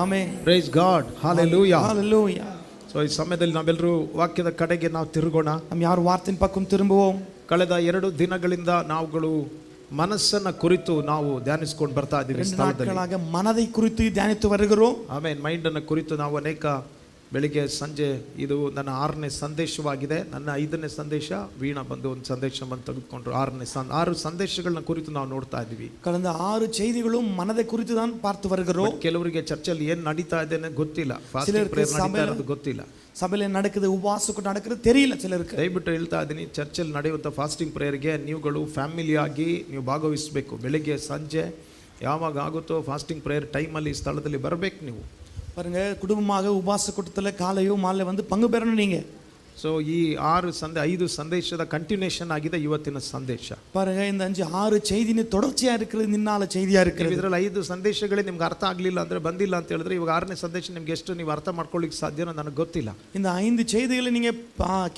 Amen. Praise God. Hallelujah. Hallelujah. So ಈ ಸಮಯದಲ್ಲಿ ನಾವೆಲ್ಲರೂ ವಾಕ್ಯದ ಕಡೆಗೆ ನಾವು ತಿರುಗೋಣ. ನಮ್ಮ ಯಾರು ವಾರ್ತಿನ ಪಕ್ಕಂ ತಿರುಗುவோம். ಕಳೆದ 2 ದಿನಗಳಿಂದ ನಾವುಗಳು ಮನಸ್ಸನ್ನ ಕುರಿತು ನಾವು ಧ್ಯಾನಿಸಿಕೊಂಡು ಬರ್ತಾ ಇದ್ದೀವಿ. ಮನதை குறித்து ಧ್ಯಾನಿತು வருகிறோம். ಆಮೆನ್. ಮೈಂಡ್ ಅನ್ನು ಕುರಿತು ನಾವು ಅನೇಕ ಬೆಳಿಗ್ಗೆ ಸಂಜೆ ಇದು ನನ್ನ 6ನೇ ಸಂದೇಶವಾಗಿದೆ. ನನ್ನ 5ನೇ ಸಂದೇಶ ವೀಣಾ ಬಂದು ಒಂದು ಸಂದೇಶವನ್ನು ತೆಗೆದುಕೊಂಡ್ರು. 6 ಸಂದೇಶಗಳನ್ನ ಕುರಿತು ನಾವು ನೋಡ್ತಾ ಇದ್ದೀವಿ. ಕಳೆದ 6 செய்திಗಳು ಮನதை குறித்து தான் பார்த்து வருகிறோம். ಕೆಲವರಿಗೆ ಚರ್ಚಲ್ಲಿ ಏನು ನಡೀತಾ ಇದೆ ಅಂತ ಗೊತ್ತಿಲ್ಲ, ಫಾಸ್ಟಿಂಗ್ ಪ್ರೇಯರ್ ನಡೀತಾ ಇರೋದು ಗೊತ್ತಿಲ್ಲ, ಸಭೆಯಲ್ಲಿ ನಡೆಯುತ್ತದೆ, ಉಪವಾಸಕ್ಕೆ ನಡೆಯುತ್ತದೆ ತಿಳಿಯಿಲ್ಲ ಚಿಲರಿಗೆ. ದಯವಿಟ್ಟು ಹೇಳ್ತಾ ಇದ್ದೀನಿ, ಚರ್ಚಲ್ಲಿ ನಡೆಯುವಂಥ ಫಾಸ್ಟಿಂಗ್ ಪ್ರೇಯರ್ಗೆ ನೀವುಗಳು ಫ್ಯಾಮಿಲಿಯಾಗಿ ನೀವು ಭಾಗವಹಿಸಬೇಕು. ಬೆಳಿಗ್ಗೆ ಸಂಜೆ ಯಾವಾಗ ಆಗುತ್ತೋ ಫಾಸ್ಟಿಂಗ್ ಪ್ರೇಯರ್ ಟೈಮಲ್ಲಿ ಸ್ಥಳದಲ್ಲಿ ಬರಬೇಕು. ನೀವು பாருங்க, குடும்பமாக உபாச கூட்டத்தில் காலையோ மாலை வந்து பங்கு பெறணும் நீங்க. ಸೊ ಈ 5 ಸಂದೇಶದ ಕಂಟಿನ್ಯೂಷನ್ ಆಗಿದೆ ಇವತ್ತಿನ ಸಂದೇಶ. பாருங்க, இந்த 6 செய்தின தொடர்ச்சியா இருக்குது, ನಿನ್ನಾಲ செய்தியா இருக்குது. ಇದರಲ್ಲಿ 5 ಸಂದೇಶಗಳೇ ನಿಮಗೆ ಅರ್ಥ ಆಗಲಿಲ್ಲ ಅಂದ್ರೆ ಬಂದಿಲ್ಲ ಅಂತ ಹೇಳಿದ್ರೆ ಇವಾಗ 6ನೇ ಸಂದೇಶ ನಿಮಗೆ ಎಷ್ಟು ನೀವು ಅರ್ಥ ಮಾಡ್ಕೊಳ್ಳಿಕ್ಕೆ ಸಾಧ್ಯನೋ ನನಗೆ ಗೊತ್ತಿಲ್ಲ. இந்த 5 செய்திகளை நீங்க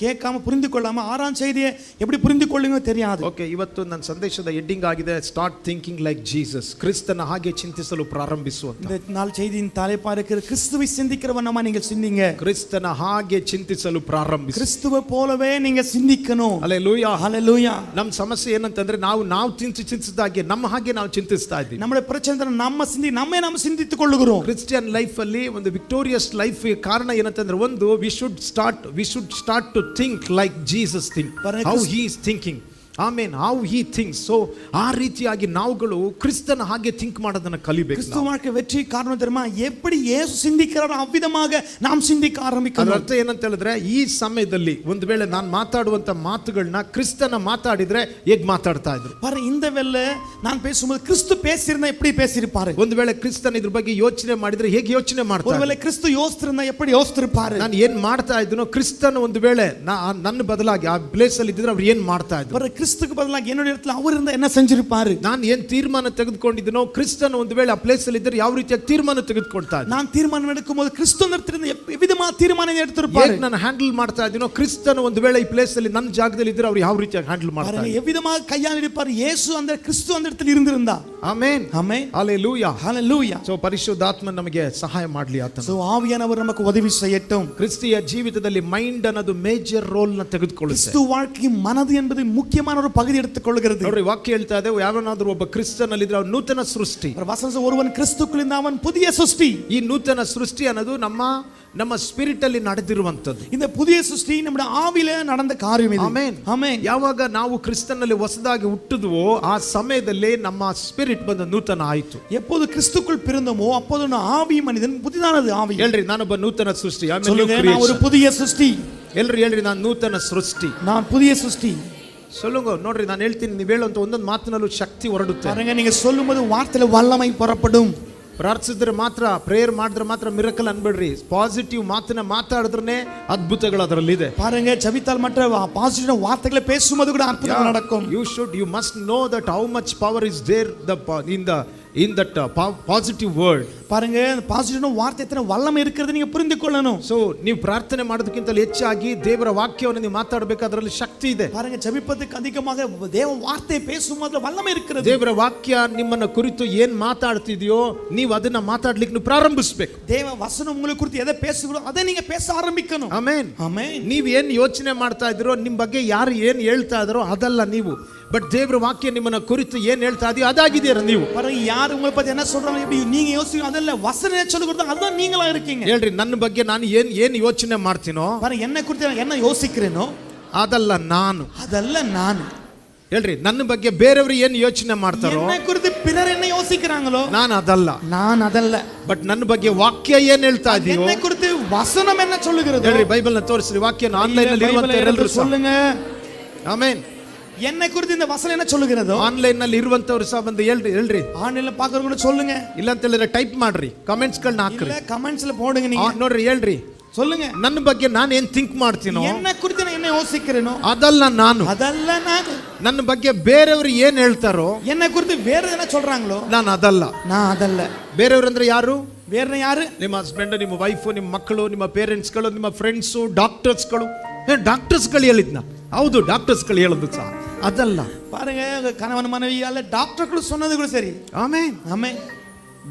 கேட்காம புரிந்து கொள்ளாம 6ஆம் செய்தியை எப்படி புரிந்து கொள்ளுங்க தெரியாது. ಓಕೆ, ಇವತ್ತು ನನ್ನ ಸಂದೇಶದ ಹೆಡ್ಡಿಂಗ್ ಆಗಿದೆ ಸ್ಟಾರ್ಟ್ ಥಿಂಕಿಂಗ್ ಲೈಕ್ ಜೀಸಸ್. ಕ್ರಿಸ್ತನ ಹಾಗೆ ಚಿಂತಿಸಲು ಪ್ರಾರಂಭಿಸು ಅಂತ. இந்த 4 செய்தியின் தலைப்பா இருக்கிற கிறிஸ்துவை சிந்திக்கிறவனமா நீங்கள் சிந்திங்க. ಕ್ರಿಸ್ತನ ಹಾಗೆ ಚಿಂತಿಸಲು ಪ್ರಾರಂಭಿಸು. ಕ್ರಿಸ್ತುವ போலவே நீங்க சிந்திக்கணும். ಹಲ್ಲೆಲೂಯಾ. ಹಲ್ಲೆಲೂಯಾ. ನಮ್ಮ ಸಮಸ್ಯೆ ಏನಂತಂದ್ರೆ ನಾವು ಚಿಂತಿಸಿದಾಗೆ ನಮ್ಮ ಹಾಗೆ ನಾವು ಚಿಂತಿಸ್ತಾ ಇದ್ದೀವಿ. ನಮ್ಮ ಪ್ರಚನೆ ನಮ್ಮ ಚಿಂತಿಸಿಕೊಳ್ಳುகிறோம். ಕ್ರಿಶ್ಚಿಯನ್ ಲೈಫ್ ಅಲ್ಲಿ ಒಂದು ವಿಕ್ಟೋರಿಯಸ್ ಲೈಫ್ ಕಾರಣ ಏನಂತಂದ್ರೆ ಒಂದು we should start to think like Jesus think, how he is thinking. Amen. How he thinks. So ಆ ರೀತಿಯಾಗಿ ನಾವುಗಳು ಕ್ರಿಸ್ತನ ಹಾಗೆ ಥಿಂಕ್ ಮಾಡೋದನ್ನ ಕಲಿಬೇಕು. ಕ್ರಿಸ್ತ வாழ்க்கை வெற்றி காரணம் தெரியுமா? எப்படி இயேசு சிந்திக்கிறாரோ அவ்விதமாக நாம் சிந்திக்க ஆரம்பிக்கணும். ಅದರ ಅರ್ಥ ಏನಂತ ಹೇಳಿದ್ರೆ, ಈ ಸಮಯದಲ್ಲಿ ಒಂದು ವೇಳೆ ನಾನು ಮಾತಾಡುವಂತ ಮಾತುಗಳನ್ನ ಕ್ರಿಸ್ತನ ಮಾತಾಡಿದ್ರೆ ಹೇಗೆ ಮಾತಾಡ್ತಾ ಇದ್ರು. பாரு, இந்த வேளை நான் பேசும்போது கிறிஸ்து பேசியிருந்தா எப்படி பேசியிருப்பாரு? ಒಂದು ವೇಳೆ ಕ್ರಿಸ್ತನ ಇದ್ರ ಬಗ್ಗೆ ಯೋಚನೆ ಮಾಡಿದ್ರೆ ಹೇಗೆ ಯೋಚನೆ ಮಾಡ್ತಾರೆ? ஒருவேளை கிறிஸ்து யோசித்திருந்தா எப்படி யோசித்திருப்பாரு? ನಾನು ಏನ್ ಮಾಡ್ತಾ ಇದ್ದೀನೋ ಕ್ರಿಸ್ತನ ಒಂದು ವೇಳೆ ನನ್ನ ಬದಲಾಗಿ ಆ ಪ್ಲೇಸ್ ಅಲ್ಲಿ ಇದ್ದಿದ್ರೆ ಅವ್ರು ಏನ್ ಮಾಡ್ತಾ ಇದ್ರು? கிறிஸ்துக்கு பதிலாக என்னோட இடத்துல அவர் இருந்தா என்ன செஞ்சிருப்பாரு? ನಾನು ಏನ್ ತೀರ್ಮಾನ ತೆಗೆದುಕೊಂಡಿದ್ದೀನೋ ಕ್ರಿಸ್ತನ ಒಂದು ವೇಳೆ ಆ ಪ್ಲೇಸ್ ಅಲ್ಲಿ ಇದ್ದರೆ ಯಾವ ರೀತಿಯ ತೀರ್ಮಾನ ತೆಗೆದುಕೊಳ್ತಾ ಇದ್ದ? ನಾನು ತೀರ್ಮಾನ எடுக்கும்போது கிறிஸ்துவின் இடத்துல ವಿಧವಾದ ತೀರ್ಮಾನ எடுத்திருப்பாரு. ನಾನು ಹ್ಯಾಂಡಲ್ ಮಾಡ್ತಾ ಇದ್ದೀನೋ ಕ್ರಿಸ್ತನ ಒಂದು ವೇಳೆ ಈ ಪ್ಲೇಸ್ ಅಲ್ಲಿ ನನ್ನ ಜಾಗದಲ್ಲಿ ಇದ್ದರೆ ಅವರು ಯಾವ ರೀತಿಯಾಗಿ ಹ್ಯಾಂಡಲ್ ಮಾಡ್ತಾರೆ? ಎವಿಧமாக கையாண்டிருப்பார். இயேசು ಅಂದ್ರೆ ಕ್ರಿಸ್ತು அந்த இடத்துல இருந்திருந்தா. Amen. Amen. Hallelujah. Hallelujah. So ಪರಿಶುದ್ಧಾತ್ಮ ನಮಗೆ ಸಹಾಯ ಮಾಡಲಿ ಆತನು. ಸೊ ಆವಿಯಾನವರು ನಮಗೆ ಉದವಿ செய்யட்டும். ಕ್ರಿಸ್ತಿಯ ಜೀವಿತದಲ್ಲಿ ಮೈಂಡ್ ಅನ್ನೋದು ಮೇಜರ್ ರೋಲ್ ನ ತೆಗೆದುಕೊಳ್ಳುತ್ತೆ. ಕ್ರಿಸ್ತು வாழ்க்கை மனது என்பது முக்கியமான ஒரு பகுதி எடுத்துக்கொள்கிறது. ನೋಡಿ, ವಾಕ್ಯ ಹೇಳ್ತಾ ಇದೆ, ಯಾವನಾದರೂ ಒಬ್ಬ ಕ್ರಿಸ್ತನಲ್ಲಿ ಇದ್ರೆ ಅವನು ನೂತನ ಸೃಷ್ಟಿ. ஒருவன் கிறிஸ்துக்குள்ளிருந்த அவன் புதிய ಸೃಷ್ಟಿ. ಈ ನೂತನ ಸೃಷ್ಟಿ ಅನ್ನೋದು ನಮ್ಮ ಸ್ಪಿರಿಟ್ ಅಲ್ಲಿ ನಡೆದಿರುವಂತದ್ದು. இந்த புதிய ಸೃಷ್ಟಿ ನಮ್ಮ ಆವಿಲೆ நடந்த காரியம் ಇದು. ಆಮೆನ್. ಆಮೆನ್. ಯಾವಾಗ ನಾವು ಕ್ರಿಸ್ತನಲ್ಲಿ ಹೊಸದಾಗಿ ಹುಟ್ಟಿದ್ವೋ ಆ ಸಮಯದಲ್ಲಿ ನಮ್ಮ ಸ್ಪಿರಿಟ್ ಬಂದು ನೂತನ ಆಯಿತು. எப்போது கிறிஸ்துக்குள் பிறந்தோமோ அப்போது ನಮ್ಮ ಆವಿ ಮನಿದನ್ புதிதானது ಆವಿ. ಹೇಳ್ರಿ, ನಾನೊಬ್ಬ ನೂತನ ಸೃಷ್ಟಿ. ನಾನು ஒரு புதிய ಸೃಷ್ಟಿ. ಎಲ್ರಿ ಹೇಳ್ರಿ, ನಾನು ನೂತನ ಸೃಷ್ಟಿ, ನಾನು புதிய ಸೃಷ್ಟಿ. சொல்லுங்க. ನೋಡ್ರಿ, ನಾನು ಹೇಳ್ತೀನಿ, ನೀವು ಹೇಳುವಂತ ಒಂದೊಂದು ಮಾತಿನಲ್ಲೂ ಶಕ್ತಿ ಹೊರಡುತ್ತೆ. பாருங்க, நீங்க சொல்லும்போது வார்த்தையில வல்லமை புறப்படும். ಪ್ರಾರ್ಥಿಸಿದ್ರೆ ಮಾತ್ರ, ಪ್ರೇಯರ್ ಮಾಡಿದ್ರೆ ಮಾತ್ರ ಮಿರಕಲ್ ಅನ್ಬೇಡ್ರಿ. ಪಾಸಿಟಿವ್ ಮಾತನ್ನ ಮಾತಾಡಿದ್ರೆ ಅದ್ಭುತಗಳು ಅದರಲ್ಲಿದೆ. பாருங்க, ஜெபித்தால் மற்ற பாசிட்டிவ் வார்த்தைகளை பேசும்போது கூட அற்புதங்கள் நடக்கும். You must know that how much power is there in that positive word. பாருங்க, பாசிಟಿವ್ ವಾರ್ತೆ ಎತ್ತನ ವಲ್ಲಮ ಇರುತ್ತದೆ ನೀವು ಪುರಿದು ಕೊಳ್ಳணும். ಸೊ ನೀವು ಪ್ರಾರ್ಥನೆ ಮಾಡೋದಕ್ಕಿಂತ ಹೆಚ್ಚಾಗಿ ದೇವರ ವಾಕ್ಯವನ್ನು ನೀವು ಮಾತಾಡಬೇಕು, ಅದರಲ್ಲಿ ಶಕ್ತಿ ಇದೆ. பாருங்க, ஜெபிப்பதற்கு அதிகமாக தேவ வார்த்தை பேசும்போது ವಲ್ಲಮ ಇರುತ್ತದೆ. ದೇವರ ವಾಕ್ಯ ನಿಮ್ಮನ್ನ ಕುರಿತು ಏನ್ ಮಾತಾಡ್ತಿದೆಯೋ ನೀವು ಅದನ್ನ ಮಾತಾಡ್ಲಿಕ್ಕೆ ಪ್ರಾರಂಭಿಸಬೇಕು. ದೇವ ವಚನ ಉங்களை ಕುರಿತು ಎದೆ பேசுகிறோ அதை நீங்க பேச ஆரம்பிக்கணும். ಆಮೆನ್. ಆಮೆನ್. ನೀವು ಏನು ಯೋಚನೆ ಮಾಡ್ತಾ ಇದ್ದೀರೋ, ನಿಮ್ಮ ಬಗ್ಗೆ ಯಾರು ಏನು ಹೇಳ್ತಾ ಇದ್ದಾರೋ ಅದಲ್ಲ ನೀವು, ಬಟ್ ದೇವರ ವಾಕ್ಯ ನಿಮ್ಮನ್ನ ಕುರಿತು ಏನ್ ಹೇಳ್ತಾ ಇದೆಯೋ ಅದಾಗಿದ್ದೀರಾ ನೀವು. ಯಾರು ಉங்களை பத்தி என்ன சொல்றாங்க நீங்க யோசிங்க, அதல்ல வசன சொல்லுகிறது அதான் நீங்களா இருக்கீங்க. ಹೇಳ್ರಿ, ನನ್ನ ಬಗ್ಗೆ ನಾನು ಏನು ಯೋಚನೆ ಮಾಡ್ತೀನೋ, என்ன குறித்து என்ன யோசிக்கிறேனோ ಅದಲ್ಲ ನಾನು. ಅದಲ್ಲ ನಾನು. ಹೇಳ್ರಿ, ನನ್ನ ಬಗ್ಗೆ ಬೇರೆಯವರು ಏನು ಯೋಚನೆ ಮಾಡ್ತಾರೋ, என்ன குறித்து பிறர் என்ன யோசிக்கிறாங்களோ ನಾನು ಅದಲ್ಲ. நான் ಅದಲ್ಲ. ಬಟ್ ನನ್ನ ಬಗ್ಗೆ ವಾಕ್ಯ ಏನ್ ಹೇಳ್ತಾ ಇದೆಯೋ, என்ன குறித்து வசனம் என்ன சொல்லுகிறது. ಹೇಳ್ರಿ, ಬೈಬಲ್ ನ ತೋರಿಸ್ರಿ, ವಾಕ್ಯನ ಆನ್ಲೈನ್ ನಲ್ಲಿ ಇರುವಂತವರೆಲ್ಲರೂ சொல்லுங்க. ಆಮೆನ್. என்னை குறித்து இந்த வசனம் என்ன சொல்லுகிறதோ ಆನ್ಲೈನ್ ನಲ್ಲಿ ಇರುವಂತವರು ಸಹ ಬಂದು ಹೇಳ್ರಿ. ಆನ್ಲೈನ್ ಪಾಕರು ಕೂಡ சொல்லுங்க. ಇಲ್ಲ ಅಂತ ಹೇಳಿದ್ರೆ ಟೈಪ್ ಮಾಡ್ರಿ, ಕಮೆಂಟ್ಸ್ ಗಳನ್ನ ಹಾಕ್ರಿ, ಇಲ್ಲ ಕಮೆಂಟ್ಸ್ ಅಲ್ಲಿ போடுங்க. நீங்க ನೋಡ್ರಿ, ಹೇಳ್ರಿ, சொல்லுங்க. ನನ್ನ ಬಗ್ಗೆ ನಾನು ಏನ್ ಥಿಂಕ್ ಮಾಡ್ತೀನೋ, என்ன குறித்து நான் என்ன யோசிக்கிறேனோ ಅದಲ್ಲ ನಾನು. ಅದಲ್ಲ ನಾನು. ನನ್ನ ಬಗ್ಗೆ ಬೇರೆಯವರು ಏನ್ ಹೇಳ್ತಾರೋ, என்ன குறித்து வேற என்ன சொல்றாங்களோ ನಾನು ಅದಲ್ಲ. நான் ಅದಲ್ಲ. ಬೇರೆಯವರು ಅಂದ್ರೆ ಯಾರು? ಬೇರೆ ಯಾರು? ನಿಮ್ಮ ಹಸ್ಬೆಂಡ್, ನಿಮ್ಮ ವೈಫ್, ನಿಮ್ಮ ಮಕ್ಕಳು, ನಿಮ್ಮ ಪೇರೆಂಟ್ಸ್ಗಳು, ನಿಮ್ಮ ಫ್ರೆಂಡ್ಸು, ಡಾಕ್ಟರ್ಸ್ಗಳು. ಡಾಕ್ಟರ್ಸ್ಗಳು ಹೇಳಿದ್ನ? ಹೌದು, ಡಾಕ್ಟರ್ಸ್ಗಳು ಹೇಳೋದು ಸಹ ಅದಲ್ಲ. பாருங்க, கணவன் மனைவி அல்ல டாக்டர்கள் சொன்னது கூட சரி. ಆಮೆನ್. ஆமென்.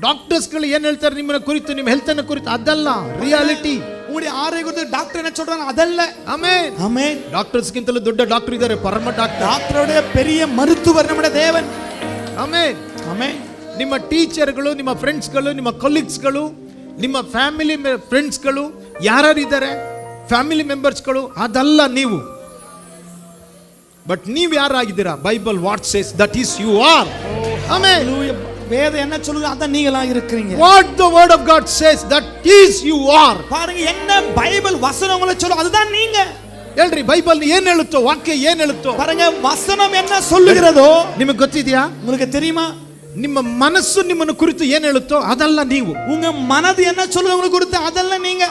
ಡಾಕ್ಟರ್ಸ್ಗಳು ಏನ್ ಹೇಳ್ತಾರೆ ನಿಮ್ಮನ್ನ ಕುರಿತು, ನಿಮ್ಮ ಹೆಲ್ತ್ ಅನ್ನ ಕುರಿತು, ಅದಲ್ಲ ರಿಯಾಲಿಟಿ. உங்களுடைய ஆரோக்கிய குறித்து டாக்டர் என்ன சொல்றாங்க அதல்ல. ಆಮೆನ್. ஆமென். ಡಾಕ್ಟರ್ಸ್ಗಿಂತಲೂ ದೊಡ್ಡ ಡಾಕ್ಟರ್ ಇದ್ದಾರೆ, ಪರಮ ಡಾಕ್ಟರ್. டாக்டரோட பெரிய மருத்துவர் நம்முடைய தேவன். ಆಮೆನ್. ஆமென். ನಿಮ್ಮ ಟೀಚರ್ಗಳು, ನಿಮ್ಮ ಫ್ರೆಂಡ್ಸ್ಗಳು, ನಿಮ್ಮ ಕೊಲೀಗ್ಸ್ಗಳು, ನಿಮ್ಮ ಫ್ಯಾಮಿಲಿ ಫ್ರೆಂಡ್ಸ್ಗಳು ಯಾರಿದ್ದಾರೆ, ಫ್ಯಾಮಿಲಿ ಮೆಂಬರ್ಸ್ಗಳು, ಅದಲ್ಲ ನೀವು. ಬಟ್ ನೀವು ಯಾರಾಗಿದ್ದೀರಾ? Bible what says that is you are. Amen. வேதம் என்ன சொல்லுது அத நீங்களா இருக்கீங்க. What the word of God says that is you are. பாருங்க என்ன பைபிள் வசனம் உங்களுக்கு சொல்லுது அதுதான் நீங்க. ಹೇಳ್ರಿ ಬೈಬಲ್ ಏನ್ ಹೇಳುತ್ತೋ, ವಾಕ್ಯ ಏನ್ ಹೇಳುತ್ತೋ. பாருங்க வசனம் என்ன சொல்லுகிறதோ ನಿಮಗೆ ಗೊತ್ತಿದೆಯಾ? உங்களுக்கு தெரியுமா? ನಿಮ್ಮ ಮನಸ್ಸು ನಿಮ್ಮನ್ನು ಕುರಿತು ಏನ್ ಹೇಳುತ್ತೋ ಅದಲ್ಲ ನೀವು. உங்க மனது என்ன சொல்லுது உங்களுக்கு குறித்து அதல்ல நீங்க.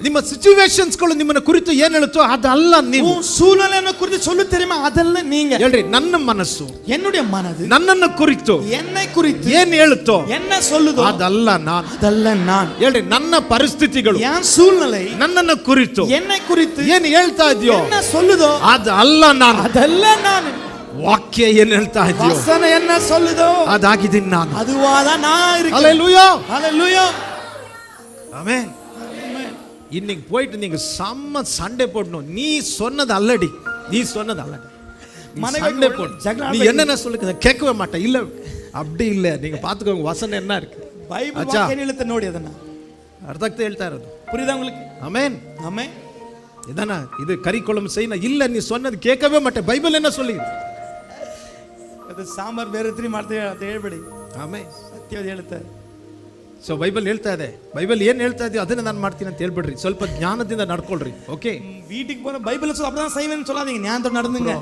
ನಿಮ್ಮ ಸಿಚುವೇಶನ್ಸ್ಗಳು ನಿಮ್ಮನ್ನು ಕುರಿತು ಏನ್ ಹೇಳುತ್ತೋ ಅದಲ್ಲ ನೀವು. சூழ்நிலைಯನ್ನು குறித்து சொல்லு தெரியுமா அதல்ல நீங்க. ಹೇಳ್ರಿ ನನ್ನ ಮನಸ್ಸು, என்னுடைய மனது ನನ್ನನ್ನು ಕುರಿತು என்னை குறித்து ಏನ್ ಹೇಳುತ್ತೋ என்ன சொல்லுதோ ಅದಲ್ಲ ನಾನು. அதல்ல நான். ಹೇಳ್ರಿ ನನ್ನ ಪರಿಸ್ಥಿತಿಗಳು, என் சூழ்நிலை ನನ್ನನ್ನು ಕುರಿತು என்னை குறித்து ಏನ್ ಹೇಳ್ತಾ ಇದೆಯೋ என்ன சொல்லுதோ ಅದಲ್ಲ ನಾನು. அதல்ல நான். ವಾಕ್ಯ ಏನ್ ಹೇಳ್ತಾ ಇದೆಯೋ, வசனம் என்ன சொல்லுதோ ಅದಾಗಿದ್ದೀನಿ ನಾನು. அதுவாதான் நான் இருக்கேன். ஹalleluya. ஹalleluya. ஆமென். இன்னைக்கு போயிட்டு நீங்க செம்ம சண்டை போடணும். நீ சொன்னது அல்லடி, நீ சொன்னது அல்லடி. சண்டை போடு. நீ என்னென்ன சொல்லுங்க கேட்கவே மாட்டேன். இல்ல அப்படி இல்ல, நீங்க பாத்துக்கோங்க வசனம் என்ன இருக்கு. ಬೈಬಲ್ ವಾಕ್ಯ ಹೇಳುತ್ತೆ ನೋಡಿ ಅದನ್ನ. ಅರ್ಥಕ್ಕೆ ಹೇಳ್ತಾ ಇರೋದು புரியுதா உங்களுக்கு? ಆಮೆನ್. ஆமென். இதானா இது கறி குழம்பு செய்யணும். இல்ல நீ சொன்னது கேட்கவே மாட்டேன். ಬೈಬಲ್ என்ன சொல்லி ಅದು ಸಾಂಬಾರ್ ಬೇರೆ ರೀತಿ ಮಾಡ್ತೀವಿ ಅಂತ ಹೇಳ್ಬೇಡಿ. ಆಮೆನ್. ಸತ್ಯವಾದ ಹೇಳ್ತಾರೆ. ಸೊ ಬೈಬಲ್ ಹೇಳ್ತಾ ಇದೆ, ಬೈಬಲ್ ಏನ್ ಹೇಳ್ತಾ ಇದೆಯೋ ಅದನ್ನ ನಾನು ಮಾಡ್ತೀನಿ ಅಂತ ಹೇಳ್ಬಿಡ್ರಿ. ಸ್ವಲ್ಪ ಜ್ಞಾನದಿಂದ ನಡ್ಕೊಳ್ರಿ. ಓಕೆ, வீட்டுக்கு போற பைபிள் சொல்ல அப்பதான் செய்வேன்னு சொல்லாதீங்க, ஞானத்தோட நடந்துங்க.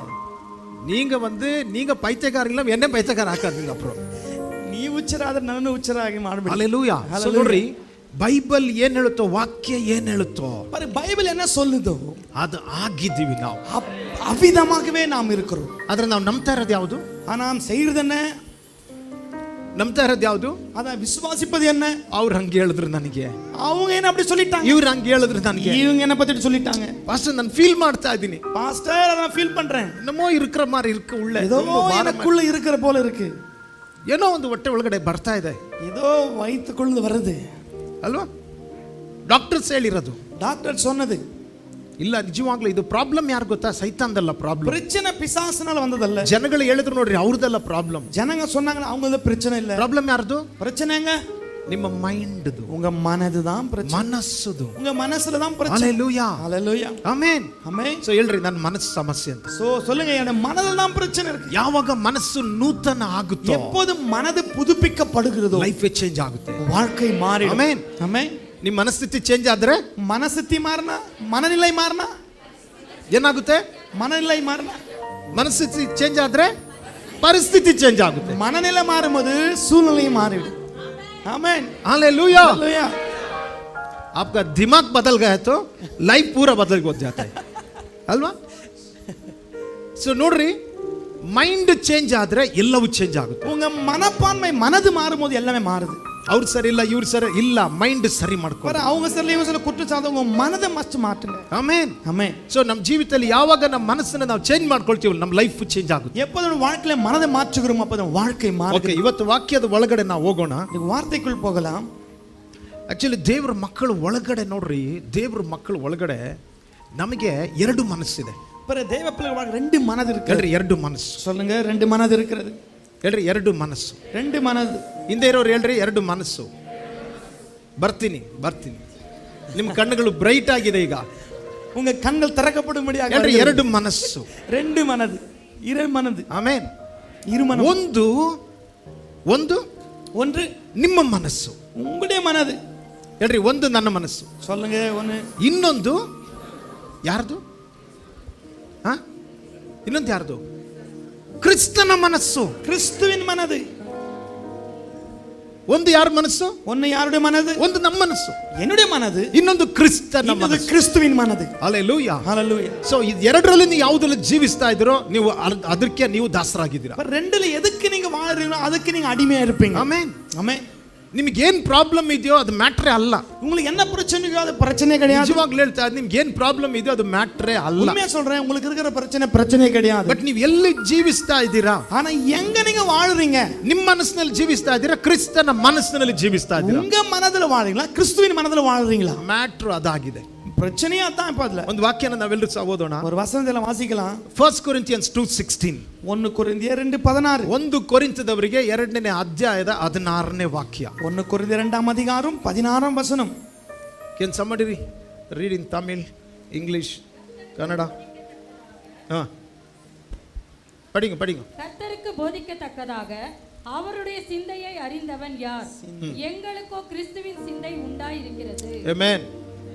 நீங்க பைத்தியக்காரங்கள என்ன பைத்தியக்கார ஆக்காதீங்க. அப்புறம் நீ உச்சರಾದ್ರೆ ನನ್ನನ್ನು ಉಚ್ಚರಾಗಿ ಮಾಡಬೇಡಿ. ஹalleluya. ಸೊ ನೋಡ್ರಿ, ಬೈಬಲ್ ಏನ್ ಹೇಳುತ್ತೋ, ವಾಕ್ಯ ಏನ್ ಹೇಳುತ್ತೋ, பைபிள் என்ன சொல்லுதோ ಅದು ಆಗಿದ್ದೀವಿ ನಾವು. அவ்விதமாகவே நாம் இருக்கிறோம். ಆದ್ರೆ ನಾವು ನಂಬ್ತಾ ಇರೋದು ಯಾವುದು? நாம் செய்யறது என்ன? ನಂಬ್ತಾ ಇರೋದು ಯಾವುದು? ಅದ ವಿಶ್ವಾಸಿಪದು என்ன? ಅವ್ರು ಹಂಗೆ ಹೇಳಿದ್ರು ನನಗೆ, அவங்க என்ன அப்படி சொல்லிட்டாங்க, ಇವ್ರು ಹಂಗೆ ಹೇಳಿದ್ರು ನನಗೆ, இவங்க என்ன பத்தி சொல்லிட்டாங்க. ಪಾಸ್ಟರ್ ನಾನು ಫೀಲ್ ಮಾಡ್ತಾ ಇದ್ದೀನಿ, பாஸ்டர் நான் ஃபீல் பண்றேன், என்னமோ இருக்கிற மாதிரி இருக்கு உள்ள, ஏதோ எனக்குள்ள இருக்கிற போல இருக்கு, ಏನೋ ಒಂದು ಹೊಟ್ಟೆ ಒಳಗಡೆ ಬರ್ತಾ ಇದೆ, ஏதோ வயித்துக்குள்ள வருது ಅಲ್ವಾ? ಡಾಕ್ಟರ್ಸ್ ಹೇಳಿರೋದು, டாக்டர் சொன்னது ಇಲ್ಲ. ನಿಜವಾಗ್ಲೂ ಇದು ಪ್ರಾಬ್ಲಮ್ ಯಾರು ಗೊತ್ತಾ? ಸೈತಾನದಲ್ಲ ಪ್ರಾಬ್ಲಮ್. பிரச்சனை பிசாசுனால வந்ததல்ல. ಜನಗಳು ಹೇಳಿದ್ರು ನೋಡ್ರಿ, ಅವ್ರದಲ್ಲ ಪ್ರಾಬ್ಲಮ್. ஜனங்க சொன்னாங்க அவங்களது பிரச்சனை இல்ல. ಪ್ರಾಬ್ಲಮ್ ಯಾರ್ದು? பிரச்சனைங்க ನಿಮ್ಮ ಮೈಂಡ್ದು, உங்க மனதுதான் பிரச்சனை, ಮನಸ್ಸುದು, உங்க மனசுல தான் பிரச்சனை. ஹalleluya, ஹalleluya, ಆಮೆನ್, ஆமென். ಸೋ ಹೇಳ್ರಿ ನನ್ನ ಮನಸ್ಸು ಸಮಸ್ಯೆ ಅಂತ. சோ சொல்லுங்க, என் மனதில் தான் பிரச்சனை இருக்கு. ಯಾವಾಗ ಮನಸ್ಸು ನೂತನ ಆಗುತ್ತೋ, எப்போது மனது புதுப்பிக்கப்படுகிறதோ ಲೈಫ್ ಚೇಂಜ್ ಆಗುತ್ತೆ, வாழ்க்கை மாறிடும். ಆಮೆನ್, ஆமென். ನಿಮ್ಮ ಮನಸ್ಥಿತಿ ಚೇಂಜ್ ಆದ್ರೆ, மனಸ್ಥಿತಿ மாறினா, மனநிலை மாறினா ಏನಾಗುತ್ತೆ? மனநிலை மாறினா, ಮನಸ್ಥಿತಿ ಚೇಂಜ್ ಆದ್ರೆ ಪರಿಸ್ಥಿತಿ ಚೇಂಜ್ ಆಗುತ್ತೆ. மனநிலை மாறும்போது சூழ்நிலை மாறிடும். आमेन, हालेलुया, हालेलुया. आपका दिमाग बदल गया तो लाइफ पूरा बदल जाता है, ಅಲ್ವಾ? ಸೊ ನೋಡ್ರಿ, ಮೈಂಡ್ ಚೇಂಜ್ ಆದ್ರೆ ಎಲ್ಲವೂ ಚೇಂಜ್ ಆಗುತ್ತೆ. உங்க மனப்பான்மை மனது மாறும்போது எல்லாமே மாறுது. ಅವ್ರು ಸರಿ ಇಲ್ಲ, ಇವ್ರು ಸರಿ ಇಲ್ಲ, ಮೈಂಡ್ ಸರಿ ಮಾಡ್ಕೊಳ್ಳಿ. அவங்க ಸರಿ ಇವರು ಸರಿ ಕುற்றಚಾದ ಉங்க ಮನದ ಮಸ್ತ್ ಮಾಟುங்க. Amen, amen. ಸೊ ನಮ್ಮ ಜೀವಿತದಲ್ಲಿ ಯಾವಾಗ ನಮ್ಮ ಮನಸ್ಸನ್ನ ನಾವು ಚೇಂಜ್ ಮಾಡ್ಕೊಳ್ತೀವಿ, ನಮ್ಮ ಲೈಫ್ ಚೇಂಜ್ ಆಗುತ್ತೆ. எப்போது வாழ்க்கையில மனதை மாற்றுகிறோம் அப்போது வாழ்க்கை மாறும். ಓಕೆ, ಇವತ್ತು ವಾಕ್ಯದ ಒಳಗಡೆ ನಾವು ಹೋಗೋಣ. இந்த வார்த்தைக்குள் போகலாம். ಆಕ್ಚುಲಿ ದೇವರ ಮಕ್ಕಳು ಒಳಗಡೆ ನೋಡ್ರಿ, ದೇವರ ಮಕ್ಕಳು ಒಳಗಡೆ ನಮಗೆ ಎರಡು ಮನಸ್ಸಿದೆ. பிற தேவ பிள்ளைகள் ரெண்டு மனது இருக்கு. ಹೇಳ್ರಿ, ಎರಡು ಮನಸ್ಸು. சொல்லுங்க, ரெண்டு மனது இருக்கிறது. ಹೇಳ್ರಿ, ಎರಡು ಮನಸ್ಸು. ரெண்டு மனது. ಹಿಂದೆ ಇರೋರು ಹೇಳ್ರಿ, ಎರಡು ಮನಸ್ಸು. ಬರ್ತೀನಿ. ನಿಮ್ಮ ಕಣ್ಣುಗಳು ಬ್ರೈಟ್ ಆಗಿದೆ ಈಗ. உங்க கண்கள் திறக்கப்படும்படியாக ಹೇಳ್ರಿ, ಎರಡು ಮನಸ್ಸು, ரெண்டு மனது, இரு மனது. ಆಮೆನ್. இரு மனது. ಒಂದು ஒன்று ನಿಮ್ಮ ಮನಸ್ಸು, உங்களுடைய மனது. ಹೇಳ್ರಿ, ಒಂದು ನನ್ನ ಮನಸ್ಸು. சொல்லுங்க, ஒன்று. ಇನ್ನೊಂದು ಯಾರ್ದು? ಇನ್ನೊಂದು ಯಾರ್ದು? ಕ್ರಿಸ್ತನ ಮನಸ್ಸು, கிறிஸ்துவின் மனது. ಒಂದು ಯಾರ ಮನಸ್ಸು? ஒன்னு யாருடைய மனது? ಒಂದು ನಮ್ಮ ಮನಸ್ಸು, என்னுடைய மனது. ಇನ್ನೊಂದು ಕ್ರಿಸ್ತನ ಮನಸ್ಸು, கிறிஸ்துவின் மனது. ಹಲ್ಲೆಲೂಯಾ, ஹalleluya. ಸೊ ಇದು ಎರಡರಲ್ಲಿ ನೀವು ಯಾವುದರಲ್ಲಿ ಜೀವಿಸ್ತಾ ಇದ್ದೀರೋ ನೀವು ಅದಕ್ಕೆ ನೀವು ದಾಸರಾಗಿದ್ದೀರಾ. ரெண்டுல எதுக்கு நீங்க வாழறீங்களோ அதுக்கு நீங்க அடிமையா இருப்பீங்க. ಆಮೆನ್, ஆமென். ನಿಮ್ಗೆ ಏನ್ ಪ್ರಾಬ್ಲಮ್ ಇದೆಯೋ ಅದು ಮ್ಯಾಟ್ರೇ ಅಲ್ಲ. உங்களுக்கு என்ன பிரச்சனையோ அது பிரச்சனை கிடையாது. ನಿಜವಾಗ್ಲೂ ಹೇಳ್ತಾ ಇದ್ದೀನಿ, ನಿಮ್ಗೆ ಏನ್ ಪ್ರಾಬ್ಲಮ್ ಇದೆಯೋ ಅದು ಮ್ಯಾಟ್ರೇ ಅಲ್ಲ. உண்மையா சொல்றேன், உங்களுக்கு இருக்கிற பிரச்சனை கிடையாது. ಬಟ್ ನೀವು ಎಲ್ಲಿ ಜೀವಿಸ್ತಾ ಇದ್ದೀರಾ, ஆனா எங்க நீங்க வாழுறீங்க? ನಿಮ್ಮ ಮನಸ್ಸಿನಲ್ಲಿ ಜೀವಿಸ್ತಾ ಇದ್ದೀರಾ, ಕ್ರಿಸ್ತನ ಮನಸ್ಸಿನಲ್ಲಿ ಜೀವಿಸ್ತಾ ಇದ್ದೀರಾ? உங்க மனதுல வாழுறீங்களா, கிறிஸ்துவின் மனதுல வாழுறீங்களா? ಮ್ಯಾಟ್ರ್ ಅದಾಗಿದೆ. பிரச்சனையா தான் இப்ப அதுல. ಒಂದು ವಾಕ್ಯನ ನಾವೆಲ್ಲರೂ ಓದೋಣ. ஒரு வசனத்துல வாசிக்கலாம். 1 Corinthians 2:16. 1 ಕೊರಿಂಥಿಯರ್ 2:16. 1 ಕೊರಿಂಥದವರಿಗೆ 2ನೇ ಅಧ್ಯಾಯದ 16ನೇ ವಾಕ್ಯ. 1 ಕೊರಿಂಥಿಯರ್ 2ாம் அதிகாரம் 16ாம் வசனம். Can somebody read in Tamil, English, Kannada? படிங்க. கர்த்தருக்கு போதிக்கத்தக்கதாக அவருடைய சிந்தையை அறிந்தவன் யார்? எங்களுக்கோ கிறிஸ்துவின் சிந்தை உண்டாயிருக்கிறது. ஆமென்.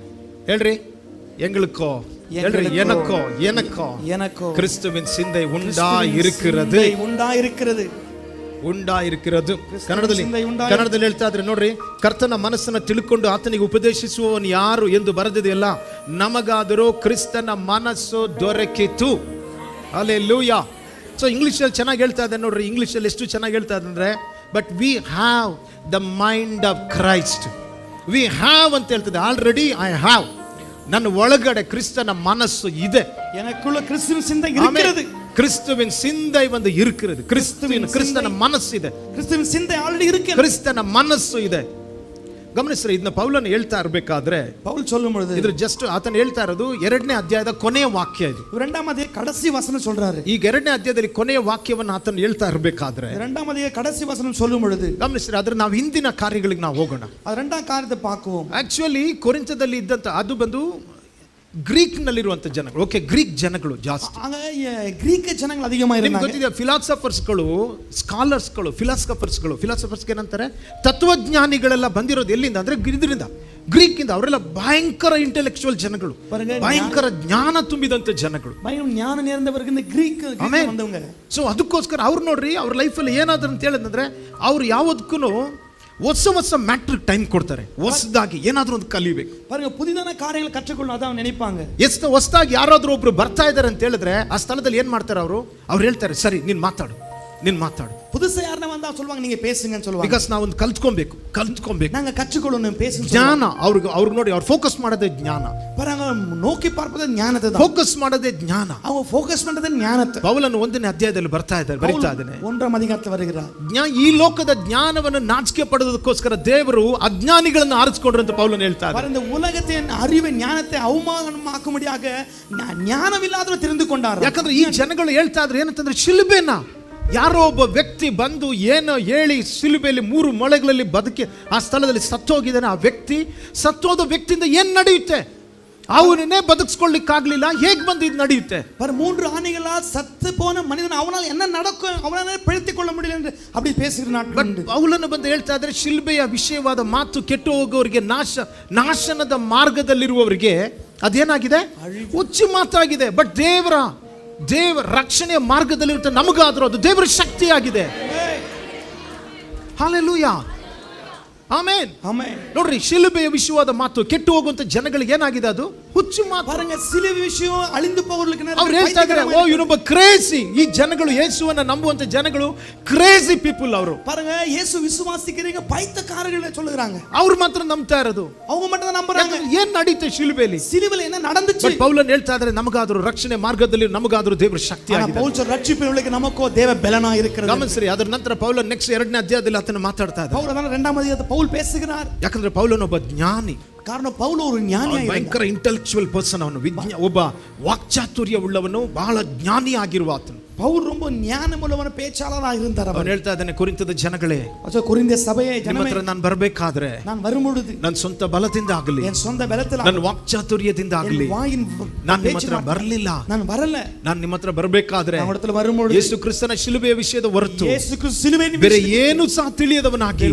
ಹೇಳ್ರಿ, எங்களுக்கோ, ಹೇಳ್ರಿ, எனக்கோ கிறிஸ்துவின் சிந்தை ಉಂಟಾಗಿರುತ್ತದೆ. ಕನ್ನಡದಲ್ಲಿ ಹೇಳ್ತಾ ಇದ್ರೆ ನೋಡ್ರಿ, ಕರ್ತನ ಮನಸ್ಸನ್ನು ತಿಳ್ಕೊಂಡು ಆತನಿಗೆ ಉಪದೇಶಿಸುವವನು ಯಾರು ಎಂದು ಬರೆದಿದೆಯಲ್ಲ, ನಮಗಾದರೂ ಕ್ರಿಸ್ತನ ಮನಸ್ಸು ದೊರಕಿತು. ಹಲ್ಲೆಲೂಯಾ. ಸೊ ಇಂಗ್ಲಿಷಲ್ಲಿ ಚೆನ್ನಾಗಿ ಹೇಳ್ತಾ ಇದೆ ನೋಡ್ರಿ, ಇಂಗ್ಲಿಷಲ್ಲಿ ಎಷ್ಟು ಚೆನ್ನಾಗಿ ಹೇಳ್ತಾ ಇದೆ ಅಂದ್ರೆ, but we have the mind of Christ. We have ಅಂತ ಹೇಳ್ತದೆ, ಆಲ್ರೆಡಿ ಐ ಹ್ಯಾವ್, ನನ್ನ ಒಳಗಡೆ ಕ್ರಿಸ್ತನ ಮನಸ್ಸು ಇದೆ. எனக்குள்ள கிறிஸ்துவின் சிந்தை இருக்கிறது. கிறிஸ்துவின் சிந்தை வந்து இருக்கிறது. கிறிಸ್ತನ ಮನಸ್ಸಿದೆ. கிறிஸ்துவின் சிந்தை ಆಲ್ರೆಡಿ இருக்கிறது. ಕ್ರಿಸ್ತನ ಮನಸ್ಸು ಇದೆ. ಗಮನಿಸ್ರಿ, ಇದನ್ನ ಪೌಲನು ಹೇಳ್ತಾ ಇರಬೇಕಾದ್ರೆ, ಪೌಲ್ சொல்லும் பொழுது ಇದು ಜಸ್ಟ್ ಆತನು ಹೇಳ್ತಾ ಇರೋದು 2ನೇ ಅಧ್ಯಾಯದ ಕೊನೆಯ ವಾಕ್ಯ ಇದು. 2ாம் அதிகார கடைசி வசனம் சொல்றாரு. ಈಗ 2ನೇ ಅಧ್ಯಾಯದಲ್ಲಿ ಕೊನೆಯ ವಾಕ್ಯವನ್ನು ಆತನು ಹೇಳ್ತಾ ಇರಬೇಕಾದ್ರೆ, 2ாம் அதிகார கடைசி வசனம் சொல்லும் பொழுது, ಗಮನಿಸ್ರಿ, ಆದ್ರೆ ನಾವು ಹಿಂದಿನ ಕಾರ್ಯಗಳಿಗೆ ನಾವು ಹೋಗೋಣ. ಅದು 2ாம் ಕಾರ್ಯத்தை பார்க்குவோம். ಆಕ್ಚುಲಿ ಕೊರಿಂಥದಲ್ಲಿ ಇದ್ದಂತ ಅದು ಬಂದು ಗ್ರೀಕ್ ನಲ್ಲಿರುವಂತ ಜನಗಳು. ಓಕೆ, ಗ್ರೀಕ್ ಜನಗಳು ಜಾಸ್ತಿ, ಗ್ರೀಕ್ ಜನಗಳು ಅಧಿಕமாக ಇರುತ್ತಾರೆ. ಗೊತ್ತಿದೆ, ಫಿಲಾಸಫರ್ಸ್ಗಳು, ಸ್ಕಾಲರ್ಸ್ಗಳು, ಫಿಲಾಸಫರ್ಸ್ಗೆ ಏನಂತಾರೆ, ತತ್ವಜ್ಞಾನಿಗಳೆಲ್ಲ ಬಂದಿರೋದು ಎಲ್ಲಿಂದ ಅಂದ್ರೆ ಇದರಿಂದ, ಗ್ರೀಕ್ ಇಂದ. ಅವರೆಲ್ಲ ಭಯಂಕರ ಇಂಟೆಲೆಕ್ಚುವಲ್ ಜನಗಳು, ಭಯಂಕರ ಜ್ಞಾನ ತುಂಬಿದಂತ ಜನಗಳು, ಜ್ಞಾನ ನೇರ್ந்தವರಿಗೆ ಗ್ರೀಕ್ ಬಂದವங்க. ಸೊ ಅದಕ್ಕೋಸ್ಕರ ಅವ್ರು ನೋಡ್ರಿ, ಅವ್ರ ಲೈಫಲ್ಲಿ ಏನಾದ್ರು ಅಂತ ಹೇಳಿದ್ರೆ, ಅವ್ರು ಯಾವುದಕ್ಕೂ ಹೊಸ ಮ್ಯಾಟ್ರಿಕ್ ಟೈಮ್ ಕೊಡ್ತಾರೆ. ಹೊಸದಾಗಿ ಏನಾದ್ರೂ ಒಂದು ಕಲಿಬೇಕು. ಪುದಿದಾನ ಕಾರ್ಯಗಳು ಕற்றுಕೊಳ್ಳೋಣ ಅದ ನೆನಪಾಂಗ. ಹೊಸದಾಗಿ ಯಾರಾದ್ರೂ ಒಬ್ರು ಬರ್ತಾ ಇದಾರೆ ಅಂತ ಹೇಳಿದ್ರೆ, ಆ ಸ್ಥಳದಲ್ಲಿ ಏನ್ ಮಾಡ್ತಾರೆ, ಅವ್ರು ಹೇಳ್ತಾರೆ, ಸರಿ ನೀನ್ ಮಾತಾಡು. புதுசா யாரன வந்தா சொல்வாங்க, நீங்க பேசுங்கன்னு சொல்வாங்க. ಬಿಕಾಸ್ ನಾವು ಒಂದು ಕಲ್ತ್ಕೊಬೇಕು. நாங்க கற்றுக்கொள்ளணும், பேசணும். ಜ್ಞಾನ ಅವ್ರಿಗೆ ನೋಡಿ, ಅವ್ರು ಫೋಕಸ್ ಮಾಡೋದೇ ಜ್ಞಾನ. பாருங்க, நோக்கி பார்ப்பது ஞானத்தை தான். ಫೋಕಸ್ ಮಾಡೋದೇ ಜ್ಞಾನ. அவங்க ಫೋಕಸ್ ಮಾಡೋದೇ ಜ್ಞಾನத்தை. ಪೌಲನು 1ನೇ ಅಧ್ಯಾಯದಲ್ಲಿ ಬರಿತಾ ಇದ್ದಾನೆ. 1ಾம் அதிகாரத்தில் வருகிறார். ಈ ಲೋಕದ ಜ್ಞಾನವನ್ನು ನಾಚಿಕೆ ಪಡೆದದಕ್ಕೋಸ್ಕರ ದೇವರು ಅಜ್ಞಾನಿಗಳನ್ನು ಆರಿಸಿಕೊಂಡ್ರು ಅಂತ ಪೌಲನು ಹೇಳ್ತಾ ಇದ್ದಾನೆ. இந்த உலகத்தின் அறிவை, ஞானத்தை அவமானமாக்கும்படியாக ஞானமில்லாதவர் தெரிந்து கொண்டார். ಯಾಕಂದ್ರೆ ಈ ಜನಗಳು ಹೇಳ್ತಾ ಇದ್ರು ಏನಂತಂದ್ರೆ, ಶಿಲುಬೆನ ಯಾರೋ ಒಬ್ಬ ವ್ಯಕ್ತಿ ಬಂದು ಏನೋ ಹೇಳಿ ಶಿಲುಬೆಯಲ್ಲಿ 3 ಮೊಳೆಗಳಲ್ಲಿ ಬದುಕಿ ಆ ಸ್ಥಳದಲ್ಲಿ ಸತ್ತೋಗಿದ್ದಾನೆ. ಆ ಸತ್ತೋದ ವ್ಯಕ್ತಿಯಿಂದ ಏನ್ ನಡೆಯುತ್ತೆ? ಅವನನ್ನೇ ಬದುಕಿಸ್ಕೊಳ್ಳಿಕ್ಕಾಗ್ಲಿಲ್ಲ, ಹೇಗೆ ಬಂದು ಇದು ನಡೆಯುತ್ತೆ? 3 ஆணைகளால் சத்து போன மனிதன் அவனால் என்ன நடக்கும், அவனால பிழைத்துக் கொள்ள முடியல என்று அப்படி பேசுகிற நாட்கள். ಪೌಲನು ಬಂದು ಹೇಳ್ತಾ ಇದ್ರೆ, ಶಿಲುಬೆಯ ವಿಷಯವಾದ ಮಾತು ಕೆಟ್ಟು ಹೋಗೋರಿಗೆ, ನಾಶನದ ಮಾರ್ಗದಲ್ಲಿರುವವರಿಗೆ ಅದೇನಾಗಿದೆ? ಹುಚ್ಚು ಮಾತಾಗಿದೆ. ಬಟ್ ದೇವರ ರಕ್ಷಣೆಯ ಮಾರ್ಗದಲ್ಲಿರುತ್ತೆ ನಮಗಾದ್ರೂ ಅದು ದೇವರ ಶಕ್ತಿಯಾಗಿದೆ. Hallelujah, amen. ನೋಡ್ರಿ, ಶಿಲುಬೆಯ ವಿಷಯವಾದ ಮಾತು ಕೆಟ್ಟು ಹೋಗುವಂತ ಜನಗಳಿಗೆ ಏನಾಗಿದೆ? ಅದು ಹುಚ್ಚು ಮಾತು. பாருங்க, சிலுவை விஷயம் அழிந்து போகிறவங்களுக்கு ಅವರು ಹೇಳ್ತಾ ಇದ್ದಾರೆ, ಓ ಇವನೊಬ್ಬ ಕ್ರೇಜಿ. ಈ ಜನಗಳು, ಯೇಸುವನ್ನ ನಂಬುವಂತ ಜನಗಳು ಕ್ರೇಜಿ ಪೀಪಲ್. ಅವರು பாருங்க, ಯೇಸು ವಿಶ್ವಾಸಿಕರಿಗೆ ಪೈತ್ಯಕಾರಗಳನ್ನ சொல்லுறாங்க. ಅವರು ಮಾತ್ರ ನಂಬ್ತಾ ಇರೋದು, அவங்க மட்டும் தான் நம்புறாங்க. ಏನ್ ನಡೀತೆ ಶಿಲುಬೆಯಲ್ಲಿ? சிலுவையில் என்ன நடந்துச்சு? ಪೌಲನ್ ಹೇಳ್ತಾ ಇದ್ದಾರೆ, ನಮಗಾದರೂ ರಕ್ಷಣೆ ಮಾರ್ಗದಲ್ಲಿ ನಮಗಾದರೂ ದೇವರ ಶಕ್ತಿಯಾಗಿದೆ. ಪೌಲ್ ರಕ್ಷಿಪಿನೊಳಗೆ ನಮಕೋ ದೇವ ಬೆಲನ ಇರುತ್ತದೆ. ಗಮನಿಸಿ, ಅದರ ನಂತರ ಪೌಲನ್ ನೆಕ್ಸ್ಟ್ 2ನೇ ಅಧ್ಯಾಯದಲ್ಲಿ ಆತನ ಮಾತಾಡ್ತಾ ಇದ್ದಾರೆ. ಪೌಲ್ 2ಾம் அதிகாரத்தில் பவுல் பேசுகிறார். ಯಾಕಂದ್ರೆ ಪೌಲನ್ ಒಬ್ಬ ಜ್ಞಾನಿ. ಕಾರಣ ಪೌಲ್ ಅವರು ಜ್ಞಾನಿಯಾಗಿದ್ದ, ಭಯಂಕರ ಇಂಟೆಲೆಕ್ಚುವಲ್ ಪರ್ಸನ್. ಅವನು ಒಬ್ಬ ವಾಕ್ಚಾತುರ್ಯ ಉಳ್ಳವನು, ಬಹಳ ಜ್ಞಾನಿ ಆಗಿರುವ ಆತನು. ಪೌಲ್ ரொம்ப ஞானமுள்ளவன பேச்சாளராக இருந்தார். ಅವನು ಹೇಳ್ತಾ ಇದ್ದಾನೆ, ಕೊರಿಂಥದ ಜನಗಳೇ, ಕೊರಿಂಥ ಸಭೆಯೇ, ನಿಮ್ಮ ಹತ್ರ ನಾನು ಬರಬೇಕಾದ್ರೆ, ನಾನು வரும்பொழுது ನನ್ನ ಸ್ವಂತ ಬಲದಿಂದ ಆಗಲಿ, ನನ್ನ ಸ್ವಂತ ಬಲದಿಂದ, ನನ್ನ ವಾಕ್ಚಾತುರ್ಯದಿಂದ ಆಗಲಿ, ನಾನು ನಿಮ್ಮ ಹತ್ರ ಬರಲಿಲ್ಲ. ನಾನು ಬರಲ್ಲ. ನಾನು ನಿಮ್ಮ ಹತ್ರ ಬರಬೇಕಾದ್ರೆ, ಯೇಸು ಕ್ರಿಸ್ತನ ಶಿಲುಬೆಯ ವಿಷಯದ ಹೊರತು ಬೇರೆ ಏನು ಸಹ ತಿಳಿಯದವನಾಗಿ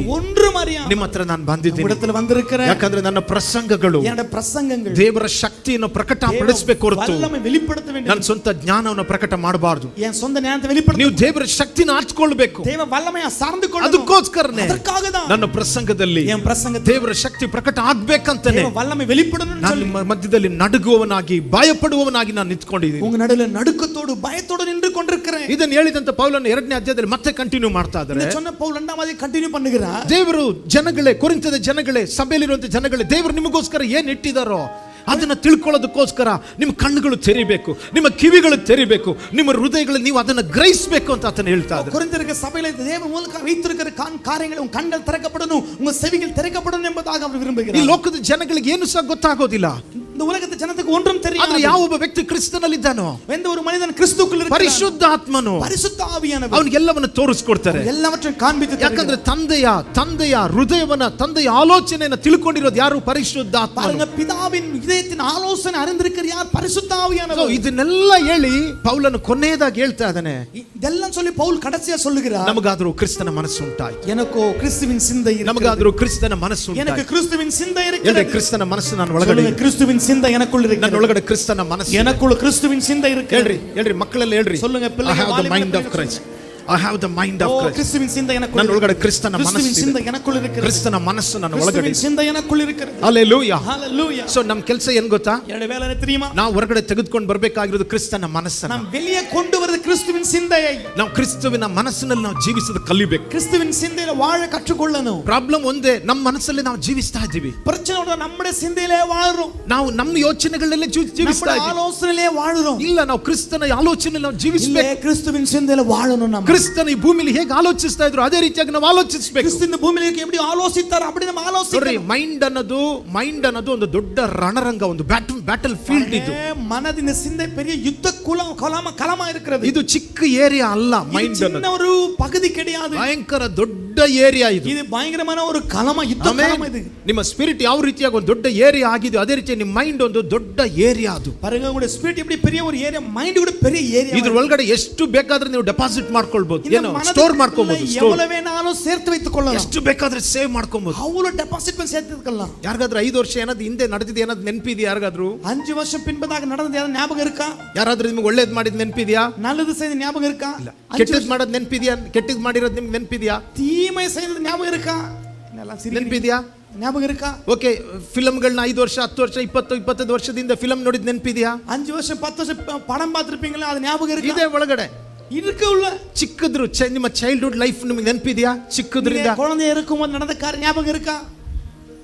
ನಿಮ್ಮ ಹತ್ರ ನಾನು ಬಂದಿದ್ದೇನೆ. ಯಾಕಂದ್ರೆ ನನ್ನ ಪ್ರಸಂಗಗಳು ದೇವರ ಶಕ್ತಿಯನ್ನು ಪ್ರಕಟಪಡಿಸಬೇಕು ಹೊರತು ನನ್ನ ಸ್ವಂತ ಜ್ಞಾನವನ್ನು ಪ್ರಕಟ ಮಾಡಬಾರದು. என் சொந்த ஞானத்தை வெளிப்படுத்த ನೀವು ದೇವರ ಶಕ್ತಿನ ಆರಿಸಿಕೊಳ್ಳಬೇಕು. தேவ வல்லமையை சார்ந்து கொள்ளணும். ಅದಕ್ಕೋಸ್ಕರನೇ ಅದಕ್ಕಾக தான் ನನ್ನ ಪ್ರಸಂಗದಲ್ಲಿ என் பிரசங்கத்தில் ದೇವರ ಶಕ್ತಿ ಪ್ರಕಟ ಆಗ್ಬೇಕಂತಾನೆ தேவ வல்லமை வெளிப்படணும் ನಾನು ನಿಮ್ಮ ಮಧ್ಯದಲ್ಲಿ ನಡುಗುವವನಾಗಿ ಭಯಪಡುವವನಾಗಿ ನಾನು ನಿಂತ್ಕೊಂಡಿದ್ದೀನಿ. உங்க நடுவுல நடுக்கத்தோடு பயத்தோடு நின்று கொண்டிருக்கிறேன். ಇದನ್ನು ಹೇಳಿದಂತ ಪೌಲನು 2ನೇ ಅಧ್ಯಾಯದಲ್ಲಿ ಮತ್ತೆ ಕಂಟಿನ್ಯೂ ಮಾಡ್ತಾ ಇದ್ದಾರೆ. இந்த சொன்ன பவுல் 2ஆம் அதிகாரம் ಕಂಟಿನ್ಯೂ பண்ணுகிறார். ದೇವರು ಜನಗಳೇ, ಕೊರಿಂಥದ ಜನಗಳೇ, ಸಭೆಯಲ್ಲಿರುವಂತ ಜನಗಳೇ, ದೇವರು ನಿಮಗೋಸ್ಕರ ಏನ್ ಇಟ್ಟಿದಾರೋ ಅದನ್ನ ತಿಳ್ಕೊಳ್ಳೋದಕ್ಕೋಸ್ಕರ ನಿಮ್ಮ ಕಣ್ಣುಗಳು ತೆರಿಬೇಕು, ನಿಮ್ಮ ಕಿವಿಗಳು ತೆರಿಬೇಕು, ನಿಮ್ಮ ಹೃದಯಗಳು ನೀವು ಅದನ್ನ ಗ್ರಹಿಸಬೇಕು ಅಂತ ಆತನ ಹೇಳ್ತಾ ಇದ್ದಾರೆ. ಕೊರಿಂಥರ ಸಭೆಯಲ್ಲಿ ದೇವರ ಮೂಲಕ வைத்திருக்கிற ಕಾರ್ಯಗಳು உங்க கண்கள் திறக்கப்படணும், உங்க செவிகள் திறக்கப்படணும் என்பதாக அவர் விரும்புகிறார். ಈ ಲೋಕದ ಜನಗಳಿಗೆ ಏನು ಸಹ ಗೊತ್ತಾಗೋದಿಲ್ಲ. இந்த உலகத்து ஜனத்துக்கு ஒன்றும் தெரியாது. ಆದ್ರೆ ಯಾವ ಒಬ್ಬ ವ್ಯಕ್ತಿ ಕ್ರಿಸ್ತನಲ್ಲಿ ಇದ್ದಾನೋ, எந்த ஒரு மனிதன் கிறிஸ்துவுக்குள் இருக்கிறானோ, ಪರಿಶುದ್ಧ ಆತ್ಮನು, ಪರಿಶುದ್ಧ ಆವಿಯಾನವರು ಅವನಿಗೆ ಎಲ್ಲವನ್ನು ತೋರಿಸ್ಕೊಡ್ತಾರೆ. ಎಲ್ಲವನ್ನೂ ಕಾಣ್ಬಿಟ್ಟು, ಯಾಕಂದ್ರೆ ತಂದೆಯ ಹೃದಯವನ್ನ, ತಂದೆಯ ಆಲೋಚನೆಯನ್ನ ತಿಳ್ಕೊಂಡಿರೋದು ಯಾರು? ಪರಿಶುದ್ಧ ಆತ್ಮ. பாருங்க, பிதாவின் இதயத்தின் ஆலோசனை அறிந்திருக்கிற யார்? பரிசுத்த ஆவியானவர். ಇದನ್ನೆಲ್ಲ ಹೇಳಿ ಪೌಲನು ಕೊನೆಯದಾಗಿ ಹೇಳ್ತಾ ಇದ್ದಾನೆ, இதெல்லாம் சொல்லி பவுல் கடைசியா சொல்லுகிறார், ನಮಗಾದರೂ ಕ್ರಿಸ್ತನ ಮನಸ್ಸು ಉಂಟಾಯಿತು. எனக்கோ கிறிஸ்துவின் சிந்தை இருக்கிறது. ನಮಗಾದರೂ ಕ್ರಿಸ್ತನ ಮನಸ್ಸು எனக்கு ಉಂಟಾಯಿತು. கிறிஸ்துவின் சிந்தை ಹೇಳಿ, இருக்கிறது. ಕ್ರಿಸ್ತನ ಮನಸ್ಸು ನನ್ನ ಒಳಗಡೆ ಇದೆ. கிறிஸ்துவின் சிந்தை எனக்குள்ள ನನ್ನ இருக்கிறது. ಒಳಗಡೆ ಕ್ರಿಸ್ತನ ಮನಸ್ಸು, எனக்குள்ள கிறிஸ்துவின் சிந்தை இருக்கிறது. ಹೇಳ್ರಿ ಮಕ್ಕಳೆಲ್ಲ ಹೇಳ್ರಿ, சொல்லுங்க, I பிள்ளைங்க have the mind of Christ. I have the mind of Christ. கிறிஸ்துவின் சிந்தை எனக்குள்ள, ನನ್ನ ಒಳಗಡೆ ಕ್ರಿಸ್ತನ ಮನಸ್ಸು கிறிஸ்துவின் சிந்தை ಇದೆ. எனக்குள்ள இருக்கிறது. ಕ್ರಿಸ್ತನ ಮನಸ್ಸು ನನ್ನ ಒಳಗಡೆ கிறிஸ்துவின் ಇದೆ. சிந்தை எனக்குள்ள இருக்கிறது. ಹಲ್ಲೆಲೂಯಾ. ஹalleluya. ಸೊ ನಮ್ಮ ಕೆಲಸ ಏನ್ ಗೊತ್ತಾ? ಎರಡು வேலை தெரியுமா? ನಾವು ಹೊರಗಡೆ ತೆಗೆದುಕೊಂಡು ಬರಬೇಕಾಗಿರೋದು ಕ್ರಿಸ್ತನ ಮನಸ್ಸನ್ನ. நாம் வெளியே கொண்டு வரது கிறிஸ்துவின் சிந்தையை. ನಾವು ಕ್ರಿಸ್ತುವಿನ ಮನಸ್ಸಿನಲ್ಲಿ ನಾವು ಜೀವಿಸೋದು ಕಲಿಬೇಕು. கிறிஸ்துவின் சிந்தையில வாழ கற்றுக்கொள்ளணும். ಪ್ರಾಬ್ಲಮ್ ಒಂದೇ, ನಮ್ಮ ಮನಸ್ಸಲ್ಲಿ ನಾವು ಜೀವಿಸ್ತಾ ಇದ್ದೀವಿ. பிரச்சனை ஒன்று, நம்முடைய சிந்தையிலே வாழ்றோம். ನಾವು ನಮ್ಮ ಯೋಚನೆಗಳಲ್ಲೇ ಜೀವಿಸ್ತಾ நம்முடைய ಇದ್ದೀವಿ. ஆலோசனையிலே வாழ்றோம். ಇಲ್ಲ, ನಾವು ಕ್ರಿಸ್ತನ ಆಲೋಚನೆಯಲ್ಲಿ ನಾವು இல்ல, ಜೀವಿಸಬೇಕು. கிறிஸ்துவின் சிந்தையில வாழணும். நம்ம ಕ್ರಿಸ್ತನ ಈ ಭೂಮಿಲಿ ಹೇಗೆ ಆಲೋಚಿಸ್ತಾ ಇದ್ರು ಅದೇ ರೀತಿಯಾಗಿ ನಾವು ಆಲೋಚಿಸಬೇಕು. கிறிஸ்து இந்த பூமியில எப்படி ஆலோசித்தார் அப்படி நம்ம ನೋಡಿ, ஆலோசிக்கணும். ಮೈಂಡ್ ಅನ್ನೋದು ಒಂದು ದೊಡ್ಡ ರಣರಂಗ, ಒಂದು ಬ್ಯಾಟಲ್ ಫೀಲ್ಡ್. ಇದು மனதின் சிந்தை பெரிய யுத்த களமா இருக்கிறது. ಇದು ಚಿಕ್ಕ ಏರಿಯಾ ಅಲ್ಲ. ಮೈಂಡ್ சின்ன ಅನ್ನೋದು ஒரு பகுதி கிடையாது. ಭಯಂಕರ ದೊಡ್ಡ ಏರಿಯಾ ಇದು. இது பயங்கரமான ஒரு யுத்த களம் இது. ನಿಮ್ಮ ಸ್ಪಿರಿಟ್ ಯಾವ ರೀತಿಯಾಗಿ ಒಂದು ದೊಡ್ಡ ಏರಿಯಾ ಆಗಿದೆ, ಅದೇ ರೀತಿ ನಿಮ್ಮ ಮೈಂಡ್ ಒಂದು ದೊಡ್ಡ ಏರಿಯಾ ಅದು. பாருங்க, உங்களுடைய ஸ்பிரிட் எப்படி பெரிய ஒரு ஏரியா, மைண்ட் கூட பெரிய ஏரியா. ಇದ್ರ ಒಳಗಡೆ ಎಷ್ಟು ಬೇಕಾದ್ರೆ ನೀವು ಡೆಪಾಸಿಟ್ ಮಾಡ್ಕೊಳ್ಬಹುದು, ಏನೋ ಸ್ಟೋರ್ ಮಾಡ್ಕೊಬಹುದು. எவ்வளவு வேணாலும் சேர்த்து வைத்துக் கொள்ளலாம். ಎಷ್ಟು ಬೇಕಾದ್ರೆ ಸೇವ್ ಮಾಡ್ಕೊಬಹುದು. அவ்வளவு டெபாசிட் பண்ணி சேர்த்து வைக்கலாம். ಯಾರಿಗಾದ್ರೂ 5 ವರ್ಷ ಏನಾದ್ರು ಹಿಂದೆ ನಡೆದಿದೆ ಏನಾದ್ರು ನೆನಪಿದೆಯಾ? ಯಾರಿಗಾದ್ರೂ 5 வருஷம் பின்பதாக நடந்தது ಯಾರು ஞாபகம் இருக்கா? ಯಾರಾದ್ರೂ ನಿಮಗೆ ಒಳ್ಳೇದು ಮಾಡಿದ್ ನೆನಪಿದೆಯಾ? நல்லது செய்த ஞாபகம் இருக்கா? ಕೆಟ್ಟದ್ ಮಾಡೋದು ನೆನಪಿದೆಯಾ? ಕೆಟ್ಟದ್ ಮಾಡಿರೋದು ನಿಮ್ಗೆ ನೆನಪಿದೆಯಾ? தீமை செய்தது ஞாபகம் இருக்கா? ನೆನಪಿದೆಯಾ? ஞாபகம் இருக்கா? ಓಕೆ, ಫಿಲ್ಮ್ಗಳನ್ನ 5 ವರ್ಷ 10 ವರ್ಷ 20 ವರ್ಷದಿಂದ ಫಿಲ್ಮ್ ನೋಡಿದ್ ನೆನಪಿದೆಯಾ? 5 வருஷம் 10 வருஷம் படம் பார்த்திருப்பீங்களா? அது ஞாபகம் இருக்கா? ಇದೆ ಒಳಗಡೆ இருக்கு. உள்ள ಚಿಕ್ಕದ್ರು ನಿಮ್ಮ ಚೈಲ್ಡ್ಹುಡ್ ಲೈಫ್ ನಿಮಗೆ ನೆನಪಿದೆಯಾ? ಚಿಕ್ಕದ್ರಿಂದ குழந்தை இருக்கும்போது நடந்த காரியம் ஞாபகம் இருக்கா?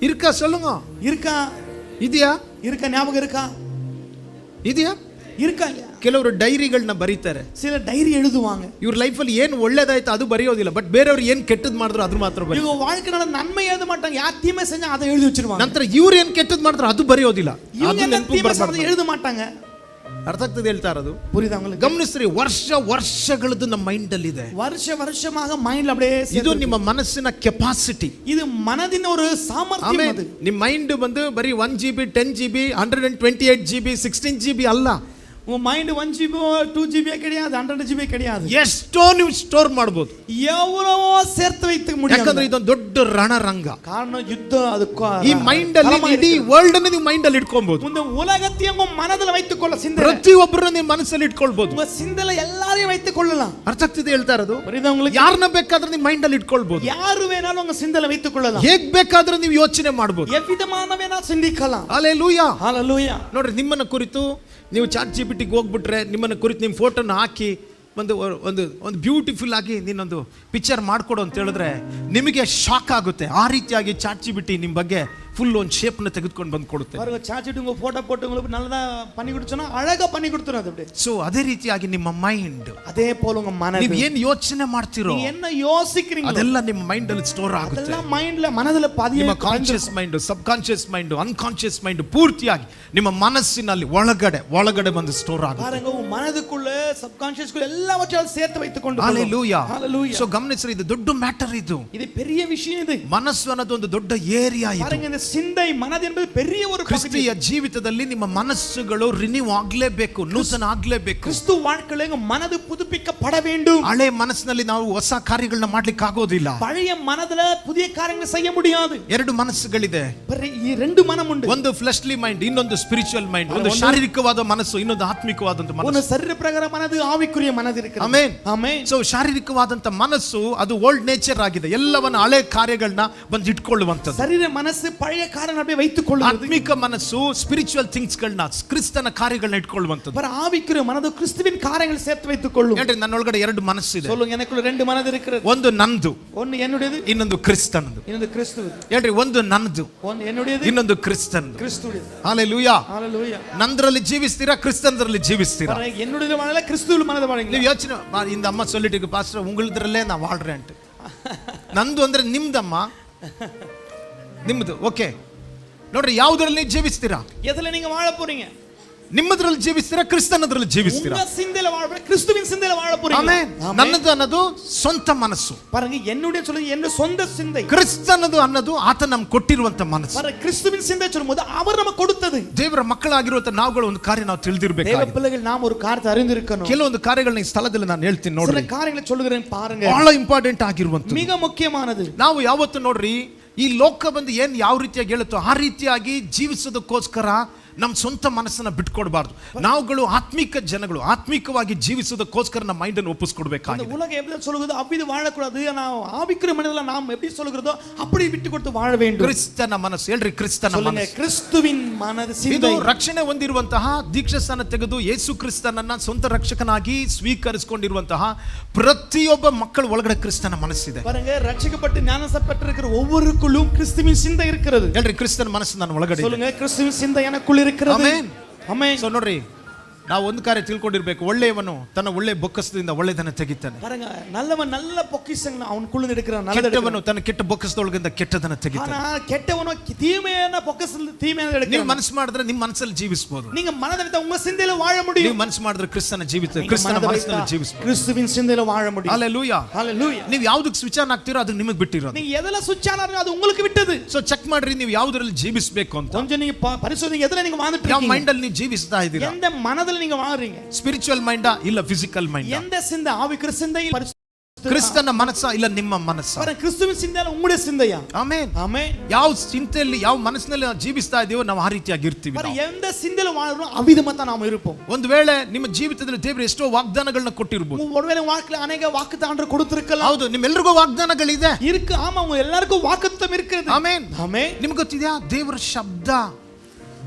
இருக்கா? சொல்லுங்க. இருக்கா? ಇದೆಯಾ? இருக்கா? ஞாபகம் இருக்கா? ಇದೆಯಾ? இருக்கா இல்லையா? ಕೆಲವರು ಡೈರಿಗಳನ್ನ ಬರೀತಾರೆ. சில டைரி எழுதுவாங்க. ಇವ್ರ ಲೈಫಲ್ಲಿ ಏನು ಒಳ್ಳೇದಾಯ್ತು ಅದು ಬರೆಯೋದಿಲ್ಲ, ಬಟ್ ಬೇರೆಯವ್ರು ಏನು ಕೆಟ್ಟದ್ ಮಾಡಿದ್ರು ಅದು ಮಾತ್ರ ಬರೀ. இவங்க வாழ்க்கையில நன்மை எழுத மாட்டாங்க, யார் தீமை செஞ்சா அதை எழுதி வச்சிருவாங்க. ನಂತರ ಇವ್ರು ಏನು ಕೆಟ್ಟದ್ ಮಾಡಿದ್ರು ಅದು ಬರೆಯೋದಿಲ್ಲ, இவங்க ಅದು என்ன ನೆನಪು தீமை ಬರಬಾರ್ದು. செஞ்சா எழுத ಮಾட்டாங்க. ಅರ್ಥ ಆಗ್ತದೆ ಹೇಳ್ತಾ ಇರೋದು? புரியுதா உங்களுக்கு? ಗಮನಿಸ್ರಿ, ವರ್ಷಗಳದ್ದು ನಮ್ಮ ಮೈಂಡ್ ಅಲ್ಲಿ ಇದೆ. வருஷமாக மைண்ட்ல அப்படியே ಇದು ನಿಮ್ಮ ಮನಸ್ಸಿನ ಕೆಪಾಸಿಟಿ. இது மனதின் ஒரு சாமರ್ಥ್யம். அது ನಿಮ್ಮ ಮೈಂಡ್ ಬಂದು ಬರೀ 1 GB 10 GB 128 GB 16 GB ಅಲ್ಲ. உங்க மைண்ட் 1 GB 2 GB கிடையாது, 100 GB கிடையாது. ಎಷ್ಟೋ ನೀವು ಸ್ಟೋರ್ ಮಾಡಬಹುದು, எவ்வளவோ சேர்த்து வைக்க முடியும். ಯಾಕಂದ್ರೆ ಇದೊಂದು ದೊಡ್ಡ ರಣರಂಗ. ಕಾರಣ ಯುದ್ಧ. ಅದು ಈ ಮೈಂಡ್ ಅಲ್ಲಿ ಇಡೀ ವರ್ಲ್ಡ್ ಅನ್ನು ನೀವು ಮೈಂಡ್ ಅಲ್ಲಿ ಇಟ್ಕೊಬಹುದು. இந்த உலகத்தையும் உங்க மனதில் வைத்துக்கொள்ள, சிந்தை ಪ್ರತಿಯೊಬ್ಬರನ್ನು ನೀವು ಮನಸ್ಸಲ್ಲಿ ಇಟ್ಕೊಳ್ಬಹುದು. உங்க சிந்தையில எல்லாரையும் வைத்துக்கொள்ளலாம். ಅರ್ಥ ಆಗ್ತಿದೆ ಹೇಳ್ತಾ ಇರೋದು? புரியுதா உங்களுக்கு? ಯಾರನ್ನ ಬೇಕಾದ್ರೆ ನೀವು ಮೈಂಡ್ ಅಲ್ಲಿ ಇಟ್ಕೊಳ್ಬಹುದು. ಯಾರು ವೇನಾலும் உங்க சிந்தையில வைத்துக்கொள்ளலாம். ಹೇಗ್ ಬೇಕಾದ್ರೆ ನೀವು ಯೋಚನೆ ಮಾಡಬಹುದು. எவ்விதமான வேணாலும் சிந்திக்கலாம். ಹಲ್ಲೆಲೂಯಾ. ஹalleluya. ನೋಡ್ರಿ, ನಿಮ್ಮನ್ನ ಕುರಿತು ನೀವು ಚಾಟ್ ಜಿಪಿಟಿಗೆ ಹೋಗ್ಬಿಟ್ರೆ ನಿಮ್ಮನ್ನ ಕುರಿತು ನಿಮ್ಮ ಫೋಟೋನ ಹಾಕಿ ಒಂದು ಬ್ಯೂಟಿಫುಲ್ ಆಗಿ ನೀನೊಂದು ಪಿಕ್ಚರ್ ಮಾಡಿಕೊಡು ಅಂತ ಹೇಳಿದ್ರೆ ನಿಮಗೆ ಶಾಕ್ ಆಗುತ್ತೆ. ಆ ರೀತಿಯಾಗಿ ಚಾಟ್ ಜಿಪಿಟಿ ನಿಮ್ಮ ಬಗ್ಗೆ ಫುಲ್ ಒಂದು ಶೇಪ್ನ ತೆಗೆದುಕೊಂಡು ಬಂದು ಕೊಡುತ್ತೆ. பாருங்க, சாச்சிட்டு உங்க போட்டோ போட்டு உங்களுக்கு நல்லதா பண்ணி கொடுத்தோம்னா அழகா பண்ணி கொடுத்துரும். அது அப்படியே. ಸೊ ಅದೇ ರೀತಿಯಾಗಿ ನಿಮ್ಮ ಮೈಂಡ್, அதே போல உங்க மனது, ನೀವು ಏನು ಯೋಚನೆ ಮಾಡ್ತಿರೋ நீங்க என்ன யோசிக்கிறீங்களோ ಅದೆಲ್ಲ ನಿಮ್ಮ ಮೈಂಡ್ ಅಲ್ಲಿ ಸ್ಟೋರ್ ಆಗುತ್ತೆ. அதெல்லாம் மைண்ட்ல மனதுல பதியும். ನಿಮ್ಮ ಕಾನ್ಶಿಯಸ್ ಮೈಂಡ್, ಸಬ್ ಕಾನ್ಶಿಯಸ್ ಮೈಂಡ್, ಅನ್ಕಾನ್ಶಿಯಸ್ ಮೈಂಡ್ ಪೂರ್ತಿಯಾಗಿ ನಿಮ್ಮ ಮನಸ್ಸಿನಲ್ಲಿ ಒಳಗಡೆ ಬಂದು ಸ್ಟೋರ್ ಆಗುತ್ತೆ. பாருங்க, உங்க மனதுக்குள்ள சப்கான்ஷியஸ்க்குள்ள எல்லாவற்றையும் சேர்த்து வைத்துக்கொண்டு. ಹಲ್ಲೆಲೂಯಾ. ஹalleluya. ಸೊ ಗಮನಿಸ್ರಿ, ಇದು ದೊಡ್ಡ ಮ್ಯಾಟರ್. ಇದು இது பெரிய விஷயம். இது ಮನಸ್ಸು ಅನ್ನೋದು ಒಂದು ದೊಡ್ಡ ಏರಿಯಾ. ಇದು பாருங்க, இந்த சிந்தை மனது என்பது பெரிய ஒரு பகுதி. ಕ್ರಿಸ್ತಿಯ ಜೀವಿತದಲ್ಲಿ ನಿಮ್ಮ ಮನಸ್ಸುಗಳು ರಿನ್ಯೂ ಆಗ್ಲೇಬೇಕು, ನೂತನ ಆಗ್ಲೇಬೇಕು. கிறிஸ்து வாழ்க்கையில உங்க மனது புதுப்பிக்கப்பட வேண்டும். ಹಳೆ ಮನಸ್ಸಿನಲ್ಲಿ ನಾವು ಹೊಸ ಕಾರ್ಯಗಳನ್ನ ಮಾಡ್ಲಿಕ್ಕೆ ಆಗೋದಿಲ್ಲ. பழைய மனதுல புதிய காரியங்களை செய்ய முடியாது. ಎರಡು ಮನಸ್ಸುಗಳಿದೆ. ಈ ரெண்டு மனம் உண்டு. ಒಂದು ಫ್ಲೆಶ್ಲಿ ಮೈಂಡ್, ಇನ್ನೊಂದು ಸ್ಪಿರಿಚುವಲ್ ಮೈಂಡ್. ಒಂದು ಶಾರೀರಿಕವಾದ ಮನಸ್ಸು, ಇನ್ನೊಂದು ಆತ್ಮಿಕವಾದಂತ ಮನಸ್ಸು. ಒಂದು ಶರೀರ ಪ್ರಕಾರ ಮನದು, ಆವಿಕುರಿಯ ಮನದು ಇರುತ್ತದೆ. Amen, amen. ಸೊ ಶಾರೀರಿಕವಾದಂತ ಮನಸ್ಸು ಅದು ಓಲ್ಡ್ ನೇಚರ್ ಆಗಿದೆ. ಎಲ್ಲವನ್ನ ಹಳೆ ಕಾರ್ಯಗಳನ್ನ ಬಂದು ಇಟ್ಕೊಳ್ಳುವಂತದ್ದು. ಶರೀರ ಮನಸ್ಸು ಪಳೆಯ ಕಾರ್ಯಗಳನ್ನು வைத்துக்கொள்ளுவது. ಆತ್ಮಿಕ ಮನಸ್ಸು ಸ್ಪಿರಿಚುವಲ್ ಥಿಂಗ್ಸ್ ಗಳನ್ನ, ಕ್ರಿಸ್ತನ ಕಾರ್ಯಗಳನ್ನ ಇಟ್ಕೊಳ್ಳುವಂತದ್ದು. பர ஆவிக்குரிய மனது கிறிஸ்துவின் காரியங்களை சேர்த்து வைத்துக்கொள்ளும். ಹೇಳ್ರಿ, ನನ್ನೊಳಗಡೆ ಎರಡು ಮನಸ್ಸು ಇದೆ. சொல்லுங்க, எனக்குள்ள ரெண்டு மனது இருக்கிறது. ಒಂದು ನಂದು, ஒன்னு என்னுடையது, ಇನ್ನೊಂದು ಕ್ರಿಸ್ತನದು. ಇನ್ನೊಂದು ಕ್ರಿಸ್ತುವಿದು. ಹೇಳ್ರಿ, ಒಂದು ನನ್ನದು, ஒன்னு என்னுடையது, ಇನ್ನೊಂದು ಕ್ರಿಸ್ತನದು. ಕ್ರಿಸ್ತುವಿದು. ಹಲ್ಲೆಲೂಯಾ. ಹಲ್ಲೆಲೂಯಾ. ನಂದರಲ್ಲಿ ಜೀವಿಸ್ತೀರಾ, ಕ್ರಿಸ್ತನದಲ್ಲಿ ಜೀವಿಸ್ತೀರಾ? என்னுடைய வாழல, கிறிஸ்துவின் மனது வாழுங்க. ನೀವು ಯೋಚನೆ இந்த ಅಮ್ಮ சொல்லிட்டு பாஸ்டர் உங்களுದ್ರಲ್ಲೇ ನಾ வாழ்றேன் ಅಂತ. ನಂದು ಅಂದ್ರೆ ನಿಮ್ದಮ್ಮ, ನಿಮ್ದು. ಓಕೆ, ನೋಡ್ರಿ, ಯಾವುದರಲ್ಲಿ ನೀವು ಜೀವಿಸ್ತೀರಾ? எதுல நீங்க வாழ போறீங்க? ನಿಮ್ಮದ್ರಲ್ಲಿ ಜೀವಿಸ್ತೀರಾ, ಕ್ರಿಸ್ತನದ್ರಲ್ಲಿ ಜೀವಿಸ್ತೀರಾ? உங்க சிந்தையில வாழ, கிறிஸ்துவின் சிந்தையில வாழ போறீங்க. ಆಮೆನ್. ನನ್ನದು ಅನ್ನೋದು ಸ್ವಂತ ಮನಸ್ಸು. பாருங்க, என்னுடைய சொல்லுங்க, என்னுடைய சொந்த சிந்தை. ಕ್ರಿಸ್ತನದು ಅನ್ನೋದು ಆತ ನಮ್ಗೆ ಕೊಟ್ಟಿರುವಂತ ಮನಸ್ಸು. பாருங்க, கிறிஸ்துவின் சிந்தை சொல்லும்போது அவர் நமக்கு கொடுத்தது. ದೇವರ ಮಕ್ಕಳಾಗಿರುವಂತ ನಾವುಗಳು ಒಂದು ಕಾರ್ಯ ನಾವು ತಿಳಿದಿರಬೇಕು. தேவ பிள்ளைகள் நாம் ஒரு காரியத்தை அறிந்திருக்கணும். ಕೆಲವೊಂದು ಕಾರ್ಯಗಳನ್ನ ಈ ಸ್ಥಳದಲ್ಲಿ ನಾನು ಹೇಳ್ತೀನಿ ನೋಡ್ರಿ. சில காரியங்களை சொல்லுகிறேன் பாருங்க. ಬಹಳ ಇಂಪಾರ್ಟೆಂಟ್ ಆಗಿರುವಂತ, மிக ಮುಖ್ಯமானது. ನಾವು ಯಾವತ್ತು ನೋಡ್ರಿ, ಈ ಲೋಕ ಬಂದು ಏನ್ ಯಾವ ರೀತಿಯಾಗಿ ಹೇಳುತ್ತೋ ಆ ರೀತಿಯಾಗಿ ಜೀವಿಸೋದಕ್ಕೋಸ್ಕರ ನಮ್ಮ ಸ್ವಂತ ಮನಸ್ಸನ್ನ ಬಿಟ್ಕೊಡ್ಬಾರ್ದು. ನಾವುಗಳು ಆತ್ಮಿಕ ಜನಗಳು, ಆತ್ಮಿಕವಾಗಿ ಜೀವಿಸೋದಕ್ಕೋಸ್ಕರ ನಮ್ಮ ಮೈಂಡ್ ಅನ್ನು ಒಪ್ಪಿಸ್ಕೊಡ್ಬೇಕಾಗಿದೆ. உலகம் எப்படி சொல்லுகிறது அப்படி வாழக்கூடாது. ನಾವು ஆவிக்குரிய மனதில நாம் எப்படி சொல்லுகிறதோ அப்படி விட்டு கொடுத்து வாழ வேண்டும். ಕ್ರಿಸ್ತನ ಮನಸ್ಸು, ಹೇಳ್ರಿ, ಕ್ರಿಸ್ತನ ಮನಸ್ಸು. ಕ್ರಿಸ್ತುವಿನ ಮನದ ಸಿಂಧೆ. ಇದು ರಕ್ಷಣೆ ಹೊಂದಿರುವಂತಹ, ದೀಕ್ಷಾಸ್ಥಾನ ತೆಗೆದು ಯೇಸು ಕ್ರಿಸ್ತನನ್ನ ಸ್ವಂತ ರಕ್ಷಕನಾಗಿ ಸ್ವೀಕರಿಸಿಕೊಂಡಿರುವಂತಹ ಪ್ರತಿಯೊಬ್ಬ ಮಕ್ಕಳ ಒಳಗಡೆ ಕ್ರಿಸ್ತನ ಮನಸ್ಸಿದೆ. பாருங்க, ரட்சிக்கப்பட்டு ஞானஸ்நானம் பெற்றிருக்கிற ஒவ்வொருவருக்குள்ளும் கிறிஸ்துவின் சிந்தை இருக்கிறது. ಹೇಳ್ರಿ, ಕ್ರಿಸ್ತನ ಮನಸ್ಸು ನನ್ನ ಒಳಗಡೆ ಇದೆ. சொல்லுங்க, கிறிஸ்துவின் சிந்தை எனக்குள்ள இருக்கிறது. Amen, amen. ಸೊ ನೋಡ್ರಿ, ನಾವು ಒಂದು ಕಾರ್ಯ ತಿಳ್ಕೊಂಡಿರ್ಬೇಕು. ಒಳ್ಳೆಯವನು ತನ್ನ ಒಳ್ಳೆ ಬೊಕ್ಕಸದಿಂದ ಒಳ್ಳೆದನ್ನ ತೆಗಿತಾನೆ. பாருங்க, நல்லவன் நல்ல பொக்கிஷங்களை அவனுக்குள்ள எடுக்கிறான். ಕೆಟ್ಟವನು ತನ್ನ ಕೆಟ್ಟ ಬೊಕ್ಕಸದೊಳಗಿಂದ ಕೆಟ್ಟದನ್ನ ತೆಗಿತಾನೆ. ஆனா கெட்டவனோ தீமையான பொக்கிஷத்துல தீமையான ನೀವು எடுக்கிறான். ಮನಸ್ಸು ಮಾಡಿದ್ರೆ ನಿಮ್ಮ ಮನಸ್ಸಲ್ಲಿ ಜೀವಿಸಬಹುದು. நீங்க மனதில உங்க சிந்தையில வாழ ನೀವು முடியும். ಮನಸ್ಸು ಮಾಡಿದ್ರೆ ಕ್ರಿಸ್ತನ ಜೀವಿತ, ಕ್ರಿಸ್ತನ ಮನಸ್ಸಿನಲ್ಲಿ ಜೀವಿಸಬಹುದು. கிறிஸ்துவின் சிந்தையில வாழ முடியும். ಹಲ್ಲೆಲೂಯಾ. ஹalleluya. ನೀವು ಯಾವುದಕ್ಕೆ ಸ್ವಿಚ್ ಆನ್ ಆಗ್ತೀರೋ ಅದು ನಿಮಗೆ ಬಿಟ್ಟಿರೋದು. நீங்க எதல சுவிட்ச் ஆன் ஆறீங்க அது உங்களுக்கு விட்டது. ಸೊ ಚೆಕ್ ಮಾಡ್ರಿ, ನೀವು ಯಾವುದರಲ್ಲಿ ಜೀವಿಸಬೇಕು ಅಂತ. கொஞ்சம் நீங்க பரிசோதனை எதல நீங்க வாழ்ந்துட்டு ಯಾವ இருக்கீங்க? ಮೈಂಡ್ ಅಲ್ಲಿ ನೀವು ಜೀವಿಸ್ತಾ ಇದ್ದೀರಾ? எந்த மனதில நீங்க வாழ்றீங்க? ಸ್ಪಿರಿಚುವಲ್ ಮೈಂಡಾ ಇಲ್ಲ ಫಿಸಿಕಲ್ ಮೈಂಡಾ? எந்த சிந்தை, ஆவிக்குரிய சிந்தை, ಕ್ರಿಸ್ತನ ಮನಸ್ಸಾ ಇಲ್ಲ ನಿಮ್ಮ ಮನಸ್ಸಾ? பாருங்க, கிறிஸ்துவின் சிந்தையில உங்களுடைய சிந்தையா? ಆಮೆನ್. ஆமென். ಯಾವ ಚಿಂತೆಯಲ್ಲಿ, ಯಾವ ಮನಸ್ಸಿನಲ್ಲಿ ನಾವು ಜೀವಿಸ್ತಾ ಇದೀವೋ ನಾವು ಆ ರೀತಿಯಾಗಿ ಇರ್ತೀವಿ. பாருங்க, எந்த சிந்தையில வாழ்றோம் அவ்விதமா தான் நாம இருப்போம். ಒಂದು ವೇಳೆ ನಿಮ್ಮ ಜೀವಿತದಲ್ಲಿ ದೇವರು ಎಷ್ಟೋ ವಾಗ್ದಾನಗಳನ್ನ ಕೊಟ್ಟಿರಬಹುದು. ஒருவேளை வாழ்க்கையில अनेक வாக்குத்தத்தங்கள் கொடுத்திருக்கலாம். ಹೌದು, ನಿಮ್ಮೆಲ್ಲರಿಗೂ ವಾಗ್ದಾನಗಳಿದೆ. இருக்கு. ஆமா, உங்க எல்லாருக்கும் வாக்குத்தத்தம் இருக்குது. ಆಮೆನ್. ஆமென். ನಿಮ್ಗೆ ಗೊತ್ತಿದೆಯಾ, ದೇವರ ಶಬ್ದ,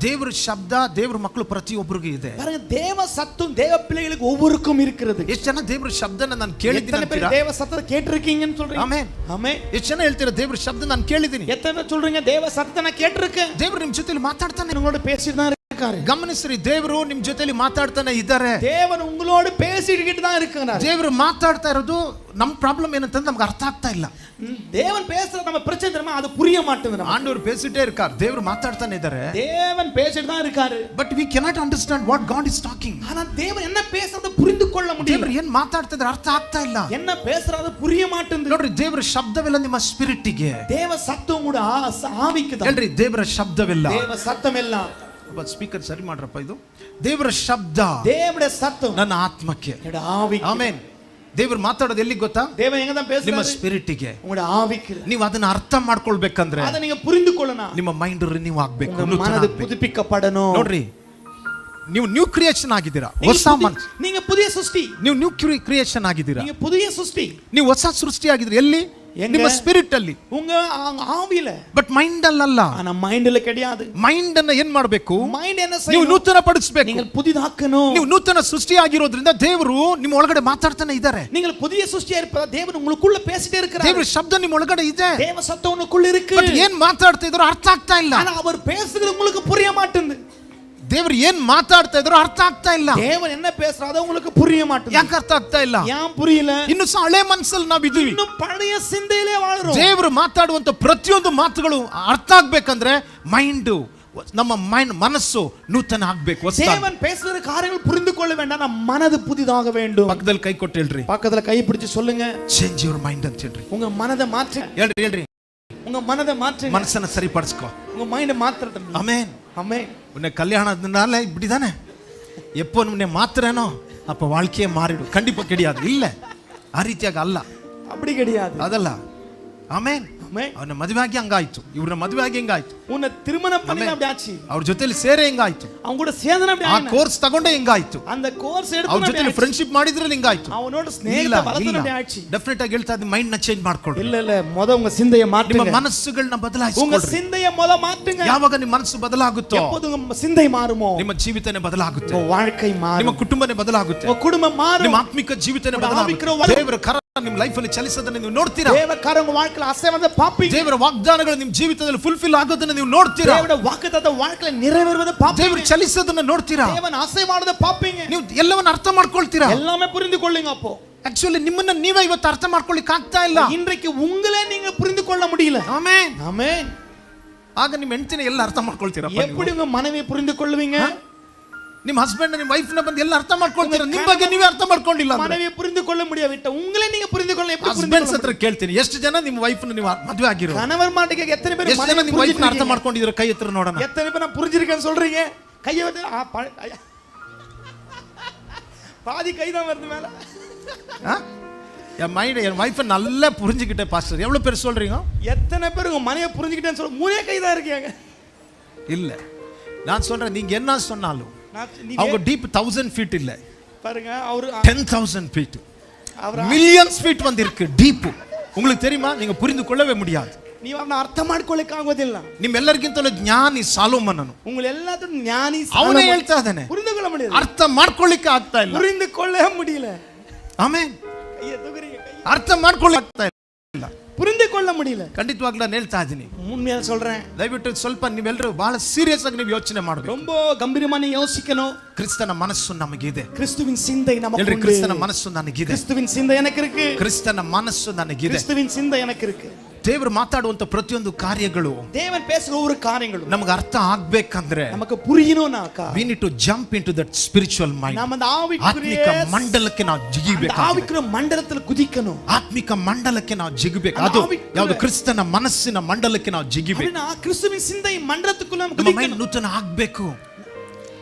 ದೇವರ ಮಕ್ಕಳು ಪ್ರತಿಯೊಬ್ಬರಿಗೂ ಇದೆ. பாருங்க, தேவ சத்தம் தேவ பிள்ளைகளுக்கு ஒவ்வொருக்கும் இருக்கிறது. ಎಷ್ಟು ಜನ ದೇವರ ಶಬ್ದನ ನಾನು ಕೇಳಿದ್ದೀನಿ எத்தனை பேர் ಅಂತೀರಾ? தேவ சத்தத்தை கேட்டிருக்கீங்கன்னு சொல்றீங்க? ಆಮೆನ್. ஆமென். ಎಷ್ಟು ಜನ ಹೇಳ್ತೀರಾ ದೇವರ ಶಬ್ದ ನಾನು ಕೇಳಿದ್ದೀನಿ? எத்தனை பேர் சொல்றீங்க தேவ சத்தத்தை நான் கேட்டிருக்கேன்? ದೇವರು ನಿಮ್ಮ ಜೊತೆಲಿ ಮಾತಾಡ್ತಾನೆ. உங்களோட பேசிட்டு தான் இருக்காரு. ಗಮನಿಸ್ರಿ, ದೇವರು ನಿಮ್ಮ ಜೊತೆಲಿ ಮಾತಾಡ್ತಾನೆ ಇದ್ದಾರೆ. தேவன் உங்களோட பேசிட்டு தான் இருக்கிறார். ದೇವರು ಮಾತಾಡ್ತಾ ಇರೋದು ನಮ್ಮ ಪ್ರಾಬ್ಲಮ್ ಏನಂತಂದ್ರೆ ನಮ್ಗೆ ಅರ್ಥ ಆಗ್ತಾ ಇಲ್ಲ. தேவன் பேசுற நம்ம பிரச்சனை தெரியுமா, அது புரிய மாட்டேங்குது. ಆಂಡವರು பேசிட்டே இருக்கார், ದೇವರು ಮಾತಾಡ್ತಾನೆ ಇದ್ದಾರೆ. தேவன் பேசிட்டு தான் இருக்காரு. But we cannot understand what god is talking. ஆனா தேவன் என்ன பேசுறத புரிந்து கொள்ள முடியல. ದೇವರು ಏನ್ ಮಾತಾಡ್ತಿದ್ರೆ ಅರ್ಥ ಆಗ್ತಾ ಇಲ್ಲ. என்ன பேசுறது புரிய மாட்டேங்குது. ನೋಡ್ರಿ, ದೇವರ ಶಬ್ದವೆಲ್ಲ ನಿಮ್ಮ ಸ್ಪಿರಿಟ್ಗೆ. தேவ சத்தம் கூட ஆவிக்கு தான். ಹೇಳ್ರಿ, ದೇವರ ಶಬ್ದವೆಲ್ಲ. தேவ சத்தம் எல்லாம். ಒಬ್ಬ ಸ್ಪೀಕರ್ ಸರಿ ಮಾಡ್ರಪ್ಪ. ಇದು ದೇವರ ಶಬ್ದ தேவனுடைய சத்தம் ನನ್ನ ಆತ್ಮಕ್ಕೆ. என்னோட ஆவிக்கு. ಆಮೆನ್. ದೇವರು ಮಾತಾಡೋದು ಎಲ್ಲಿ ಗೊತ್ತಾ? தேவன் எங்க தான் ನಿಮ್ಮ பேசுறாரு? ಸ್ಪಿರಿಟ್ಗೆ. உங்களோட ஆவிக்கு. ನೀವು ಅದನ್ನ ಅರ್ಥ ಮಾಡ್ಕೊಳ್ಬೇಕಂದ್ರೆ ಅದ நீங்க புரிந்து கொள்ளணும். ನಿಮ್ಮ ಮೈಂಡ್ ರಿನ್ಯೂ ಆಗ್ಬೇಕು, உங்க மனது புதுப்பிக்கப்படணும். ನೋಡ್ರಿ, ನೀವು ನ್ಯೂ ಕ್ರಿಯೇಷನ್ ಆಗಿದ್ದೀರಾ. ಹೊಸ ಮನಸ್ಸು, நீங்க புதிய சிருஷ்டி. ನೀವು ನ್ಯೂ ಕ್ರಿಯೇಷನ್ ಆಗಿದ್ದೀರಾ. நீங்க புதிய சிருஷ்டி. ನೀವು ಹೊಸ ಸೃಷ್ಟಿ ಆಗಿದ್ದೀರಿ. ಎಲ್ಲಿ? ನಿಮ್ಮ ಸ್ಪಿರಿಟ್ ಅಲ್ಲಿ, உங்க ஆவியில. ಬಟ್ ಮೈಂಡ್ ಅಲ್ಲ. ஆனா மைண்ட்ல கிடையாது. ಮೈಂಡ್ ಅನ್ನ ಏನ್ ಮಾಡಬೇಕು? மைண்ட் என்ன ನೀವು செய்யணும்? ನೂತನ ಪಡಿಸಬೇಕು. நீங்கள் புதிதாக்கணும். ನೀವು ನೂತನ ಸೃಷ್ಟಿ ಆಗಿರೋದ್ರಿಂದ ದೇವರು ನಿಮ್ಮ ಒಳಗಡೆ ಮಾತಾಡ್ತಾನೆ ಇದ್ದಾರೆ. நீங்கள் புதிய சிருஷ்டியா இருப்பதா தேவன் உங்களுக்குள்ள பேசிட்டே இருக்கிறார். ದೇವರ ಶಬ್ದ ನಿಮ್ಮ ಒಳಗಡೆ ಇದೆ. தேவ சத்தம் உங்களுக்குள்ள இருக்கு. ಬಟ್ ಏನ್ ಮಾತಾಡ್ತಾ ಇದ್ರು ಅರ್ಥ ಆಗ್ತಾ ಇಲ್ಲ. ஆனா அவர் பேசுறது உங்களுக்கு புரிய மாட்டேங்குது. ದೇವರು ಏನ್ ಮಾತಾಡ್ತಾ ಇದ್ರು ಅರ್ಥ ಆಗ್ತಾ ಇಲ್ಲ. தேவன் என்ன பேசுறாதோ உங்களுக்கு புரிய மாட்டேங்குது. ಯಾಕೆ ಅರ್ಥ ಆಗ್ತಾ ಇಲ್ಲ? ஏன் புரியல? ಇನ್ನು ಸಹ ಹಳೆ ಮನಸ್ಸಲ್ಲಿ ನಾವಿದ್ದೀವಿ. இன்னும் பழைய சிந்தையிலே வாழ்றோம். ದೇವರು ಮಾತಾಡುವಂತ ಪ್ರತಿಯೊಂದು ಮಾತುಗಳು ಅರ್ಥ ಆಗ್ಬೇಕಂದ್ರೆ ಮೈಂಡ್, ನಮ್ಮ ಮೈಂಡ್, ಮನಸ್ಸು ನೂತನ ಆಗ್ಬೇಕು. தேவன் பேசுற காரியங்கள் புரிந்து கொள்ள வேண்டாம், நம்ம மனது புதிதாக வேண்டும். ಪಕ್ಕದಲ್ಲಿ ಕೈ ಕೊಟ್ಟು ಹೇಳ್ರಿ, பக்கத்துல கை பிடிச்சு சொல்லுங்க, ಚೇಂಜ್ ಯುವರ್ ಮೈಂಡ್ ಅಂತ ಹೇಳ್ರಿ. உங்க மனதை மாற்று. ಹೇಳ್ರಿ உங்க மனதை மாற்று. ಮನಸ್ಸನ್ನ ಸರಿಪಡಿಸ್ಕೋ. உங்க மைண்டை மாத்திரட்டும். ஆமென். ஆமென். உன்னை கல்யாணத்தினால இப்படிதானே, எப்போ உன்னை மாத்துறேனோ அப்ப வாழ்க்கையே மாறிடும். கண்டிப்பா கிடையாது. இல்ல, ಆ ರೀತಿಯಾಗಿ ಅಲ್ಲ, அப்படி கிடையாது. ಅದಲ್ಲ. ಆಮೆನ್. ಆಮೆನ್. ಅವನ ಮದುವೆಯಾಗಿ ಹಂಗಾಯ್ತು, ಇವ್ರನ್ನ ಮದುವೆಯಾಗಿ ಹೆಂಗಾಯ್ತು, உன்னை திருமணம் பண்ணி அப்படி ஆச்சு, ಅವ್ರ ಜೊತೆಲಿ ಸೇರೆ ಹೆಂಗಾಯ್ತು, அவங்க கூட சேர்ந்தன அப்படி ಆ ஆயின, ಕೋರ್ಸ್ ತಗೊಂಡೆ ಹೆಂಗಾಯ್ತು, அந்த கோர்ஸ் ಅವ್ರ எடுத்து ಜೊತೆಲಿ ಫ್ರೆಂಡ್ಶಿಪ್ ಮಾಡಿದ್ರಲ್ಲಿ ಹೆಂಗಾಯ್ತು. அவனோட ಸ್ನೇಹಿತ ಬಲತನ அப்படி ஆச்சு. ಡೆಫಿನೆಟ್ ಆಗಿ ಹೇಳ್ತಾ ಇದ್ದೀನಿ, ಮೈಂಡ್ ನ ಚೇಂಜ್ ಮಾಡ್ಕೊಳ್ಳಿ. இல்ல உங்க சிந்தையை ನಿಮ್ಮ மாற்றுங்க. ಮನಸ್ಸುಗಳನ್ನ உங்க ಬದಲಾಯಿಸಿಕೊಳ್ಳಿ. சிந்தையை மாற்றுங்க. ಯಾವಾಗ ನಿಮ್ಮ ಮನಸ್ಸು ಬದಲಾಗುತ್ತೋ, எப்போது உங்க சிந்தை மாறுமோ, ನಿಮ್ಮ ಜೀವಿತನೇ ಬದಲಾಗುತ್ತೆ, உங்க வாழ்க்கை ನಿಮ್ಮ மாறும், ಕುಟುಂಬನೇ ಬದಲಾಗುತ್ತೆ, உங்க குடும்பம் ಮಾறும், ನಿಮ್ಮ ಆತ್ಮಿಕ ಜೀವಿತನೇ ಬದಲಾಗುತ್ತೆ. ದೇವರ ಕರ ನಿಮ್ಮ ಲೈಫ್ ಅಲ್ಲಿ ಚಲಿಸೋದನ್ನ ನೀವು ನೋಡ್ತೀರಾ. ದೇವರ ಕರ ಉங்க வாழ்க்கையில அசைவத பாப்பீங்க. ದೇವರ ವಾಗ್ದಾನಗಳು ನಿಮ್ಮ ಜೀವಿತದಲ್ಲಿ ಫುಲ್ಫಿಲ್ ಆಗೋದನ್ನ ನೀವು ನೋಡ್ತೀರಾ. ದೇವರ ವಾಗ್ದಾನದ வாழ்க்கையில நிறைவேறுவத பாப்பீங்க. ದೇವರು ಚಲಿಸೋದನ್ನ ನೋಡ್ತೀರಾ. தேவன் அசைவாடுத பாப்பீங்க. ನೀವು ಎಲ್ಲವನ್ನ ಅರ್ಥ ಮಾಡ್ಕೊಳ್ತೀರಾ. எல்லாமே புரிந்து கொள்ளுங்க. அப்போ ಆಕ್ಚುಲಿ ನಿಮ್ಮನ್ನ ನೀವೇ ಇವತ್ತು ಅರ್ಥ ಮಾಡ್ಕೊಳ್ಳಿಕ್ಕೆ ಆಗ್ತಾ ಇಲ್ಲ. இன்றைக்கு உங்களே நீங்க புரிந்து கொள்ள முடியல. ಆಮೆನ್. ஆமென். ಆಗ ನಿಮ್ಮ ಹೆಂಡತಿನ ಎಲ್ಲ ಅರ್ಥ ಮಾಡ್ಕೊಳ್ತೀರಾ. எப்படி உங்க மனைவியை புரிந்து கொள்வீங்க? ನಿಮ್ಮ ಹಸ್ಬೆಂಡ್ ನಿಮ್ಮ ವೈಫ್ ನ ಬಂದು ಎಲ್ಲ ಅರ್ಥ ಮಾಡ್ಕೊಳ್ತೀರಾ. ನಿಮ್ಮ ಬಗ್ಗೆ ನೀವೇ ಅರ್ಥ ಮಾಡ್ಕೊಂಡಿಲ್ಲ. மனைவியை புரிந்து கொள்ள முடியாவிட்ட உங்களே நீங்க புரிந்து கொள்ள எப்படி புரிந்து ಹಸ್ಬೆಂಡ್ಸ್ ಹತ್ರ ಕೇಳ್ತೀನಿ, ಎಷ್ಟು ಜನ ನಿಮ್ಮ ವೈಫ್ ನ ನೀವು ಮದುವೆ ಆಗಿರೋ, கணவர் மாட்டிಗೆ எத்தனை பேர் ಎಷ್ಟು ಜನ ನಿಮ್ಮ ವೈಫ್ ನ ಅರ್ಥ ಮಾಡ್ಕೊಂಡಿದ್ದೀರಾ? ಕೈ ಎತ್ತರ ನೋಡೋಣ. எத்தனை பேர் நான் புரிஞ்சிருக்கேன்னு சொல்றீங்க? கையை வந்து பாதி கை தான் வருது மேல. என் மைண்ட் என் வைஃபை நல்லா புரிஞ்சுக்கிட்டேன் பாஸ்டர். எவ்வளவு பேர் சொல்றீங்க? எத்தனை பேர் உங்க மனைவியை புரிஞ்சுக்கிட்டேன்னு சொல்ல மூணே கை தான் இருக்கீங்க. இல்ல, நான் சொல்றேன், நீங்க என்ன சொன்னாலும் அவங்க டீப் 1000 ஃபீட் இல்ல பாருங்க, அவரு 10,000 ஃபீட், மில்லியன்ஸ் ஃபீட் வந்து இருக்கு ಡೀಪ್. உங்களுக்கு தெரியுமா? நீங்க புரிந்து கொள்ளவே முடியாது. ನೀವು ಅವನ ಅರ್ಥ ಮಾಡ್ಕೊಳ್ಳಿಕ್ಕೆ ಆಗೋದಿಲ್ಲ. ನಿಮ್ಮೆಲ್ಲರಿಗಿಂತಲೂ ಜ್ಞಾನಿ ಸಾಲೋಮನನು. ಉಂಗಳ ಎಲ್ಲಾದ್ರೂ ಜ್ಞಾನಿ ಅವನೇ ಹೇಳ್ತಾ ಇದ್ದಾನೆ, புரிந்துಕೊಳ್ಳ முடியல, ಅರ್ಥ ಮಾಡ್ಕೊಳ್ಳಿಕ್ಕೆ ಆಗ್ತಾ ಇಲ್ಲ, புரிந்துಕೊಳ್ಳ முடியல. ಆಮೆನ್. ಕೈಯ ತಗೊರಿங்க, ಕೈ ಅರ್ಥ ಮಾಡ್ಕೊಳ್ಳಿಕ್ಕೆ ಆಗ್ತಾ ಇಲ್ಲ, புரிந்துಕೊಳ್ಳ முடியல. ಖಂಡಿತವಾಗ್ಲೂ ನಾನು ಹೇಳ್ತಾ ಇದ್ದೀನಿ, உண்மையா சொல்றேன். ದಯವಿಟ್ಟು ಸ್ವಲ್ಪ ನೀವೆಲ್ಲರೂ ಬಹಳ ಸೀರಿಯಸ್ ಆಗಿ ನೀವು ಯೋಚನೆ ಮಾಡಬೇಕು. ரொம்ப ಗಂಭೀರமா ಯೋಚಿಸணும். ಕ್ರಿಸ್ತನ ಮನಸ್ಸು ನಮಗಿದೆ. கிறிஸ்துவின் சிந்தை நமக்கு ಎಲ್ಲರೂ உண்டு. ಕ್ರಿಸ್ತನ ಮನಸ್ಸು ನನಗಿದೆ. கிறிஸ்துவின் சிந்தை எனக்கு இருக்கு. ಕ್ರಿಸ್ತನ ಮನಸ್ಸು ನನಗಿದೆ. கிறிஸ்துவின் சிந்தை எனக்கு இருக்கு. ದೇವರು ಮಾತಾಡುವಂತ ಪ್ರತಿಯೊಂದು ಕಾರ್ಯಗಳು, தேவன் பேசுற ஒவ்வொரு காரியங்களும் ನಮಗೆ ಅರ್ಥ ಆಗ್ಬೇಕಂದ್ರೆ நமக்கு புரியணும்னாக்கா we need to jump into that spiritual mind. நாம அந்த ಆತ್ಮಿಕ ಮಂಡಲಕ್ಕೆ ನಾವು ಜಿಗಿಬೇಕು. ஆவிக்குரிய ಮಂಡಲದಲ್ಲಿ குதிக்கணும். ಆತ್ಮಿಕ ಮಂಡಲಕ್ಕೆ ನಾವು ಜಿಗಬೇಕು. ಅದು ಯಾವುದು? ಕ್ರಿಸ್ತನ ಮನಸ್ಸಿನ ಮಂಡಲಕ್ಕೆ ನಾವು ಜಿಗಿಬೇಕು. கிறிஸ்துவின் சிந்தை மண்டலத்துக்குள்ள நம்ம ನಮ್ಮ ಮೈಂಡ್ ನೂತನ ಆಗ್ಬೇಕು,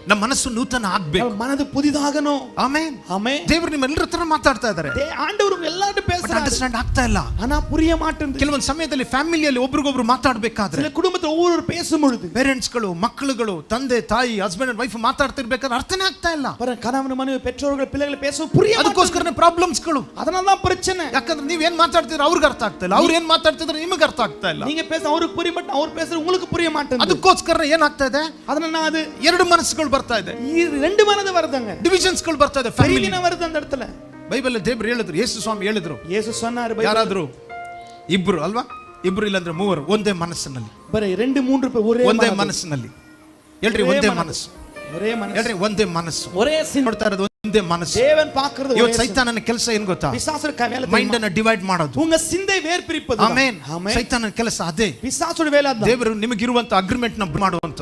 ನಮ್ಮ ಮನಸ್ಸು ನೂತನ ಆಗ್ಬೇಕು, மனது புதிதாகணும். ಆಮೆನ್. ஆமென். ದೇವರು ನಿಮ್ಮೆಲ್ಲರ ಹತ್ರ ಮಾತಾಡ್ತಾ ಇದ್ದಾರೆ, ஆண்டவர் எல்லாரும் பேசுறாரு, ಅಂಡರ್ಸ್ಟ್ಯಾಂಡ್ ಆಗ್ತಾ ಇಲ್ಲ. ஆனா புரிய மாட்டேங்குது. ಕೆಲವೊಂದು ಸಮಯದಲ್ಲಿ ಫ್ಯಾಮಿಲಿಯಲ್ಲಿ ಒಬ್ರಿಗೊಬ್ರು ಮಾತಾಡಬೇಕಾದ್ರೆ, சில குடும்பத்துல ஒவ்வொரு பேசும் பொழுது ಪೇರೆಂಟ್ಸ್ಗಳು, ಮಕ್ಕಳುಗಳು, ತಂದೆ ತಾಯಿ, ಹಸ್ಬೆಂಡ್ ಅಂಡ್ ವೈಫ್ ಮಾತಾಡ್ತಿರ್ಬೇಕಾದ್ರೆ ಅರ್ಥನೇ ಆಗ್ತಾ ಇಲ್ಲ. கணவன் மனைவி பெற்றோர்கள் பிள்ளைகள் பேச புரிய ಅದಕ್ಕೋಸ್ಕರನೇ ಪ್ರಾಬ್ಲಮ್ಸ್ಗಳು. அதனால தான் பிரச்சனை. ಯಾಕಂದ್ರೆ ನೀವ್ ಏನ್ ಮಾತಾಡ್ತೀರ ಅವ್ರಿಗೆ ಅರ್ಥ ಆಗ್ತಾ ಇಲ್ಲ, ಅವ್ರು ಏನ್ ಮಾತಾಡ್ತಿದ್ರೆ ನಿಮಗೆ ಅರ್ಥ ಆಗ್ತಾ ಇಲ್ಲ. நீங்க பேச அவருக்கு புரிய மாட்டேன், அவர் பேசுறது உங்களுக்கு புரிய மாட்டேங்குது. ಅದಕ್ಕೋಸ್ಕರ ಏನಾಗ್ತಾ ಇದೆ? அதனால அது ಎರಡು ಮನಸ್ಸುಗಳು ಬರ್ತಾ ಇದೆ, ரெண்டு மனது வருதுங்க, ಡಿವಿಷನ್ಸ್ಗಳು ಬರ್ತಾ ಇದೆ, ಫ್ಯಾಮಿಲಿ வருது அந்த இடத்துல. ಬೈಬಲ್ ದೇವರು ಹೇಳಿದ್ರು, ಯೇಸು ಸ್ವಾಮಿ ಹೇಳಿದ್ರು, ಯೇಸು சொன்னாரு, ಯಾರಾದ್ರೂ ಇಬ್ರು ಅಲ್ವಾ, ಇಬ್ರು ಇಲ್ಲಾಂದ್ರೆ ಮೂವರು ಒಂದೇ ಮನಸ್ಸಿನಲ್ಲಿ, ಬರೀ 2-3 ರೂಪಾಯಿ ಒಂದೇ ಮನಸ್ಸಿನಲ್ಲಿ ಹೇಳ್ರಿ, ಒಂದೇ ಮನಸ್ಸು, ஒரೇ ಮನಸ್ಸು ಹೇಳ್ರಿ, ಒಂದೇ ಮನಸ್ಸು, ஒரೇ ಸಿನ್ ನೋಡ್ತಾ ಇರೋದು ಒಂದೇ ಮನಸ್ಸು. தேவன் பார்க்கிறது ಇವತ್ತು ಸೈತಾನನ ಕೆಲಸ ಏನ್ ಗೊತ್ತಾ? பிசாசுடைய வேலை ಮೈಂಡ್ ಅನ್ನ ಡಿವೈಡ್ ಮಾಡೋದು. உங்க சிந்தை வேர் பிரிப்பது. ಆಮೆನ್. ಸೈತಾನನ ಕೆಲಸ ಅದೇ. பிசாசுடைய வேலை அதான். ದೇವರು ನಿಮಗಿರುವಂತ ಅಗ್ರಿಮೆಂಟ್ ನ ಮಾಡುವಂತ,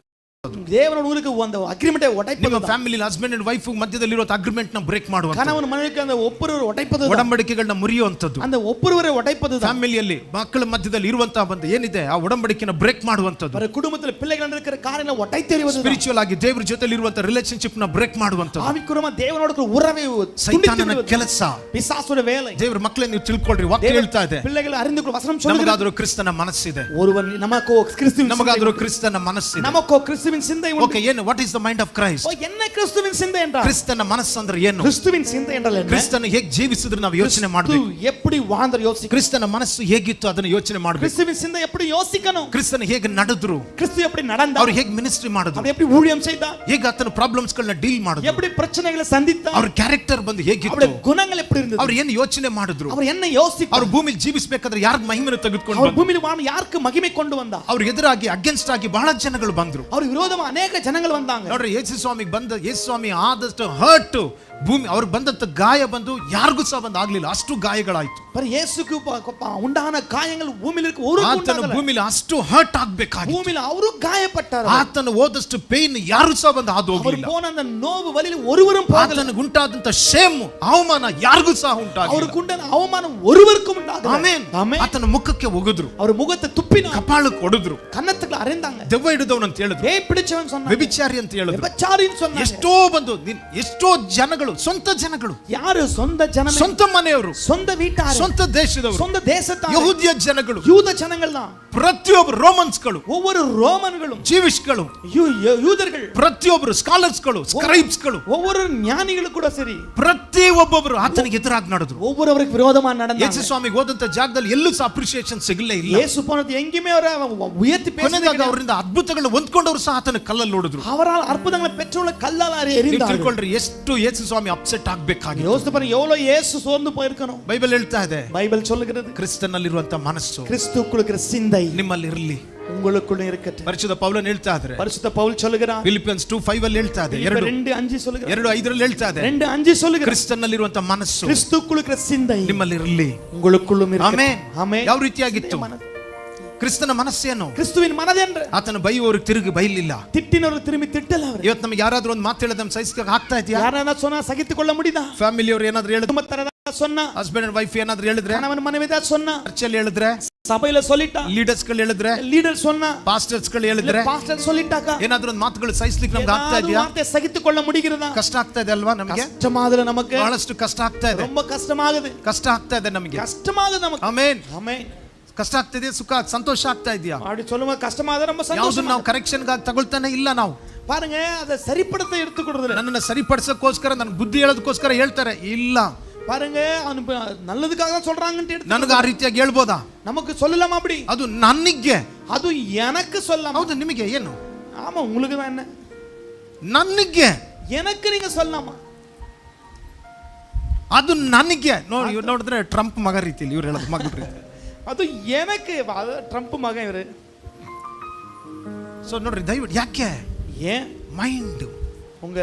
தேவனோட உங்களுக்கு அந்த அக்ரிமெண்டை உடைப்பது. ನಿಮ್ಮ ಫ್ಯಾಮಿಲಿ ಹಸ್ಬೆಂಡ್ ಅಂಡ್ ವೈಫ್ ಮಧ್ಯದಲ್ಲಿ ಇರುವ ಅಗ್ರಿಮೆಂಟ್ ನ ಬ್ರೇಕ್ ಮಾಡುವಂತ, கணவன் மனைவிக்கு அந்த ஒப்புரவு உடைப்பது, ಒಡಂಬಡಿಕೆಗಳನ್ನ ಮುರಿಯುವಂತದ್ದು, அந்த ஒப்புரவை உடைப்பது. ಫ್ಯಾಮಿಲಿಯಲ್ಲಿ ಮಕ್ಕಳ ಮಧ್ಯದಲ್ಲಿ ಇರುವಂತ ಒಂದು ಏನಿದೆ ಆ ಒಡಂಬಡಿಕೆನ ಬ್ರೇಕ್ ಮಾಡುವಂತದ್ದು, ஒரு குடும்பத்தில் பிள்ளைகள் இருக்கிற காரியங்களை உடைத்தெறிவது, ಸ್ಪಿರಿಚುವಲ್ ಆಗಿ ದೇವರ ಜೊತೆಲಿ ಇರುವಂತ ರಿಲೇಶನ್ಶಿಪ್ ನ ಬ್ರೇಕ್ ಮಾಡುವಂತದ್ದು, ஆவிக்குரியமா தேவனோட உறவை ಸೈತಾನನ ಕೆಲಸ, பிசாசுடைய வேலை. ದೇವರ ಮಕ್ಕಳೇ ನೀವು ತಿಳ್ಕೊಳ್ರಿ, ವಾಕ್ಯ ಹೇಳ್ತಾ ಇದೆ, பிள்ளைகள் அறிந்து கொள்ள வசனம் சொல்லுகிறது, ನಮಗಾದರೂ ಕ್ರಿಸ್ತನ ಮನಸ್ಸಿದೆ, ஒருவன் நமக்கோ கிறிஸ்துவின் ನಮಗಾದರೂ ಕ್ರಿಸ್ತನ ಮನಸ್ಸಿದೆ, நமக்கோ கிறிஸ்துவின் சிந்தை உண்டு. ಓಕೆ, ಏನು what is the mind of Christ? என்ன கிறிஸ்துவின் சிந்தை என்றால்? ಕ್ರಿಸ್ತನ ಮನಸ್ಸು ಅಂದ್ರೆ ಏನು? கிறிஸ்துவின் சிந்தை என்றால் என்ன? ಕ್ರಿಸ್ತನ ಹೇಗೆ ಜೀವಿಸಿದ್ರು ನಾವು ಯೋಚನೆ ಮಾಡಬೇಕು. எப்படி வாழ்ந்தார் யோசிக்க. ಕ್ರಿಸ್ತನ ಮನಸ್ಸು ಹೇಗಿತ್ತು ಅದನ್ನು ಯೋಚನೆ ಮಾಡಬೇಕು. கிறிஸ்துவின் சிந்தை எப்படி யோசிக்கணும். ಕ್ರಿಸ್ತನ ಹೇಗೆ ನಡೆದ್ರು, கிறிஸ்து எப்படி நடந்தார், ಅವರು ಹೇಗೆ ಮಿನಿಸ್ಟ್ರಿ ಮಾಡಿದ್ರು, அவர் எப்படி ஊழியம் செய்தார், ಹೇಗೆ ಆತನ ಪ್ರಾಬ್ಲಮ್ಸ್ ಗಳನ್ನ ಡೀಲ್ ಮಾಡಿದ್ರು, எப்படி பிரச்சனைகளை சந்தித்தார், ಅವರ ಕ್ಯಾರೆಕ್ಟರ್ ಬಂದು ಹೇಗಿತ್ತು, ಅವರ ಗುಣಗಳು எப்படி இருந்தது, ಅವರು ಏನು ಯೋಚನೆ ಮಾಡಿದ್ರು, அவர் என்ன யோசித்தார், ಅವರು ಭೂಮಿಲಿ ಜೀವಿಸಬೇಕಾದ್ರೆ ಯಾರಿಗೆ ಮಹಿಮೆಯನ್ನು ತೆಗೆದುಕೊಂಡು அவர் ಬಂದ್ರು, பூமியில் வாழ யாருக்கு மகிமை கொண்டு வந்தார், ಅವರು ಎದುರಾಗಿ ಅಗೇನ್ಸ್ಟ್ ಆಗಿ ಬಹಳ ಜನಗಳು ಬಂದ್ರು, அவர் விரோதமா அநேக ஜனங்கள் வந்தாங்க. ನೋಡ್ರಿ ಯೇಸು ಸ್ವಾಮಿಗೆ ಬಂದ ಯೇಸು ಸ್ವಾಮಿ ಆದಷ್ಟು ಹರ್ಟ್ ಭೂಮಿ ಅವ್ರಿಗೆ ಬಂದಂತ ಗಾಯ ಬಂದು ಯಾರಿಗೂ ಸಹ ಬಂದು ಆಗ್ಲಿಲ್ಲ, ಅಷ್ಟು ಗಾಯಗಳಾಯ್ತು. பர் இயேசுக்கு உண்டான காயங்கள் பூமியில இருக்க ஒரு ಆತನ ಭೂಮಿಲಿ ಅಷ್ಟು ಹರ್ಟ್ ಆಗ್ಬೇಕಾಗಿತ್ತು. பூமியில ಅವರು ಗಾಯಪಟ್ಟರು. ಆತನ ಹೋದಷ್ಟು ಪೇನ್ ಯಾರು ಸಹ ಬಂದು ಹಾದು ಹೋಗಲಿಲ್ಲ. அவர் போன அந்த நோவு வலியில ஒருவரும் போகல. ಆತನಿಗೆ ಉಂಟಾದಂತ ಶೇಮ್ ಅವಮಾನ ಯಾರಿಗೂ ಸಹ ಉಂಟಾಗಲಿಲ್ಲ. அவருக்கு உண்டான அவமானம் ஒருவருக்கும் உண்டாகல. ಆಮೆನ್. ಆತನ ಮುಖಕ್ಕೆ ಒಗೆದ್ರು, அவர் முகத்தை துப்பினார், ಕಪಾಳಕ್ಕೆ ಹೊಡೆದ್ರು, கன்னத்துக்கு அறைந்தாங்க, ದೆವ್ವ ಹಿಡಿದವನು ಅಂತ ಹೇಳಿದ್ರು, பேய் பிடிச்சவன் சொன்னாங்க, ವ್ಯಭಿಚಾರಿ ಅಂತ ಹೇಳಿದ್ರು, ವ್ಯಭಿಚಾರಿன்னு சொன்னாங்க. ಎಷ್ಟೋ ಬಂದು ಎಷ್ಟೋ ಜನಗಳು, ಸ್ವಂತ ಜನಗಳು, ಯಾರು ಸ್ವಂತ ಜನமே, ಸ್ವಂತ ಮನೆಯವರು, ಸ್ವಂತ வீட்டார், ಸ್ವಂತ ದೇಶದವರು, ಸ್ವಂತ ದೇಶத்தார், ಯಹೂದ್ಯ ಜನಗಳು, யூத ஜனங்கள் தான், ಪ್ರತಿಯೊಬ್ಬರು ರೋಮನ್ಸ್ಗಳು, ஒவ்வொரு ரோமன்களும், ಜೀವಿಷ್ಗಳು, யூதர்கள், ಪ್ರತಿಯೊಬ್ಬರು ಸ್ಕಾಲರ್ಸ್ಗಳು, ಸ್ಕ್ರೈಬ್ಸ್ಗಳು, ஒவ்வொரு ஞானிಗಳು ಕೂಡ ಸರಿ, ಪ್ರತಿಯೊಬ್ಬೊಬ್ಬರು ಆತನಿಗೆ ಎದುರಾಗಿ ನಡೆದ್ರು. ஒவ்வொருவருக்கு விரோதமா நடந்தாங்க. ಯೇಸು ಸ್ವಾಮಿಗೆ ಹೋದಂತ ಜಾಗದಲ್ಲಿ ಎಲ್ಲೂ ಸಹ ಅಪ್ರಿಸಿಯೇಷನ್ ಸಿಗಲೇ ಇಲ್ಲ. ಯೇಸು போனது எங்கேயுமே ಅವರ உயர்த்தி பேசினாங்க. ಅವರಿಂದ ಅದ್ಭುತಗಳು ಹೊಂದ್ಕೊಂಡವರು ಸಹ ಆತನ ಕಲ್ಲಲ್ಲಿ ನೋಡಿದ್ರು. அவரால் அற்புதங்களை பெற்றவள கல்லால் எறிந்தார்கள். ತಿಳ್ಕೊಳ್ರಿ ಎಷ್ಟು ಯೇಸು ಸ್ವಾಮಿ ಅಪ್ಸೆಟ್ ಆಗ್ಬೇಕಾಗಿತ್ತು. யோசித்து பாருங்க எவ்வளவு இயேசு சோர்ந்து போயிருக்கணும். ಬೈಬಲ್ ಹೇಳ್ತಾ ಇದೆ, பைபிள் சொல்லுகிறது, ಕ್ರಿಸ್ತನಲ್ಲಿರುವಂತ ಮನಸ್ಸು கிறிஸ்துவுக்குள் இருக்கிற சிந்தை ನಿಮ್ಮಲ್ಲಿ ಇರಲಿ, உங்களுக்குள்ள இருக்கட்டும். ಪರಿಶುದ್ಧ ಪೌಲನ್ ಹೇಳ್ತಾ ಇದ್ದಾರೆ, பரிசுத்த பவுல் சொல்லுகிறார், ಫಿಲಿಪಿಯನ್ಸ್ 2:5 ಅಲ್ಲಿ ಹೇಳ್ತಾ ಇದೆ, 2:5 சொல்லுகிறார், 2:5 ಹೇಳ್ತಾ ಇದೆ, 2:5 சொல்லுகிறார், ಕ್ರಿಸ್ತನಲ್ಲಿರುವಂತ ಮನಸ್ಸು கிறிஸ்துவுக்குள் இருக்கிற சிந்தை ನಿಮ್ಮಲ್ಲಿ ಇರಲಿ, உங்களுக்குள்ளும் இருக்கட்டும். ಆಮೆನ್. ಆಮೆನ್. ಯಾವ ರೀತಿಯಾಗಿತ್ತು ಕ್ರಿಸ್ತನ ಮನಸ್ಸೇನು? கிறிஸ்துவின் மனதென்று ಆತನ ಬೈಯುವವರಿಗೆ ತಿರುಗಿ ಬೈಲಿಲ್ಲ, திட்டினವರು திரும்பಿ ತಿಟ್ಟಲ್ಲ ಅವರು. ಇವತ್ತು ನಮಗೆ ಯಾರಾದ್ರೂ ಒಂದು ಮಾತು ಹೇಳಿದ್ರೆ ನಮ್ಮ ಸಹಿಸ್ಕ ಆಗ್ತಾ ಇದೆಯಾ? ಯಾರನ್ನ சொன்னா சகித்துக்கொள்ள முடியுதா? ಫ್ಯಾಮಿಲಿಯವರು ಏನಾದ್ರೂ ಹೇಳಿದ್ರೆ, குடும்பத்தரதா சொன்னா, ಹಸ್ಬೆಂಡ್ ಅಂಡ್ ವೈಫ್ ಏನಾದ್ರೂ ಹೇಳಿದ್ರೆ, கணவன் மனைவிதா சொன்னா, ಚರ್ಚಲ್ಲಿ ಹೇಳಿದ್ರೆ, சபையில சொல்லிட்டா, ಲೀಡರ್ಸ್ ಗಳು ಹೇಳಿದ್ರೆ, லீடர் சொன்னா, ಪಾಸ್ಟರ್ಸ್ ಗಳು ಹೇಳಿದ್ರೆ, பாஸ்டர் சொல்லிட்டாக்கா, ಏನಾದ್ರೂ ಒಂದು ಮಾತುಗಳು ಸಹಿಸ್ಲಿಕ್ಕೆ ನಮ್ಗೆ ಆಗ್ತಾ ಇದೆಯಾ? வார்த்தை சகித்துக்கொள்ள முடிகிறதா? ಕಷ್ಟ ಆಗ್ತಾ ಇದೆ ಅಲ್ವಾ? ನಮಗೆ கஷ்டமாகுது, நமக்கு ಬಹಳಷ್ಟು ಕಷ್ಟ ಆಗ್ತಾ ಇದೆ, ரொம்ப கஷ்டமாகுது, ಕಷ್ಟ ಆಗ್ತಾ ಇದೆ ನಮಗೆ, கஷ்டமாகுது நமக்கு. ಆಮೆನ್. ஆமென். ಕಷ್ಟ ಆಗ್ತಿದೆ, ಸುಖ ಸಂತೋಷ ಆಗ್ತಾ ಇದೆಯಾ? அப்படி சொல்லும்போது கஷ்டமாகுது, ரொம்ப ಯಾವ್ದು சந்தோஷமா. ನಾವು ಕರೆಕ್ಷನ್ ಗಾಗಿ ತಗೊಳ್ತಾನೆ ಇಲ್ಲ. ನಾವು பாருங்க, அதை சரிப்படுத்த எடுத்துக்கொடுறது. ನನ್ನನ್ನು ಸರಿಪಡಿಸೋಕೋಸ್ಕರ, ನನ್ನ ಬುದ್ಧಿ ಹೇಳೋದಕ್ಕೋಸ್ಕರ ಹೇಳ್ತಾರೆ ಇಲ್ಲ. பாருங்க, நல்லதுக்காக தான் சொல்றாங்கன்னு எடுத்து ನನಗೆ ಆ ರೀತಿಯಾಗಿ ಹೇಳ್ಬೋದಾ? நமக்கு சொல்லலாமா அப்படி? ಅದು ನನಗೆ, அது எனக்கு சொல்லலாம். ಹೌದು, ನಿಮಗೆ ಏನು? ஆமா, உங்களுக்கு தான். என்ன ನನಗೆ, எனக்கு நீங்க சொல்லலாமா? ಅದು ನನಗೆ. ನೋಡಿದ್ರೆ ಟ್ರಂಪ್ ಮಗ ರೀತಿಯಲ್ಲಿ ಇವ್ರು ಹೇಳೋದು ಮಗ. ಅದು எனக்கு, ಟ್ರಂಪ್ ಮಗ ಇವರು. ಸೊ ನೋಡ್ರಿ, ದಯವಿಟ್ಟು ಯಾಕೆ ஏன் ಮೈಂಡ್ உங்க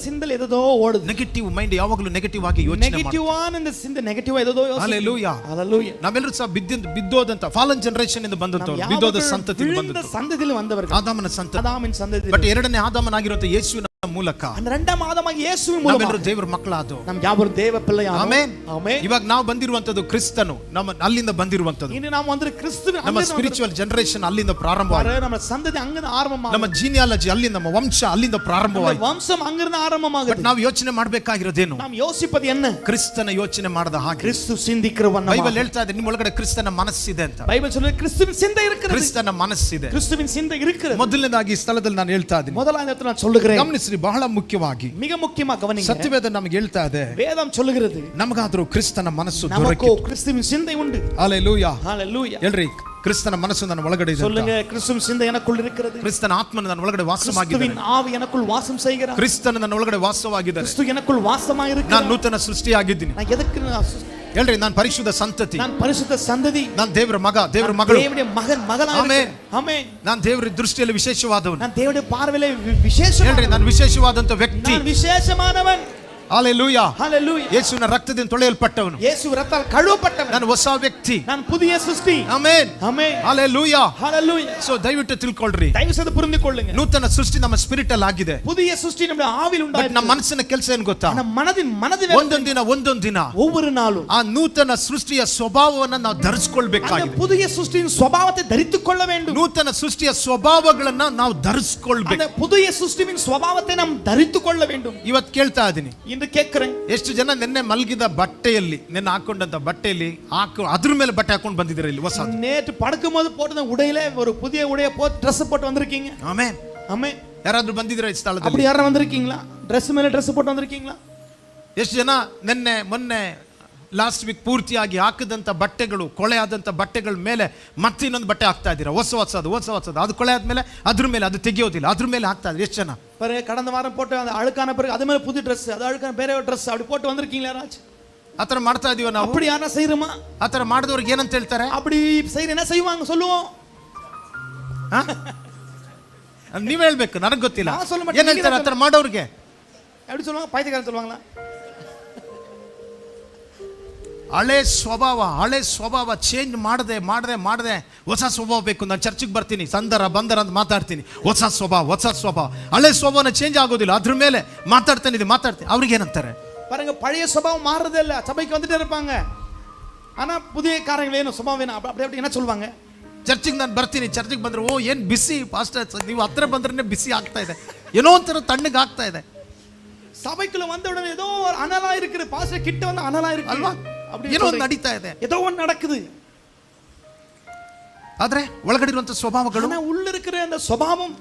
சிந்தல ஏதோ ஓடுது. ನೆಗೆಟಿವ್ ಮೈಂಡ್ ಯಾವಾಗಲೂ ನೆಗೆಟಿವ್ ಆಗಿ ಯೋಚನೆ ಮಾಡುತ್ತೆ. ನೆಗೆಟಿವ್ ಆನ್ இந்த சிந்தை ನೆಗೆಟಿವ್ ஏதோ யோசிக்கும். Hallelujah, hallelujah. ನಾವೆಲ್ಲರೂ ಸಹ ಬಿದ್ದೋದಂತ ಫಾಲನ್ ಜನರೇಷನ್ ಇಂದ ಬಂದಂತವರು, ಬಿದ್ದೋದ ಸಂತತಿಯಿಂದ ಬಂದವರು, ಸಂತತಿಯಲ್ಲಿ ಬಂದವರು, ಆದಾಮನ ಸಂತತಿ. ಆದಾಮನ ಸಂತತಿ. ಬಟ್ ಎರಡನೇ ಆದಾಮನಾಗಿರುವಂತ ಯೇಸುವಿನ ಮೂಲಕ அந்த இரண்டாம் ஆதாமாகிய இயேசுவின் மூலமாக ನಾವೆಲ್ಲರೂ ದೇವರ ಮಕ್ಕಳಾದೋ. நாம் ಯಾವರು ದೇವ பிள்ளையானோம். ಆಮೆನ್. ಆಮೆನ್. ಇವಾಗ ನಾವು ಬಂದಿರುವಂತದ್ದು ಕ್ರಿಸ್ತನು, ನಮ್ಮ ಅಲ್ಲಿಂದ ಬಂದಿರುವಂತದ್ದು. ಇನ್ನು ನಾವು ಅಂದ್ರೆ ಕ್ರಿಸ್ತನ ನಮ್ಮ ಸ್ಪಿರಿಚುವಲ್ ಜನರೇಷನ್ ಅಲ್ಲಿಂದ ಪ್ರಾರಂಭವಾಗಿದೆ. ನಮ್ಮ ಸಂತತಿ ಅಂಗದ ಆರಂಭವಾಗಿದೆ. ನಮ್ಮ ಜೀನಿಯಾಲಜಿ ಅಲ್ಲಿಂದ, ನಮ್ಮ ವಂಶ ಅಲ್ಲಿಂದ ಪ್ರಾರಂಭವಾಗಿದೆ. ವಂಶಂ ಅಂಗದ ಆರಂಭವಾಗಿದೆ. ಬಟ್ ನಾವು ಯೋಚನೆ ಮಾಡಬೇಕಾಗಿರೋದೇನು? ನಾವು ಯೋಚಿಪದು என்ன? ಕ್ರಿಸ್ತನ ಯೋಚನೆ ಮಾಡದ ಹಾಗೆ. ಕ್ರಿಸ್ತು ಸಿಂಧಿக்கிறವನ್ನ. ಬೈಬಲ್ ಹೇಳ್ತಾ ಇದೆ, ನಿಮ್ಮ ಒಳಗಡೆ ಕ್ರಿಸ್ತನ ಮನಸ್ಸಿದೆ ಅಂತ. ಬೈಬಲ್ சொல்லுது கிறிஸ்துவின் சிந்தை இருக்கிறது. ಕ್ರಿಸ್ತನ ಮನಸ್ಸಿದೆ, கிறிஸ்துவின் சிந்தை இருக்கிறது. ಮೊದಲನೇದಾಗಿ ಈ ಸ್ಥಳದಲ್ಲಿ ನಾನು ಹೇಳ್ತಾ ಇದ್ದೀನಿ, ಮೊದಲನೇದಾಗಿ ನಾನು சொல்லுகிறேன், ಗಮನಿಸಿ, ಬಹಳ ಮುಖ್ಯವಾಗಿ, மிக முக்கியமாக கவனிங்க. ಸತ್ಯವೇದ ನಮಗೆ ಹೇಳ್ತಾ ಇದೆ, வேதம் சொல்லுகிறது, ನಮಗಾದರೂ ಕ್ರಿಸ್ತನ ಮನಸ್ಸು நமக்கு ದೊರಕಿತು. கிறிஸ்துவின் சிந்தை உண்டு. ಹalleluya, ஹalleluya. ಹೇಳ್ರಿ, ಕ್ರಿಸ್ತನ ಮನಸ್ಸು ನನ್ನ ಒಳಗಡೆ ಇದೆ. சொல்லுங்க, கிறிஸ்துவின் சிந்தை எனக்குள் இருக்கிறது. ಕ್ರಿಸ್ತನ ಆತ್ಮನ ನನ್ನ ಒಳಗಡೆ ವಾಸವಾಗಿದೆ. கிறிஸ்துவின் ஆவி எனக்குள் வாசம் செய்கிறார். ಕ್ರಿಸ್ತನ ನನ್ನ ಒಳಗಡೆ ವಾಸವಾಗಿದೆ. கிறிஸ்து எனக்குள் வாசமாக இருக்கிறார். ನಾನು ನೂತನ ಸೃಷ್ಟಿಯಾಗಿದ್ದೀನಿ. நான் எதுக்கு? ಹೇಳ್ರಿ, ನಾನು ಪರಿಶುದ್ಧ ಸಂತತಿ, நான் பரிசுத்த சந்ததி, ನಾನು ದೇವರ ಮಗ, ದೇವರ ಮಗಳು, தேவனுடைய மகன், மகளாக ಆಮೆನ್. இருக்கிறேன். ஆமென். ನಾನು ದೇವರ ದೃಷ್ಟಿಯಲ್ಲಿ ವಿಶೇಷವಾದವನು. நான் தேவனுடைய பார்வையிலே விசேஷம். ಹೇಳ್ರಿ, ನಾನು ವಿಶೇಷವಾದಂತ ವ್ಯಕ್ತಿ. நான் விசேஷமானவன். ಹalleluya, ஹalleluya. ಯೇಸುವಿನ ರಕ್ತದಿಂದ ತೊಳೆಯಲ್ಪಟ್ಟವನು. இயேசு ரத்தத்தால் கழுவப்பட்டவன். ನಾನು ಹೊಸ ವ್ಯಕ್ತಿ. நான் புதிய ಸೃಷ್ಟಿ. ಆಮೆನ್, ஆமென். ಹalleluya, ஹalleluya. ಸೊ ದಯವಿಟ್ಟು ತಿಳ್ಕೊಳ್ರಿ, தயவு செய்து புரிந்துಕೊಳ್ಳுங்க. ನೂತನ ಸೃಷ್ಟಿ ನಮ್ಮ ಸ್ಪಿರಿಟ್ ಅಲ್ಲಿ ಆಗಿದೆ. புதிய ಸೃಷ್ಟಿ ನಮ್ಮ ಆವಿಲ್ ಬಟ್ ಉಂಟಾಗಿದೆ. ನಮ್ಮ ಮನಸ್ಸಿನ ಕೆಲಸ ಏನು ಗೊತ್ತಾ? ನಮ್ಮ ಮನದಿನ ಒಂದೊಂದು ದಿನ ஒவ்வொரு நாளும் ಆ ನೂತನ ಸೃಷ್ಟಿಯ ಸ್ವಭಾವವನ್ನು ನಾವು அந்த ಧರಿಸಿಕೊಳ್ಬೇಕಾಗಿದೆ. புதிய ಸೃಷ್ಟಿயின் ಸ್ವಭಾವத்தை தரித்துக் கொள்ள வேண்டும். ನೂತನ ಸೃಷ್ಟಿಯ ಸ್ವಭಾವಗಳನ್ನ ನಾವು ಧರಿಸಿಕೊಳ್ಬೇಕು. அந்த புதிய ಸೃಷ್ಟಿயின் ಸ್ವಭಾವத்தை நாம் தரித்துக் கொள்ள வேண்டும். ಇವತ್ತು ಕೇಳ್ತಾ ಇದ್ದೀನಿ, இன்று கேட்கிறேன், ಎಷ್ಟು ಜನ ನಿನ್ನೆ ಮಲಗಿದ ಬಟ್ಟೆಯಲ್ಲಿ, ನಿನ್ನೆ ಹಾಕೊಂಡಂತ ಬಟ್ಟೆಯಲ್ಲಿ ಅದ್ರ ಮೇಲೆ ಬಟ್ಟೆ ಹಾಕೊಂಡು ಬಂದಿದ್ದೀರಾ ಇಲ್ಲಿ ಹೊಸ? நேற்று படுக்கும்போது போட்ட உடையில ஒரு புதிய உடைய போட்டு Dress போட்டு வந்திருக்கீங்க. ಆಮೆನ್. ஆமென். ಯಾರಾದ್ರೂ ಬಂದಿದ್ದೀರಾ ಈ ಸ್ಥಳದಲ್ಲಿ? அப்படி யாரும் வந்திருக்கீங்களா? Dress மேல Dress போட்டு வந்திருக்கீங்களா? ಎಷ್ಟು ಜನ ನಿನ್ನೆ ಮೊನ್ನೆ ಲಾಸ್ಟ್ ವೀಕ್ ಪೂರ್ತಿಯಾಗಿ ಹಾಕಿದಂತ ಬಟ್ಟೆಗಳು, ಕೊಳೆ ಆದಂತ ಬಟ್ಟೆಗಳ ಮೇಲೆ ಮತ್ತೆ ಇನ್ನೊಂದು ಬಟ್ಟೆ ಹಾಕ್ತಾ ಇದ್ದೀರಾ? ಹೊಸದು ಅದು ಕೊಳೆ ಆದ್ಮೇಲೆ ಅದ್ರ ಮೇಲೆ ಅದು ತೆಗೆಯೋದಿಲ್ಲ, ಅದ್ರ ಮೇಲೆ ಹಾಕ್ತಾ ಇದ್ದೀರಾ? ಎಷ್ಟು ಜನ? கடந்த வாரம் போட்டு அந்த அழுக்கான பிறகு அது மேல புது Dress, அது அழுக்கான ಬೇರೆ Dress அப்படி போட்டு வந்திருக்கீங்களா யாராச்சும்? ಆ ಥರ ಮಾಡ್ತಾ ಇದೀವ ನಾವು? அப்படி யாரா செய்யறோமா? ಆ ಥರ ಮಾಡಿದವ್ರಿಗೆ ಏನಂತ ಹೇಳ್ತಾರೆ? அப்படி செய்யற என்ன செய்வாங்க சொல்லுவோம்? ನೀವ್ ಹೇಳ್ಬೇಕು, ನನಗೆ ಗೊತ್ತಿಲ್ಲ. நான் சொல்ல மாட்டேன், ಏನ್ ಹೇಳ್ತಾರೆ ಆತರ ಮಾಡೋರ್ಗೆ? எப்படி சொல்லுவாங்க? பைத்தியக்காரன் சொல்லுவாங்களா? ಹಳೆ ಸ್ವಭಾವ ಚೇಂಜ್ ಮಾಡದೆ ಹೊಸ ಸ್ವಭಾವ ಬೇಕು. ನಾನು ಚರ್ಚಿಗೆ ಬರ್ತೀನಿ, ಬಂದರ ಅಂತ ಮಾತಾಡ್ತೀನಿ, ಹೊಸ ಸ್ವಭಾವ. ಹಳೆ ಸ್ವಭಾವನ ಚೇಂಜ್ ಆಗೋದಿಲ್ಲ, ಅದ್ರ ಮೇಲೆ ಮಾತಾಡ್ತೀನಿ. ಅವ್ರಿಗೆ ಏನಂತಾರೆ பாருங்க, பழைய சுபாவம் மாறுறதே இல்ல. சபைக்கு வந்துட்டே இருப்பாங்க, ஆனா புதிய காரியங்கள் ಏನು ಸ್ವಭಾವ ಏನು அப்படி என்ன சொல்வாங்க? ಚರ್ಚಿಗೆ ನಾನು ಬರ್ತೀನಿ, ಚರ್ಚಿಗೆ ಬಂದ್ರೆ ಓ ಏನ್ ಬಿಸಿ ಪಾಸ್ಟರ್, ನೀವು ಹತ್ರ ಬಂದ್ರೆ ಬಿಸಿ ಆಗ್ತಾ ಇದೆ, ಏನೋ ಒಂಥರ ತಣ್ಣಗೆ ಆಗ್ತಾ ಇದೆ. சபைக்குள்ள வந்த உடனே ஏதோ ஒரு அனலா இருக்குது, பாஸ்டர் கிட்ட வந்து அனலா இருக்கு ಅಲ್ವಾ? ಏನೋ ಒಂದು ನಡೀತಾ ಇದೆ, ஏதோ ஒன்று நடக்குது. ಆದ್ರೆ ಒಳಗಡೆ ಇರುವಂತ ಸ್ವಭಾವಗಳು, ஆனா உள்ள இருக்கிற அந்த சுபாவம்,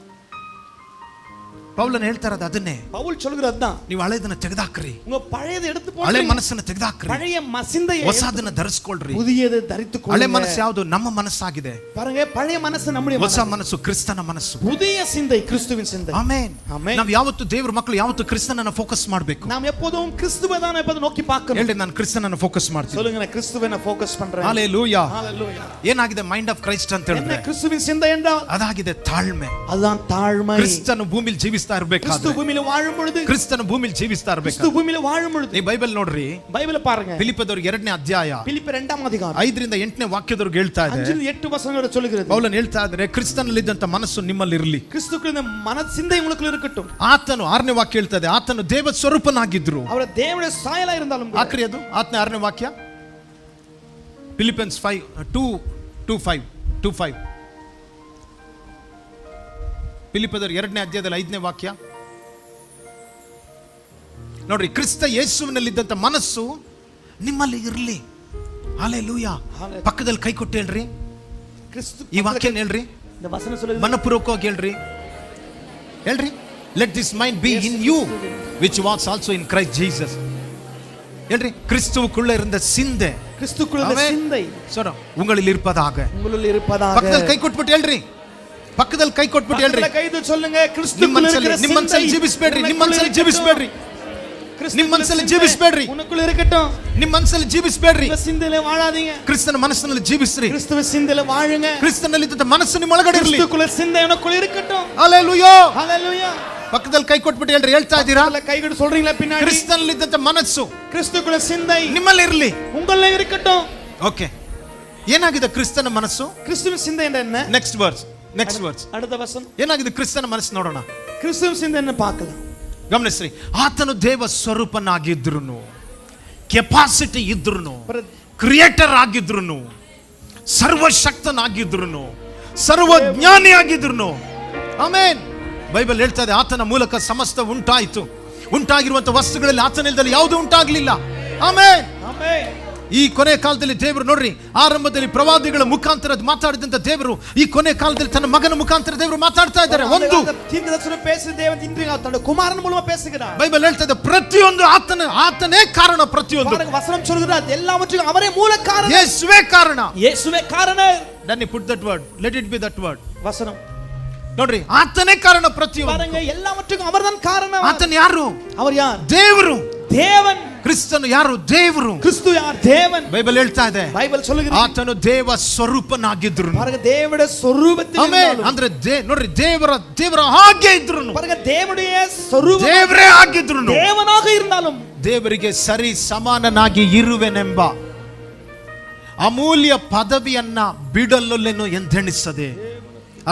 ಪೌಲನ್ ಹೇಳ್ತಾರೆ ಅದನ್ನೇ. பவுல் சொல்கிறது அதான், ನೀವು ಹಳೆದನ್ನ ತೆಗೆದಾಕ್ರಿ, உங்க பழையதை எடுத்து ಹಳೆ போடுங்க, ಮನಸ್ಸನ್ನ ತೆಗೆದಾಕ್ರಿ, பழைய மசிந்தையை ಹೊಸದನ್ನ ಧರಿಸಿಕೊಳ್ಳ್ರಿ. புதியதை தரித்துக்கொள்ளுங்க. ಹಳೆ ಮನಸ್ಸು ಯಾವುದು? ನಮ್ಮ ಮನಸ್ಸಾಗಿದೆ. பாருங்க, பழைய மனசு நம்முடைய ಹೊಸ ಮನಸ್ಸು ಕ್ರಿಸ್ತನ ಮನಸ್ಸು, புதிய சிந்தை கிறிஸ்துவின் சிந்தை. ಆಮೆನ್. ಆಮೆನ್. ನಾವು ಯಾವತ್ತು ದೇವರ ಮಕ್ಕಳು ಯಾವತ್ತು ಕ್ರಿಸ್ತನನ್ನ ಫೋಕಸ್ ಮಾಡಬೇಕು. நாம் எப்போதும் கிறிஸ்துவை தான் எப்போதும் நோக்கி பார்க்கணும். ಹೇಳಿ, ನಾನು ಕ್ರಿಸ್ತನನ್ನ ಫೋಕಸ್ ಮಾಡ್ತೀನಿ. சொல்லுங்க, நான் கிறிஸ்துவை நான் ஃபோக்கஸ் பண்றேன். ಹalleluya. ஹalleluya. ಏನಾಗಿದೆ ಮೈಂಡ್ ಆಫ್ ಕ್ರೈಸ್ಟ್ ಅಂತ ಹೇಳಿದ್ರೆ? என்ன கிறிஸ்துவின் சிந்தை என்றால் ಅದಾಗಿದೆ ತಾಳ್ಮೆ. அதுதான் ತಾಳ್ಮೆ. ಕ್ರಿಸ್ತನ ಭೂಮಿಲಿ ಜೀವಿಸ್ತಾ ಇರಬೇಕಾದ್ರೆ, கிறிஸ்து பூமியில வாழும் பொழுது, ಕ್ರಿಸ್ತನ ಭೂಮಿಲಿ ಜೀವಿಸ್ತಾ கிறிஸ்து ಇರಬೇಕಾದ್ರೆ, பூமியில வாழும் பொழுது, ನೀವು ಬೈಬಲ್ ನೋಡ್ರಿ, பைபிளை பாருங்க. ಫಿಲಿಪ್ಪದವರಿಗೆ 2ನೇ ಅಧ್ಯಾಯ பிலிப்பியர் 2ஆம் அதிகாரம் 5ರಿಂದ 8ನೇ ವಾಕ್ಯದವರೆಗೆ ಹೇಳ್ತಾ ಇದೆ. 5-8 ವಚನಗಳು சொல்லுகிறது. ಪೌಲನ್ ಹೇಳ್ತಾ ಇದ್ದಾರೆ, ಕ್ರಿಸ್ತನಲ್ಲಿದ್ದಂತ ಮನಸ್ಸು ನಿಮ್ಮಲ್ಲಿ ಇರಲಿ. கிறிஸ்துக்குள்ள மன சிந்தை உங்களுக்குள்ள இருக்கட்டும். ಆತನು 6ನೇ ವಾಕ್ಯ ಹೇಳ್ತಾ ಇದೆ, ಆತನು ದೇವ ಸ್ವರೂಪನಾಗಿದ್ರು. ಅವರ ದೇವರ ಸಾಯಲ இருந்தாலும் ಆಕ್ರಿ ಅದು 6ನೇ ವಾಕ್ಯ, ಫಿಲಿಪಿಯನ್ಸ್ 5:2-5 ಫಿಲಿಪ್ಪದವರ 2ನೇ ಅಧ್ಯಾಯದಲ್ಲಿ 5ನೇ ವಾಕ್ಯ ನೋಡ್ರಿ. ಕ್ರಿಸ್ತ ಯೇಸುವಿನಲ್ಲಿದ್ದಂತ ಮನಸ್ಸು ನಿಮ್ಮಲ್ಲಿ ಇರಲಿ. ಹಲ್ಲೆಲೂಯಾ. ಪಕ್ಕದಲ್ಲಿ ಕೈ ಕೊಟ್ಟು ಹೇಳ್ರಿ, கிறிஸ்து ಈ ವಾಕ್ಯನ ಹೇಳ್ರಿ, இந்த வசனம் சொல்லுது, ಮನಪೂರ್ವಕವಾಗಿ ಹೇಳ್ರಿ. Let this mind be in you which was also in Christ Jesus. ಹೇಳ್ರಿ, கிறிஸ்துவுக்குள்ள இருந்த சிந்தை, கிறிஸ்துக்குள்ள இருந்த சிந்தை ಸರ್ உங்களில் இருப்பதாக. உங்களுக்குள்ள இருப்பதாக. ಪಕ್ಕದಲ್ಲಿ ಕೈ ಕೊಟ್ಬಿಟ್ಟು ಹೇಳ್ರಿ, ಪಕ್ಕದಲ್ಲಿ ಕೈ ಕೊಟ್ಬಿಟ್ಟು ಹೇಳ್ರಿ. ಕೈದು சொல்லுங்க, கிறிஸ்துக்குள்ள இருக்கிற ನಿಮ್ಮ ಮನಸ್ಸಲ್ಲಿ ಜೀವಿಸಬೇಡ್ರಿ, ನಿಮ್ಮ ಮನಸ್ಸಲ್ಲಿ ಜೀವಿಸಬೇಡ್ರಿ, ನಿಮ್ಮ ಮನಸ್ಸಲ್ಲಿ ಜೀವಿಸಬೇಡ್ರಿ, ಉನக்குள்ள இருக்கட்டும். ನಿಮ್ಮ ಮನಸ್ಸಲ್ಲಿ ಜೀವಿಸಬೇಡ್ರಿ, சிந்தையில வாழாதீங்க, ಕ್ರಿಸ್ತನ ಮನಸ್ಸಿನಲ್ಲಿ ಜೀವಿಸ್ರಿ. கிறிஸ்துவ சிந்தையில வாழுங்க. ಕ್ರಿಸ್ತನಲ್ಲಿ ಇದ್ದ ಮನಸ್ಸು ನಿಮ್ಮ ಒಳಗಡೆ ಇರಲಿ. கிறிஸ்துக்குள்ள சிந்தை உனக்குள்ள இருக்கட்டும். ಹಲ್ಲೆಲೂಯಾ. ஹalleluya. ಪಕ್ಕದಲ್ಲಿ ಕೈ ಕೊಟ್ಬಿಟ್ಟು ಹೇಳ್ರಿ, ಹೇಳ್ತಾ ಇದ್ದೀರಾ? கைகட்டு சொல்றீங்களா பின்னாடி? ಕ್ರಿಸ್ತನಲ್ಲಿ ಇದ್ದ ಮನಸ್ಸು, கிறிஸ்துக்குள்ள சிந்தை ನಿಮ್ಮಲ್ಲಿ ಇರಲಿ, உங்களுக்குள்ள இருக்கட்டும். ಓಕೆ. ಏನಾಗಿದೆ ಕ್ರಿಸ್ತನ ಮನಸ್ಸು? கிறிஸ்துவின் சிந்தை என்ன? Next verse. அடுத்த வசனம். ಏನಾಗಿದೆ ಕ್ರಿಸ್ತನ ಮನಸ್ಸು ನೋಡೋಣ. கிறிஸ்துவின் சிந்தை என்ன பார்க்கலாம். ಗಮನಿಸ್ರಿ, ಆತನು ದೇವ ಸ್ವರೂಪನಾಗಿದ್ರು, ಕೆಪಾಸಿಟಿ ಇದ್ರು, ಕ್ರಿಯೇಟರ್ ಆಗಿದ್ರು, ಸರ್ವಶಕ್ತನಾಗಿದ್ರು, ಸರ್ವಜ್ಞಾನಿ ಆಗಿದ್ರು. ಆಮೆನ್. ಬೈಬಲ್ ಹೇಳ್ತಾ ಇದೆ, ಆತನ ಮೂಲಕ ಸಮಸ್ತ ಉಂಟಾಯಿತು, ಉಂಟಾಗಿರುವಂತ ವಸ್ತುಗಳಲ್ಲಿ ಆತನಿಲ್ಲದೆ ಯಾವುದು ಉಂಟಾಗಲಿಲ್ಲ. ಆಮೆನ್. ಆಮೆನ್. ಈ ಕೊನೆ ಕಾಲದಲ್ಲಿ ದೇವರು ನೋಡ್ರಿ, ಆರಂಭದಲ್ಲಿ ಪ್ರವಾದಿಗಳ ಮುಖಾಂತರ ಮಾತಾಡಿದಂತ ದೇವರು ಈ ಕೊನೆ ಕಾಲದಲ್ಲಿ ತನ್ನ ಮಗನ ಮುಖಾಂತರ ದೇವರು ಮಾತಾಡ್ತಾ ಇದ್ದಾರೆ. ಒಂದು தீர்க்கதரிசன பேசுற தேவன் இன்று தன்னுடைய குமாரன் மூலமா பேசுகிறார். ಬೈಬಲ್ ಹೇಳ್ತಾ ಇದೆ, ಪ್ರತಿಯೊಂದು ಆತನೇ ಕಾರಣ. ಪ್ರತಿಯೊಂದು வசனம் சொல்கிறது, எல்லாவற்றுக்கும் ಅವರೇ ಮೂಲ ಕಾರಣ. ಯೇಸುವೇ ಕಾರಣ. ಯೇಸುವೇ ಕಾರಣ. Then put that word, let it be that word. வசனம் ನೋಡ್ರಿ, ಆತನೇ ಕಾರಣ ಪ್ರತಿಯೊಂದು. பாருங்க, எல்லாவற்றுக்கும் அவர்தான் காரணம். ಆತನ ಯಾರು? அவர் ಯಾರು? ದೇವರು. தேவன். ಕ್ರಿಸ್ತನು ಯಾರು? ದೇವರು. ಕ್ರಿಸ್ತು ಯಾರು? ದೇವನ್. ಬೈಬಲ್ ಹೇಳ್ತಾ ಇದೆ, ಬೈಬಲ್ சொல்லுகிறது, ಆತನು ದೇವ ಸ್ವರೂಪನಾಗಿದ್ರು. பாருங்க, தேவனுடைய ಸ್ವರೂಪத்தில் ಆಮೆನ್. ಅಂದ್ರೆ ನೋಡ್ರಿ, ದೇವರ ಹಾಗೆ ಇದ್ರು. பாருங்க, தேவனுடைய ಸ್ವರೂಪ, ದೇವರೇ ಆಗಿದ್ರು. ದೇವನಾಗ இருந்தாலும் ದೇವರಿಗೆ ಸರಿ ಸಮಾನನಾಗಿ ಇರುವೆನೆಂಬ ಅಮೂಲ್ಯ ಪದವಿಯನ್ನ ಬಿಡಲೊಲ್ಲೆನು ಎಂದೆಣಿಸದೆ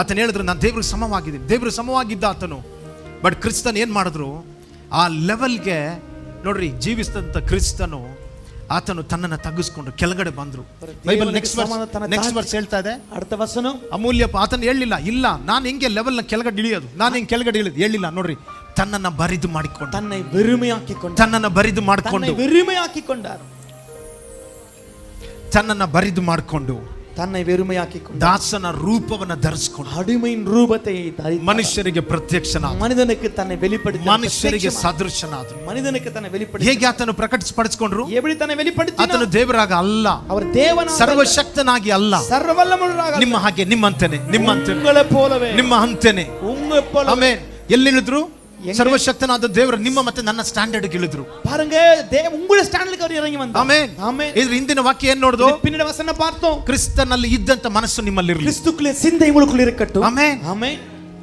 ಆತನು ಹೇಳಿದ್ರು, ನಾನು ದೇವ್ರಿಗೆ ಸಮವಾಗಿದ್ದೀನಿ. ದೇವ್ರಿಗೆ ಸಮವಾಗಿದ್ದ ಆತನು. ಬಟ್ ಕ್ರಿಸ್ತನ್ ಏನ್ ಮಾಡಿದ್ರು? ಆ ಲೆವೆಲ್ಗೆ ನೋಡ್ರಿ, ಜೀವಿಸಿದಂತ ಕ್ರಿಸ್ತನು ಆತನು ತನ್ನನ್ನು ತಗ್ಗಿಸ್ಕೊಂಡು ಕೆಳಗಡೆ ಬಂದ್ರು. ಬೈಬಲ್ ನೆಕ್ಸ್ಟ್ ವರ್ಸ್ ಹೇಳ್ತಾ ಇದೆ, அடுத்த வசனம், ಅಮೂಲ್ಯ ಆತನು ಹೇಳಿಲ್ಲ, ಇಲ್ಲ ನಾನು ಹೆಂಗೆ ಲೆವೆಲ್ ನ ಕೆಳಗಡೆ ಇಳಿಯೋದು, ನಾನು ಹೆಂಗೆ ಕೆಳಗಡೆ ಇಳಿಯೋದು, ಹೇಳಿಲ್ಲ. ನೋಡ್ರಿ, ತನ್ನನ್ನ ಬರಿದು ಮಾಡಿಕೊಂಡು, தன்னை வெறுமையாக்கிக்கொண்டார். ತನ್ನನ್ನ ಬರಿದು ಮಾಡಿಕೊಂಡು, வெறுமையாக்கிக்கொண்டார். ತನ್ನನ್ನ ಬರಿದು ಮಾಡಿಕೊಂಡು, தன்னை வெறுமையாக்கிக்கொண்டார். ದಾಸನ ರೂಪವನ್ನು ಧರಿಸಿಕೊಂಡು, அடிமையின் ரூபத்தை தரித்தார். ಮನುಷ್ಯರಿಗೆ ಪ್ರತ್ಯಕ್ಷನಾದ, மனிதனுக்கு தன்னை வெளிப்படுத்தி, ಮನುಷ್ಯರಿಗೆ ಸದೃಶನಾದ, மனிதனுக்கு தன்னை வெளிப்படுத்தி. ಹೇಗೆ ಆತನು ಪ್ರಕಟಿಸಿಕೊಂಡ್ರು? எப்படி ತನ್னை வெளிப்படுத்தினார்? ಆತನು ದೇವರಾಗ ಅಲ್ಲ, அவர் தேவனாக, ಸರ್ವಶಕ್ತನಾಗಿ ಅಲ್ಲ, ಸರ್ವವಲ್ಲಮನಾಗಿ, ನಿಮ್ಮ ಹಾಗೆ, ನಿಮ್ಮಂತೆನೆ, உங்களை போலவே, ನಿಮ್ಮ ಅಂತೆನೆ. உங்களை போலவே. ಆಮೆನ್. ಎಲ್ಲಿ ಇಳಿದ್ರು? ಸರ್ವಶಕ್ತನಾದ ದೇವರು ನಿಮ್ಮ ಮತ್ತೆ ನನ್ನ ಸ್ಟ್ಯಾಂಡರ್ಡ್ ಇಳಿದ್ರು. பாருங்க உங்களுடைய ஸ்டாண்டர்டுக்கு அவர் இறங்கி வந்தார். ಆಮೆನ್. ஆமென். ಇದ್ರ ಹಿಂದಿನ ವಾಕ್ಯ ಏನ್ ನೋಡ್ದು? பின்னிட வசனம் பார்த்தோம். ಕ್ರಿಸ್ತನಲ್ಲಿ ಇದ್ದಂತ ಮನಸ್ಸು ನಿಮ್ಮಲ್ಲಿ ಇರಲಿ. கிறிஸ்துக்குள்ளே சிந்தை உங்களுக்குள்ள இருக்கட்டும். ಆಮೆನ್. ஆமென்.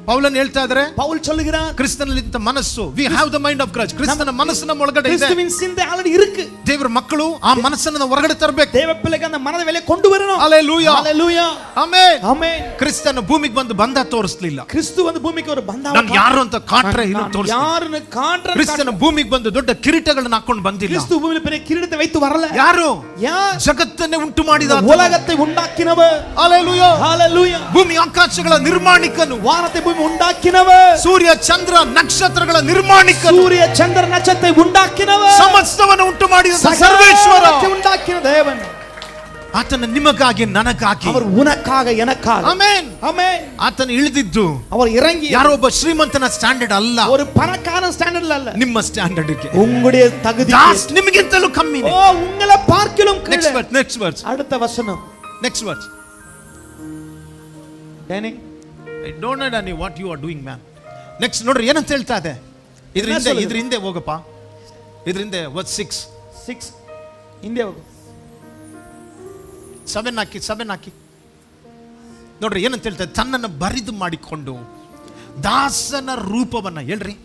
ಪೌಲನ್ ಹೇಳ್ತಾ ಇದ್ದಾರೆ, பவுல் சொல்லுகிறார், ಕ್ರಿಸ್ತನಲ್ಲಿ ಇದ್ದ ಮನಸ್ಸು, we have the mind of Christ. ಕ್ರಿಸ್ತನ ಮನಸ್ಸು ನಮ್ಮ ಒಳಗಡೆ ಇದೆ. கிறிஸ்துவின் சிந்தை ஆல்ரெடி இருக்கு. ದೇವರ ಮಕ್ಕಳು ಆ ಮನಸ್ಸನ್ನು ಹೊರಗಡೆ ತರಬೇಕು. தேவ பிள்ளைக்கு அந்த மனதை வெளியே கொண்டு வரணும். ஹalleluya, ஹalleluya, ಆಮೆನ್. ஆமென். ಕ್ರಿಸ್ತನ ಭೂಮಿಗೆ ಬಂದು ಬಂದ ತೋರಿಸಲಿಲ್ಲ. கிறிஸ்து வந்து பூமிக்கு ஒரு பந்தாவ ನಾನು ಯಾರು ಅಂತ ಕಾಟ್ರೆ ಇಲ್ಲ ತೋರಿಸಲಿಲ್ಲ. ಯಾರನ್ನ ಕಾಟ್ರೆ ಕ್ರಿಸ್ತನ ಭೂಮಿಗೆ ಬಂದು ದೊಡ್ಡ ಕಿರೀಟಗಳನ್ನು ಹಾಕೊಂಡು ಬಂದಿಲ್ಲ. கிறிஸ்து பூமியில பெரிய கிரீடத்தை வைத்து வரல. ಯಾರು? யார்? ಜಗತ್ತನ್ನೇ ಉಂಟು ಮಾಡಿದ உலகத்தை உண்டாக்கினவர். ஹalleluya, ஹalleluya. ಭೂಮಿ ಆಕಾಶಗಳ ನಿರ್ಮಾಣಿಕನು, வானத்தை பூமி உண்டாக்கினவர். ಸೂರ್ಯ ಚಂದ್ರ ನಕ್ಷತ್ರಗಳ ನಿರ್ಮಾಣಿಕನು, சூரிய சந்திர நட்சத்திரத்தை உண்டாக்கினவர். ಸಮಸ್ತವನ್ನು ಉಂಟು ಮಾಡಿದ ಸರ್ವೇಶ್ವರ, உண்டாக்கின தேவன். ಆತನ ನಿಮಗಾಗಿ ನನಗಾಗಿ, அவர் உனக்காக எனக்காக. ಆಮೆನ್, ஆமென். ಆತನ ಇಳಿದಿದ್ದು அவர் இறங்கி ಯಾರೋ ಒಬ್ಬ ಶ್ರೀಮಂತನ ಸ್ಟ್ಯಾಂಡರ್ಡ್ ಅಲ್ಲ, ஒரு பணக்காரன் ஸ்டாண்டர்ட்ல அல்ல, ನಿಮ್ಮ ಸ್ಟ್ಯಾಂಡರ್ಡ್ಗೆ, உங்களுடைய தகுதி. ನಿಮಗಿಂತಲೂ ಕಮ್ಮಿ. ஓ, உங்களை பார்க்கிலும் ನೆಕ್ಸ್ಟ್ கீழே. ವರ್ಸ್, ನೆಕ್ಸ್ಟ್ ವರ್ಸ್, அடுத்த வசனம். Next verse. Danny, I don't know Danny what you are doing man. Next ನೋಡ್ರಿ ಏನಂತ ಹೇಳ್ತಾ ಇದೆ. ಇದ್ರ ಹಿಂದೆ ಹೋಗಪ್ಪ, ಇದ್ರ ಹಿಂದೆ ವರ್ಸ್ 6 ಇಂಡಿಯಾ 7 ಹಾಕಿ ನೋಡ್ರಿ ಏನಂತ ಹೇಳ್ತಾ ಇದೆ. ತನ್ನನ್ನು ಬರಿದು ಮಾಡಿಕೊಂಡು ದಾಸನ ರೂಪವನ್ನ, ಹೇಳ್ರಿ,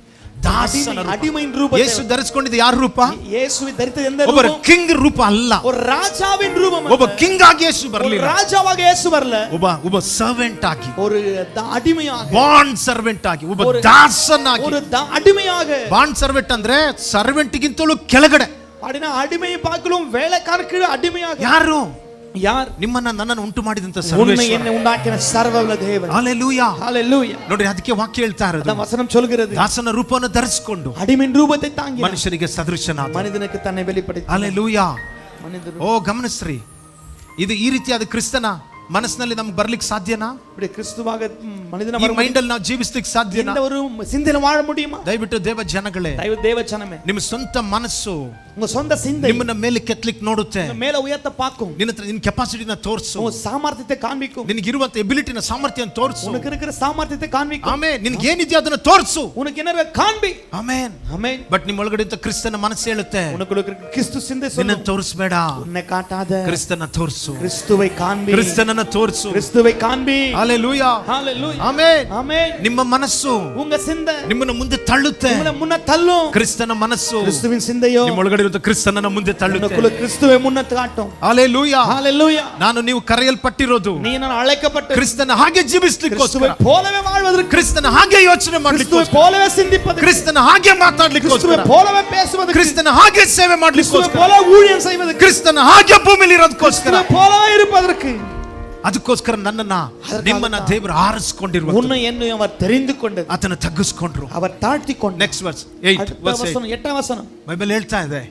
ದಾಸನ அடிமையின் ரூபத்தை ಯೇಸು ಧರಿಸಿಕೊಂಡಿದ್ದು ಯಾರ ರೂಪ? ಯೇಸುವೆ ಧರಿಸಿದ ಎಂದ ಒಬ್ಬ ರೂಪ? ಕಿಂಗ್ ರೂಪ ಅಲ್ಲ. ஒரு ராஜாவின் ரூபம். ಒಬ್ಬ ಕಿಂಗ್ ಆಗಿ ಯೇಸು ಬರಲಿಲ್ಲ. ராஜாவாக இயேசு வரல. ಒಬ್ಬ ಸರ್ವೆಂಟ್ ಆಗಿ, ஒரு அடிமையாக, ಬಾಂಡ್ ಸರ್ವೆಂಟ್ ಆಗಿ, ಒಬ್ಬ ದಾಸನಾಗಿ. ஒரு அடிமையாக. ಬಾಂಡ್ ಸರ್ವೆಂಟ್ ಅಂದ್ರೆ ಸರ್ವೆಂಟ್ ಗಿಂತಲೂ ಕೆಳಗಡೆ. அப்படினா அடிமையை பார்க்கலும் வேலைக்காரருக்கு அடிமையாக. ಯಾರು? யார்? ನಿಮ್ಮನ್ನ ನನ್ನನ್ನು ಉಂಟು ಮಾಡಿದಂತ உன்னை ಸರ್ವೇಶ್ವರ. என்னை உண்டாக்கின சர்வவல்ல தேவன். ಹalleluya, ஹalleluya. ನೋಡ್ರಿ ಅದಕ್ಕೆ ವಾಕ್ಯ ಹೇಳ್ತಾ ಇರೋದು, அந்த வசனம் சொல்கிறது, ದಾಸನ ರೂಪವನ್ನು ಧರಿಸಿಕೊಂಡು அடிமையின் ரூபத்தை தாங்கி ಮನುಷ್ಯರಿಗೆ ಸದೃಶನಾದ. மனிதனுக்கு தன்னை வெளிப்படுத்தி. ಹalleluya. மனிதர் ಓ ಗಮನಿಸ್ರಿ, ಇದು ಈ ರೀತಿಯಾದ ಕ್ರಿಸ್ತನ ಮನಸ್ಸಿನಲ್ಲಿ ನಮ್ಗೆ ಬರ್ಲಿಕ್ಕೆ ಸಾಧ್ಯನಾ? இப்படி கிறிஸ்துவாக மனிதன ಈ ಮೈಂಡ್ ಅಲ್ಲಿ ನಾವು ಜೀವಿಸ್ಲಿಕ್ಕೆ ಸಾಧ್ಯನಾ? இந்த ஒரு சிந்தனை வாழ முடியுமா? ದಯವಿಟ್ಟು ದೇವ ಜನಗಳೇ, தேவச்சனமே, ನಿಮ್ಮ ಸ್ವಂತ ಮನಸ್ಸು உங்க சொந்த சிந்தை ನಿಮ್ಮನ್ನ ಮೇಲೆ ಕೆತ್ತಲಿಕ್ಕೆ ನೋಡುತ್ತೆ. மேல உயர்த்த பார்க்கும். ನಿನ್ನ ಕೆಪಾಸಿಟಿನ ತೋರಿಸು, உன் ಸಾಮರ್ಥ್ಯತೆ ಕಾಣ್ಬೇಕು. ನಿನಗಿರುವಂತ ಎಬಿಲಿಟಿನ ಸಾಮರ್ಥ್ಯನ ತೋರಿಸು. உனக்கு இருக்கிற ಸಾಮರ್ಥ್ಯತೆ ಕಾಣ್ಬೇಕು. ಆಮೆನ್. ನಿನಗೆ ಏನಿದೆಯೋ ಅದನ್ನ ತೋರಿಸು. உனக்கு என்ன ಕಾಣ್ಬಿ. Amen, amen. ಬಟ್ ನಿಮ್ಮ ಒಳಗಡೆ ಇದ್ದ ಕ್ರಿಸ್ತನ ಮನಸ್ಸು ಹೇಳುತ್ತೆ, உனக்குள்ள இருக்கிற கிறிஸ்து சிந்தை ನಿನ್ನ சொல்லு, ತೋರಿಸಬೇಡ, உன்னை காட்டாத, ಕ್ರಿಸ್ತನ ತೋರಿಸು, கிறிஸ்துவை காண்பி, ಕ್ರಿಸ್ತನನ್ನ ತೋರಿಸು. கிறிஸ்துவை காண்பி. ಹalleluya, ஹalleluya, ಆಮೆನ್. ஆமென். ನಿಮ್ಮ ಮನಸ್ಸು உங்க சிந்தை ನಿಮ್ಮನ್ನ ಮುಂದೆ ತಳ್ಳುತ್ತೆ. உங்களை முன்ன தள்ளும். ಕ್ರಿಸ್ತನ ಮನಸ್ಸು கிறிஸ்துவின் சிந்தையோ ನಿಮ್ಮ ಒಳಗಡೆ ಇರುವ ಕ್ರಿಸ್ತನನ್ನ ಮುಂದೆ ತಳ್ಳುತ್ತೆ. உனக்குள்ள கிறிஸ்துவை முன்ன காட்டும். ಹalleluya, ஹalleluya. ನಾನು ನೀವು ಕರೆಯಲ್ಪಟ್ಟಿರೋದು நீ நான் ಅழைக்கப்பட்ட ಕ್ರಿಸ್ತನ ಹಾಗೆ ಜೀವಿಸಲಿಕ್ಕೋಸ್ಕರ, கிறிஸ்துவை போலவே வாழ்வதற்கு, ಕ್ರಿಸ್ತನ ಹಾಗೆ ಯೋಚನೆ கிறிஸ்துவை ಮಾಡಲಿಕ್ಕೋಸ್ಕರ, போலவே சிந்திப்பதற்கு, ಕ್ರಿಸ್ತನ ಹಾಗೆ ಮಾತಾಡ್ಲಿಕ್ಕೋಸ್ಕರ, கிறிஸ்துவை போலவே பேசுவதற்கு, ಕ್ರಿಸ್ತನ ಹಾಗೆ ಸೇವೆ கிறிஸ்துவை ಮಾಡ್ಲಿಕ್ಕೋಸ್ಕರ, போல ஊழியம் செய்வதற்கு, ಕ್ರಿಸ್ತನ ಹಾಗೆ ಭೂಮಿಲಿ ಇರೋದಕ್ಕೋಸ್ಕರ, கிறிஸ்துவை போலவே இருப்பதற்கு, ಅದಕ್ಕೋಸ್ಕರ ನನ್ನನ್ನ ನಿಮ್ಮನ್ನ ದೇವರು ಆರಿಸಿಕೊಂಡಿರುವ, உன்னை என்னை அவர் தெரிந்து கொண்டது, ಆತನ ತಗ್ಗಿಸ್ಕೊಂಡ್ರು. அவர் ತಾழ்த்தி ಕೊಂಡ. Next verse 8 verse 8. 8ನೇ ವಚನ ಬೈಬಲ್ ಹೇಳ್ತಾ ಇದೆ,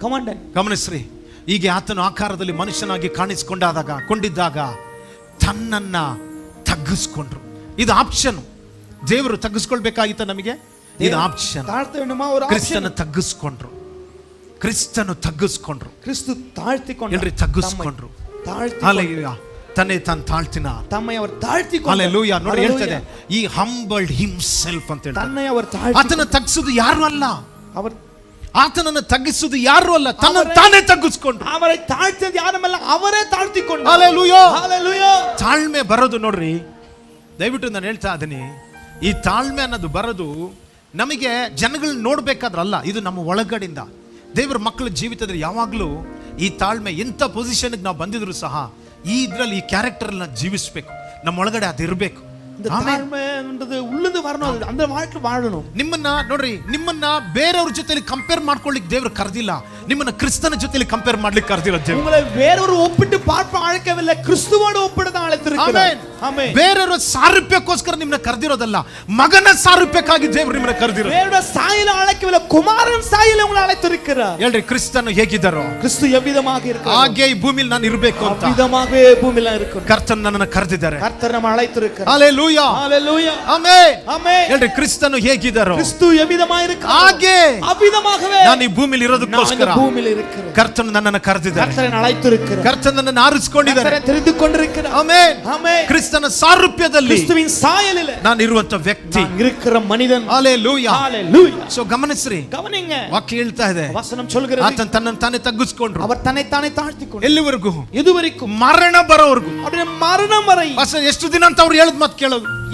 ಕಮಾಂಡರ್ ಗಮನಿಸ್ರಿ, ಹೀಗೆ ಆತನ ಆಕಾರದಲ್ಲಿ ಮನುಷ್ಯನಾಗಿ ಕೊಂಡಿದ್ದಾಗ ತನ್ನನ್ನ ತಗ್ಗಿಸ್ಕೊಂಡ್ರು. ಇದು ಆಪ್ಷನ್. ದೇವರು ತಗ್ಗಿಸ್ಕೊಳ್ಬೇಕಾಗಿತ್ತ ನಮಗೆ? ಇದು ಆಪ್ಷನ್. ಕ್ರಿಸ್ತನ ತಗ್ಗಿಸ್ಕೊಂಡ್ರು, ಕ್ರಿಸ್ತನು ತಗ್ಗಿಸ್ಕೊಂಡ್ರು, ಕ್ರಿಸ್ತು ತಾಳ್ತಿಕೊಂಡ್ರು, ಎಲ್ರಿ ತಗ್ಗಿಸ್ಕೊಂಡ್ರು. ಹalleluya, ತನ್ನೇ ತಾನು ತಾಳ್ತಿನ ತಮ್ಮೈ ಅವರು ತಾಳ್ತಿಕೊಂಡ್ರು. ಹalleluya. ನೋಡಿ ಹೇಳ್ತದೆ, ಈ ಹಂಬಲ್ಡ್ ಹಿಮ್ಸೆಲ್ಫ್ ಅಂತ ಹೇಳ್ತಾರೆ. ತನ್ನೈ ಅವರು ಆತನ ತಗ್ಗಿಸುವುದು ಯಾರು ಅಲ್ಲ, ಅವರು ಆತನನ್ನು ತಗ್ಗಿಸುವುದು ಯಾರು ಅಲ್ಲ, ತನ್ನನ್ನು ತಾನೇ ತಗ್ಗಿಸ್ಕೊಂಡ್ರು. ಅವರೇ ತಾಳ್ತಿದ್ದು ಯಾರಲ್ಲ, ಅವರೇ ತಾಳ್ತಿಕೊಂಡ್ರು. Hallelujah, hallelujah. ತಾಳ್ಮೆ ಬರೋದು ನೋಡ್ರಿ, ದಯವಿಟ್ಟು ನಾನು ಹೇಳ್ತಾ ಇದ್ದೀನಿ, ಈ ತಾಳ್ಮೆ ಅನ್ನೋದು ಬರೋದು ನಮಗೆ ಜನಗಳನ್ನ ನೋಡ್ಬೇಕಾದ್ರಲ್ಲ, ಇದು ನಮ್ಮ ಒಳಗಡೆಯಿಂದ. ದೇವರ ಮಕ್ಕಳ ಜೀವಿತದಲ್ಲಿ ಯಾವಾಗಲೂ ಈ ತಾಳ್ಮೆ, ಎಂಥ ಪೊಸಿಷನ್ಗೆ ನಾವು ಬಂದಿದ್ರು ಸಹ ಈ ಇದ್ರಲ್ಲಿ ಈ ಕ್ಯಾರೆಕ್ಟರ್ ನಾವು ಜೀವಿಸ್ಬೇಕು, ನಮ್ಮ ಒಳಗಡೆ ಅದಿರಬೇಕು. ಉಳ್ಳದು வரணும், அந்த வாழ்க்கை வாழணும். ನಿಮ್ಮನ್ನ ನೋಡ್ರಿ, ನಿಮ್ಮನ್ನ ಬೇರೆಯವ್ರ ಜೊತೆಲಿ ಕಂಪೇರ್ ಮಾಡ್ಕೊಳ್ಳಿಕ್ಕೆ ದೇವರು ಕರೆದಿಲ್ಲ, ನಿಮ್ಮನ್ನ ಕ್ರಿಸ್ತನ ಜೊತೆಲಿ ಕಂಪೇರ್ ಮಾಡ್ಲಿಕ್ಕೆ ಕರೆದಿರೋದು ದೇವರು. உங்களை வேறொரு ஒப்பிட்டு பார்க்க அழைக்கவில்லை, கிறிஸ்துவோடு ஒப்பிட தான் அழைத்திருக்கிறார். ஆமென். ಬೇರೆಯವರ ಸಾರೂಪ್ಯಕ್ಕೋಸ್ಕರ ನಿಮ್ಮನ್ನ ಕರೆದಿರೋದಲ್ಲ, ಮಗನ ಸಾರೂಪ್ಯಕ್ಕಾಗಿ ದೇವರು ನಿಮ್ಮನ್ನ ಕರೆದಿರೋದು. வேறொரு சாயல அழைக்கவில்லை, குமாரன் சாயல உங்களை அழைத்திருக்கிறார். ಹೇಳ್ರಿ, ಕ್ರಿಸ್ತನು ಹೇಗಿದ್ದಾರೋ கிறிஸ்து எவ்விதமாக இருக்கிறார் ಹಾಗೆ ಈ ಭೂಮಿಲಿ ನಾನು ಇರಬೇಕು ಅಂತ அவ்விதமாகவே பூமியில இருக்கிறார். ಕರ್ತನು ನನ್ನನ್ನು ಕರೆದಿದ್ದಾರೆ. கர்த்தர் நம்மை அழைத்திருக்கிறார். Hallelujah. Hallelujah. Hallelujah. Amen. Amen. ಹೇಳ್ರಿ ಕ್ರಿಸ್ತನು ಹೇಗಿದ್ದಾರೋ ಕ್ರಿಸ್ತು ಎವಿಧಮಾಗಿ ಇರುತ್ತಾರೋ ಹಾಗೆ ಅವಿಧಮಾகவே ನಾನು ಈ ಭೂಮಿಯಲ್ಲಿ ಇರೋದಕ್ಕೋಸ್ಕರ ನಾನು ಭೂಮಿಯಲ್ಲಿ இருக்கிறேன். ಕರ್ತನು ನನ್ನನ್ನು ಕರೆದಿದ್ದಾನೆ. ಕರ್ತனை அழைத்திருக்கிறார். ಕರ್ತನು ನನ್ನನ್ನು ಆರಿಸಿಕೊಂಡಿದ್ದಾನೆ. ಕರ್ತனை தெரிந்து கொண்டிருக்கிறார். ಆಮೆನ್. ಆಮೆನ್. ಕ್ರಿಸ್ತನ ಸಾರೂಪ್ಯದಲ್ಲಿ ಕ್ರಿಸ್ತುವಿನ ಸಾಯಲಿலே ನಾನು ಇರುವಂತ ವ್ಯಕ್ತಿ. ನಾನು இருக்கிற ಮನಿದನ್. Hallelujah. Hallelujah. ಸೊ ಗಮನಿಸ್ರಿ, ಗಮನಿಂಗ ವಾಕ್ಯ ಹೇಳ್ತಾ ಇದೆ, ವಚனம் சொல்கிறது, ಆತನ ತನ್ನನ್ನು ತಾನೇ ತಗ್ಗಿಸಿಕೊಂಡ್ರು. அவர் தன்னை தானே தாழ்த்திಕೊಂಡರು. ಎಲ್ಲಿವರೆಗೂ? இதுவரைக்கும் ಮರಣ ಬರೋವರೆಗೂ. அப்படியே மரணம் வரை. ಪಾಸ್ಟರ್ ಎಷ್ಟು ದಿನ ಅಂತ ಅವ್ರು ಹೇಳಿದ ಮಾತು ಕೇಳೋದು?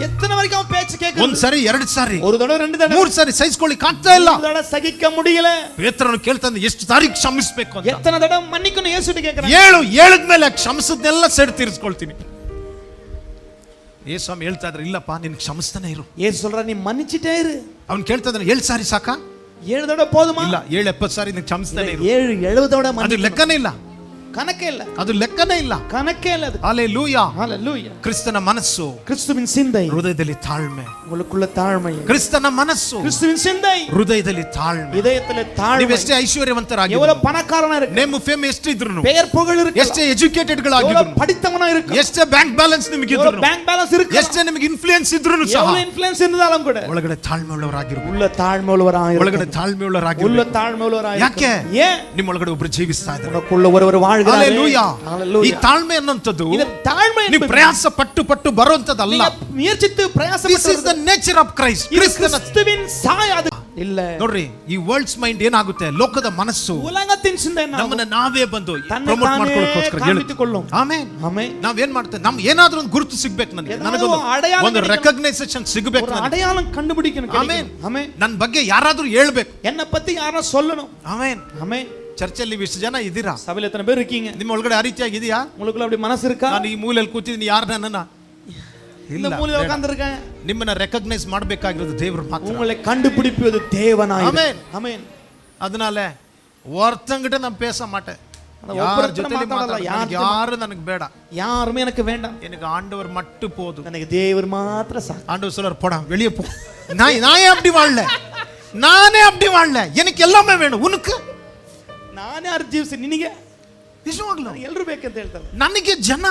எத்தனை வரைக்கும் அவன் பேச்சு கேட்கிறது? ಒಂದ್ ಸಾರಿ, ಎರಡು ಸಾರಿ, ஒரு தடவை, ரெண்டு தடவை, ಮೂರು ಸಾರಿ ಸಹಿಸ್ಕೊಳ್ಳಿಕ್ ಆಗ್ತಾ ಇಲ್ಲ. ஒரு தடவை ಸಹಿக்க முடியல. ಪೇತ್ರನು ಕೇಳ್ತಾನೆ, ಎಷ್ಟು ಸಾರಿ ಕ್ಷಮಿಸಬೇಕು ಅಂತ. எத்தனை தடவை மன்னிக்கணும் ಯೇಸುವಿಗೆ ಕೇಳ್ತಾನೆ. ಹೇಳಿದ್ಮೇಲೆ ಕ್ಷಮಿಸದ್ನೆಲ್ಲ ಸೆಡ್ ತೀರಿಸ್ಕೊಳ್ತೀನಿ. ಯೇಸು ಸ್ವಾಮಿ ಹೇಳ್ತಾ ಇದ್ರೆ, ಇಲ್ಲಪ್ಪ ನಿನ್ ಕ್ಷಮಿಸ್ತಾನೆ ಇರು. ಯೇಸು சொல்ற, நீ மன்னிச்சிட்டே இரு. ಅವ್ನು ಕೇಳ್ತಾ ಇದ್ದಾನೆ, 7 ಸಾರಿ ಸಾಕಾ? 7 தடவை போதுமா? ಇಲ್ಲ, 7-70 ಸಾರಿ ನೀನು ಕ್ಷಮಿಸ್ತಾನೆ ಇರು. 7-70 தடவை ಅದು மன்னிக்கணும். ಲೆಕ್ಕನೇ ಇಲ್ಲ, கணக்கே இல்ல, ಅದು ಲೆಕ್ಕನೇ ಇಲ್ಲ. கணக்கே இல்ல அது. ಹಲ್ಲೆಲೂಯಾ. ஹalleluya. ಕ್ರಿಸ್ತನ ಮನಸ್ಸು, கிறிஸ்துவின் சிந்தை, ಹೃದಯದಲ್ಲಿ ತಾಳ್ಮೆ. உங்களுக்குள்ள தாழ்மை. ಕ್ರಿಸ್ತನ ಮನಸ್ಸು, கிறிஸ்துவின் சிந்தை, ಹೃದಯದಲ್ಲಿ ತಾಳ್ಮೆ. இதயத்துல தாழ்மை. ನೀವೆಷ್ಟೇ ಐಶ್ವರ್ಯವಂತರಾಗಿ, எவ்வளவு பணக்காரனா இருக்கு, ನೇಮ್ ಫೇಮ್ ಎಷ್ಟಿದ್ರು, பெயர் புகழ் இருக்கு, ಎಷ್ಟೇ ಎಜುಕೇಟೆಡ್ எவ்வளவு ಗಳಾಗಿದ್ರು, படித்தவனா இருக்கு, ಎಷ್ಟೇ ಬ್ಯಾಂಕ್ ಬ್ಯಾಲೆನ್ಸ್ ನಿಮಗಿದ್ರು, எவ்வளவு பேங்க் பேலன்ஸ் இருக்கு, ಎಷ್ಟೇ ನಿಮಗೆ ಇನ್ಫ್ಲೂಯೆನ್ಸ್ ಇದ್ರು ಸಹ, எவ்வளவு இன்ஃப்ளூயன்ஸ் இருந்தாலும் கூட ಒಳಗಡೆ ತಾಳ್ಮೆ ಉಳ್ಳವರಾಗಿರ್ಬೇಕು. உள்ள தாழ்மை உள்ளவராக ಒಳಗಡೆ இருக்கணும். ತಾಳ್ಮೆ உள்ள ಉಳ್ಳವರಾಗಿರ್ಬೇಕು. தாழ்மை உள்ளவராக ಯಾಕೆ? இருக்கணும். ஏன்? ನಿಮ್ಮ ಒಳಗಡೆ ಒಬ್ರು ಜೀವಿಸ್ತಾ ಇದ್ದಾರೆ. உனக்குள்ள ஒருவர் வாழ்கிறாரே. ಹಲ್ಲೆಲೂಯಾ. ஹalleluya. ಈ ತಾಳ್ಮೆ ಅನ್ನೋಂಥದ್ದು இது தாழ்மை ನೀವು என்பது ಪ್ರಯಾಸ ಪಟ್ಟು ಪಟ್ಟು ಬರುವಂತದ್ದಲ್ಲ. நீங்க முயற்சித்து ದಿಸ್ பிரயாசப்பட்டு is the nature of Christ. கிறிஸ்துவின் சாய அது இல்ல. ನೋಡ್ರಿ, ಈ ವರ್ಲ್ಡ್ಸ್ ಮೈಂಡ್ ಏನಾಗುತ್ತೆ, ಲೋಕದ ಮನಸ್ಸು உலகத்தின் சிந்தை ನಮ್ಮನ್ನ ನಾವೇ ಬಂದು ತನ್ನೆ ಪ್ರಮೋಟ್ ತಾನೇ ಮಾಡ್ಕೊಳ್ಳೋಕೋಸ್ಕರ ಕಾಣ್ಬಿಟ್ಟುಕೊಳ್ಳು. ಆಮೇನ್. ಆಮೆನ್. ನಾವೇನ್ ಮಾಡ್ತೇವೆ, ನಮ್ಗೆ ಏನಾದ್ರೂ ಒಂದು ಗುರುತು ಸಿಗ್ಬೇಕು, ನನಗೊಂದು ಅಡೆಯಾಳ ಒಂದು ರೆಕಗ್ನೈಸೇಷನ್ ಸಿಗಬೇಕು. ஒரு அடையாளம் கண்டுபிடிக்கணும். ಆಮೇನ್. ஆமென். ನನ್ನ ಬಗ್ಗೆ ಯಾರಾದ್ರೂ ಹೇಳ್ಬೇಕು. என்ன பத்தி யாரோ சொல்லணும். ಆಮೇನ್. ஆமென். ಚರ್ಚಲ್ಲಿ ಇಷ್ಟು ಜನ ಇದ್ದೀರಾ, சபையில எத்தனை பேர் இருக்கீங்க? ನಿಮ್ಮ ಒಳಗಡೆ ಆ ರೀತಿಯಾಗಿದೆಯಾ? உங்களுக்குள்ள அப்படி மனசு இருக்கா? ನಾನು ಈ ಮೂಲೆಯಲ್ಲಿ ಕೂತಿದ್ದೀನಿ, ಯಾರು ನನ್ನನ್ನ இந்த மூலையில உட்கார்ந்திருக்கேன். ನಿಮ್ಮನ್ನ ರೆಕಗ್ನೈಸ್ ಮಾಡಬೇಕಾಗಿರೋದು ದೇವರು ಮಾತ್ರ. உங்களை கண்டுபிடிப்பது தேவனாய். ஆமென். ஆமென். அதனால ஒருத்தங்கிட்ட நான் பேச மாட்டேன். யார் ஜೊತೆಲಿ ಮಾತಾಡಲ್ಲ, ಯಾರು ನನಗೆ ಬೇಡ, யாருமே எனக்கு வேண்டாம், எனக்கு ஆண்டவர் மட்டும் போதும். எனக்கு தேவர் மாத்திரம் சாக்கு. ஆண்டவர் சொல்றார், போடா வெளியே போ. நானே அப்படி வாழல, நானே அப்படி வாழல, எனக்கு எல்லாமே வேணும். உனக்கு ನಾನೇ ಯಾರು ಜೀವಿಸಿ ನಿನಗೆ ನಿಜವಾಗ್ಲೂ ಎಲ್ಲರೂ ಬೇಕಂತ ಹೇಳ್ತಾರೆ. ನನಗೆ ಜನ,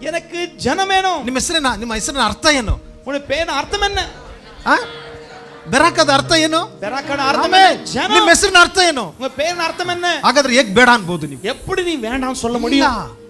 எனக்கு ஜனமேனோ. ನಿಮ್ಮ ಹೆಸರಿನ ಅರ್ಥ ಏನು? உன் பேர் அர்த்தம் என்ன? ಬೆರಾಕದ ಅರ್ಥ ಏನು? பெராக்கட அர்த்தம் என்ன? ஜனம். ನಿಮ್ಮ ಹೆಸರಿನ ಅರ್ಥ ಏನು? உங்க பேர் அர்த்தம் என்ன? ಹಾಗಾದ್ರೆ ಹೇಗೆ ಬೇಡ ಅನ್ಬೋದು ನೀವು? எப்படி நீ வேண்டாம் சொல்ல முடியும்?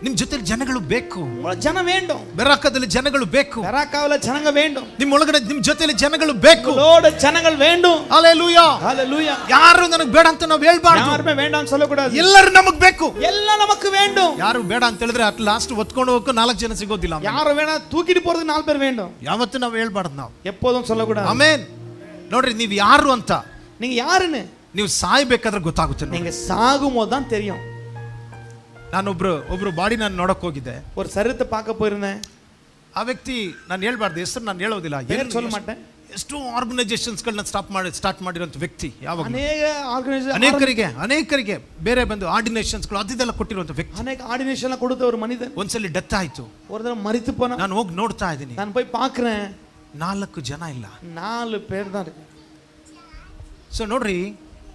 ನಿಮ್ ಜೊತೆಲಿ ಜನಗಳು ಬೇಕು. ஜனம் வேண்டும். ಬೆರಾಕದಲ್ಲಿ ಜನಗಳು ಬೇಕು. பெராக்காவில ஜனங்க வேண்டும். ನಿಮ್ಮ ಒಳಗಡೆ ನಿಮ್ ಜೊತೆಲಿ ಜನಗಳು ಬೇಕು. உங்களோட ஜனங்கள் வேண்டும். ಹಲ್ಲೆಲೂಯಾ. ஹalleluya. ಯಾರು ನನಗೆ ಬೇಡ ಅಂತ ನಾವು ಹೇಳ್ಬಾರ್ದು. யாருமே வேண்டாம் சொல்லக்கூடாது. ಎಲ್ಲರೂ ನಮಗೆ ಬೇಕು. எல்லாம் நமக்கு வேண்டும். ಯಾರು ಬೇಡ ಅಂತ ಹೇಳಿದ್ರೆ ಅಟ್ ಲಾಸ್ಟ್ ಒತ್ಕೊಂಡು ಹೋಗಕ್ಕೆ 4 ಜನ ಸಿಗೋದಿಲ್ಲ. யாரும் வேணா தூக்கிட்டு போறதுக்கு 4 பேர் வேண்டும். ಯಾವತ್ತೂ ನಾವು ಹೇಳ್ಬಾರ್ದು. ನಾವು எப்போதும் சொல்லக்கூடாது. ಆಮೆನ್. ನೋಡ್ರಿ, ನೀವು ಯಾರು ಅಂತ நீங்க யாருன்னு ನೀವು ಸಾಯ್ಬೇಕಾದ್ರೆ ಗೊತ್ತಾಗುತ್ತೆ. நீங்க சாகும்போது தான் தெரியும். ಒಬ್ರು ಬಾಡಿ ನಾನು ನೋಡಕ್ ಹೋಗಿದ್ದೆ. ஒரு சரீரத்தை பார்க்க போயிருந்தேன். ಆ ವ್ಯಕ್ತಿ, ನಾನು ಹೇಳ್ಬಾರ್ದು ಹೆಸರು, ನಾನು ಹೇಳೋದಿಲ್ಲ, பேர் சொல்ல மாட்டேன். ಎಷ್ಟೋ ಆರ್ಗನೈಸೇಷನ್ಸ್ಗಳನ್ನ ಸ್ಟಾರ್ಟ್ ಮಾಡಿರೋಂಥ ವ್ಯಕ್ತಿ. ಯಾವಾಗ ಅನೇಕ ಅನೇಕರಿಗೆ ಬೇರೆ ಬಂದು ಆರ್ಡಿನೇಷನ್ಸ್ಗಳು ಅದೆಲ್ಲ ಕೊಟ್ಟಿರುವಂಥ ವ್ಯಕ್ತಿ. ಅನೇಕ ಆರ್ಡಿನೇಷನ್ கொடுத்த ஒரு மனிதன் ಒಂದ್ಸಲಿ ಡೆತ್ ಆಯ್ತು. ஒரு தடவை மரித்து போனா. ನಾನು ಹೋಗಿ ನೋಡ್ತಾ ಇದ್ದೀನಿ, ನಾನು போய் பார்க்கிறேன், 4 ಜನ ಇಲ್ಲ, 4 பேர் தான் இருக்கு. ಸೊ ನೋಡ್ರಿ,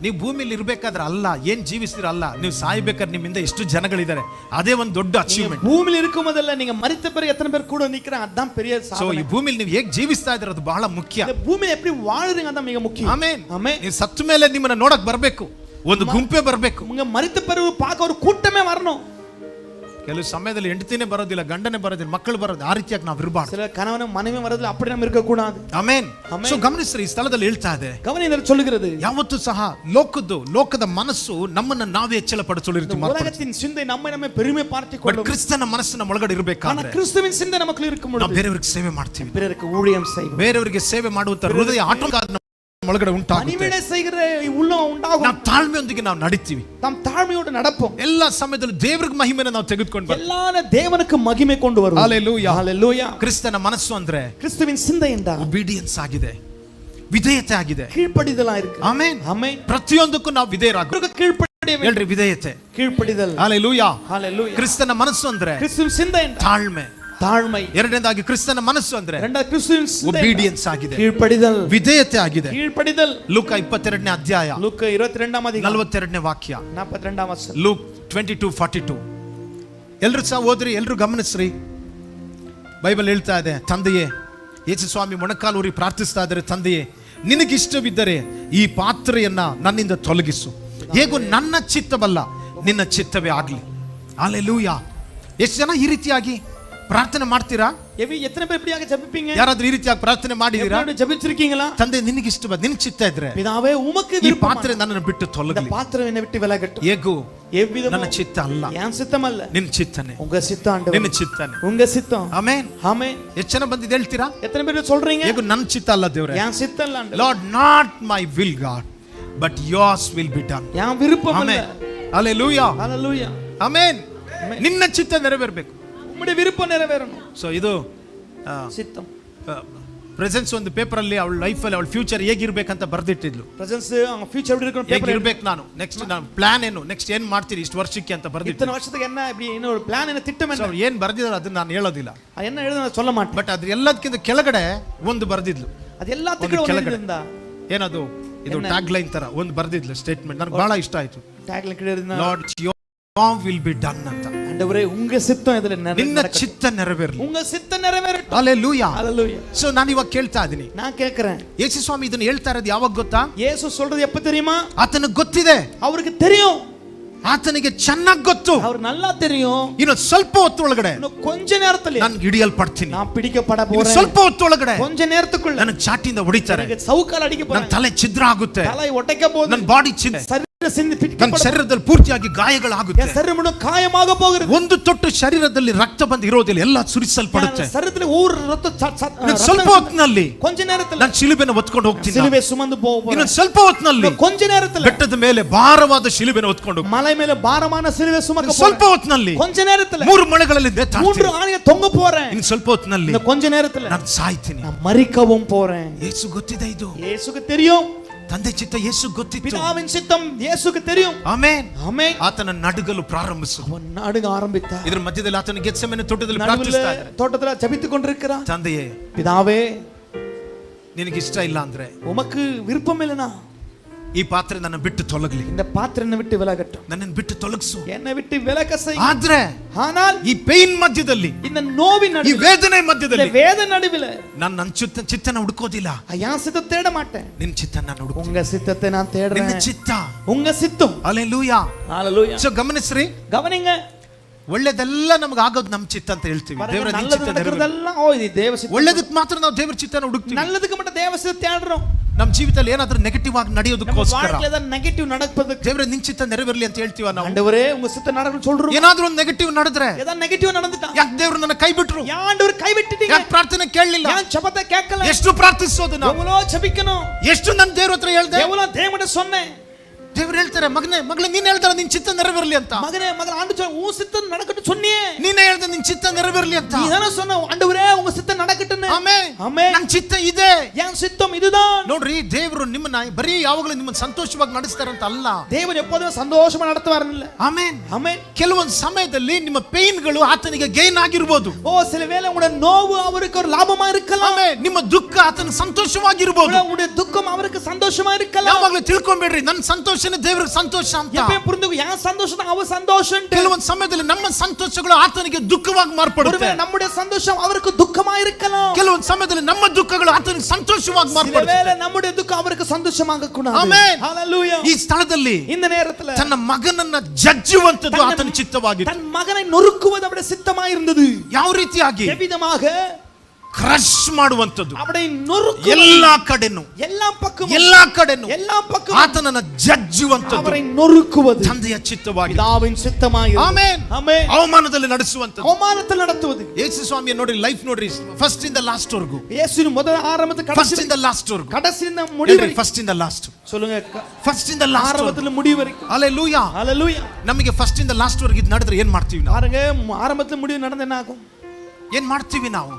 ನೀವು ಭೂಮಿಯಲ್ಲಿ ಇರ್ಬೇಕಾದ್ರೆ ಅಲ್ಲ, ಏನ್ ಜೀವಿಸ್ತೀರ ಅಲ್ಲ, ನೀವು ಸಾಯ್ಬೇಕಾದ್ರೆ ನಿಮ್ಮಿಂದ ಎಷ್ಟು ಜನಗಳಿದ್ದಾರೆ, ಅದೇ ಒಂದು ದೊಡ್ಡ ಅಚೀವ್ಮೆಂಟ್. ಭೂಮಿಲಿ இருக்கும்போதல்ல, நீங்க மரித்த பிறகு எத்தனை பேர் கூட நிக்கிறாங்க, அதான் பெரிய சாதனை. ಸೊ ಈ ಭೂಮಿಲಿ ನೀವು ಹೇಗೆ ಜೀವಿಸ್ತಾ ಇದ್ದೀರ ಅದು ಬಹಳ ಮುಖ್ಯ. இந்த பூமியில எப்படி வாழுறீங்க அதான் மிக முக்கியம். ಆಮೆನ್. ஆமென். ನೀವು ಸತ್ತ ಮೇಲೆ ನಿಮ್ಮನ್ನ ನೋಡಕ್ ಬರಬೇಕು, ಒಂದು ಗುಂಪೇ ಬರಬೇಕು. உங்க மரித்த பிறகு பார்க்க ஒரு கூட்டமே வரணும். ಕೆಲವು ಸಮಯದಲ್ಲಿ ಹೆಂಡತಿನೇ ಬರೋದಿಲ್ಲ, ಗಂಡನೇ ಬರೋದಿಲ್ಲ, ಮಕ್ಕಳು ಬರೋದು, ಆ ರೀತಿಯಾಗಿ ನಾವು ಇರಬಾರ್ದು. சில கணவன் மனைவி வரதுல அப்படி நம்ம இருக்க கூடாது. ಆಮೆನ್. ಸೊ ಗಮನಿಸ್ರಿ, ಈ ಸ್ಥಳದಲ್ಲಿ ಹೇಳ್ತಾ ಇದೆ, கவனியದಲ್ಲಿ சொல்லுகிறது, ಯಾವತ್ತೂ ಸಹ ಲೋಕದ ಮನಸ್ಸು ನಮ್ಮನ್ನ ನಾವೇ ಹೆಚ್ಚಳ ಪಡಿಸಲಿರುತ್ತೆ. உலகத்தின் சிந்தை நம்மை பெருமை பார்த்துக் ಬಟ್ கொள்ளும். ಕ್ರಿಸ್ತನ ಮನಸ್ಸು ನಮ್ಮ ಒಳಗಡೆ ಇರಬೇಕಾದ್ರೆ, கிறிஸ்துவின் சிந்தை நமக்குள்ள இருக்கும் ನಾವು பொழுது ಬೇರೆಯವರಿಗೆ ಸೇವೆ ಮಾಡ್ತೀವಿ, பிறருக்கு ஊழியம் செய்வோம். ಬೇರೆಯವರಿಗೆ ಸೇವೆ ಮಾಡುವಂತ ಹೃದಯ ಆಟೋಮೆಟಿಕ್ ಒಳಗಡೆ ಉಂಟಾಗುತ್ತೆ. பணிவிடை செய்கிற உள்ளம் உண்டாகும். ನಾವು ತಾಳ್ಮೆಯೊಂದಿಗೆ ನಾವು ನಡೀತೀವಿ, நாம் தாழ்மையோடு நடப்போம். ಎಲ್ಲ ಸಮಯದಲ್ಲಿ ದೇವರಿಗೆ ಮಹಿಮೆನ ನಾವು ತೆಗೆದುಕೊಂಡು ಬರ್ತೀವಿ. எல்லா தேவனுக்கு மகிமை கொண்டு வருவோம். ಹಲ್ಲೆಲೂಯಾ. ஹalleluya. ಕ್ರಿಸ್ತನ ಮನಸ್ಸು ಅಂದ್ರೆ கிறிஸ்துவின் சிந்தை என்றால் ಒಬಿಡಿಯನ್ಸ್ ಆಗಿದೆ, ವಿಧೇಯತೆ ಆಗಿದೆ. கீழ்ப்படிதலா இருக்கு. ಆಮೆನ್. ஆமென். ಪ್ರತಿಯೊಂದಕ್ಕೂ ನಾವು ವಿಧೇಯರಾಗಬೇಕು. கீழ்ப்படிய வேண்டும். ಹೇಳ್ರಿ, ವಿಧೇಯತೆ, கீழ்ப்படிதல். ಹಲ್ಲೆಲೂಯಾ. ஹalleluya. ಕ್ರಿಸ್ತನ ಮನಸ್ಸು ಅಂದ್ರೆ கிறிஸ்துவின் சிந்தை என்றால் ತಾಳ್ಮೆ. தாழ்மை. ಎರಡನೇದಾಗಿ ಕ್ರಿಸ್ತನ ಮನಸ್ಸು ಅಂದ್ರೆ இரண்டாவது கிறிஸ்துவின் சிந்தை ಒಬಿಡಿಯನ್ಸ್ ಆಗಿದೆ, கீழ்ப்படிதல், ವಿಧೇಯತೆ ಆಗಿದೆ. கீழ்ப்படிதல். ಲೂಕ 22ನೇ ಅಧ್ಯಾಯ ಲೂಕ 22ನೇ ಅಧ್ಯಾಯ 42ನೇ ವಾಕ್ಯ, 42ನೇ ವಚನ. ಲೂಕ್ 22:42. ಎಲ್ರು ಸಹ ಓದ್ರಿ, ಎಲ್ರು ಗಮನಿಸ್ರಿ. ಬೈಬಲ್ ಹೇಳ್ತಾ ಇದೆ, ತಂದೆಯೇ ಯೇಸು ಸ್ವಾಮಿ ಮೊಣಕಾಲೂರಿ ಪ್ರಾರ್ಥಿಸ್ತಾ ಇದ್ದಾರೆ, ತಂದೆಯೇ ನಿನಗಿಷ್ಟವಿದ್ದರೆ ಈ ಪಾತ್ರೆಯನ್ನ ನನ್ನಿಂದ ತೊಲಗಿಸು, ಹೇಗೂ ನನ್ನ ಚಿತ್ತವಲ್ಲ ನಿನ್ನ ಚಿತ್ತವೇ ಆಗ್ಲಿ. ಹಲ್ಲೆಲೂಯಾ. ಎಷ್ಟು ಜನ ಈ ರೀತಿಯಾಗಿ ಪ್ರಾರ್ಥನೆ ಮಾಡ್ತೀರಾ? எத்தனை பேர் இப்படியாக ஜெபிப்பீங்க? ಯಾರಾದ್ರೂ ಈ ರೀತಿಯಾಗಿ ಪ್ರಾರ್ಥನೆ ಮಾಡಿದೀರಾ? ஜெபிச்சிருக்கீங்களா? ತಂದೆ ನಿನಗಿಷ್ಟವಾದ ನಿನ್ನ ಚಿತ್ತ ಇದ್ರೆ பிதாவே உமக்கு ಈ ಪಾತ್ರೆ ನನ್ನನ್ನು ಬಿಟ್ಟು இந்த ತೊಲಗಲಿ. பாத்திரம் என்னை விட்டு விலகட்டும். ಹೇಗೂ எவ்விதமும் ನನ್ನ ಚಿತ್ತ ಅಲ್ಲ, என் சித்தம் அல்ல, ನಿನ್ನ ಚಿತ್ತನೆ, உங்க சித்தம் ஆண்டவரே, ನಿನ್ನ ಚಿತ್ತನೆ. உங்க சித்தம். ಆಮೆನ್. ஆமென். ಎಷ್ಟು ಜನ ಬಂದಿದೆ ಹೇಳ್ತೀರಾ? எத்தனை பேர் சொல்றீங்க? ಹೇಗೂ ನನ್ನ ಚಿತ್ತ ಅಲ್ಲ ದೇವರೇ, என் சித்தம் இல்ல ஆண்டவரே. Lord not my will God but yours will be done. என் விருப்பம் அல்ல. ಆಮೆನ್. ಹಲ್ಲೆಲೂಯಾ. ஹalleluya. ಆಮೆನ್. ನಿನ್ನ ಚಿತ್ತ ನೆರವೇರಬೇಕು. உம்முடைய விருப்பம் நிறைவேறணும். ಸೊ ಇದು சித்தம். ಪ್ರೆಸೆನ್ಸ್ ಒಂದು ಪೇಪರ್ ಅಲ್ಲಿ ಅವಳ ಲೈಫ್ ಅಲ್ಲಿ ಅವಳ ಫ್ಯೂಚರ್ ಹೇಗಿರ್ಬೇಕಂತ ಬರ್ದಿಟ್ಟಿದ್ಲು. பிரசன்ஸ் அவங்க ஃபியூச்சர் எப்படி இருக்கணும் பேப்பர் ಹೇಗಿರ್ಬೇಕು, ನಾನು ನೆಕ್ಸ್ಟ್ ನಾನು ಪ್ಲಾನ್ ಏನು, ನೆಕ್ಸ್ಟ್ ಏನ್ ಮಾಡ್ತೀರಿ ಇಷ್ಟು ವರ್ಷಕ್ಕೆ ಅಂತ ಬರ್ದಿಟ್ಟು. இத்தனை வருஷத்துக்கு என்ன இப்படி என்ன ஒரு பிளான் என்ன திட்டம் என்ன ಅವ್ರು ಏನ್ ಬರ್ದಿದ್ರು ಅದನ್ನ ನಾನು ಹೇಳೋದಿಲ್ಲ, என்ன எழுதுன சொல்ல மாட்டேன். ಬಟ್ ಅದ್ರ ಎಲ್ಲದಕ್ಕಿಂತ ಕೆಳಗಡೆ ಒಂದು ಬರ್ದಿದ್ಲು. அது எல்லாத்துக்கும் ஒரு ಕೆಳಗಡೆ இருந்தா ಏನದು, ಇದು ಟ್ಯಾಗ್ ಲೈನ್ ತರ ಒಂದು ಬರ್ದಿದ್ಲು ಸ್ಟೇಟ್ಮೆಂಟ್, ನನಗೆ ಬಹಳ ಇಷ್ಟ ಆಯ್ತು. ಟ್ಯಾಗ್ ಲೈನ್ இருந்தா lord your will be done ಅಂತ. ஆண்டவரே உங்க சித்தம் இதுல ನಿನ್ನ ಚಿತ್ತ ನೆರವೇರಲಿ. உங்க சித்தம் நிறைவேறட்டும். ಹಲ್ಲೆಲೂಯಾ. ஹalleluya. ಸೊ ನಾನು ಇವಾಗ ಕೇಳ್ತಾ ಇದೀನಿ, நான் கேக்குறேன், ಯೇಸು ಸ್ವಾಮಿ ಇದನ್ನ ಹೇಳ್ತಾ ಇರೋದು ಯಾವಾಗ ಗೊತ್ತಾ? ಯೇಸು சொல்றது எப்ப தெரியுமா? ಆತನಿಗೆ ಗೊತ್ತಿದೆ, அவருக்கு தெரியும், ಆತನಿಗೆ ಚೆನ್ನಾಗಿ ಗೊತ್ತು. அவர் நல்லா தெரியும். ಇನ್ನು ಸ್ವಲ್ಪ ಹೊತ್ತೊಳಗಡೆ இன்னும் கொஞ்ச நேரத்துல ನಾನು ಹಿಡಿಯಲ್ಪಡ್ತೀನಿ, நான் பிடிக்கப்பட ಇನ್ನು போறேன். ಸ್ವಲ್ಪ ಹೊತ್ತೊಳಗಡೆ கொஞ்ச நேரத்துக்குள்ள ನನಗೆ ಚಾಟಿಯಿಂದ ಹೊಡಿತಾರೆ, எனக்கு சவுக்கால் அடிக்க ನನ್ನ போறேன், ತಲೆ ಛಿದ್ರ ಆಗುತ್ತೆ, தலை உடைக்க போகுது, ನನ್ನ ಬಾಡಿ ಛಿದ್ರ, ಶರೀರ ಸಿಂದಿ ನನ್ನ பிடிக்கப்பட ಶರೀರದಲ್ಲಿ ಪೂರ್ತಿಯಾಗಿ ಗಾಯಗಳಾಗುತ್ತೆ, என் சரீரம் முழுவதும் காயமாக போகிறது. ಒಂದು ತೊಟ್ಟು ಶರೀರದಲ್ಲಿ ರಕ್ತ ಬಂದು ಇರೋದಿಲ್ಲ, ಎಲ್ಲ ಸುರಿಸಲ್ಪಡುತ್ತೆ. என் சரீரத்துல ஒவ்வொரு ಇನ್ನು ಸ್ವಲ್ಪ ಹೊತ್ತಿನಲ್ಲಿ கொஞ்ச நேரத்துல ನಾನು ಶಿಲುಬೆನ ಹೊತ್ಕೊಂಡು ಹೋಗ್ತೀನಿ, சிலுவை சுமந்து போக ಇನ್ನು ಸ್ವಲ್ಪ ಹೊತ್ತಿನಲ್ಲಿ கொஞ்ச நேரத்துல ಬೆಟ್ಟದ ಮೇಲೆ ಭಾರವಾದ ಶಿಲುಬೆನ ಹೊತ್ಕೊಂಡು ಹೋಗ್ತೀನಿ, மலை மேல பாரமான சிலுவை சுமக்க ಇನ್ನು ಸ್ವಲ್ಪ ಹೊತ್ತಿನಲ್ಲಿ கொஞ்ச நேரத்துல 3 ಮಳೆಗಳಲ್ಲಿ ನೇತಾಡ್ತೀನಿ, 3 ஆணியை தொங்க போறேன், ಇನ್ನು ಸ್ವಲ್ಪ ಹೊತ್ತಿನಲ್ಲಿ இந்த கொஞ்ச நேரத்துல ನಾನು ಸಾಯ್ತೀನಿ. நான் மரிக்கவும் போறேன். ಯೇಸು ಗೊತ್ತಿದೆ, ಇದು இயேசுக்கு தெரியும், ತಂದೆ ಚಿತ್ತ ಯೇಸು ಗೊತ್ತಿತ್ತು. பிதாவின் சித்தம் இயேசுக்கு தெரியும். ಆಮೆನ್. ஆமென். ಆತನ ನಡುಗಲು ಪ್ರಾರಂಭಿಸು. அவன் நடுங்க ஆரம்பித்தார். ಇದರ ಮಧ್ಯದಲ್ಲಿ ಆತನ ಗೆತ್ಸೆಮನೆ ತೋಟದಲ್ಲಿ நடுவுல ಪ್ರಾರ್ಥಿಸ್ತಾ ಇದ್ದಾರೆ, தோட்டத்துல ஜெபித்துக் கொண்டிருக்கிறார். ತಂದೆಯೇ பிதாவே ನಿನಗೆ ಇಷ್ಟ ಇಲ್ಲ ಅಂದ್ರೆ உமக்கு விருப்பம் இல்லனா ಈ ಪಾತ್ರೆ ನನ್ನ ಬಿಟ್ಟು ತೊಲಗಲಿ, இந்த பாத்திரம் என்னை விட்டு விலகட்டும், ನನ್ನನ್ನು ಬಿಟ್ಟು ತೊಲಗಿಸು. என்னை விட்டு விலக செய். ಆದ್ರೆ ஆனால் ಈ ಪೇನ್ ಮಧ್ಯದಲ್ಲಿ, இந்த நோவின் ಈ நடுவில், ವೇದನೆ இந்த ಮಧ್ಯದಲ್ಲಿ வேதனை நடுவில் ನಾನು ನನ್ನ ಚಿತ್ತನ ಹುಡುಕೋದಿಲ್ಲ, என் சித்தத்தை தேட மாட்டேன், ನಿನ್ನ ಚಿತ್ತ ನಾನು ಹುಡುಕ್ತೀನಿ. உங்க சித்தத்தை நான் ನಿನ್ನ தேடுறேன். ಚಿತ್ತ. உங்க சித்தம். ಹಲ್ಲೆಲೂಯಾ. ஹalleluya. ಸೊ ಗಮನಿಸ್ರಿ, கவனிங்க, ಒಳ್ಳೇದೆಲ್ಲ ನಮಗೆ ಆಗೋದು ನಮ್ಮ ಚಿತ್ತ ಅಂತ ಹೇಳ್ತೀವಿ. ದೇವರ ನಿನ್ನ நல்லது ಚಿತ್ತ ನೆರವೇರಲಿ. நடக்கிறதெல்லாம் ஓ இது தேவ சித்தம். ಒಳ್ಳೇದಕ್ಕೆ ಮಾತ್ರ ನಾವು ದೇವರ ಚಿತ್ತನ ಹುಡುಕ್ತೀವಿ. நல்லதுக்கு மட்டும் தேவ சித்தத்தை தேடுறோம். ನಮ್ಮ ಜೀವಿತದಲ್ಲಿ ಏನಾದ್ರೂ ನೆಗೆಟಿವ್ ಆಗಿ நம்ம ನಡೆಯೋದಕ್ಕೋಸ್ಕರ வாழ்க்கையில ஏதாவது நெகட்டிவ் நடப்பதுக்கு ದೇವರ ನಿನ್ನ ಚಿತ್ತ ನೆರವೇರಲಿ ಅಂತ ಹೇಳ್ತೀವ ನಾವು. ஆண்டவரே உங்க சித்தம் நடக்கணும்னு சொல்றோம். ಏನಾದ್ರೂ ಒಂದು ನೆಗೆಟಿವ್ ನಡೆದ್ರೆ ஏதாவது நெகட்டிவ் நடந்துட்டா ಯಾಕೆ ದೇವರು ನನ್ನ ಕೈ ಬಿಟ್ರು, ஏன் ஆண்டவர் கைவிட்டுட்டீங்க, ಯಾಕೆ ಪ್ರಾರ್ಥನೆ ಕೇಳಲಿಲ್ಲ, ஏன் ஜெபத்தை கேட்கல, ಎಷ್ಟು ಪ್ರಾರ್ಥಿಸೋದು ನಾವು, எவ்வளவு ஜெபிக்கணும், ಎಷ್ಟು ನನ್ನ ದೇವ್ರ ಹತ್ರ ಹೇಳ್ದೆ. எவ்வளவு தேவனிடம் சொன்னேன். ದೇವ್ರು ಹೇಳ್ತಾರೆ, ಮಗನೇ ನೀನ್ ಹೇಳ್ತಾರೆ ನಿನ್ ಚಿತ್ತ ನೆರವೇರಲಿ ಅಂತ. மகனே மகன் ஆண்டு உன் சித்தம் நடக்கட்டும் சொன்னியே, ನೀನೇ ಹೇಳ್ದೆ ನಿನ್ ಚಿತ್ತ ನೆರವೇರಲಿ ಅಂತ. நீ தானே சொன்ன ஆண்டவரே உங்க சித்தம் நடக்கட்டும்னு. ಆಮೆನ್. ஆமென். ನನ್ನ ಚಿತ್ತ ಇದೆ. என் சித்தம் இதுதான். ನೋಡ್ರಿ, ದೇವರು ನಿಮ್ಮನ್ನ ಬರೀ ಯಾವಾಗಲೂ ನಿಮ್ಮನ್ನ ಸಂತೋಷವಾಗಿ ನಡೆಸ್ತಾರಂತ ಅಲ್ಲ. தேவன் எப்போதும் சந்தோஷமா நடத்துவார் இல்ல. ಆಮೆನ್. ஆமென். ಕೆಲವೊಂದು ಸಮಯದಲ್ಲಿ ನಿಮ್ಮ ಪೇನ್ಗಳು ಆತನಿಗೆ ಗೈನ್ ಆಗಿರಬಹುದು. ஓ சில வேளை உங்களுடைய நோவு அவருக்கு ஒரு லாபமா இருக்கலாம். ಆಮೆನ್. ನಿಮ್ಮ ದುಃಖ ಆತನ ಸಂತೋಷವಾಗಿರಬಹುದು. உங்களுடைய துக்கம் அவருக்கு சந்தோஷமா இருக்கலாம். ಯಾವಾಗಲೂ ತಿಳ್ಕೊಂಬೇಡ್ರಿ, ನನ್ನ ಸಂತೋಷನೇ ದೇವರಿಗೆ ಸಂತೋಷ ಅಂತ. எப்பவும் புரிந்துங்க, என் சந்தோஷம் தான் அவர் சந்தோஷம். ಕೆಲವೊಂದು ಸಮಯದಲ್ಲಿ ನಮ್ಮ ಸಂತೋಷಗಳು ಆತನಿಗೆ ದುಃಖವಾಗಿ ಮಾರ್ಪಡುತ್ತೆ. ஒருவேளை நம்முடைய சந்தோஷம் அவருக்கு துக்கமா இருக்கலாம். ಕೆಲವೊಂದು ಸಮಯದಲ್ಲಿ ನಮ್ಮ ದುಃಖಗಳು ಆತನಿಗೆ ಸಂತೋಷವಾಗಿ சில ಮಾರ್ಪಡುತ್ತೆ. வேளை நம்முடைய துக்கம் அவருக்கு சந்தோஷமாக கூடாது. ಆಮೆನ್. ஹalleluya. ಈ ಸ್ಥಳದಲ್ಲಿ இந்த நேரத்துல ತನ್ನ ಮಗನನ್ನ ಜಜ್ಜುವಂತದ್ದು ಆತನ ಚಿತ್ತವಾಗಿತ್ತು. தன் மகனை நொறுக்குவது அவருடைய சித்தமாக இருந்தது. ಯಾವ ರೀತಿಯಾಗಿ? எவ்விதமாக ಕ್ರಶ್ ಮಾಡುವಂತದ್ದು. அவரை நொறுக்குவது, ಎಲ್ಲಾ ಕಡೆನೂ எல்லா பக்கமும் ಆತನನ್ನ ಜಜ್ಜುವಂತದ್ದು அவரை நொறுக்குவது ತಂದೆಯ ಚಿತ್ತವಾಗಿದೆ. பிதாவின் சித்தமாக. ಆಮೆನ್. ஆமென். ಅವಮಾನದಲ್ಲಿ ನಡೆಸುವಂತದ್ದು, அவமானத்தில் நடத்துவது. ಯೇಸು ಸ್ವಾಮಿಯ ನೋಡಿ ಲೈಫ್ ನೋಡ್ರಿ, ಫಸ್ಟ್ ಇಂದ ಲಾಸ್ಟ್ ವರ್ಗು. இயேசுவின் முதல் ஆரம்பத்து ಫಸ್ಟ್ ಇಂದ ಲಾಸ್ಟ್ ವರ್ಗು. கடைசிಯಿಂದ முடிவு வரைக்கும். ಫಸ್ಟ್ ಇಂದ ಲಾಸ್ಟ್ சொல்லுங்க, ಫಸ್ಟ್ ಇಂದ ಲಾಸ್ಟ್ ஆரம்பத்துல முடிவு வரைக்கும். ಹಲ್ಲೆಲೂಯಾ. ஹalleluya. ನಮಗೆ ಫಸ್ಟ್ ಇಂದ ಲಾಸ್ಟ್ ವರ್ಗು ಇದು ನಡೆದ್ರೆ ಏನ್ ಮಾಡ್ತೀವಿ ನಾವು? பாருங்க, ஆரம்பத்துல முடிவு நடந்து என்ன ஆகும்? ಏನ್ ಮಾಡ್ತೀವಿ ನಾವು?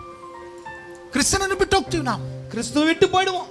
ಕ್ರಿಸ್ತನನ್ನು ಬಿಟ್ಟು ಹೋಗ್ತೀವಿ ನಾವು. கிறிஸ்துவை விட்டு போய்டுவோம்.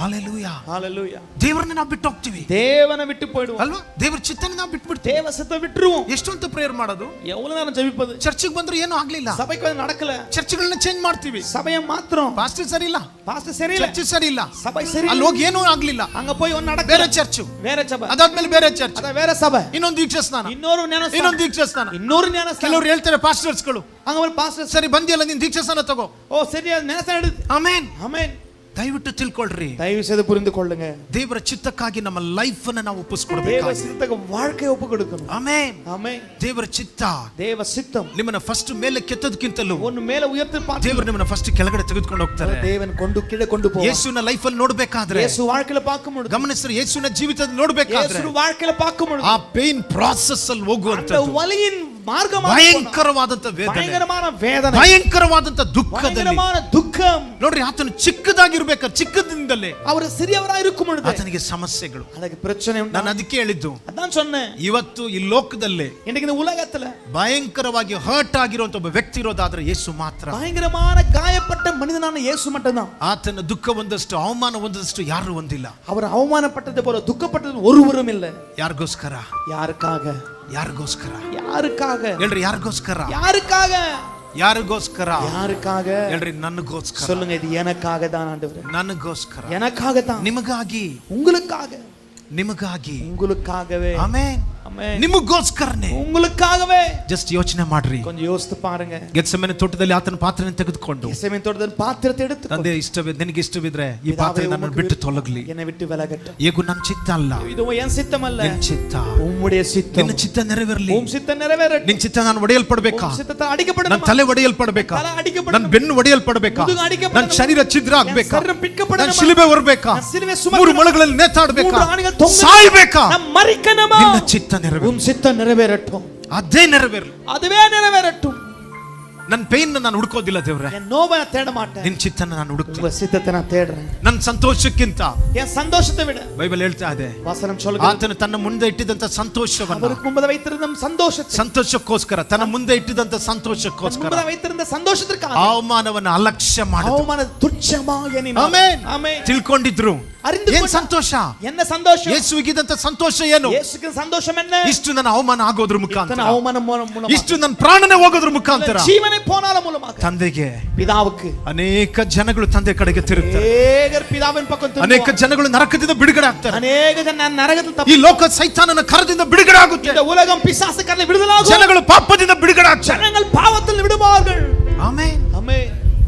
Hallelujah. Hallelujah. ದೇವರನ್ನ ನಾವು ಬಿಟ್ಟು ಹೋಗ್ತೀವಿ, தேவனை விட்டு போய்டுவோம் ಅಲ್ವಾ? ದೇವರ ಚಿತ್ತನ ನಾವು ಬಿಟ್ಬಿಡ್ತೀವಿ. தேவ சித்தத்தை விட்டுருவோம். ಎಷ್ಟು ಅಂತ ಪ್ರೇಯರ್ ಮಾಡೋದು, எவ்வளவு நேரம் ஜெபிப்பது? ಚರ್ಚಿಗೆ ಬಂದ್ರೆ ಏನು ಆಗ್ಲಿಲ್ಲ, சபைக்கு வந்து நடக்கல, ಚರ್ಚ್ಗಳನ್ನ ಚೇಂಜ್ ಮಾಡ್ತೀವಿ. சபையை மாத்திரம், ಪಾಸ್ಟರ್ ಸರಿ ಇಲ್ಲ, பாஸ்டர் சரியில்லை, ಚರ್ಚ್ ಸರಿ ಇಲ್ಲ, சபை சரியில்லை, ಅಲ್ಲಿ ಹೋಗಿ ಏನೂ ಆಗ್ಲಿಲ್ಲ, அங்க போய் ஒன்னு நடக்கல, ಬೇರೆ ಚರ್ಚ್, வேற சபை, ಅದಾದ್ಮೇಲೆ ಬೇರೆ ಚರ್ಚ್, ಅದ ಬೇರೆ ಸಭೆ, ಇನ್ನೊಂದು ದೀಕ್ಷಾ ಸ್ನಾನ, ಇನ್ನೊಂದು ಜ್ಞಾನಸ್ನಾನ, ಇನ್ನೊಂದು ದೀಕ್ಷಾ ಸ್ನಾನ, ಇನ್ನೊಂದು ಜ್ಞಾನಸ್ನಾನ. ಕೆಲವರು ಹೇಳ್ತಾರೆ ಪಾಸ್ಟರ್ಸ್ಗಳು, அங்க ஒரு பாஸ்டர், ಸರಿ ಬಂದಿಯಲ್ಲ ನೀನು ದೀಕ್ಷಾ ಸ್ನಾನ ತಗೋ. ஓ சரி ಜ್ಞಾನಸ್ನಾನ எடுத்து. ಆಮೆನ್. ஆமென். ದಯವಿಟ್ಟು ತಿಳ್ಕೊಳ್ರಿ, தயவு செய்து புரிந்து கொள்ளுங்க. ದೇವರ ಚಿತ್ತಕ್ಕಾಗಿ ನಮ್ಮ ಲೈಫ್ ಅನ್ನು ನಾವು தேவ ಒಪ್ಪಿಸ್ಕೊಡ್ಬೇಕು. சித்தಕ್ಕೆ வாழ்க்கையை ಒಪ್ಪು கொடுக்கணும். ಆಮೆನ್. ஆமென். ದೇವರ ಚಿತ್ತ, தேவ சித்தம் ನಿಮ್ಮನ್ನ ಫಸ್ಟ್ ಮೇಲೆ ಕೆತ್ತೋದಕ್ಕಿಂತಲೂ ஒன்னு மேல ಉಯರ್ತಿ பார்த்து ದೇವರು ನಿಮ್ಮನ್ನ ಫಸ್ಟ್ ಕೆಳಗಡೆ ತೆಗೆದುಕೊಂಡು ಹೋಗ್ತಾರೆ. தேவன் கொண்டு கீழே கொண்டு போவார். ಯೇಸುವಿನ ಲೈಫ್ ಅಲ್ಲಿ ನೋಡ್ಬೇಕಾದ್ರೆ, ಯೇಸು வாழ்க்கையில பார்க்கும்போது, ಗಮನಿಸ್ರಿ, ಯೇಸುವಿನ ಜೀವಿತ ನೋಡ್ಬೇಕಾದ್ರೆ ಯೇಸು வாழ்க்கையில பார்க்கும்போது ಆ ಪೇನ್ ಪ್ರಾಸೆಸ್ ಅಲ್ಲಿ அந்த ಹೋಗುವಂತದ್ದು வலியின் ಮಾರ್ಗமாக ಭಯಂಕರವಾದಂತ ವೇದನೆ, ಭಯಂಕರமான ವೇದನೆ, ಭಯಂಕರವಾದಂತ ದುಃಖದಲ್ಲಿ ಭಯಂಕರமான ದುಃಖಂ. ನೋಡ್ರಿ, ಆತನು ಚಿಕ್ಕದಾಗಿರ್ಬೇಕಾದ್ರೆ, ಚಿಕ್ಕದಿಂದಲೇ ಅವರು ಸಿರಿಯವರಾಗಿ இருக்கும் பொழுது ಆತನಿಗೆ ಸಮಸ್ಯೆಗಳು. ಅದಕ್ಕೆ ಪ್ರಚನೆ ಉಂಟು. ನಾನು ಅದಕ್ಕೆ ಹೇಳಿದ್ದು, ಅதான் சொன்னேன், ಇವತ್ತು ಈ ಲೋಕದಲ್ಲಿ இன்னைக்கு இந்த உலகத்துல ಭಯಂಕರವಾಗಿ ಹರ್ಟ್ ಆಗಿರುವಂತ ಒಬ್ಬ ವ್ಯಕ್ತಿ ಇರೋದಾದ್ರೆ ಯೇಸು ಮಾತ್ರ. பயங்கரமான காயப்பட்ட மனிதனான இயேசு மட்டும்தான். ಆತನ ದುಃಖ ಒಂದಷ್ಟು, ಅವಮಾನ ಒಂದಷ್ಟು ಯಾರು ಹೊಂದಿಲ್ಲ. அவர் அவமானப்பட்டது போல துக்கப்பட்டது ஒருவரும் இல்லை. ಯಾರಿಗೋಸ್ಕರ? யாருக்காக? ಯಾರಿಗೋಸ್ಕರ? யாருக்காக? ಹೇಳ್ರಿ, ಯಾರಿಗೋಸ್ಕರ? யாருக்காக? ಯಾರಿಗೋಸ್ಕರ? யாருக்காக? ಹೇಳ್ರಿ, ನನಗೋಸ್ಕರ. சொல்லுங்க, இது எனக்காக தான் ஆண்டவரே, ನನಗೋಸ್ಕರ, எனக்காக தான், ನಿಮಗಾಗಿ, உங்களுக்காக, ನಿಮಗಾಗಿ, உங்களுக்காகவே. ಆಮೆನ್. ஆமென். ನಿಮಗೋಸ್ಕರನೇ. உங்களுக்காகவே. ಜಸ್ಟ್ ಯೋಚನೆ ಮಾಡ್ರಿ. கொஞ்சம் யோசித்து பாருங்க. ಗೆತ್ಸೆಮನೆ ತೋಟದಲ್ಲಿ ಆತನ ಪಾತ್ರೆಯನ್ನು ತೆಗೆದುಕೊಂಡು, ಗೆತ್ಸೆಮನೆ ತೋಟದಲ್ಲಿ ಪಾತ್ರೆ எடுத்து, ತಂದೆ ಇಷ್ಟವೇ, ನಿನಗೆ ಇಷ್ಟವಿದ್ರೆ ಈ ಪಾತ್ರೆ ನನ್ನನ್ನು ಬಿಟ್ಟು ತೊಲಗಲಿ, என்னை விட்டு விலகட்டும். ಹೇಗೂ ನನ್ನ ಚಿತ್ತ ಅಲ್ಲ, ಇದು ಎನ್ ಸಿತ್ತಮಲ್ಲ, ನಿನ್ನ ಚಿತ್ತ, ಉಮ್ಮುடைய ಸಿತ್ತம், ನಿನ್ನ ಚಿತ್ತ ನೆರವೇರಲಿ. ಉಮ್ ಸಿತ್ತ ನೆರವೇರಲಿ. ನಿನ್ನ ಚಿತ್ತ ನಾನು ಒಡೆಯಲ್ಪಡಬೇಕಾ, ಸಿತ್ತ ಅಡಿಕಪಡಬೇಕು, ನನ್ನ ತಲೆ ಒಡೆಯಲ್ಪಡಬೇಕಾ, ತಲೆ ಅಡಿಕಪಡಬೇಕು, ನನ್ನ ಬೆನ್ನು ಒಡೆಯಲ್ಪಡಬೇಕಾ, ಮುದುಗು ಅಡಿಕಪಡಬೇಕು, ನನ್ನ ಶರೀರ ಛಿದ್ರ ಆಗಬೇಕಾ, ನನ್ನ ಶರೀರ ಪಿಕ್ಕಪಡಬೇಕು, ನನ್ನ ಶಿಲುಬೆ ಹೊರಬೇಕಾ, ನನ್ನ ಶಿಲುಬೆ ಸುಮಕ, ಮೂರು ಮೊಳಗಳಲ್ಲಿ ನೇತಾಡಬೇಕಾ, ಮೂರು ಆಣಿಗಳು ತೊಂಗ ಸಾಯಬೇಕಾ, ನಮ್ಮ ಮರಿಕನಮ, ನಿನ್ನ ಚಿತ್ತ ನೆರವೇರಲಿ. ಉಮ್ ಸಿತ್ತ ನೆರವೇರட்டும், ಅದೇ ನೆರವೇರಲಿ, அதுவே ನೆರವೇರட்டும். ನನ್ನ ಪೇನ್ ನಾನು ಹುಡುಕೋದಿಲ್ಲ ದೇವ್ರೆ, என் நோவை தேட மாட்டேன், ನಿನ್ನ ಚಿತ್ತನ ನಾನು ಹುಡುಕ್ತೀನಿ. உங்க சித்தத்தை நான் தேடுறேன். ನನ್ನ ಸಂತೋಷಕ್ಕಿಂತ என் சந்தோஷத்தை விட, ಬೈಬಲ್ ಹೇಳ್ತಾ ಇದೆ, வசனம் சொல்லுகிறது, ಆತನು ತನ್ನ ಮುಂದೆ ಇಟ್ಟಿದಂತ ಸಂತೋಷವನ್ನ, அவருக்கு முன்பு வைத்திருந்த சந்தோஷத்தை, ಸಂತೋಷಕ್ಕೋಸ್ಕರ, ತನ್ನ ಮುಂದೆ ಇಟ್ಟಿದಂತ ಸಂತೋಷಕ್ಕೋಸ್ಕರ முன்பு வைத்திருந்த சந்தோஷத்திற்காக ಅವಮಾನವನ್ನು ಅಲಕ್ಷ್ಯ ಮಾಡಿದ್ರು. அவமான துச்சமாக எண்ணினார். ಆಮೆನ್. ஆமென். ತಿಳ್ಕೊಂಡಿದ್ರು அறிந்து ಏನ್ கொண்டார். ಸಂತೋಷ, என்ன சந்தோஷம், ಯೇಸುವಿಗಿದ್ದಂತ ಸಂತೋಷ ಏನು? இயேசுக்கு சந்தோஷம் என்ன? ಇಷ್ಟು ನನ್ನ ಅವಮಾನ ಆಗೋದ್ರ இத்தனை ಮುಖಾಂತರ, அவமானம் மூலமாக, ಇಷ್ಟು ನನ್ನ ಪ್ರಾಣನೇ ಹೋಗೋದ್ರ ಮುಖಾಂತರ, ஜீவனை போனால மூலமாக, ತಂದೆಗೆ பிதாவுக்கு ಅನೇಕ ಜನಗಳು ತಂದೆ ಕಡೆಗೆ ತಿರುಗ್ತಾರೆ, அநேகர் பிதாவின் பக்கம் திரும்புவார்கள். ಅನೇಕ ಜನಗಳು ನರಕದಿಂದ ಬಿಡುಗಡೆ ಆಗ್ತಾರೆ, அநேக ಜನ ನರಕದಿಂದ ಈ ಲೋಕ ಸೈತಾನನ ಕರದಿಂದ ಬಿಡುಗಡೆ ಆಗುತ್ತೆ, இந்த உலகம் பிசாசு கரದಿಂದ விடுதலாகும், ಜನಗಳು ಪಾಪದಿಂದ ಬಿಡುಗಡೆ ಆಗ್ತಾರೆ. ஜனங்கள் பாவத்தில் விடுவார்கள். ಆಮೆನ್. ஆமென்.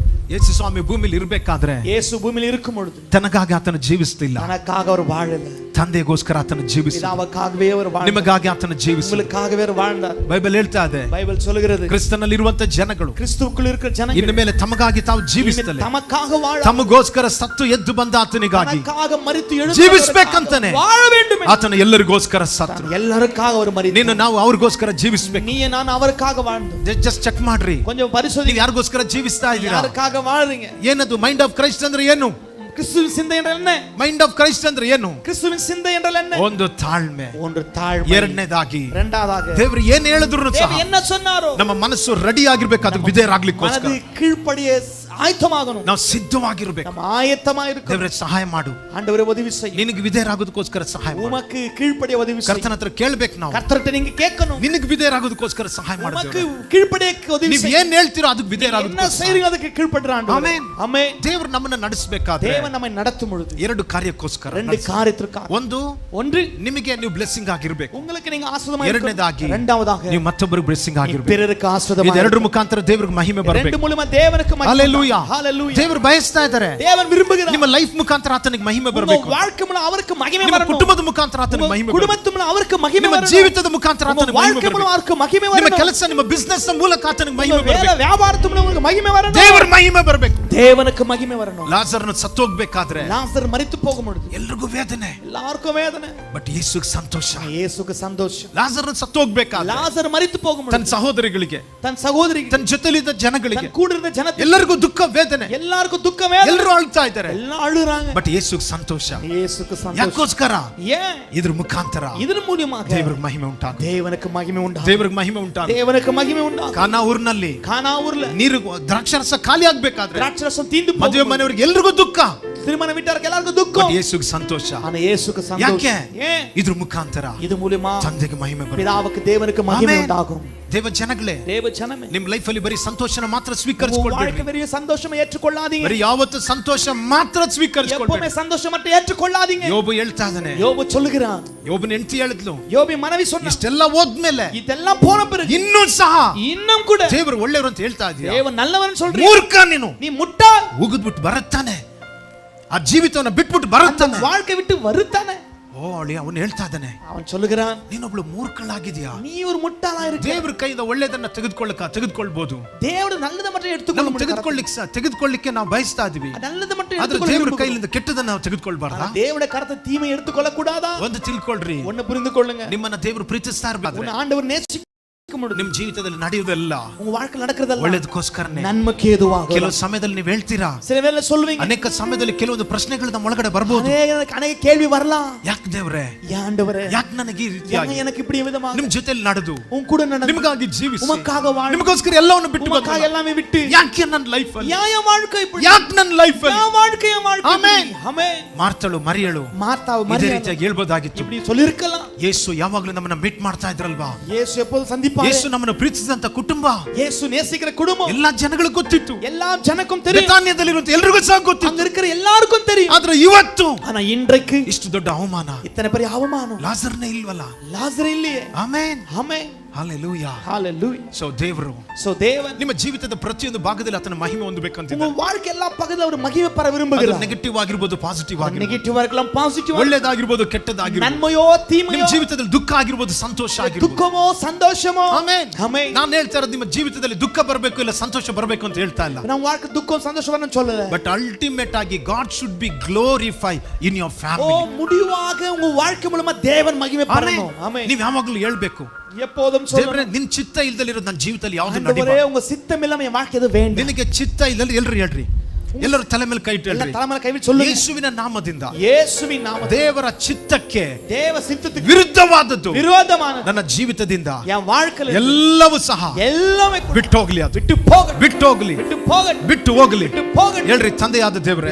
ಯೇಸು ಸ್ವಾಮಿ ಭೂಮಿಲಿ ಇರಬೇಕಾದ್ರೆ இயேசு பூமியில் இருக்கும் பொழுது ತನಗಾಗಿ ಆತನ ಜೀವಿಸ್ತಿಲ್ಲ, தனக்காக அவர் வாழல, ತಂದೆಗೋಸ್ಕರ ಆತನ ಜೀವಿಸಿದ, பிதாவுக்காகவே அவர் வாழ்ந்தார், ನಿಮಗಾಗಿ ಆತನ ಜೀವಿಸಿದ. உங்களுக்காகவே அவர் வாழ்ந்தார். ಬೈಬಲ್ ಹೇಳ್ತಾ ಇದೆ, பைபிள் சொல்கிறது, ಕ್ರಿಸ್ತನಲ್ಲಿ ಇರುವಂತ ಜನಗಳು கிறிஸ்துவுக்குள் இருக்கிற ஜனங்கள் ಇನ್ನು ಮೇಲೆ ತಮಗಾಗಿ ತಾವು ಜೀವಿಸ್ತಲೆ, தமக்காக வாழ, ತಮಗೋಸ್ಕರ ಸತ್ತು ಎದ್ದು ಬಂದ ಆತನಿಗಾಗಿ தனக்காக ಮರಿತು எழுந்து ಜೀವಿಸಬೇಕಂತಾನೆ வாழ வேண்டும். ಆತನ ಎಲ್ಲರಿಗೋಸ್ಕರ ಸತ್ತು, எல்லாருக்காக அவர் மரித்தார். ನೀನು ನಾವು ಅವ್ರಿಗೋಸ್ಕರ ಜೀವಿಸಬೇಕು. நீ நான் அவருக்காக வாழ்ந்தோம். ಜಸ್ಟ್ ಚೆಕ್ ಮಾಡ್ರಿ, கொஞ்சம் பரிசோதி, ನೀವು ಯಾರಿಗೋಸ್ಕರ ಜೀವಿಸ್ತಾ ಇದ್ದೀರಾ? யாருக்காக வாழுறீங்க? ಏನದು ಮೈಂಡ್ ಆಫ್ ಕ್ರೈಸ್ಟ್ ಅಂದ್ರೆ ಏನು? கிறிஸ்துவின் சிந்தை என்றால் என்ன? ಮೈಂಡ್ ಆಫ್ ಕ್ರೈಸ್ಟ್ ಅಂದ್ರೆ ಏನು? கிறிஸ்துவின் சிந்தை என்றால் என்ன? ಒಂದು ತಾಳ್ಮೆ, ஒன்று ತಾಳ್ಮೆ, ಎರಡನೇದಾಗಿ இரண்டாவதாக ದೇವರು ಏನ್ ಹೇಳಿದ್ರು ಸಹ தேவன் என்ன சொன்னாரோ ನಮ್ಮ ಮನಸ್ಸು ರೆಡಿ ಆಗಿರ್ಬೇಕು, ಅದಕ್ಕೆ ವಿಧೇಯರಾಗ್ಲಿಕ್ಕೋಸ್ಕರ மனது கீழ்ப்படிய ஆயத்தமாகணும், ನಾವು ಸಿದ್ಧವಾಗಿರ್ಬೇಕು. நம்ம ஆயத்தமா இருக்கணும். ದೇವರೇ ಸಹಾಯ ಮಾಡು, ஆண்டவரே உதவி செய்யும், ನಿನಗೆ ವಿಧೇಯರಾಗೋದಕ್ಕೋಸ್ಕರ ಸಹಾಯ ಮಾಡು. உமக்கு கீழ்ப்படிய உதவி செய்யும். ಕರ್ತನ ಹತ್ರ ಕೇಳ್ಬೇಕು ನಾವು, கர்த்தர்ட்ட நீங்க கேட்கணும், ನಿನಗೆ ವಿಧೇಯರಾಗೋದಕ್ಕೋಸ್ಕರ ಸಹಾಯ ಮಾಡು உமக்கு ದೇವರೇ. கீழ்ப்படிய உதவி ನೀವು செய்யும். ಏನ್ ಹೇಳ್ತೀರೋ ಅದಕ್ಕೆ என்ன ವಿಧೇಯರಾಗೋದಕ್ಕೋಸ್ಕರ செய்றீங்க அதுக்கு கீழ்ப்படுற ஆண்டவரே. ஆமென். ஆமென். ದೇವರು ನಮ್ಮನ್ನ ನಡೆಸಬೇಕಾದ್ರೆ தேவன் நம்மை நடத்தும் பொழுது ಎರಡು ಕಾರ್ಯಕ್ಕೋಸ್ಕರ, ரெண்டு காரியத்திற்காக, ಒಂದು ஒன்று ನಿಮಗೆ ನೀವು ಬ್ಲೆಸ್ಸಿಂಗ್ ಆಗಿರ್ಬೇಕು, உங்களுக்கு நீங்க ஆசீர்வாதமா ಎರಡನೇದಾಗಿ இருக்கணும், இரண்டாவதாக ನೀವು ಮತ್ತೊಬ್ಬರಿಗೆ ಬ್ಲೆಸ್ಸಿಂಗ್ ಆಗಿರ್ಬೇಕು. பிறருக்கு ஆசீர்வாதமா ಇದೆರಡರ ಮುಖಾಂತರ ದೇವರಿಗೆ ಮಹಿಮೆ ரெண்டு ಬರಬೇಕು. மூலமா தேவனுக்கு மகிமை. ஹalleluya. ஹalleluya. ದೇವರು ಬಯಸ್ತಾ ಇದ್ದಾರೆ, தேவன் விரும்புகிறார் ನಿಮ್ಮ ಲೈಫ್ ಮುಖಾಂತರ ಆತನಿಗೆ ಮಹಿಮೆ உங்க ಬರಬೇಕು, வாழ்க்கை மூலம் அவருக்கு மகிமை ನಿಮ್ಮ வரணும், ಕುಟುಂಬದ ಮುಖಾಂತರ ಆತನಿಗೆ உங்க ಮಹಿಮೆ ಬರಬೇಕು, குடும்பத்து மூலம் அவருக்கு மகிமை ನಿಮ್ಮ வரணும், ಜೀವಿತದ ಮುಖಾಂತರ உங்க ಆತನಿಗೆ ಮಹಿಮೆ வாழ்க்கை மூலம் ಬರಬೇಕು, அவருக்கு மகிமை ನಿಮ್ಮ வரணும், ಕೆಲಸ ನಿಮ್ಮ ಬಿಸ್ನೆಸ್ ಮೂಲಕ ಆತನಿಗೆ ಮಹಿಮೆ உங்க வேலை ಬರಬೇಕು, வியாபாரத்து மூலம் உங்களுக்கு மகிமை வரணும், ದೇವರ ಮಹಿಮೆ ಬರಬೇಕು. தேவனுக்கு மகிமை வரணும். ಲಾಜರ್ನ ಸತ್ತೋಗ್ಬೇಕಾದ್ರೆ லாசர் மரித்து போகும் பொழுது ಎಲ್ರಿಗೂ ವೇದನೆ, எல்லாருக்கும் வேதனை, ಬಟ್ ಯೇಸುಗೆ ಸಂತೋಷ. இயேசுக்கு சந்தோஷம். ಲಾಜರ್ನ ಸತ್ತೋಗ್ಬೇಕಾದ್ರೆ லாசர் மரித்து போகும் ತನ್ನ பொழுது ಸಹೋದರಿಗಳಿಗೆ, தன் சகோதரி, ತನ್ನ ಜೊತೆಲಿದ್ದ ಜನಗಳಿಗೆ, தன் கூட இருந்த ஜனத்துக்கு ಎಲ್ಲರಿಗೂ ದುಃಖ ವೇದನೆ, எல்லாருக்கும் துக்க வேதனை, ಎಲ್ಲರೂ ಅಳ್ತಾ ಇದ್ದಾರೆ, எல்லாம் அழுறாங்க. ಬಟ್ ಯೇಸುಗೆ ಸಂತೋಷ. இயேசுக்கு சந்தோஷம். ಯಾಕೋಸ್ಕರ? ஏன்? ಇದ್ರ ಮುಖಾಂತರ இதன் மூலமாக ದೇವರಿಗೆ ಮಹಿಮೆ ಉಂಟಾಗುತ್ತೆ, தேவனுக்கு மகிமை உண்டாகும், ದೇವರಿಗೆ ಮಹಿಮೆ ಉಂಟಾಗುತ್ತೆ. தேவனுக்கு மகிமை உண்டாகும். ಕಾನಾ ಊರಿನಲ್ಲಿ கானா ஊர்ல ನೀರು ದ್ರಾಕ್ಷಾರಸ ಖಾಲಿ ಆಗ್ಬೇಕಾದ್ರೆ திராட்சரசம் தீந்து ಮದುವೆ போகும் ಮನೆಯವರಿಗೆ ಎಲ್ರಿಗೂ ದುಃಖ, திருமண வீட்டாருக்கு எல்லாருக்கும் துக்கம். ಯೇಸುಗೆ ಸಂತೋಷ. ஆனா இயேசுக்கு சந்தோஷம். ಯಾಕೆ? ஏன்? ಇದ್ರ ಮುಖಾಂತರ இது மூலமா ತಂದೆಗೆ ಮಹಿಮೆ ಬರುತ್ತೆ. பிதாவுக்கு தேவனுக்கு மகிமை உண்டாகும். ದೇವ ಜನಗಳೇ, தேவ ஜனமே, ನಿಮ್ಮ ಲೈಫ್ ಅಲ್ಲಿ ಬರೀ ಸಂತೋಷನ ಮಾತ್ರ உங்க ಸ್ವೀಕರಿಸಿಕೊಳ್ಳಬೇಡಿ. வாழ்க்கை வெறும் சந்தோஷம் ஏற்றுக்கொள்ளாதீங்க. ಬರೀ ಯಾವತ್ತು ಸಂತೋಷ ಮಾತ್ರ ಸ್ವೀಕರಿಸಿಕೊಳ್ಳಬೇಡಿ. எப்பவுமே சந்தோஷம் மட்டும் ஏற்றுக்கொள்ளாதீங்க. ಯೋಬು ಹೇಳ್ತಾ ಇದ್ದಾನೆ, யோபு சொல்லுகிறான், ಯೋಬನ ಹೆಂಡತಿ ಹೇಳಿದ್ಲು, யோபி மனைவி சொன்னா, ಇಷ್ಟೆಲ್ಲ ಹೋದ್ಮೇಲೆ இதெல்லாம் போன பிறகு ಇನ್ನೂ ಸಹ இன்னும் கூட ದೇವರು ಒಳ್ಳೆಯವರು ಅಂತ ಹೇಳ್ತಾ ಇದೀಯ. தேவன் நல்லவன் சொல்றீ. ಮೂರ್ಖ ನೀನು, நீ முட்டாள். ಉಗಿದ್ಬಿಟ್ಟು ಬರುತ್ತಾನೆ, ಆ ಜೀವಿತವನ್ನ ಬಿಟ್ಬಿಟ್ಟು ಬರುತ್ತಾನೆ, வாழ்க்கை விட்டு வருತ್ತಾನೆ. ಓ ಅಳಿ ಅವನು ಹೇಳ್ತಾ ಇದ್ದಾನೆ, அவன் சொல்லுகிறான், ನೀನೊಬ್ಳು ಮೂರ್ಖಳಾಗಿದ್ಯಾ. நீ ஒரு முட்டாளா இருக்க. ದೇವರ ಕೈಯಿಂದ ಒಳ್ಳೆದನ್ನ ತೆಗೆದುಕೊಳ್ಳಬಹುದು. தேவன் நல்லத மட்டும் எடுத்துக்கொள்ள முடியும். ತೆಗೆದುಕೊಳ್ಳಿಕ್ಕೆ ನಾವು ಬಯಸ್ತಾ ಇದೀವಿ. நல்லத மட்டும் ಆದ್ರೆ எடுத்துக்கொள்ள ದೇವರ முடியும். ಕೈಯಿಂದ ಕೆಟ್ಟದನ್ನ ನಾವು ತೆಗೆದುಕೊಳ್ಳಬಾರ್ದಾ? தேவனுடைய கரத்தை தீமை எடுத்துக்கொள்ள கூடாதா? ಒಂದು ತಿಳ್ಕೊಳ್ರಿ, ஒன்னு புரிந்து கொள்ளுங்க. ನಿಮ್ಮನ್ನ ದೇವರು ಪ್ರೀತಿಸ್ತಾ ಇರಬೇಕು. உன்னை ஆண்டவர் நேசிக்க முடியும். ನಿಮ್ಮ ಜೀವಿತದಲ್ಲಿ ನಡೆಯುವುದೆಲ್ಲ உங்க வாழ்க்கையில் நடக்கிறதெல்லாம் ಒಳ್ಳೆದಕ್ಕೋಸ್ಕರನೇ. நன்மைக்கு ஏதுவாக. ಕೆಲವು ಸಮಯದಲ್ಲಿ ನೀವು ಹೇಳ್ತೀರಾ, சில வேளை சொல்வீங்க, ಅನೇಕ ಸಮಯದಲ್ಲಿ ಕೆಲವೊಂದು ಪ್ರಶ್ನೆಗಳು ನಮ್ಮ ಒಳಗಡೆ ಬರಬಹುದು. ಅನೇಕ ಕೇள்வி வரலாம். ಯಾಕೆ ದೇವರೇ, ஆண்டவரೇ, ಯಾಕೆ ನನಗೆ ಈ ರೀತಿಯಾಗಿ எனக்கு இப்படி விதமாக ನಿಮ್ಮ ಜೊತೆಯಲ್ಲಿ ನಡೆದು உன் கூட நடந்து ನಿಮಗಾಗಿ ಜೀವಿಸಿ உமக்காக வாழ ನಿಮಗೋಸ್ಕರ ಎಲ್ಲವನ್ನು ಬಿಟ್ಟು உமக்காக எல்லாமே விட்டு ಯಾಕೆ ನನ್ನ ಲೈಫ್ ಅಲ್ಲಿ, யா வாழ்க்கை இப்படி, ಯಾಕೆ ನನ್ನ ಲೈಫ್ ಅಲ್ಲಿ, யா வாழ்க்கை ಆಮೆನ್. ஆமென். ಮಾರ್ತಳು ಮರಿಯಳು மார்த்தாவு ಇದೇ மரியாள் ರೀತಿಯಾಗಿ ಹೇಳ್ಬೋದಾಗಿತ್ತು. இப்படி சொல்லிருக்கலாம். ಯೇಸು ಯಾವಾಗಲೂ ನಮ್ಮನ್ನ ಮೀಟ್ ಮಾಡ್ತಾ ಇದ್ರಲ್ವಾ. ಯೇಸು எப்போது சந்திப்பார். ಯೇಸು ನಮ್ಮನ್ನು ಪ್ರೀತಿಸಿದಂತ ಕುಟುಂಬ, ಯೇಸು நேசிக்கிற குடும்பம் ಎಲ್ಲಾ ಜನಗಳಿಗೂ ಗೊತ್ತಿತ್ತು. எல்லா ಜನக்கும் தெரியும். ಬೆತಾನ್ಯದಲ್ಲಿರುವಂತ ಎಲ್ಲರಿಗೂ ಸಹ ಗೊತ್ತಿತ್ತು. அங்க இருக்கிற எல்லாருக்கும் தெரியும். ಆದ್ರೆ ಇವತ್ತು ஆனா இன்றைக்கு ಇಷ್ಟು ದೊಡ್ಡ ಅವಮಾನ, இத்தனை பெரிய அவமானம். ಲಾಜರ್ನೇ ಇಲ್ವಲ್ಲ. லாசர் இல்லையே. ಆಮೆನ್, ஆமென். ಹಲ್ಲೆಲೂಯಾ. ஹalleluya. ಸೊ ದೇವರು தேவன் ನಿಮ್ಮ ಜೀವಿತದ ಪ್ರತಿಯೊಂದು ಭಾಗದಲ್ಲಿ ಆತನ ಮಹಿಮೆ ಹೊಂದಬೇಕಂತ உங்க வாழ்க்கை எல்லா பகுதியில ஒரு மகிமை பெற விரும்புகிறார். ನೆಗೆಟಿವ್ ಆಗಿರಬಹುದು, ಪಾಸಿಟಿವ್ ಆಗಿರಬಹುದು, நெகட்டிவா இருக்கலாம், பாசிட்டிவா, ಒಳ್ಳೆದಾಗಿರಬಹುದು, ಕೆಟ್ಟದಾಗಿರಬಹುದು, நன்மையோ தீமையೋ, ನಿಮ್ಮ ಜೀವಿತದಲ್ಲಿ ದುಃಖ ಆಗಿರಬಹುದು, ಸಂತೋಷ ಆಗಿರಬಹುದು, ದುಃಖಮೋ ಸಂತೋಷಮೋ. ಆಮೆನ್. ஆமென். ನಾನು ಹೇಳ್ತಾ ಇರೋದು ನಿಮ್ಮ ಜೀವಿತದಲ್ಲಿ ದುಃಖ ಬರಬೇಕು ಇಲ್ಲ ಸಂತೋಷ ಬರಬೇಕು ಅಂತ ಹೇಳ್ತಾ ಇಲ್ಲ. நம்ம வாழ்க்கை துக்கம் சந்தோஷம் சொல்லல. ಬಟ್ ಅಲ್ಟಿಮೇಟ್ ಆಗಿ God should be glorify in your ஓ, ಫ್ಯಾಮಿಲಿ. முடிவாக உங்க வாழ்க்கை மூலமா தேவன் மகிமை பெறணும். ஆமென். ನೀವು ಯಾವಾಗಲೂ ಹೇಳ್ಬೇಕು, எப்போதும் ದೇವರೇ சொல்லணும், ನಿನ್ ಚಿತ್ತ ಇಲ್ಲದಲ್ಲಿರೋದು ನನ್ನ ಜೀವಿತದಲ್ಲಿ ಯಾವುದು ஆண்டவரே ನಡೆಯಬಾರದು. உங்க சித்தம் இல்லாம என் வாழ்க்கை எது வேண்டாம். ನಿನಗೆ ಚಿತ್ತ ಇಲ್ಲಲ್ಲಿ ಎಲ್ಲರೂ ಹೇಳ್ರಿ, ಎಲ್ಲರೂ ತಲೆ ಮೇಲೆ ಕೈ ಇಟ್ಟು ಎಲ್ಲ ಹೇಳ್ರಿ, ತಲೆಮೇಲೆ ಕೈ ಇಟ್ಟು சொல்லுங்க, ಯೇಸುವಿನ ನಾಮದಿಂದ ಯೇಸುವಿನ ನಾಮದಿಂದ ದೇವರ ಚಿತ್ತಕ್ಕೆ தேவ சித்தத்துக்கு ವಿರುದ್ಧವಾದದ್ದು விரோதமானது ನನ್ನ ಜೀವಿತದಿಂದ என் வாழ்க்கையில ಎಲ್ಲವೂ ಸಹ எல்லாமே ಬಿಟ್ಟು ಹೋಗ್ಲಿ, ಅದು விட்டு போகட்டும், ಬಿಟ್ಟು ಹೋಗ್ಲಿ, விட்டு போகட்டும், ಬಿಟ್ಟು ಹೋಗ್ಲಿ. விட்டு போகட்டும். ಹೇಳ್ರಿ, ತಂದೆಯಾದ ದೇವರೇ,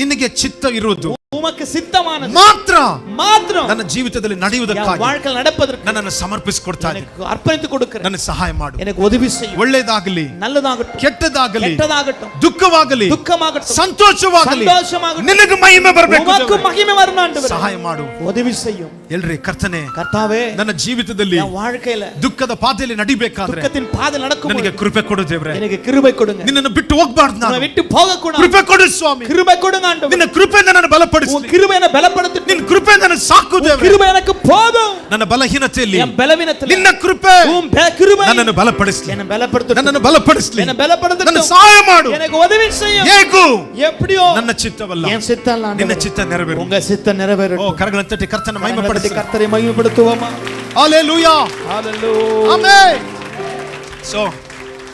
ನಿನಗೆ ಚಿತ್ತ ಇರುವುದು உமக்கு சித்தமானது ಮಾತ್ರ மாத்திரம் ನನ್ನ ಜೀವಿತದಲ್ಲಿ என் ನಡೆಯುವುದಕ್ಕಾಗಿ வாழ்க்கையில் நடப்பதற்கு ನನ್ನನ್ನು ಸಮರ್ಪಿಸಿಕೊಡ್ತಾ ಇದ್ದೀನಿ. எனக்கு அர்ப்பணித்து கொடுக்கிறேன். ನನಗೆ ಸಹಾಯ ಮಾಡು. எனக்கு உதவி செய்யும். ಒಳ್ಳೆಯದಾಗಲಿ, நல்லதாகட்டும், ಕೆಟ್ಟದಾಗಲಿ, கெட்டதாகட்டும், ದುಃಖವಾಗಲಿ, துக்கமாகட்டும், ಸಂತೋಷವಾಗಲಿ, சந்தோஷமாகட்டும், ನಿನಗೆ ಮಹಿಮೆ ಬರಬೇಕು, உமக்கு மகிமை வரணும் ஆண்டவரே. ಸಹಾಯ ಮಾಡು, உதவி செய்யும். ಎಲ್ರಿ ಕರ್ತನೆ, கர்த்தாவே, ನನ್ನ ಜೀವಿತದಲ್ಲಿ என் வாழ்க்கையில ದುಃಖದ ಪಾದೆಯಲ್ಲಿ ನಡಿಬೇಕಾದ್ರೆ துக்கத்தின் பாதை நடக்கும் ನನಗೆ ಕೃಪೆ ಕೊಡು ದೇವರೇ. எனக்கு கிருபை கொடுங்க. ನಿನ್ನನ್ನು ಬಿಟ್ಟು ಹೋಗಬಾರ್ದು, உன்னை ನಾನು விட்டு போக கூடாது. ಕೃಪೆ ಕೊಡು ಸ್ವಾಮಿ. கிருபை கொடுங்க ஆண்டவரே. ನಿನ್ನ ಕೃಪೆಯಿಂದ ನನ್ನ ಬಲಪಡಿಸು, உன் கிருபை என்னை பலப்படுத்து. ನಿನ್ನ ಕೃಪೆಯಿಂದ ನನ್ನ ಸಾಕು ದೇವರೇ. கிருபை எனக்கு போதும். ನನ್ನ ಬಲಹೀನತೆಯಲ್ಲಿ என் பலவீனத்தில் ನಿನ್ನ ಕೃಪೆ உன் கிருபை ನನ್ನನ್ನು ಬಲಪಡಿಸಲಿ, என்னை பலப்படுத்து. ನನ್ನನ್ನು ಬಲಪಡಿಸಲಿ, என்னை பலப்படுத்து. ನನ್ನ ಸಹಾಯ ಮಾಡು. எனக்கு உதவி செய்யும். ಹೇಗೂ எப்படியோ ನನ್ನ ಚಿತ್ತವಲ್ಲ, என் சித்தம் அல்ல ನಿನ್ನ ஆண்டவரே. ಚಿತ್ತ ನೆರವೇರು. உங்க சித்தம் நிறைவேறட்டும். ಓ, ಕರಗಳನ್ನು ತಟ್ಟಿ ಕರ್ತನ ಮಹಿಮೆಪಡಿಸಿ. கர்த்தரை மகிமைப்படுத்துவோமா? ಹಲ್ಲೆಲೂಯಾ, ஹalleluya. ಆಮೆನ್. ಸೊ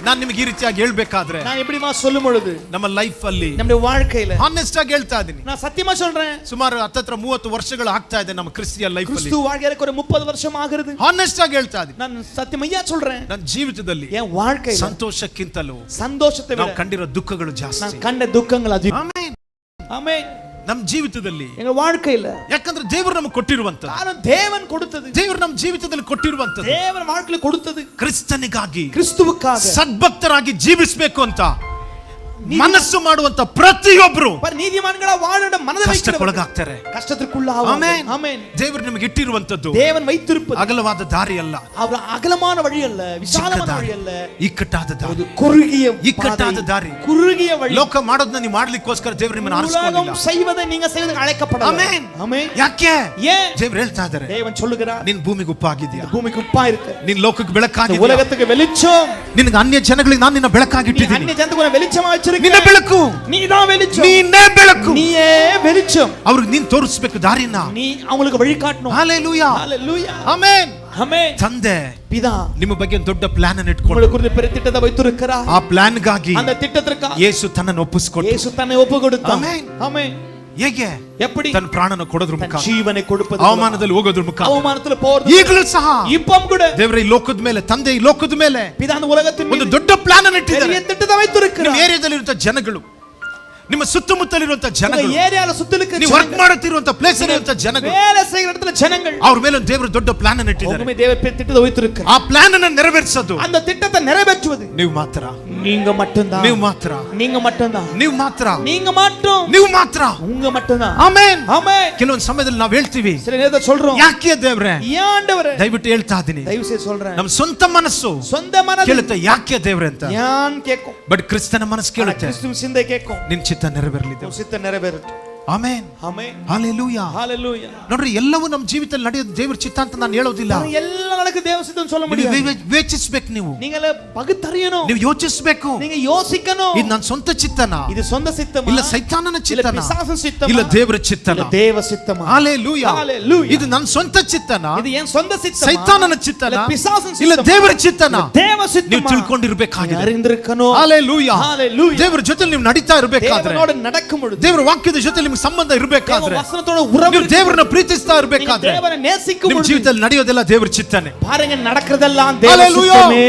ನಾನು ನಿಮಗೆ ಈ ರೀತಿಯಾಗಿ ಹೇಳ್ಬೇಕಾದ್ರೆ நான் எப்படிமா சொல்லும் பொழுது ನಮ್ಮ ಲೈಫ್ ಅಲ್ಲಿ நம்முடைய வாழ்க்கையில ಹಾನೆಸ್ಟ್ ಆಗಿ ಹೇಳ್ತಾ ಇದ್ದೀನಿ, நான் சத்தியமா சொல்றேன், ಸುಮಾರು 30 ವರ್ಷಗಳು ಆಗ್ತಾ ಇದೆ ನಮ್ಮ ಕ್ರಿಸ್ಟಿಯನ್ ಲೈಫ್ ಅಲ್ಲಿ. கிறிஸ்து வாழ்க்கையில ஒரு 30 வருஷம் ஆகிறது. ಹಾನೆಸ್ಟ್ ಆಗಿ ಹೇಳ್ತಾ ಇದ್ದೀನಿ, நான் சத்தியமையா சொல்றேன், ನನ್ನ ಜೀವಿತದಲ್ಲಿ என் வாழ்க்கையில ಸಂತೋಷಕ್ಕಿಂತಲೂ சந்தோஷத்தை ನಾವು விட ಕಂಡಿರೋ ದುಃಖಗಳು நான் ಜಾಸ್ತಿ. கண்ட துக்கங்கள் அதிகம். ಆಮೆನ್. ஆமென். ನಮ್ಮ ಜೀವಿತದಲ್ಲಿ, எங்க வாழ்க்கையில ಯಾಕಂದ್ರೆ ದೇವರು ನಮಗೆ ಕೊಟ್ಟಿರುವಂತದ್ದು, காரணம் தேவன் கொடுத்தது, ದೇವರು ನಮ್ಮ ಜೀವಿತದಲ್ಲಿ ಕೊಟ್ಟಿರುವಂತದ್ದು தேவன் வாழ்க்கையில கொடுத்தது ಕ್ರಿಸ್ತನಿಗಾಗಿ, கிறிஸ்துவுக்காக ಸದ್ಭಕ್ತರಾಗಿ ಜೀವಿಸಬೇಕು ಅಂತ ಮನಸ್ಸು ಮಾಡುವಂತ ಪ್ರತಿಯೊಬ್ಬರು நீதிமான்களா வாழோட மனதை ಕಷ್ಟಕ್ಕೊಳಗಾಗ್ತಾರೆ, கஷ்டத்திற்குள்ளாக. ಆಮೆನ್. ஆமென். ದೇವರು ನಿಮಗೆ ಇಟ್ಟಿರುವಂತದ್ದು தேவன் வைத்திருப்பது ಅಗಲವಾದ ದಾರಿ ಅಲ್ಲ, அவர் அகலமான வழி அல்ல, விசாலமான ಚಿಕ್ಕ வழி ದಾರಿ, அல்ல, ಇಕ್ಕಟ್ಟಾದ ದಾರಿ, அது குறுகிய ಇಕ್ಕಟ್ಟಾದ பாதை, ದಾರಿ. குறுகிய வழி. ಲೋಕ ಮಾಡೋದನ್ನ ನೀವು ಮಾಡ್ಲಿಕ್ಕೋಸ್ಕರ ದೇವರು ನಿಮ್ಮನ್ನು ಆರಿಸಿಕೊಂಡಿಲ್ಲ. உலகம் செய்வதை நீங்க செய்வதற்கு அழைக்கப்படல. ಆಮೆನ್. ஆமென். ಯಾಕೆ? ஏன்? ದೇವರು ಹೇಳ್ತಾ ಇದ್ದಾರೆ, தேவன் சொல்லுகிறார், ನೀನ್ ಭೂಮಿಗೆ ಉಪ್ಪಾಗಿದ್ಯಾ, பூமிக்கு உப்பா இருக்க, ನೀನ್ ಲೋಕಕ್ಕೆ ಬೆಳಕಾಗಿದ್ಯಾ, உலகத்துக்கு வெளிச்சம், ನಿನಗೆ ಅನ್ಯ ಜನಗಳಿಗೆ ನಾನು ನಿನ್ನ ಬೆಳಕಾಗಿಟ್ಟಿದ್ದೀನಿ. அந்நிய ஜனத்துக்கு வெளிச்சமா வச்சிருக்க, ನಿನ್ನ ಬೆಳಕು, நீதான் வெளிச்சம், ನೀನೇ ಬೆಳಕು. நீயே வெளிச்சம். ಅವ್ರಿಗೆ ನೀನ್ ತೋರಿಸ್ಬೇಕು ದಾರಿನ. நீ அவங்களுக்கு வழி காட்டணும். ಹಲ್ಲೆಲೂಯಾ, ஹalleluya. ಆಮೆನ್. ஆமென். ತಂದೆ பிதா ನಿಮ್ಮ ಬಗ್ಗೆ ಒಂದು ದೊಡ್ಡ ಪ್ಲಾನ್ ಅನ್ನು ಇಟ್ಕೊಂಡು உங்களுக்கு ஒரு பெரிய திட்டத்தை வைத்திருக்கிறார். ಆ ಪ್ಲಾನ್ ಗಾಗಿ அந்த திட்டத்திற்காக ಯೇಸು ತನ್ನನ್ನು ಒಪ್ಪಿಸಿಕೊಟ್ಟ. இயேசு தன்னை ஒப்பு கொடுத்தார். ಆಮೆನ್. ஆமென். ಹೇಗೆ? எப்படி? ತನ್ನ ಪ್ರಾಣನ ಕೊಡೋದ್ರ ಮುಖ, ಜೀವನ ಕೊಡುವುದು, ಅವಮಾನದಲ್ಲಿ ಹೋಗೋದ್ರ ಮುಖ, ಅವಮಾನದಲ್ಲಿ ಹೋಗೋದು. ಈಗಲೂ ಸಹ இப்பம் கூட ದೇವರ ಈ ಲೋಕದ ಮೇಲೆ, ತಂದೆ ಈ ಲೋಕದ ಮೇಲೆ பிதா அந்த உலகத்தின் ಒಂದು மீது ದೊಡ್ಡ ಪ್ಲಾನ್ ಅನ್ನು ಇಟ್ಟಿದ್ದಾರೆ. பெரிய திட்டத்தை வைத்திருக்கிறார். ನಿಮ್ಮ ಏರಿಯಾದಲ್ಲಿ ಇರುವ ಜನಗಳು ನಿಮ್ಮ ಸುತ್ತಮುತ್ತಲಿರುವಂತ உங்க ಜನಗಳು, ஏரியால சுத்தி இருக்கிற ನೀವು ವರ್ಕ್ ಮಾಡುತ್ತಿರುವಂತ ಪ್ಲೇಸ್ ಇರುವಂತ ಜನಗಳು, வேலை செய்கிற இடத்துல ஜனங்கள், ಅವ್ರ ಮೇಲೆ ಒಂದು ದೇವರು ದೊಡ್ಡ ಪ್ಲಾನ್ ಅನ್ನು ಇಟ್ಟಿದ್ದಾರೆ. உங்க தேவ திட்டத்தை வைத்திருக்கிறார். ಆ ಪ್ಲಾನ್ ಅನ್ನು ನೆರವೇರಿಸೋದು அந்த திட்டத்தை நிறைவேற்றுவது ನೀವು ಮಾತ್ರ, நீங்க மட்டும்தான். ನೀವು ಮಾತ್ರ, நீங்க மட்டும்தான். ನೀವು ಮಾತ್ರ, நீங்க மட்டும், ನೀವು ಮಾತ್ರ. உங்க மட்டும்தான். ಆಮೆನ್. ஆமென். ಕೆಲವೊಂದು ಸಮಯದಲ್ಲಿ ನಾವು ಹೇಳ್ತೀವಿ, சில நேரத்துல சொல்றோம், ಯಾಕೆ ದೇವ್ರೆ, ஏன் ஆண்டவரே, ದಯವಿಟ್ಟು ಹೇಳ್ತಾ ಇದೀನಿ, தயவு செய்து சொல்றேன், ನಮ್ಮ ಸ್ವಂತ ಮನಸ್ಸು சொந்த மனது ಕೇಳುತ್ತೆ ಯಾಕೆ ದೇವ್ರೆ ಅಂತ. ஏன் கேட்கும், ಬಟ್ ಕ್ರಿಸ್ತನ ಮನಸ್ಸು ಕೇಳುತ್ತೆ கிறிஸ்துவின் சிந்தை கேட்கும், ನಿನ್ ಚಿತ್ತ ನೆರವೇರಲಿ ದೇವ್ರೆ. உன் சித்தம் நிறைவேறட்டும். ಆಮೆನ್. ஆமென். ಹಲ್ಲೆಲೂಯಾ. ஹalleluya. ನೋಡ್ರಿ, ಎಲ್ಲವೂ ನಮ್ಮ ಜೀವಿತದಲ್ಲಿ ನಡೆಯೋದು ದೇವರ ಚಿತ್ತ ಅಂತ ನಾನು ಹೇಳೋದಿಲ್ಲ. எல்லாம் நடக்கு தேவ சித்தம் சொல்ல முடியாது. ಯೋಚಿಸಬೇಕು, ನೀವು நீங்க பகுத்தறியணும், ನೀವು ಯೋಚಿಸಬೇಕು. நீங்க யோசிக்கணும், ಇದು ನನ್ನ ಸ್ವಂತ ಚಿತ್ತನ, இது சொந்த சித்தமா, ಇಲ್ಲ ಸೈತಾನನ ಚಿತ್ತನ, பிசாசு சித்தமா, ಇಲ್ಲ ದೇವರ ಚಿತ್ತನ? இல்ல தேவ சித்தமா. ಹಲ್ಲೆಲೂಯಾ. ஹalleluya. ಇದು ನನ್ನ ಸ್ವಂತ ಚಿತ್ತನ, இது என் சொந்த சித்தமா, ಸೈತಾನನ ಚಿತ್ತನ, இல்ல பிசாசு ಇಲ್ಲ சித்தமா, ದೇವರ ಚಿತ್ತನ? தேவ சித்தமா. ನೀವು ತಿಳ್ಕೊಂಡಿರಬೇಕಾಗಿದೆ. அறிந்திருக்கணும். ಹಲ್ಲೆಲೂಯಾ. ஹalleluya. ದೇವರ ಜೊತೆ ನೀವು ನಡೀತಾ ಇರಬೇಕಾದ್ರೆ, தேவனோடு நடக்கும் பொழுது, ದೇವರ ವಾಕ್ಯದ ಜೊತೆ ನಿಮಗೆ ಸಂಬಂಧ ಇರಬೇಕಾದ್ರೆ, தேவ வசனத்தோட உறவு, ನೀವು ದೇವರನ್ನ ಪ್ರೀತಿಸ್ತಾ ಇರಬೇಕಾದ್ರೆ, தேவனை நேசிக்கும் ನಿಮ್ಮ பொழுது, ಜೀವಿತದಲ್ಲಿ ನಡೆಯೋದೆಲ್ಲ ದೇವರ ಚಿತ್ತನೆ. பாருங்க நடக்கிறதெல்லாம் தேவ ஹalleluya. சித்தமே.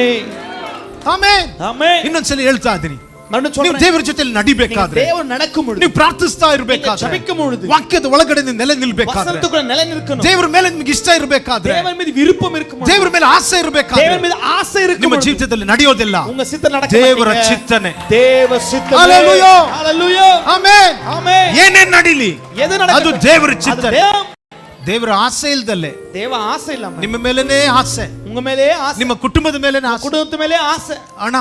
ಆಮೆನ್. ஆமென். ಇನ್ನೊಂದ್ಸಲ ಹೇಳ್ತಾ ಇದ್ದೀನಿ, ನಾನು ನೀವು சொல்றேன், ದೇವರ ಜೊತೆ ನಡಿಬೇಕಾದ್ರೆ, தேவ நடக்கும் பொழுது, ನೀವು ಪ್ರಾರ್ಥಿಸ್ತಾ ಇರಬೇಕಾದ್ರೆ, ஜெபிக்கும் பொழுது, ವಾಕ್ಯದ ಒಳಗಡೆ ನೀವು ನೆಲೆ ನಿಲ್ಬೇಕಾದ್ರೆ, வசனத்துக்குள்ள நிலை நிற்கணும், ದೇವರ ಮೇಲೆ ನಿಮಗೆ ಇಷ್ಟ ಇರಬೇಕಾದ್ರೆ, தேவன் மீது விருப்பம் இருக்கும் பொழுது, ದೇವರ ಮೇಲೆ ಆಸೆ ಇರಬೇಕಾದ್ರೆ, தேவன் மீது ஆசை இருக்கும் ನಿಮ್ಮ பொழுது, ಜೀವಿತದಲ್ಲಿ ನಡೆಯೋದಿಲ್ಲ உங்க சித்தம் நடக்க ದೇವರ மாட்டீங்க. ಚಿತ್ತನೆ. தேவ சித்தமே. ஹalleluya. ஹalleluya. ಆಮೆನ್. ஆமென். ಏನೇನ್ ನಡೀಲಿ, எது நடக்கும், ಅದು ದೇವರ ಚಿತ್ತನೆ. தேவ ದೇವರ ಆಸೆ ಇಲ್ದಲೆ தேவ ஆசை இல்லாம ನಿಮ್ಮ ಮೇಲೇನೇ ಆಸೆ, உங்க மேலே ஆசை, ನಿಮ್ಮ ಕುಟುಂಬದ ಮೇಲೇನೇ ಆಸೆ, குடும்பத்து மேலே ஆசை, ಹಣ,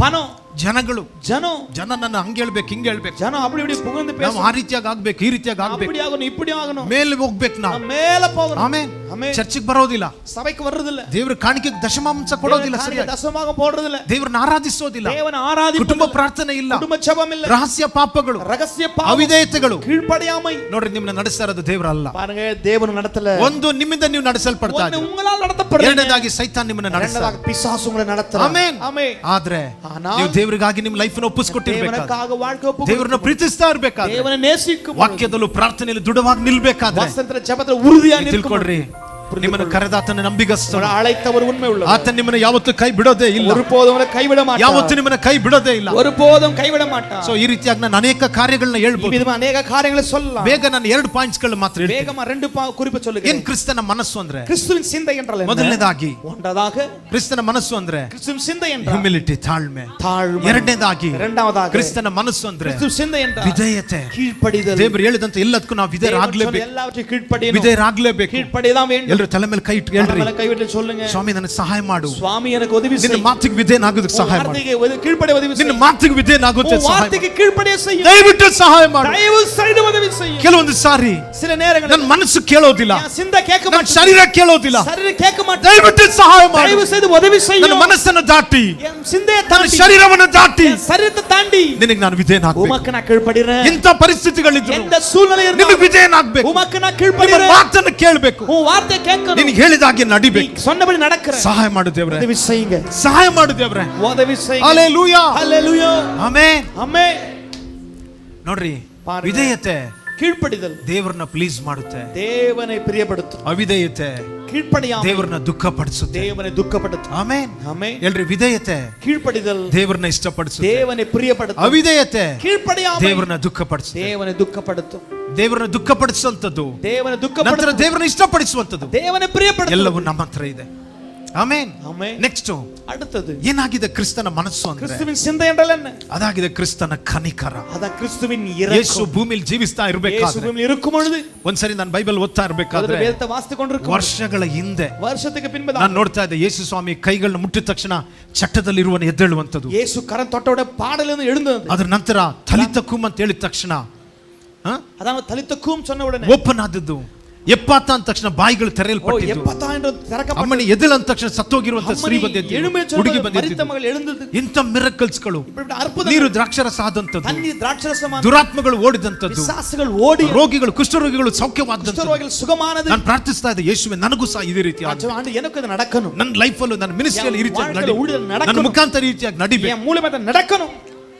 பணம், ಜನಗಳು, ஜனம் ನನ್ನ ಹಂಗೆ ಹೇಳ್ಬೇಕು, ಹಿಂಗೆ ಹೇಳ್ಬೇಕು, ஜனம் அப்படி இப்படி புகழ்ந்து ನಾವು பேசும், ಆ ರೀತಿಯಾಗಿ ಆಗ್ಬೇಕು, ಈ ರೀತಿಯಾಗಿ ಆಗ್ಬೇಕು, அப்படி ஆகணும், இப்படி ஆகணும், ಮೇಲೆ ಹೋಗ್ಬೇಕು ನಾವು. நான் மேல போகணும். ಆಮೆನ್. ஆமென். ಚರ್ಚಿಗೆ ಬರೋದಿಲ್ಲ, சபைக்கு வர்றது இல்ல, ದೇವರ ಕಾಣಿಕೆಗೆ ದಶಮಾಂಶ ಕೊಡೋದಿಲ್ಲ, தேவனுக்கு ಸರಿಯಾಗಿ தசமாக போடுறது இல்ல, ದೇವರನ್ನ ಆರಾಧಿಸೋದಿಲ್ಲ, தேவனை ಆರಾಧಿಸುವುದು ಕುಟುಂಬ ಪ್ರಾರ್ಥನೆ ಇಲ್ಲ, குடும்ப ஜெபம் இல்ல, ರಹಸ್ಯ ಪಾಪಗಳು, ரகசிய பாவம், ಅವಿಧೇಯತೆಗಳು. கீழ்ப்படியாமை. ನೋಡ್ರಿ, ನಿಮ್ಮನ್ನ ನಡೆಸ್ತಾ ಇರೋದು ದೇವರಲ್ಲ. பாருங்க, தேவன் நடத்தல, ಒಂದು ನಿಮ್ಮಿಂದ ನೀವು ನಡೆಸಲ್ಪಡ್ತಾ ஒன்னு ಇದ್ದೀರಿ, உங்களால் நடத்தப்படுறீங்க, ಎರಡನೇದಾಗಿ ಸೈತಾನ್ ನಿಮ್ಮನ್ನ ನಡೆಸ್ತಾ இரண்டாவது பிசாசு உங்களை நடத்துறான். ಆಮೆನ್. ஆமென். ಆದ್ರೆ ஆனால் ನೀವು ದೇವರಿಗಾಗಿ ನಿಮ್ಮ ಲೈಫ್ ಅನ್ನು ಒಪ್ಪಿಸ್ಕೊಟ್ಟಿರ್ಬೇಕಾದ್ರೆ, தேவனுக்காக வாழ்க்கை ஒப்பு ದೇವರನ್ನ ಪ್ರೀತಿಸ್ತಾ ಇರ್ಬೇಕಾದ್ರೆ, தேவனை நேசிக்கும் ವಾಕ್ಯದಲ್ಲೂ ಪ್ರಾರ್ಥನೆಯಲ್ಲಿ ದೃಢವಾಗಿ ನಿಲ್ಬೇಕಾದ್ರೆ, வசனத்துல ஜெபத்துல உறுதியா ನೀವು நிற்கும். ತಿಳ್ಕೊಡ್ರಿ, ನಿಮ್ಮನ್ನು ಕರೆದಾತನ ನಂಬಿಗಸ್ತನು, அழைத்தவர் உண்மை உள்ளவர், ಆತ ನಿಮ್ಮನ್ನು ಯಾವತ್ತೂ ಕೈ ಬಿಡೋದೇ ಇಲ್ಲ, ஒருபோதும் உங்களை கைவிட மாட்டார், ಯಾವತ್ತೂ ನಿಮ್ಮನ್ನ ಕೈ ಬಿಡೋದೇ ಇಲ್ಲ. ஒருபோதும் கைவிட மாட்டார். ಸೊ ಈ ರೀತಿಯಾಗಿ ನಾನು ಅನೇಕ ಕಾರ್ಯಗಳನ್ನ ಹೇಳ್ಬೋದು. விதமா ಅನೇಕ ಕಾರ್ಯங்களை சொல்லலாம். ಬೇಗ ನಾನು 2 ಪಾಯಿಂಟ್ಸ್ಗಳು ಮಾತ್ರ ಹೇಳ್ತೀನಿ. வேகமா ரெண்டு குறிப்பு ಏನ್ சொல்லுங்க. ಕ್ರಿಸ್ತನ ಮನಸ್ಸು ಅಂದ್ರೆ, கிறிஸ்துவின் சிந்தை என்றால் என்ன? ಮೊದಲನೇದಾಗಿ ஒன்றதாக ಕ್ರಿಸ್ತನ ಮನಸ್ಸು ಅಂದ್ರೆ கிறிஸ்துவின் சிந்தை என்றால் ಹ್ಯುಮಿಲಿಟಿ, ತಾಳ್ಮೆ. தாழ்மை. ಎರಡನೇದಾಗಿ இரண்டாவதாக ಕ್ರಿಸ್ತನ ಮನಸ್ಸು ಅಂದ್ರೆ கிறிஸ்துவின் சிந்தை என்றால் ವಿಧೇಯತೆ. கீழ்ப்படிதல். ದೇವರು ಹೇಳಿದಂತ ಎಲ್ಲದಕ್ಕೂ ನಾವು ವಿಧೇಯರಾಗಲೇಬೇಕು, எல்லாவற்றையும் கீழ்ப்படியணும், ವಿಧೇಯರಾಗಲೇಬೇಕು. கீழ்ப்படியதான் வேண்டும். ಎಲ್ಲರೂ ತಲೆ ಮೇಲೆ ಕೈ ಇಟ್ಟು ಹೇಳ್ರಿ, கைவிட்டு சொல்லுங்க, ಸ್ವಾಮಿ ನನಗೆ ಸಹಾಯ ಮಾಡು, சுவாமி எனக்கு உதவி ನಿನ್ನ செய், ಮಾತಿಗೆ ವಿಧೇಯನಾಗೋದಕ್ಕೆ ಸಹಾಯ ಮಾಡು, வார்த்தைக்கு கீழ்ப்படிய உதவி ನಿನ್ನ செய், ಮಾತಿಗೆ ವಿಧೇಯನಾಗೋದಕ್ಕೆ உன் ಸಹಾಯ ಮಾಡು, வார்த்தைக்கு கீழ்ப்படிய செய், ದಯವಿಟ್ಟು ಸಹಾಯ ಮಾಡು. தயவு செய்து உதவி செய். ಕೆಲವೊಂದು ಸಾರಿ சில நேரங்களில் ನನ್ನ ಮನಸ್ಸು ಕೇಳೋದಿಲ್ಲ, என் சிந்தை கேட்க ನನ್ನ மாட்டேங்குது, ಶರೀರ ಕೇಳೋದಿಲ್ಲ, சரீரம் கேட்க மாட்டேங்குது, ದಯವಿಟ್ಟು ಸಹಾಯ ಮಾಡು. தயவு செய்து உதவி செய். ನನ್ನ ಮನಸ್ಸನ್ನು ದಾಟಿ, என் சிந்தையை ನನ್ನ தாண்டி, ಶರೀರವನ್ನು ದಾಟಿ என் சரீரத்தை தாண்டி ನಿನಗೆ ನಾನು ವಿಧೇಯನಾಗಬೇಕು. உமக்கு நான் கீழ்ப்படிறேன். ಇಂಥ ಪರಿಸ್ಥಿತಿಗಳಿದ್ರು எந்த சூழ்நிலை ನಿನಗೆ இருந்தாலும் ವಿಧೇಯನಾಗಬೇಕು, உமக்கு நான் ನಿಮ್ಮ கீழ்ப்படிறேன். ಮಾತನ್ನು ಕೇಳಬೇಕು, உன் வார்த்தை கேட்கணும், ನಿನಗೆ ಹೇಳಿದ ಹಾಗೆ நீ ನಡಿಬೇಕು. சொன்னபடி நடக்கிறேன். ಸಹಾಯ ಮಾಡು ದೇವರೇ, உதவி செய்யுங்க, ಸಹಾಯ ಮಾಡು ದೇವರೇ. உதவி செய்யுங்க. ಹಲ್ಲೆಲೂಯಾ, ஹல்லேலூயா. ಆಮೆನ್. ஆமென். ನೋಡ್ರಿ, பாருங்க. ವಿಧೇಯತೆ கீழ்ப்படிதல் ದೇವರನ್ನ ಪ್ಲೀಸ್ ಮಾಡುತ್ತೆ, தேவனை பிரியப்படுத்தும். ಅವಿಧೇಯತೆ கீழ்ப்படியாமை ದೇವರನ್ನ ದುಃಖಪಡಿಸುತ್ತೆ. தேவனை துக்கப்படுத்தும். ಆಮೆನ್. ஆமென். ಹೇಳ್ರಿ, ವಿಧೇಯತೆ கீழ்ப்படிதல் ದೇವರನ್ನ ಇಷ್ಟಪಡಿಸುತ್ತೆ, தேவனை பிரியப்படுத்தும். ಅವಿಧೇಯತೆ கீழ்ப்படியாமை ದೇವರನ್ನ ದುಃಖಪಡಿಸುತ್ತೆ. தேவனை துக்கப்படுத்தும். ದೇವರನ್ನ ದುಃಖಪಡಿಸುವಂತದ್ದು, தேவனை ನಂತರ துக்கப்படுத்தும். ದೇವರನ್ನ ಇಷ್ಟಪಡಿಸುವಂತದ್ದು தேவனை பிரியப்படுத்தும். ಎಲ್ಲವೂ ನಮ್ಮ ಹತ್ರ ಇದೆ. ಆಮೆನ್. ஆமென். ನೆಕ್ಸ್ಟ್ அடுத்தது ಏನಾಗಿದೆ ಕ್ರಿಸ್ತನ ಮನಸ್ಸು ಅಂದ್ರೆ, கிறிஸ்துவின் சிந்தை என்றால் என்ன? ಅದಾಗಿದೆ ಕ್ರಿಸ್ತನ ಕನಿಕರ. அதான் கிறிஸ்துவின் ಯೇಸು இரக்கம். ಭೂಮಿಲಿ ಜೀವಿಸ್ತಾ இயேசு ಇರಬೇಕಾದ್ರೆ, பூமியில் இருக்கும் பொழுது ಒಂದ್ಸರಿ ನಾನು ಬೈಬಲ್ ಓದ್ತಾ ಇರ್ಬೇಕಾದ್ರೆ, அதுல வேதத்தை வாசித்துக் கொண்டிருக்கும் ವರ್ಷಗಳ ಹಿಂದೆ வருஷத்துக்கு பின்பு ನಾನು ನೋಡ್ತಾ ಇದ್ದೆ, ಯೇಸು ಸ್ವಾಮಿ ಕೈಗಳನ್ನ ಮುಟ್ಟಿದ ತಕ್ಷಣ ಚಟ್ಟದಲ್ಲಿರುವನು ಎದ್ದೇಳುವಂಥದ್ದು. இயேசು கரம் தொட்டவுட பாடலிருந்து எழுந்தது. ಅದರ ನಂತರ ತಲಿತಕ್ಕೂಮ್ ಅಂತ ಹೇಳಿದ ತಕ್ಷಣ அதாவது தலித்தக்கூம் சொன்ன உடனே ಓಪನ್ ಆದದ್ದು, ಎಪ್ಪತ್ತ ಅಂದ ತಕ್ಷಣ ಬಾಯಿಗಳು ತೆರೆಯಲ್ಪಟ್ಟಿದ್ದು, எப்பத்தா என்று திறக்கப்பட்ட ಅಮ್ಮನಿ ಎದ್ದೇಳ ಅಂದ ತಕ್ಷಣ ಸತ್ತೋಗಿರುವಂತ ಸ್ತ್ರೀ ಬಂದಿದ್ದು, ಹುಡುಗಿ மரித்த ಬಂದಿದ್ದು. மகள் எழுந்தது. ಇಂಥ ಮಿರಕಲ್ಸ್ಗಳು, இப்படி அற்புதம். ನೀರು ದ್ರಾಕ್ಷರಸ ಆದಂತದ್ದು, தண்ணீர் திராட்சரசமான ದುರಾತ್ಮಗಳು ಓಡಿದಂತದ್ದು, பிசாசுகள் ಓಡಿ ರೋಗಿಗಳು ಕುಷ್ಠರೋಗಿಗಳು ಸೌಖ್ಯವಾದಂತದ್ದು. குஷ்டரோகிகள் சுகமானது. ನಾನು ಪ್ರಾರ್ಥಿಸ್ತಾ ಇದ್ದೆ, ಯೇಸುವೆ ನನಗೂ ಸಹ ಇದೇ ರೀತಿ ஆண்டு எனக்கு இது நடக்கணும். ನನ್ನ ಲೈಫ್ ಅಲ್ಲೂ ನನ್ನ ಮಿನಿಸ್ಟ್ರಿಯಲ್ಲಿ ಈ ರೀತಿಯಾಗಿ ನಡಿ, நடக்கணும். ನನ್ನ ಮುಖಾಂತರ ಈ ರೀತಿಯಾಗಿ ನಡಿಬೇಕು. என் மூலமா இது நடக்கணும்.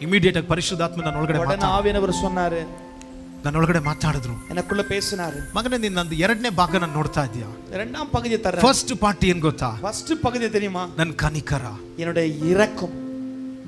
ಇಮಿಡಿಯೇಟ್ ಆಗಿ ಪರಿಶುದ್ಧಾತ್ಮ ನನ್ನ ಒಳಗಡೆ உடனே ஆவியானவர் சொன்னாரு, ನನ್ನ ಒಳಗಡೆ ಮಾತಾಡಿದ್ರು, எனக்குள்ள பேசினாரு, ಮಗನೇ ನೀನ್ ನಂದು 2ನೇ ಭಾಗ ನಾನು ನೋಡ್ತಾ ಇದೀಯಾ, இரண்டாம் பகுதியை தரேன். ಫಸ್ಟ್ ಪಾರ್ಟ್ ಏನ್ ಗೊತ್ತಾ, ஃபர்ஸ்ட் பகுதி தெரியுமா? ನನ್ನ ಕನಿಕರ, என்னுடைய இரக்கம்.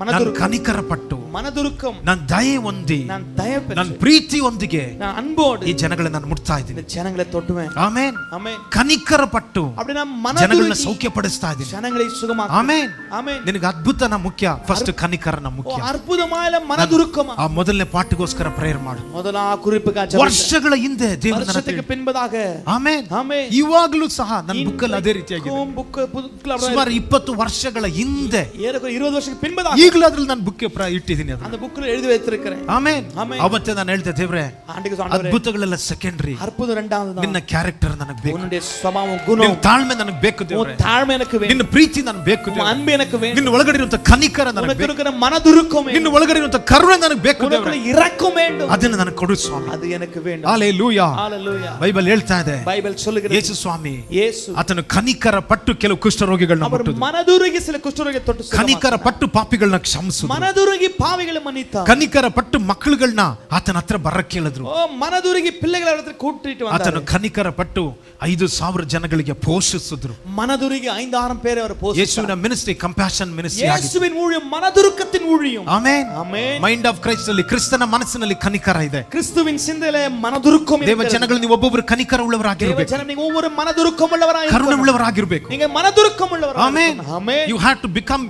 ನಾನು ಕನಿಕರ ಪಟ್ಟು மனதுருக்கம் ನಾನು ದಯೆ ಹೊಂದಿ நான் தயவு ನನ್ನ பெற்று ಪ್ರೀತಿಯೊಂದಿಗೆ நான் அன்போடு ಈ ಜನಗಳನ್ನ ನಾನು ಮುಟ್ತಾ ಇದ್ದೀನಿ. இந்த ஜனங்களை தொட்டுவேன். ಆಮೆನ್. ஆமென். ಕನಿಕರ ಪಟ್ಟು அப்படி நான் ಜನಗಳನ್ನ மனதுருகி ಸೌಖ್ಯಪಡಿಸ್ತಾ ಇದ್ದೀನಿ. ஜனங்களை சுகமாக்குவேன். ಆಮೆನ್. ஆமென். ನಿನಗೆ ಅದ್ಭುತನ ಮುಖ್ಯ, ಫಸ್ಟ್ ಕನಿಕರನ ಮುಖ್ಯ. அற்புதமான மனதுருக்கம். ಆ ಮೊದಲನೇ ಪಾಠಗೋಸ್ಕರ ಪ್ರೇಯರ್ ಮಾಡು. ಮೊದಲ குறிப்புக்காக ஜெபம். ವರ್ಷಗಳ ಹಿಂದೆ ದೇವರು ನನ್ನ ವರ್ಷಕ್ಕೆ பின்பதாக ಆಮೆನ್. ஆமென். ಇವಾಗಲೂ ಸಹ ನನ್ನ ಬುಕ್ಕಲ್ಲಿ ಅದೇ ರೀತಿಯಾಗಿದೆ. ಸುಮಾರು 20 ವರ್ಷಗಳ ಹಿಂದೆ, 20 ವರ್ಷಕ್ಕೆ பின்பதாக ಈಗಲೂ ಅದ್ರಲ್ಲಿ ನಾನು ಬುಕ್ ಇಟ್ಟಿದ್ದೀನಿ. அந்த புக்ல எழுதி வைத்திருக்கிறேன். ಆಮೆನ್. ಆಮೆನ್. ಅವತ್ತೇ ನಾನು ಹೇಳಿದೆ, ದೇವರೇ ಅದ್ಭುತಗಳೆಲ್ಲ ಸೆಕೆಂಡರಿ, அற்புதம் இரண்டாவது ನಿನ್ನ ಕ್ಯಾರೆಕ್ಟರ್ ನನಗೆ ಬೇಕು, உன்னுடைய ಸ್ವಭಾವ ಗುಣ, ನಿನ್ನ ತಾಳ್ಮೆ ನನಗೆ ಬೇಕು ದೇವರೇ, ತಾಳ್ಮೆ எனக்கு வேண்டும், ನಿನ್ನ ಪ್ರೀತಿ ನನಗೆ ಬೇಕು ದೇವರೇ, அன்பு எனக்கு வேண்டும், ನಿನ್ನ ಒಳಗಡೆ ಇರುವಂತ ಕನಿಕರ ನನಗೆ உனக்கு ಬೇಕು, இருக்கிற மனதுருக்கம் ನಿನ್ನ ಒಳಗಡೆ ಇರುವಂತ ಕರುಣೆ ನನಗೆ ಬೇಕು உனக்கு ದೇವರೇ, இரக்கம் வேண்டும், ಅದನ್ನ ನನಗೆ ಕೊಡು ಸ್ವಾಮಿ. அது எனக்கு வேண்டும். ಹalleluya. ஹalleluya. ಬೈಬಲ್ ಹೇಳ್ತಾ ಇದೆ, பைபிள் சொல்லுகிறது, ಯೇಸು ಸ್ವಾಮಿ ಯೇಸು ಆತನು ಕನಿಕರ ಪಟ್ಟು ಕೆಲವು ಕುಷ್ಠರೋಗಿಗಳನ್ನ அவர் ಮುಟ್ಟಿದ್ರು, மனதுருகி சில குஷ்டரோகியை தொட்டு ಕನಿಕರ ಪಟ್ಟು ಪಾಪಿಗಳನ್ನ ಕ್ಷಮಿಸಿದ್ರು, மனதுருகி பாவிகளை மன்னித்தார், ಕನಿಕರ ಪಟ್ಟು ಮಕ್ಕಳುಗಳನ್ನ ಆತನ ಹತ್ರ ಬರಕ್ಕೆ ಕೇಳಿದ್ರು, ஓ மனதுருகி பிள்ளைகளை இடத்துல கூட்டிட்டு ಆತನು வந்தார், ಕನಿಕರ ಪಟ್ಟು 5,000 ಜನಗಳಿಗೆ ಪೋಷಿಸಿದ್ರು. மனதுருகி 5,000 பேரை அவர் போஷித்தார். ಯೇಸುವಿನ ಮಿನಿಸ್ಟ್ರಿ ಕಂಪ್ಯಾಷನ್ ಮಿನಿಸ್ಟ್ರಿ ಆಗಿದೆ. ಯೇಸುವಿನ ஊழியம் மனதுருக்கத்தின் ஊழியம். Amen. Amen. Mind of Christ ಅಲ್ಲಿ, ಕ್ರಿಸ್ತನ ಮನಸ್ಸಿನಲ್ಲಿ ಕನಿಕರ ಇದೆ. கிறிஸ்துவின் சிந்தையிலே மனதுருக்கம் ದೇವ இருக்கிறது. ಜನಗಳು ನೀವು ಒಬ್ಬೊಬ್ಬರು ಕನಿಕರ தேவ ಉಳ್ಳವರಾಗಿರಬೇಕು, ஜனம் நீங்க ஒவ்வொரு மனதுருக்கம் உள்ளவராய் ಕರುಣೆ இருக்கணும். ಉಳ್ಳವರಾಗಿರಬೇಕು. நீங்க மனதுருக்கம் உள்ளவராய் ಆಮೆನ್. இருக்கணும். ஆமென். ಯು ಹ್ಯಾವ್ ಟು ಬಿಕಮ್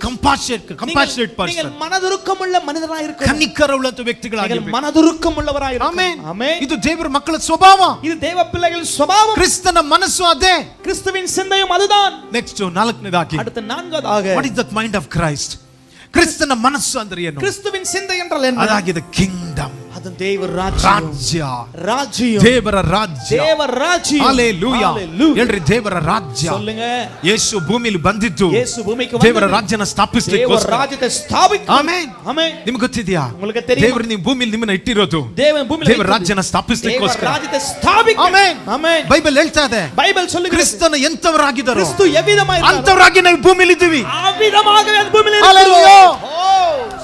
ಕಂಪಾಷನೇಟ್ நீங்கள் ಪರ್ಸನ್. மனதுருக்கம் உள்ள மனிதராய் இருக்கணும். ಕನಿಕರ ಉಳ್ಳಂತ நீங்கள் ವ್ಯಕ್ತಿಗಳಾಗಿರಬೇಕು. மனதுருக்கம் உள்ளவராய் ಆಮೆನ್. இருக்கணும். ஆமென். ಇದು ದೇವರ ಮಕ್ಕಳ ಸ್ವಭಾವ, இது தேவ பிள்ளைகளின் சுபாவம். ಕ್ರಿಸ್ತನ ಮನಸ್ಸು ಅದೇ. கிறிஸ்துவின் சிந்தையும் அதுதான். ನೆಕ್ಸ್ಟ್ ನಾಲ್ಕನೇದಾಗಿ, அடுத்த நான்காவதாக, what is that mind of Christ? ಕ್ರಿಸ್ತನ ಮನಸ್ಸು ಅಂದ್ರೆ ಏನು? கிறிஸ்துவின் சிந்தை என்றால் என்ன? ಅದಾಗಿದೆ ಕಿಂಗ್ಡಮ್, அது தேவ ராஜ்யம். ರಾಜ್ಯ, ராஜ்யம், ದೇವರ ರಾಜ್ಯ. தேவ ராஜ்யம். ಹalleluya. Hallelujah. ಹೇಳ್ರಿ, ದೇವರ ರಾಜ್ಯ. சொல்லுங்க. ಯೇಸು ಭೂಮಿಯಲ್ಲಿ ಬಂದಿದ್ದು ಯೇಸು ಭೂಮಿಗೆ ದೇವರ ಬಂದದ್ದು ರಾಜ್ಯನ ದೇವರ ಸ್ಥಾಪಿಸಲಿಕ್ಕೋಸ್ಕರ. ರಾಜ್ಯத்தை ಸ್ಥಾಪಿಸಲು. ಆಮೆನ್. ಆಮೆನ್. ನಿಮಗೆ ಗೊತ್ತಿದೆಯಾ, உங்களுக்கு தெரியுமா? ದೇವರು ನೀವು ಭೂಮಿಯಲ್ಲಿ ನಿಮ್ಮನ್ನ ಇಟ್ಟಿರೋದು தேவன் பூமியில ದೇವರ ರಾಜ್ಯನ தேவ ಸ್ಥಾಪಿಸಲಿಕ್ಕೋಸ್ಕರ. ராஜ்யத்தை ஸ்தாபிக்க. ಆಮೆನ್. ஆமென். ಬೈಬಲ್ ಹೇಳ್ತಾ ಇದೆ, பைபிள் சொல்லுகிறது, ಕ್ರಿಸ್ತನ ಎಂತವರಾಗಿದ್ದಾರೋ கிறிஸ்து எவ்விதமாய் இருந்தாரோ ಅಂತವರಾಗಿ ನಾವು ಭೂಮಿಯಲ್ಲಿ ಇದ್ದೀವಿ. அவ்விதமாகவே அந்த பூமியில Hallelujah. இருக்கிறோம்.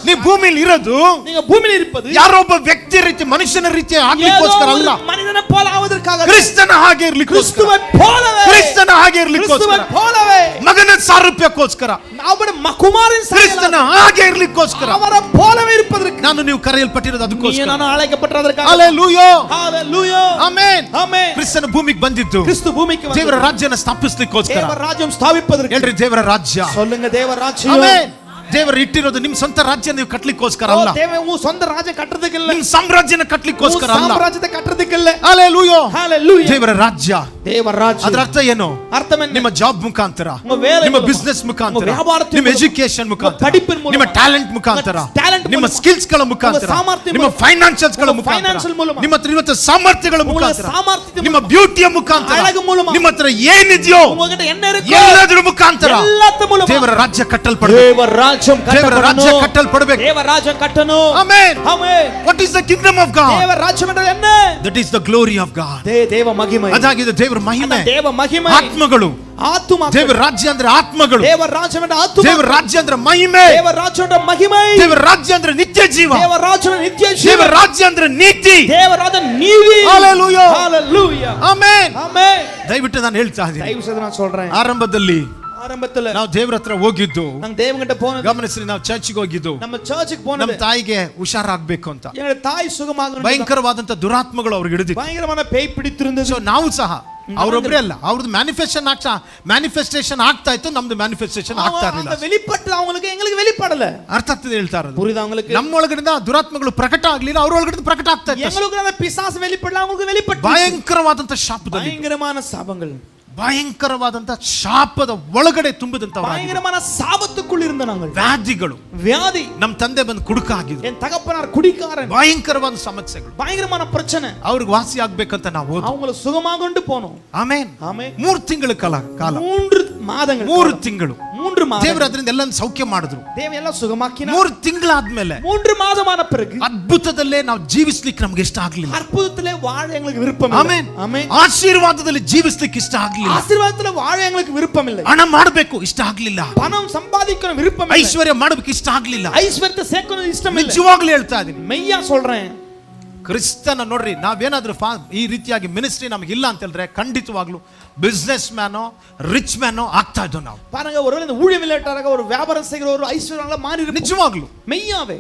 ನೀವು ಭೂಮಿಯಲ್ಲಿ ಇರೋದು நீங்க பூமியில இருப்பது ಯಾರೊಬ್ಬ ವ್ಯಕ್ತಿ ರೀತಿ, ಮನುಷ್ಯನ ರೀತಿ ஏதோ ಆಗ್ಲಿಕ್ಕೋಸ್ಕರ ஒரு ಅಲ್ಲ, மனிதனை போல ஆவதற்காக, ಕ್ರಿಸ್ತನ ಹಾಗೆ ಇರ್ಲಿಕ್ಕೋಸ್ಕರ, கிறிஸ்துவை போலவே, ಕ್ರಿಸ್ತನ ಹಾಗೆ ಇರ್ಲಿಕ್ಕೋಸ್ಕರ, கிறிஸ்துவை போலவே, ಮಗನ ಸಾರೂಪ್ಯಕ್ಕೋಸ್ಕರ, அவருடைய குமாரன் ಕ್ರಿಸ್ತನ ಹಾಗೆ ಇರ್ಲಿಕ್ಕೋಸ್ಕರ அவரை போலவே இருப்பதற்கு ನಾನು ನೀವು ಕರೆಯಲ್ಪಟ್ಟಿರೋದು நீ ಅದಕ್ಕೋಸ್ಕರ. ನಾನು அழைக்கப்பட்டதற்காக. ಹalleluya. ஹalleluya. ಆಮೆನ್. ஆமென். ಕ್ರಿಸ್ತನ ಭೂಮಿಗೆ ಬಂದಿದ್ದು கிறிஸ்து பூமிக்கு ದೇವರ வந்தார். ರಾಜ್ಯನ ಸ್ಥಾಪಿಸಲಿಕ್ಕೋಸ್ಕರ. தேவ ராஜ்யம் ஸ்தாபிப்பதற்கு. ಹೇಳ್ರಿ, ದೇವರ ರಾಜ್ಯ. சொல்லுங்க, தேவ ராஜ்யம். ಆಮೆನ್. ದೇವರು ಇಟ್ಟಿರೋದು ನಿಮ್ಮ ಸ್ವಂತ ರಾಜ್ಯ ನೀವು ಕಟ್ಟಲಿಕ್ಕೋಸ್ಕರ ಅಲ್ಲ, தேவன் உன் சொந்த ராஜ்யம் கட்டறதுக்கு இல்ல, ನಿಮ್ಮ ಸಾಮ್ರಾಜ್ಯನ ಕಟ್ಟಲಿಕ್ಕೋಸ್ಕರ ಅಲ್ಲ. ಸಾಮ್ರಾಜ್ಯத்தை ಕಟ್ಟறதுக்கு ಇಲ್ಲ. ಹalleluya. Hallelujah. ದೇವರ ರಾಜ್ಯ, ದೇವ ರಾಜ್ಯ. ಅದರ ಅರ್ಥ ಏನು? ಅರ್ಥವೇನು? ನಿಮ್ಮ ಜಾಬ್ ಮುಖಾಂತರ, ನಿಮ್ಮ ವೇಲೆ ನಿಮ್ಮ ಮೂಲಕ, ಬಿಸ್ನೆಸ್ ಮುಖಾಂತರ, ನಿಮ್ಮ ವ್ಯಾಪಾರದ ನಿಮ್ಮ ಮೂಲಕ, ಎಜುಕೇಶನ್ ಮುಖಾಂತರ, ನಿಮ್ಮ ಪಡಿಪಿನ ಮೂಲಕ, ನಿಮ್ಮ ಟ್ಯಾಲೆಂಟ್ ಮುಖಾಂತರ, ನಿಮ್ಮ talent ನಿಮ್ಮ ಮೂಲಕ, ಸ್ಕಿಲ್ಸ್ ಗಳ ಮುಖಾಂತರ, ನಿಮ್ಮ ಸಾಮರ್ಥ್ಯ ನಿಮ್ಮ ಮೂಲಕ, ಫೈನಾನ್ಷಿಯಲ್ಸ್ ಗಳ ನಿಮ್ಮ ಮುಖಾಂತರ, financial ಮೂಲಕ, ನಿಮ್ಮ ಹತ್ರ ಇರುವಂತ ಸಾಮರ್ಥ್ಯಗಳ ಮುಖಾಂತರ, ಸಾಮರ್ಥ್ಯದ ನಿಮ್ಮ ಬ್ಯೂಟಿಯ ಮುಖಾಂತರ, ಅழகு ಮೂಲಕ, ನಿಮ್ಮ ಹತ್ರ ಏನಿದೆಯೋ உங்ககிட்ட என்ன இருக்கோ ಎಲ್ಲದರ ಮುಖಾಂತರ ಎಲ್ಲತ್ತ ಮೂಲಕ ದೇವರ ರಾಜ್ಯ ಕಟ್ಟಲ್ಪಡಬೇಕು. ದೇವ ರಾಜ್ಯಂ ದೇವರ ರಾಜ್ಯ ಕಟ್ಟಲ್ಪಡಬೇಕು. ದೇವ ರಾಜ್ಯ ಕಟ್ಟನು. Amen. Amen. What is the kingdom of God? ದೇವ ರಾಜ್ಯಂ ಅಂದ್ರೆ என்ன? That is the glory of God. ದೇವ ಮಹಿಮೆ. ಅದಾಗಿದೆ ದೇವರ ಮಹಿಮೆ, ದೇವ ಮಹಿಮೆ, ಆತ್ಮಗಳು. ಆತ್ಮ. ದೇವರ ರಾಜ್ಯ ಅಂದ್ರೆ ಆತ್ಮಗಳು, ದೇವ ರಾಜ್ಯಂ ಅಂದ್ರೆ ಆತ್ಮ, ದೇವರ ರಾಜ್ಯ ಅಂದ್ರೆ ಮಹಿಮೆ, ದೇವ ರಾಜ್ಯ ಅಂದ್ರೆ ಮಹಿಮೆ, ದೇವರ ರಾಜ್ಯ ಅಂದ್ರೆ ನಿತ್ಯ ಜೀವ, ದೇವ ರಾಜ್ಯ ಅಂದ್ರೆ ನಿತ್ಯ ಜೀವ, ದೇವರ ರಾಜ್ಯ ಅಂದ್ರೆ ನೀತಿ. ದೇವ ರಾಜ್ಯ ನೀತಿ. Hallelujah. Hallelujah. ಆಮೆನ್. ಆಮೆನ್. ದಯವಿಟ್ಟು ನಾನು ಹೇಳ್ತಾ ಇದ್ದೀನಿ, ದಯவு செய்து நான் சொல்றேன், ಆರಂಭದಲ್ಲಿ ஆரம்பத்துல ನಾವು ದೇವರ ಹತ್ರ ಹೋಗಿದ್ದು, நாங்க தேவங்கிட்ட போனது, ಗಮನಿಸಿ, ನಾವು ಚರ್ಚ್ಗೆ ಹೋಗಿದ್ದು நம்ம சர்ச்சுக்கு ನಮ್ಮ போனது ತಾಯಿಗೆ ಹುಷಾರಾಗಬೇಕು ಅಂತ. எங்க தாய் சுகமாக ಭಯಂಕರವಾದಂತ ದುರಾತ್ಮಗಳು ಅವ್ರಿಗೆ ಹಿಡಿದಿತ್ತು. பயங்கரமான பேய் பிடித்திருந்தது. ಸೊ ನಾವು ಸಹ ಅವರೊಬ್ಬರೇ ಅಲ್ಲ, ಅವ್ರದ್ದು ಮ್ಯಾನಿಫೆಸ್ಟೇಷನ್ ಆಗ್ತಾ ಇತ್ತು, ನಮ್ದು ಮ್ಯಾನಿಫೆಸ್ಟೇಷನ್ ಆಗ್ತಾ ಇರಲಿಲ್ಲ. அந்த வெளிப்பட்டது அவங்களுக்கு எங்களுக்கு வெளிப்படல. ಅರ್ಥ ಆಗ್ತದೆ ಹೇಳ್ತಾ ಇರೋದು? புரியுதா உங்களுக்கு? ನಮ್ಮೊಳಗಡೆ ದುರಾತ್ಮಗಳು ಪ್ರಕಟ ಆಗ್ಲಿಲ್ಲ, ಅವರೊಳಗಡೆ ಪ್ರಕಟ ಆಗ್ತಾ ಇತ್ತು. எங்களுக்கு அந்த பிசாசு வெளிப்படல, அவங்களுக்கு வெளிப்பட்டு ಭಯಂಕರವಾದಂತ ಶಾಪದಲ್ಲಿ, பயங்கரமான சாபங்கள், ಭಯಂಕರವಾದಂತ ಶಾಪದ ಒಳಗಡೆ ತುಂಬಿದಂತವರಾಗಿ, பயங்கரமான சாபத்துக்குள் இருந்த நாங்கள். ವ್ಯಾಧಿಗಳು, வியாதி. ನಮ್ಮ ತಂದೆ ಬಂದು ಕುಡುಕ ಆಗಿದ್ರು, என் தகப்பனார் குடிக்காரன், ಭಯಂಕರವಾದ ಸಮಸ್ಯೆಗಳು, பயங்கரமான பிரச்சனை. ಅವ್ರಿಗೆ ವಾಸಿ ಆಗ್ಬೇಕಂತ ನಾವು ಹೋದ್ವಿ. அவங்கள சுகமாக கொண்டு போனோம். ಆಮೇನ್. ஆமென். 3 ತಿಂಗಳ ಕಾಲ 3 மாதங்கள், 3 ತಿಂಗಳು 3 மாதங்கள் ದೇವರು ಅದರಿಂದ ಎಲ್ಲ ಸೌಖ್ಯ ಮಾಡಿದ್ರು. தேவன் எல்லாம் சுகமாக்கினார். 3 ತಿಂಗಳಾದ್ಮೇಲೆ 3 மாதமான பிறகு ಅದ್ಭುತದಲ್ಲೇ ನಾವು ಜೀವಿಸ್ಲಿಕ್ಕೆ ನಮ್ಗೆ ಇಷ್ಟ ಆಗ್ಲಿಲ್ಲ. அற்புதத்திலே வாழ எங்களுக்கு விருப்பம் இல்லை. ಆಮೆನ್. ஆமென். ಆಶೀರ್ವಾದದಲ್ಲಿ ಜೀವಿಸ್ಲಿಕ್ಕೆ ಇಷ್ಟ ಆಗ್ಲಿಲ್ಲ. ஆசீர்வாதத்திலே வாழ எங்களுக்கு விருப்பம் இல்லை. ಹಣ ಮಾಡಬೇಕು ಇಷ್ಟ ಆಗ್ಲಿಲ್ಲ. பணம் சம்பாதிக்கணும் விருப்பம் இல்லை. ಐಶ್ವರ್ಯ ಮಾಡಬೇಕು ಇಷ್ಟ ಆಗ್ಲಿಲ್ಲ. ஐஸ்வர்யத்தை சேர்க்கணும் இஷ்டம் இல்லை. ನಿಜವಾಗ್ಲೂ ಹೇಳ್ತಾ ಇದೀನಿ, மெய்யா சொல்றேன். ಕ್ರಿಸ್ತನ ನೋಡ್ರಿ, ನಾವೇನಾದ್ರೂ ಈ ರೀತಿಯಾಗಿ ಮಿನಿಸ್ಟ್ರಿ ನಮ್ಗೆ ಇಲ್ಲ ಅಂತ ಹೇಳಿದ್ರೆ ಖಂಡಿತವಾಗ್ಲು ಬಿಸ್ನೆಸ್ ಮ್ಯಾನೋ ರಿಚ್ ಮ್ಯಾನೋ ಆಗ್ತಾ ಇದ್ದೋ ನಾವು. பாருங்க, ஒருவேளை இந்த ஊழியமில்லாட்டாக ஒரு வியாபாரம் செய்கிற ஒரு ஐஸ்வர்யங்கள மாறி இருப்போம். ನಿಜವಾಗ್ಲು மெய்யாவே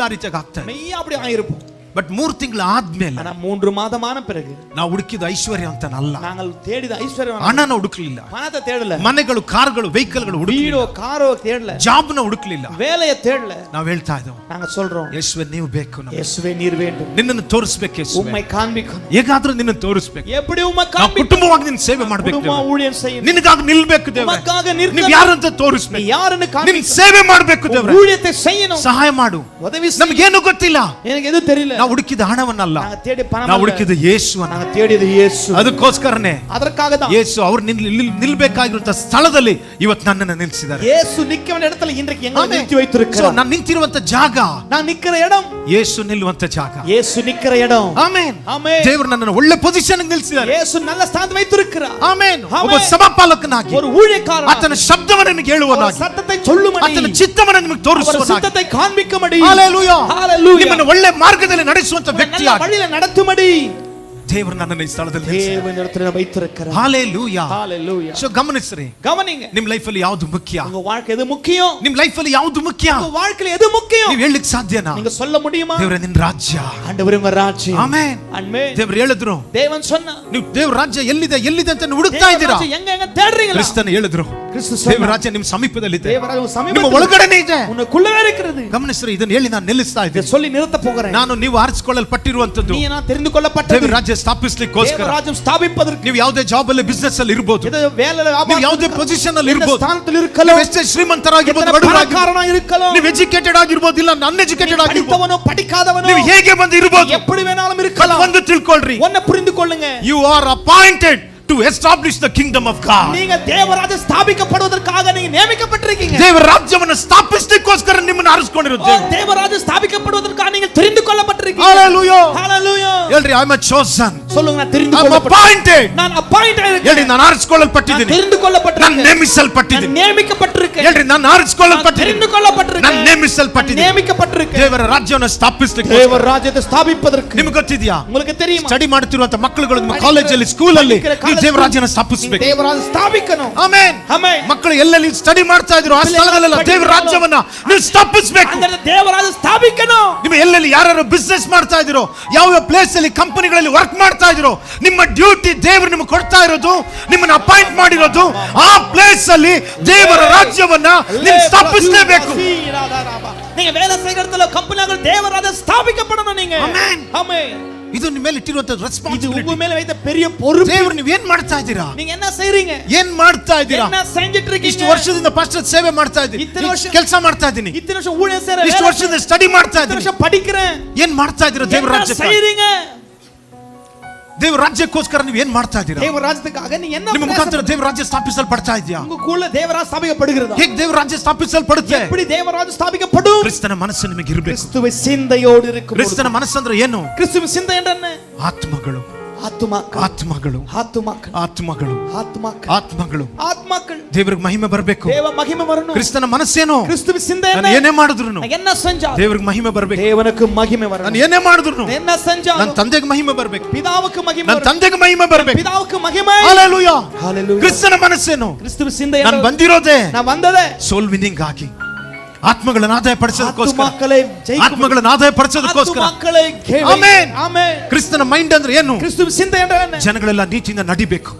ಆ ರೀತಿಯಾಗಿ ಆಗ್ತಾ ಇದೆ. மெய்யா அப்படி ஆயிருப்போம். ಬಟ್ 3 ತಿಂಗಳು ಆದ್ಮೇಲೆ, ஆனா 3 மாதமான பிறகு ನಾವು ಹುಡುಕಿದ ಐಶ್ವರ್ಯ ಅಂತನಲ್ಲ, நாங்கள் தேடிದ ஐஸ்வர்யம் ಹಣನ ಹುಡುಕ್ಲಿಲ್ಲ, பணத்தை தேடல, ಮನೆಗಳು ಕಾರ್ಗಳು ವೆಹಿಕಲ್ಗಳು ಹುಡುಕ್ಲಿಲ್ಲ, வீடோ காரோ தேடல, ಜಾಬ್ನ ಹುಡುಕ್ಲಿಲ್ಲ, வேலையை தேடல. ನಾವು ಹೇಳ್ತಾ ಇದ್ದೇವೆ, நாங்க சொல்றோம், ಯೇಸುವೆ ನೀವು ಬೇಕು ನಮಗೆ, இயேசுவே நீர் வேண்டும், ನಿನ್ನನ್ನು ತೋರಿಸಬೇಕು ಯೇಸುವೆ, உம்மை காண்பிக்கணும், ಹೇಗಾದ್ರೂ ನಿನ್ನನ್ನು ತೋರಿಸಬೇಕು, எப்படி உம்மை ನಾವು காண்பிக்கணும், ಕುಟುಂಬವಾಗಿ ನಿನ್ನ ಸೇವೆ ಮಾಡಬೇಕು, குடும்ப ஊழியம் செய்யணும், ನಿನಗಾಗಿ ನಿಲ್ಬೇಕು ದೇವರೇ, உமக்காக நிற்க, ನೀವು ಯಾರಂತ ತೋರಿಸಬೇಕು, யாருன்னு ನಿನ್ನ காண்பிக்கணும், ಸೇವೆ ಮಾಡಬೇಕು ದೇವರೇ, ஊழியத்தை செய்யணும், ಸಹಾಯ ಮಾಡು, உதவி செய். ನಮಗೆ ಏನು ಗೊತ್ತಿಲ್ಲ, எனக்கு எது தெரியல, ನಾವು ಹುಡುಕಿದ ಹಣವನ್ನಲ್ಲ, நாங்க தேடி பணம் ನಾವು ಹುಡುಕಿದ ಯೇಸುವನ್ನ, நாங்க தேடியது இயேசு. ಅದಕ್ಕೋಸ್ಕರನೇ அதற்காக தான் ಯೇಸು ಅವರು ನಿಲ್ಬೇಕಾಗಿರುವಂತ ಸ್ಥಳದಲ್ಲಿ ಇವತ್ತು ನನ್ನನ್ನು ನಿಲ್ಲಿಸಿದ್ದಾರೆ. இயேசு நிக்க வேண்டிய இடத்துல இன்றைக்கு எங்களை நிறுத்தி வைத்திருக்கிறார். ನಾನು ನಿಂತಿರುವಂತ ಜಾಗ, நான் நிக்கிற இடம் ಯೇಸು ನಿಲ್ಲುವಂತ ಜಾಗ. இயேசு நிக்கிற இடம். ಆಮೆನ್. ஆமென். ದೇವರು ನನ್ನನ್ನು ಒಳ್ಳೆ ಪೊಸಿಷನ್ ನಿಲ್ಲಿಸಿದ್ದಾರೆ. இயேசு நல்ல ಸ್ಥಾನದಲ್ಲಿ வைத்திருக்கிறார். ಆಮೆನ್. ಆಮೆನ್. ಒಬ್ಬ ಸಭಾಪಾಲಕನಾಗಿ, ஒரு ஊழியக்காரன், ಆತನ ಶಬ್ದವನ್ನು ನಿಮಗೆ ಹೇಳುವನಾಗಿ, சத்தத்தை சொல்லும்படி, ಆತನ ಚಿತ್ತವನ್ನು ನಿಮಗೆ அவர் ತೋರಿಸುವನಾಗಿ, சித்தத்தை காண்பிக்கும்படி, ಹalleluya, ஹalleluya, ನಿಮ್ಮನ್ನು ಒಳ್ಳೆ ಮಾರ್ಗದಲ್ಲಿ ನಡೆಸುವಂತ நல்ல ವ್ಯಕ್ತಿಯಾಗಿ வழியில நடத்தும்படி ದೇವರು ನನ್ನನ್ನು ಈ ಸ್ಥಳದಲ್ಲಿ ನಿಲ್ಲಿಸಿದ್ದಾರೆ. தேவன் இடத்துல வைத்திருக்கிறார். ಹalleluya, ஹalleluya. ಸೊ ಗಮನಿಸ್ರಿ, கவனிங்க, ನಿಮ್ಮ ಲೈಫ್ ಅಲ್ಲಿ ಯಾವುದು ಮುಖ್ಯ, உங்க வாழ்க்கை எது முக்கியம், ನಿಮ್ಮ ಲೈಫ್ ಅಲ್ಲಿ ಯಾವುದು ಮುಖ್ಯ, உங்க வாழ்க்கையில எது முக்கியம் ನೀವು ಹೇಳಲಿಕ್ಕೆ ಸಾಧ್ಯನಾ? நீங்க சொல்ல முடியுமா? ದೇವರೇ ನಿನ್ನ ರಾಜ್ಯ. ஆண்டவரே உங்க ராஜ்யம். ಆಮೆನ್. ஆமென். ದೇವರು ಹೇಳಿದ್ರು, தேவன் சொன்னா, ನೀವು ದೇವರ ರಾಜ್ಯ ಎಲ್ಲಿದೆ ಎಲ್ಲಿದೆ ಅಂತ ಹುಡುಕ್ತಾ ಇದ್ದೀರಾ. எங்க தேடுறீங்களா? ಕ್ರಿಸ್ತನ ಹೇಳಿದ್ರು, கிறிஸ்து ದೇವರ சொன்னார், ರಾಜ್ಯ ನಿಮ್ಮ ಸಮೀಪದಲ್ಲಿದೆ, தேவராஜ்யம் ನಿಮ್ಮ சமீபத்தில் ಒಳಗಡೆನೇ ಇದೆ. உனக்குள்ளவே இருக்கிறது. ಗಮನಿಸ್ರಿ, ಇದನ್ನ ಹೇಳಿ ನಾನು ನಿಲ್ಲಿಸ್ತಾ இதை ಇದ್ದೀನಿ. சொல்லி நிறுத்த போகிறேன். ನಾನು ನೀವು ಆರಿಸಿಕೊಳ್ಳಲ್ಪಟ್ಟಿರುವಂತದ್ದು, நீ நான் தெரிந்து கொள்ளப்பட்டது, ದೇವರ ರಾಜ್ಯ ಸ್ಥಾಪಿಸಲಿಕ್ಕೋಸ್ಕರ. தேவராஜ்யம் ஸ்தாபிப்பதற்கு, ನೀವು ಯಾವುದೇ ಜಾಬ್ ಅಲ್ಲಿ ಬಿಸ್ನೆಸ್ ಅಲ್ಲಿ ಇರಬಹುದು, இது வேலையில ನೀವು வியாபாரம், ಯಾವುದೇ ಪೊಸಿಷನ್ ಅಲ್ಲಿ எந்த ಇರಬಹುದು, ஸ்தானத்தில் இருக்கலாம், ನೀವು ಎಷ್ಟೇ ಶ್ರೀಮಂತರಾಗಿರ್ಬೋದು, எத்தனை ಬಡವರಾಗಿರ್ಬೋದು, பணக்காரனா இருக்கலாம், ನೀವು ಎಜುಕೇಟೆಡ್ ಆಗಿರ್ಬೋದು, ಇಲ್ಲ ಅನ್ಎಜುಕೇಟೆಡ್ ಆಗಿರ್ಬೋದು, படித்தவனோ படிக்காதவனோ, ನೀವು ಹೇಗೆ ಬಂದು ಇರಬಹುದು, எப்படி வேணாலும் இருக்கலாம். ಒಂದು ತಿಳ್ಕೊಳ್ರಿ, ஒன்ன புரிந்து கொள்ளுங்க, you are appointed to establish the kingdom of God. நீங்க தேவராஜ்யம் ஸ்தாபிக்கப்படுவதற்காக நீங்க நியமிக்கப்பட்டிருக்கீங்க. ದೇವರ ರಾಜ್ಯವನ್ನು ಸ್ಥಾಪಿಸಲಿಕ್ಕೋಸ್ಕರ ನಿಮ್ಮನ್ನು ಆರಿಸಿಕೊಂಡಿರೋದು. தேவராஜ்யம் ஸ்தாபிக்கப்படுவதற்காக நீங்க தெரிந்து கொள்ளப்பட்டிருக்கீங்க. Hallelujah. Hallelujah. ಹೇಳ್ರಿ, I am a chosen. சொல்லுங்க, நான் தெரிந்து I am appointed. நான் அப்பாயிண்ட் ಹೇಳ್ರಿ, ஆயிருக்கேன். ನಾನು ಆರಿಸಿಕೊಳ್ಳಲ್ಪಟ್ಟಿದ್ದೀನಿ, நான் தெரிந்து ನಾನು கொள்ளப்பட்டிருக்கேன், ನೇಮಿಸಲ್ಪಟ್ಟಿದ್ದೀನಿ. நான் நியமிக்கப்பட்டிருக்கேன். ಹೇಳ್ರಿ, ನಾನು ಆರಿಸಿಕೊಳ್ಳಲ್ಪಟ್ಟಿದ್ದೀನಿ, தெரிந்து கொள்ளப்பட்டிருக்கேன், ನಾನು ನೇಮಿಸಲ್ಪಟ್ಟಿದ್ದೀನಿ. நியமிக்கப்பட்டிருக்கேன். ದೇವರ ರಾಜ್ಯವನ್ನು ಸ್ಥಾಪಿಸಲಿಕ್ಕೆ தேவ ராஜ்யத்தை ஸ்தாபிப்பதற்கு ನಿಮಗೆ ಗೊತ್ತಿದೆಯಾ? உங்களுக்கு தெரியுமா? ಸ್ಟಡಿ ಮಾಡುತ್ತಿರುವಂತ ಮಕ್ಕಳುಗಳು ನಿಮ್ಮ ಕಾಲೇಜಲ್ಲಿ ಸ್ಕೂಲ್ ಅಲ್ಲಿ ನೀವು ದೇವರ ರಾಜ್ಯನ ಸ್ಥಾಪಿಸಬೇಕು. தேவராஜ்யம் ஸ்தாபிக்கணும். ಆಮೆನ್. ಆಮೆನ್. ಮಕ್ಕಳು ಎಲ್ಲೆಲ್ಲಿ ಸ್ಟಡಿ ಮಾಡ್ತಾ ಇದ್ರು ಆ ಸ್ಥಳದಲ್ಲೆಲ್ಲ ದೇವರ ರಾಜ್ಯವನ್ನ ನೀವು ಸ್ಥಾಪಿಸಬೇಕು. அந்த தேவராஜ்யம் ஸ்தாபிக்கணும். ನಿಮ್ಮ ಎಲ್ಲೆಲ್ಲಿ ಯಾರು ಬಿಸ್ನೆಸ್ ಮಾಡ್ತಾ ಇದ್ರು, ಯಾವ ಪ್ಲೇಸ್ ಅಲ್ಲಿ ಕಂಪನಿಗಳಲ್ಲಿ ವರ್ಕ್ ಮಾಡ್ತಾ ಇದ್ರು, ನಿಮ್ಮ ಡ್ಯೂಟಿ ದೇವರು ನಿಮಗೆ ಕೊಡ್ತಾ ಇರೋದು, ನಿಮ್ಮನ್ನ ಅಪಾಯಿಂಟ್ ಮಾಡಿರೋದು, ಆ ಪ್ಲೇಸ್ ಅಲ್ಲಿ ದೇವರ ರಾಜ್ಯವನ್ನ ನೀವು ಸ್ಥಾಪಿಸಲೇಬೇಕು. நீங்க வேலை செய்யற இடத்துல கம்பெனிகள் தேவராஜ்யம் ஸ்தாபிக்கப்படணும். நீங்க ஆமென். ஆமென். ಇದು ನಿಮ್ಮ ಮೇಲೆ ಇಟ್ಟಿರುವಂತ இது ರೆಸ್ಪಾನ್ಸಿಬಿಲಿಟಿ. உங்க மேல வைத்த பெரிய பொறுப்பு. ದೇವರು ನೀವು ಏನ್ ಮಾಡ್ತಾ ಇದ್ದೀರಾ? நீங்க என்ன செய்றீங்க? ಏನ್ ಮಾಡ್ತಾ ಇದ್ದೀರಾ? என்ன செஞ்சிட்டு ಇಷ್ಟು இருக்கீங்க? ವರ್ಷದಿಂದ ಪಾಸ್ಟರ್ ಸೇವೆ ಮಾಡ್ತಾ ಇದ್ದೀನಿ, ಇத்தನೆ ವರ್ಷ ಕೆಲಸ ಮಾಡ್ತಾ ಇದ್ದೀನಿ, இத்தனை வருஷம் ஊழியம் செய்றேன், ಇಷ್ಟು ವರ್ಷದಿಂದ ಸ್ಟಡಿ ಮಾಡ್ತಾ இத்தனை ಇದ್ದೀನಿ, வருஷம் படிக்கிறேன். ಏನ್ ಮಾಡ್ತಾ ಇದ್ದೀರಾ ದೇವರ என்ன ರಾಜ್ಯಕ್ಕಾಗಿ? செய்றீங்க? ದೇವರ ರಾಜ್ಯಕ್ಕೋಸ್ಕರ ನೀವು ಏನ್ ಮಾಡ್ತಾ ಇದ್ದೀರಾ? தேவ ராஜ்யத்துக்காக நீ என்ன ನಿಮ್ಮ ಮುಖಾಂತರ ದೇವರ ರಾಜ್ಯ ಸ್ಥಾಪಿಸಲ್ಪಡ್ತಾ ಇದೆಯಾ? உங்களுக்குள்ள தேவராஜ்யம் ஸ்தாபிக்கப்படுகிறதா? ಹೇಗೆ ದೇವರ ರಾಜ್ಯ ಸ್ಥಾಪಿಸಲ್ಪಡುತ್ತೆ? எப்படி தேவராஜ்யம் ஸ்தாபிக்கப்படும்? ಕ್ರಿಸ್ತನ ಮನಸ್ಸು ನಿಮಗೆ ಇರಬೇಕು. கிறிஸ்துவின் சிந்தையோடு இருக்கும். ಕ್ರಿಸ್ತನ ಮನಸ್ಸಂದ್ರೆ ಏನು? கிறிஸ்துவின் சிந்தை என்ன? ಆತ್ಮಗಳು, ஆத்துமாக்கள், ಆತ್ಮಗಳು, ஆத்துமாக்கள், ಆತ್ಮಗಳು, ஆத்துமாக்கள், ಆತ್ಮಗಳು. ஆத்மாக்கள். ದೇವರಿಗೆ ಮಹಿಮೆ ಬರಬೇಕು. தேவ மகிமை வரணும். ಕ್ರಿಸ್ತನ ಮನಸ್ಸೇನು? கிறிஸ்துவின் சிந்தை ನಾನು என்ன? ಏನೇ ಮಾಡಿದ್ರು நான் என்ன செஞ்சா ದೇವರಿಗೆ ಮಹಿಮೆ ಬರಬೇಕು. தேவனுக்கு மகிமை ನಾನು வரணும். ಏನೇ ಮಾಡಿದ್ರು என்ன செஞ்சா ನನ್ನ ತಂದೆಗೆ ಮಹಿಮೆ ಬರಬೇಕು, பிதாவுக்கு மகிமை ನನ್ನ வரணும். ತಂದೆಗೆ ಮಹಿಮೆ ಬರಬೇಕು. பிதாவுக்கு மகிமை. ಹalleluya. ஹalleluya. ಕ್ರಿಸ್ತನ ಮನಸ್ಸೇನು? கிறிஸ்துவின் சிந்தை ನಾನು என்ன? ಬಂದಿರೋದೇ நான் வந்ததே ಸೋಲ್ ವಿನ್ನಿಂಗ್ ಆಗಿ, ಆತ್ಮಗಳನ್ನು ಆದಾಯ ಪಡಿಸೋದಕ್ಕೋಸ್ಕರ, ஆத்துமாக்களை ஜெயிக்கும். ಆತ್ಮಗಳನ್ನು ಆದಾಯ ಪಡಿಸೋದಕ್ಕೋಸ್ಕರ. ஆத்துமாக்களை ಆಮೆನ್. ஆமென். ಕ್ರಿಸ್ತನ ಮೈಂಡ್ ಅಂದ್ರೆ ಏನು? கிறிஸ்துவின் சிந்தை என்ன? ಜನಗಳೆಲ್ಲ ನೀತಿಯಿಂದ ನಡಿಬೇಕು,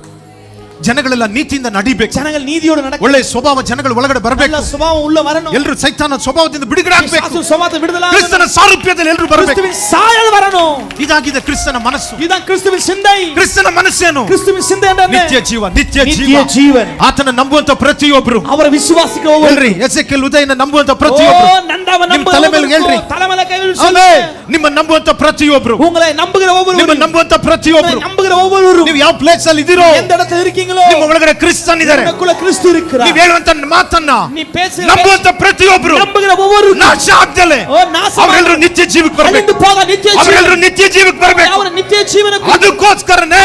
ಜನಗಳೆಲ್ಲ ನೀತಿಯಿಂದ ನಡಿಬೇಕು, ஜனங்கள் நீதியோடு நடக்க, ಒಳ್ಳೆ ಸ್ವಭಾವ ಜನಗಳ ಒಳಗಡೆ ಬರಬೇಕು, நல்ல சுபாவம் உள்ள வரணும், ಎಲ್ಲರೂ ಸೈತಾನ ಸ್ವಭಾವದಿಂದ ಬಿಡುಗಡೆ ಆಗಬೇಕು, பிசாசு சுபாவத்தை விடுதலை ஆகணும், ಕ್ರಿಸ್ತನ ಸಾರೂಪ್ಯದಲ್ಲಿ ಎಲ್ಲರೂ ಬರಬೇಕು. கிறிஸ்துவின் சாயல் வரணும். ಇದಾಗಿದೆ ಕ್ರಿಸ್ತನ ಮನಸ್ಸು. இதுதான் கிறிஸ்துவின் சிந்தை. ಕ್ರಿಸ್ತನ ಮನಸ್ಸೇನು? கிறிஸ்துவின் சிந்தை என்ன? ನಿತ್ಯ ಜೀವ, ನಿತ್ಯ நித்திய ಜೀವ. ஜீவன். ಆತನ ನಂಬುವಂತ ಪ್ರತಿಯೊಬ್ಬರು, அவரை விசுவாசிக்கிற ஒவ்வொரு, ಹೇಳ್ರಿ, ಎಸೆಕೆಲ್ ಉದಯನ ನಂಬುವಂತ ஓ ಪ್ರತಿಯೊಬ್ಬರು, நந்தாவ ನಿಮ್ಮ ತಲೆ ಮೇಲೆ ಹೇಳ್ರಿ, தலைமையில கை வைத்து ಆಮೆನ್. சொல்லுங்க. ನಿಮ್ಮ ನಂಬುವಂತ ಪ್ರತಿಯೊಬ್ಬರು, உங்களை நம்புகிற ஒவ்வொரு, ನಿಮ್ಮ ನಂಬುವಂತ ಪ್ರತಿಯೊಬ್ಬರು, நம்புகிற ஒவ்வொரு, ನೀವು ಯಾವ ಪ್ಲೇಸ್ ಅಲ್ಲಿ ಇದ್ದೀರೋ, எந்த இடத்துல இருக்கீங்களோ, ನಿಮ್ಮ ಒಳಗಡೆ ಕ್ರಿಸ್ತನ್ ಇದ್ದಾರೆ. உங்களுக்குள்ள கிறிஸ்து இருக்கிறார். ನೀವು ಹೇಳುವಂತ ಮಾತನ್ನ நீ பேசுகிற ನಂಬುವಂತ ಪ್ರತಿಯೊಬ್ಬರು நம்புகிற ஒவ்வொரு ನಾಶ ಆಗ್ದಲೆ ஓ நாசம் ಅವರೆಲ್ಲರೂ ನಿತ್ಯ ಜೀವಕ್ಕೆ ಬರಬೇಕು. அழிந்து போக நித்திய ಅವರೆಲ್ಲರೂ ಎಲ್ಲರೂ ನಿತ್ಯ ಜೀವಕ್ಕೆ ಬರಬೇಕು. ಅವರು ನಿತ್ಯ ಜೀವನಕ್ಕೆ ಅದಕ್ಕೋಸ್ಕರನೇ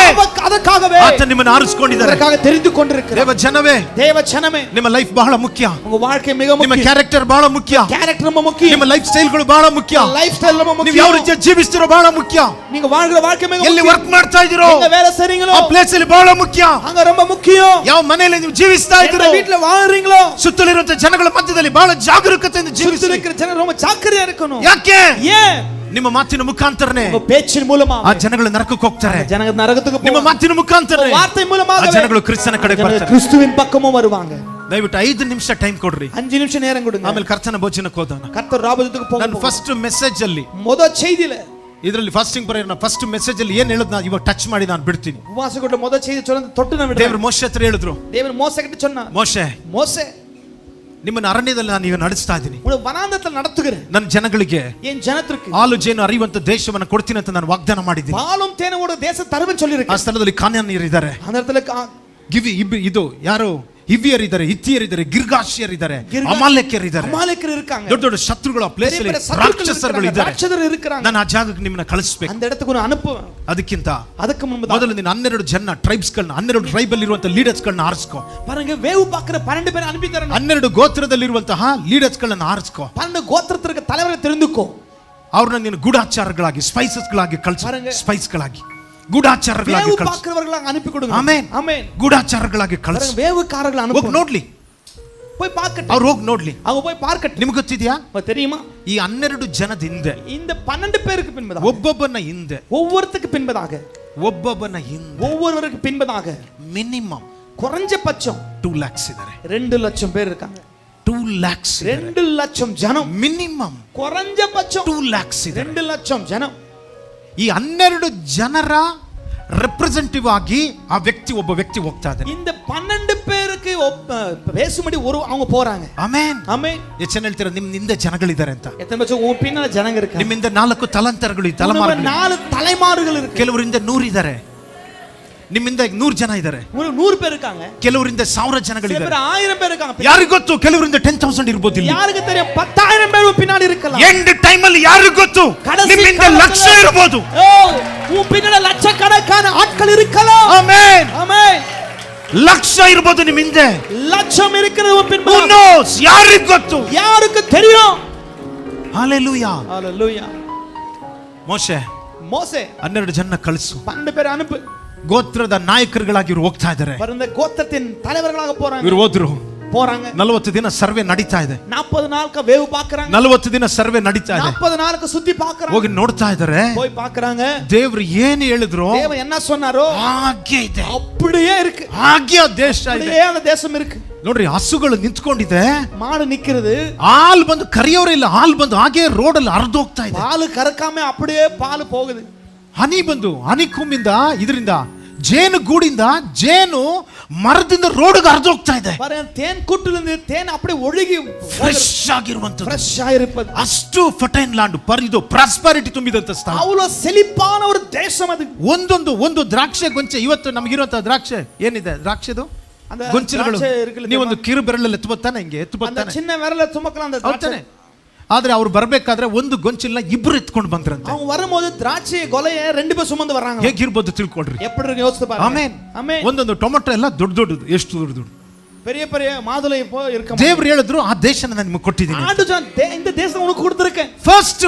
ಅದಕ್ಕಾಗவே ಆತ ನಿಮ್ಮನ್ನು ಆರಿಸಿಕೊಂಡಿದ್ದಾರೆ. ಅದಕ್ಕಾக தெரிந்து கொண்டிருக்கிறார். ದೇವ ಜನವೇ, தேவ ஜனமே, ನಿಮ್ಮ ಲೈಫ್ ಬಹಳ ಮುಖ್ಯ. உங்க வாழ்க்கை மிக ನಿಮ್ಮ முக்கியம். ಕ್ಯಾರೆಕ್ಟರ್ ಬಹಳ ಮುಖ್ಯ. ಕ್ಯಾರೆಕ್ಟರ್ ரொம்ப ಮುಖ್ಯ. ನಿಮ್ಮ ಲೈಫ್ ಸ್ಟೈಲ್ಗಳು ಬಹಳ ಮುಖ್ಯ. ಲೈಫ್ ಸ್ಟೈಲ್ ரொம்ப ಮುಖ್ಯ. ನೀವು ಯಾವ ರೀತಿ ಜೀವಿಸ್ತಿರೋ ಬಹಳ ಮುಖ್ಯ. நீங்க வாழ்ற வாழ்க்கை மிக ಎಲ್ಲಿ முக்கியம். ವರ್ಕ್ ಮಾಡ್ತಾ ಇದ್ದೀರೋ எங்க வேலை செய்றீங்களோ ಆ ಪ್ಲೇಸ್ ಅಲ್ಲಿ ಬಹಳ ಮುಖ್ಯ. அங்க ரொம்ப முக்கியம். ಯಾವ ಮನೆಯಲ್ಲಿ ನೀವು ಜೀವಿಸ್ತಾ எந்த ಇದ್ದೀರೋ, வீட்ல வாழ்றீங்களோ ಸುತ್ತಲಿರುವಂತ ಜನಗಳ ಮಧ್ಯದಲ್ಲಿ ಬಹಳ ಜಾಗರೂಕತೆಯಿಂದ சுத்தி ಜೀವಿಸಿ. இருக்கிற ஜனம் ரொம்ப ஜாக்கிரதையா இருக்கணும். ಯಾಕೆ? ஏன்? ನಿಮ್ಮ ಮಾತಿನ ಮುಖಾಂತರನೇ உங்க பேச்சின் மூலமா ಆ ಜನಗಳು ನರಕಕ್ಕೆ ಹೋಗ್ತಾರೆ. ஜனங்க நரகத்துக்கு ನಿಮ್ಮ போவாங்க. ಮಾತಿನ ಮುಖಾಂತರ வார்த்தை ಆ மூலமாக ಜನಗಳು ಕ್ರಿಸ್ತನ ಕಡೆಗೆ ಬರ್ತಾರೆ. கிறிஸ்துவின் பக்கமும் வருவாங்க. ದಯವಿಟ್ಟು 5 ನಿಮಿಷ ಟೈಮ್ ಕೊಡ್ರಿ, 5 ನಿಮಿಷ நேரம் கொடுங்க. ಆಮೇಲೆ ಕರ್ತನ ಭೋಜನಕ್ಕೆ ಹೋಗೋಣ. கர்த்தர் ராபத்துக்கு ನನ್ನ போங்க. ಫಸ್ಟ್ ಮೆಸೇಜ್ ಅಲ್ಲಿ, ಮೊದ செய்தியில ಇದರಲ್ಲಿ ಫಾಸ್ಟಿಂಗ್ ಪ್ರೇಯರ್ ಫಸ್ಟ್ ಮೆಸೇಜ್ ಅಲ್ಲಿ ಏನ್ ಹೇಳೋದು ನಾನು ಇವಾಗ ಟಚ್ ಮಾಡಿ ನಾನು ಬಿಡ್ತೀನಿ. ಉಪವಾಸ ಕೊಟ್ಟ ಮೊದ செய்தி சொன்னது தொட்டு நான் ದೇವರು விடுறேன். ಮೋಶೆ ಹತ್ರ ಹೇಳಿದ್ರು, தேவன் மோசே கிட்ட சொன்னா, ಮೋಶೆ மோசே ನಿಮ್ಮನ್ನ ಅರಣ್ಯದಲ್ಲಿ ನಾನು ಈಗ ನಡೆಸ್ತಾ ಇದ್ದೀನಿ. உன்னை வனாந்தரத்தில் நடத்துகிறேன். ನನ್ನ ಜನಗಳಿಗೆ என் ஜனத்திற்கு ಹಾಲು ಜೇನು ಅರಿಯುವಂತ ದೇಶವನ್ನು ಕೊಡ್ತೀನಿ ಅಂತ ನಾನು ವಾಗ್ದಾನ ಮಾಡಿದ್ದೀನಿ. பாலும் தேனும் ஓட தேசம் தருவேன் சொல்லி ಆ இருக்கேன். ಸ್ಥಳದಲ್ಲಿ ಕಾನಾನ್ ಇದ್ದಾರೆ, அந்த இடத்துல ಇದು ಯಾರು ಹಿವಿಯರಿದ್ದಾರೆ, ಹಿತ್ತಿಯರಿದ್ದಾರೆ, ಗಿರ್ಗಾಶಿಯರಿದ್ದಾರೆ, ಅಮಾಲೇಕ್ಯರಿದ್ದಾರೆ. அமாலேக்கர் இருக்காங்க. ದೊಡ್ಡ ದೊಡ್ಡ ಶತ್ರುಗಳು ಆ ಪ್ಲೇಸ್ ಅಲ್ಲಿ ರಾಕ್ಷಸರುಗಳು ಇದ್ದಾರೆ. ராட்சதர் இருக்காங்க. ನಾನು ಆ ಜಾಗಕ್ಕೆ ನಿಮ್ಮನ್ನ ಕಳಿಸಬೇಕು. அந்த இடத்துக்கு நான் அனுப்புவேன். ಅದಕ್ಕಿಂತ ಅದಕ್ಕೆ ಮುನ್ನ ಮೊದಲು ನೀನು 12 ಜನ ಟ್ರೈಬ್ಸ್ ಗಳನ್ನ, 12 ಟ್ರೈಬ್ ಅಲ್ಲಿ ಇರುವಂತ ಲೀಡರ್ಸ್ ಗಳನ್ನ ಆರಿಸ್ಕೋ. பாருங்க, வேவு பார்க்கிற 12 பேர் அனுப்பி தரணும். 12 ಗೋತ್ರದಲ್ಲಿರುವಂತಹ ಲೀಡರ್ಸ್ ಗಳನ್ನ ಆರಿಸ್ಕೋ. 12 கோத்திரத்திற்கு தலைவரை தெரிந்துக்கோ. ಅವ್ರನ್ನ ನೀನು ಗೂಢಾಚಾರಗಳಾಗಿ, ಸ್ಪೈಸಸ್ ಗಳಾಗಿ ಕಳಿಸು. ಸ್ಪೈಸ್ ಗಳಾಗಿ, ಗೂಢಾಚಾರಗಳಾಗಿ வேவு ಕಳಿಸು. பார்க்கிறவர்களாக அனுப்பಿ ಕೊಡುங்க. Amen, amen. ಗೂಢಾಚಾರಗಳಾಗಿ ಕಳಿಸು. வேவுக்காரர்களை ಹೋಗಿ அனுப்பு. ನೋಡ್ಲಿ, போய் பார்க்கட்டும். ಅವ್ರು ಹೋಗಿ ನೋಡ್ಲಿ. அவங்க போய் பார்க்கட்டும். ನಿಮ್ಗೆ ಗೊತ್ತಿದ್ಯಾ, தெரியுமா, ಈ 12 ಜನದ ಹಿಂದೆ, இந்த 12 பேருக்கு பின்பதாக, ಒಬ್ಬೊಬ್ಬನ ಹಿಂದೆ, ஒவ்வொருத்துக்கு பின்பதாக, ಒಬ್ಬೊಬ್ಬನ ಹಿಂದೆ ஒவ்வொருவருக்கு பின்பதாக ಮಿನಿಮಮ್ குறைஞ்சபட்சம் 2 lakhs ಇದ್ದಾರೆ. 2 லட்சம் பேர் இருக்காங்க. 2 lakhs 2 லட்சம் ஜனம். ಮಿನಿಮಮ್ குறைஞ்சபட்சம் 2 lakhs ಇದ್ದಾರೆ. 2 ಲಕ್ಷம் ஜனம். ಈ 12 ಜನರ ರೆಪ್ರೆಸೆಂಟೇಟಿವ್ ಆಗಿ ಆ ವ್ಯಕ್ತಿ, ಒಬ್ಬ ವ್ಯಕ್ತಿ ಹೋಗ್ತಾ ಇದ್ದಾನೆ. இந்த 12 பேருக்கு பேசும்படி அவங்க போறாங்க. ಆಮೆನ್, ஆமென். ಎಷ್ಟು ಹೇಳ್ತೀರಾ ನಿಮ್ಮ ಹಿಂದೆ ಜನಗಳಿದ್ದಾರೆ ಅಂತ? எத்தனை பட்சம் உங்க பின்னால ஜனங்க இருக்காங்க. ನಿಮ್ಮ ಹಿಂದೆ 4 ತಲಾಂತರಗಳು, ತಲೆಮಾರುಗಳು, 4 தலைமாறுகள் இருக்கு. ಕೆಲವರಿಂದ 100 ಇದ್ದಾರೆ. ನಿಮ್ಮಿಂದ 100 ಜನ ಇದ್ದಾರೆ. 100 பேர் இருக்காங்க. ಕೆಲವರಿಂದ 1000 ಜನಗಳಿದ್ದಾರೆ. 1000 பேர் இருக்காங்க. ಯಾರಿಗೆ ಗೊತ್ತು, ಕೆಲವರಿಂದ 10,000 ಇರಬಹುದು. ಇಲ್ಲಿ ಯಾರಿಗೆ தெரியும், 10000 பேர் பின்னாடி இருக்கலாம். ಎಂಡ್ ಟೈಮ್ ಅಲ್ಲಿ ಯಾರಿಗೆ ಗೊತ್ತು, ನಿಮ್ಮಿಂದ ಲಕ್ಷ ಇರಬಹುದು. உன் பின்னால லட்சக்கணக்கான ஆட்கள் இருக்கலாம். ಆಮೆನ್, ஆமென். ಲಕ್ಷ ಇರಬಹುದು ನಿಮ್ಮ ಹಿಂದೆ. லட்சம் இருக்கிறது உன் Who பின்னால. knows, ಯಾರಿಗೆ ಗೊತ್ತು? யாருக்கு தெரியும்? ಹalleluya. ஹalleluya. ಮೋಶೆ, மோசே 12 ಜನ ಕಳಿಸು. 12 பேர் அனுப்பு. ಗೋತ್ರದ ನಾಯಕರುಗಳಾಗಿ ಇವರು ಹೋಗ್ತಾ ಇದ್ದಾರೆ. பாருங்க, கோத்திரத்தின் தலைவர்களாக போறாங்க. ಇವರು ಹೋದ್ರು. போறாங்க. 40 ದಿನ ಸರ್ವೆ ನಡೀತಾ ಇದೆ. 40 நாளுக்கு வேவு பார்க்கறாங்க. 40 ದಿನ ಸರ್ವೆ ನಡೀತಾ ಇದೆ. 40 நாளுக்கு சுத்தி பார்க்கறாங்க. ಹೋಗಿ ನೋಡ್ತಾ ಇದ್ದಾರೆ. போய் பார்க்கறாங்க. ದೇವರು ಏನು ಹೇಳಿದ್ರು தேவன் என்ன சொன்னாரோ ಹಾಗೆ ಇದೆ, அப்படியே இருக்கு. ಹಾಗೆ ಆ ದೇಶ ಇದೆ. அப்படியே அந்த தேசம் இருக்கு. ನೋಡ್ರಿ, ಹಸುಗಳು ನಿಂತ್ಕೊಂಡಿದೆ, மாடு நிக்கிறது. ಹಾಲ್ ಬಂದು ಕರಿಯೋರಿಲ್ಲ, ಹಾಲ್ ಬಂದು ಹಾಗೆ ರೋಡ್ ಅಲ್ಲಿ ಹರಿದೋಗ್ತಾ ಇದೆ. பால் கறக்காம அப்படியே பால் போகுது. ಹನಿ ಬಂದು, ಹನಿಕುಂಬಿಂದ, ಇದರಿಂದ ಜೇನು ಗೂಡಿಂದ, ಜೇನು ಮರದಿಂದ ರೋಡ್ಗೆ ಹರಿದೋಗ್ತಾ ಇದೆ. பாருங்க, தேன் கூட்டிலிருந்து தேன் அப்படியே ஒழுகி ಫ್ರೆಶ್ ಆಗಿರುವಂತದ್ದು, ஃப்ரெஷ் இருப்பது. ಅಷ್ಟು ಫರ್ಟೈಲ್ ಲ್ಯಾಂಡ್, ಇದು ಪ್ರಾಸ್ಪರಿಟಿ ತುಂಬಿದಂತ ಸ್ಥಳ. அவ்வளவு செழிப்பான ஒரு தேசம் அது. ಒಂದು ದ್ರಾಕ್ಷೆ ಗೊಂಚೆ, ಇವತ್ತು ನಮಗಿರುವಂತ ದ್ರಾಕ್ಷೆ ಏನಿದೆ, ದ್ರಾಕ್ಷೆದು அந்த ಗೊಂಚಲುಗಳು திராட்சை இருக்குல்ல, ನೀವೊಂದು ಕಿರು ಬೆರಳಲ್ಲಿ ಎತ್ತುತ್ತಾನೆ, ಹಿಂಗೆ அந்த ಎತ್ತುತ್ತಾನೆ, சின்ன விரல சுமக்கலாம் அந்த திராட்சை. ಹೌದಾನೆ? ಆದ್ರೆ ಅವ್ರು ಬರ್ಬೇಕಾದ್ರೆ ಒಂದು ಗೊಂಚಲನ್ನ ಇಬ್ರು ಎತ್ಕೊಂಡು ಬಂದ್ರಂತೆ. அவங்க வரும்போது திராட்சை கொலைய 2 பேர் சுமந்து வர்றாங்க. ಹೇಗಿರ್ಬೋದು ತಿಳ್ಕೊಳ್ರಿ. எப்படி இருக்கு யோசிச்சு பாருங்க. ಆಮೆನ್, ஆமென். ಒಂದೊಂದು ಟೊಮೆಟೊ ಎಲ್ಲ ದೊಡ್ಡ ದೊಡ್ಡದು, ಎಷ್ಟು ದೊಡ್ಡದು. பெரிய பெரிய மாதுளை போ இருக்க. ದೇವ್ರು ಹೇಳಿದ್ರು, ಆ ದೇಶನ ನಾನು ನಿಮಗೆ ಕೊಟ್ಟಿದ್ದೀನಿ. இந்த தேசம் உனக்கு கொடுத்திருக்கேன். ಫಸ್ಟ್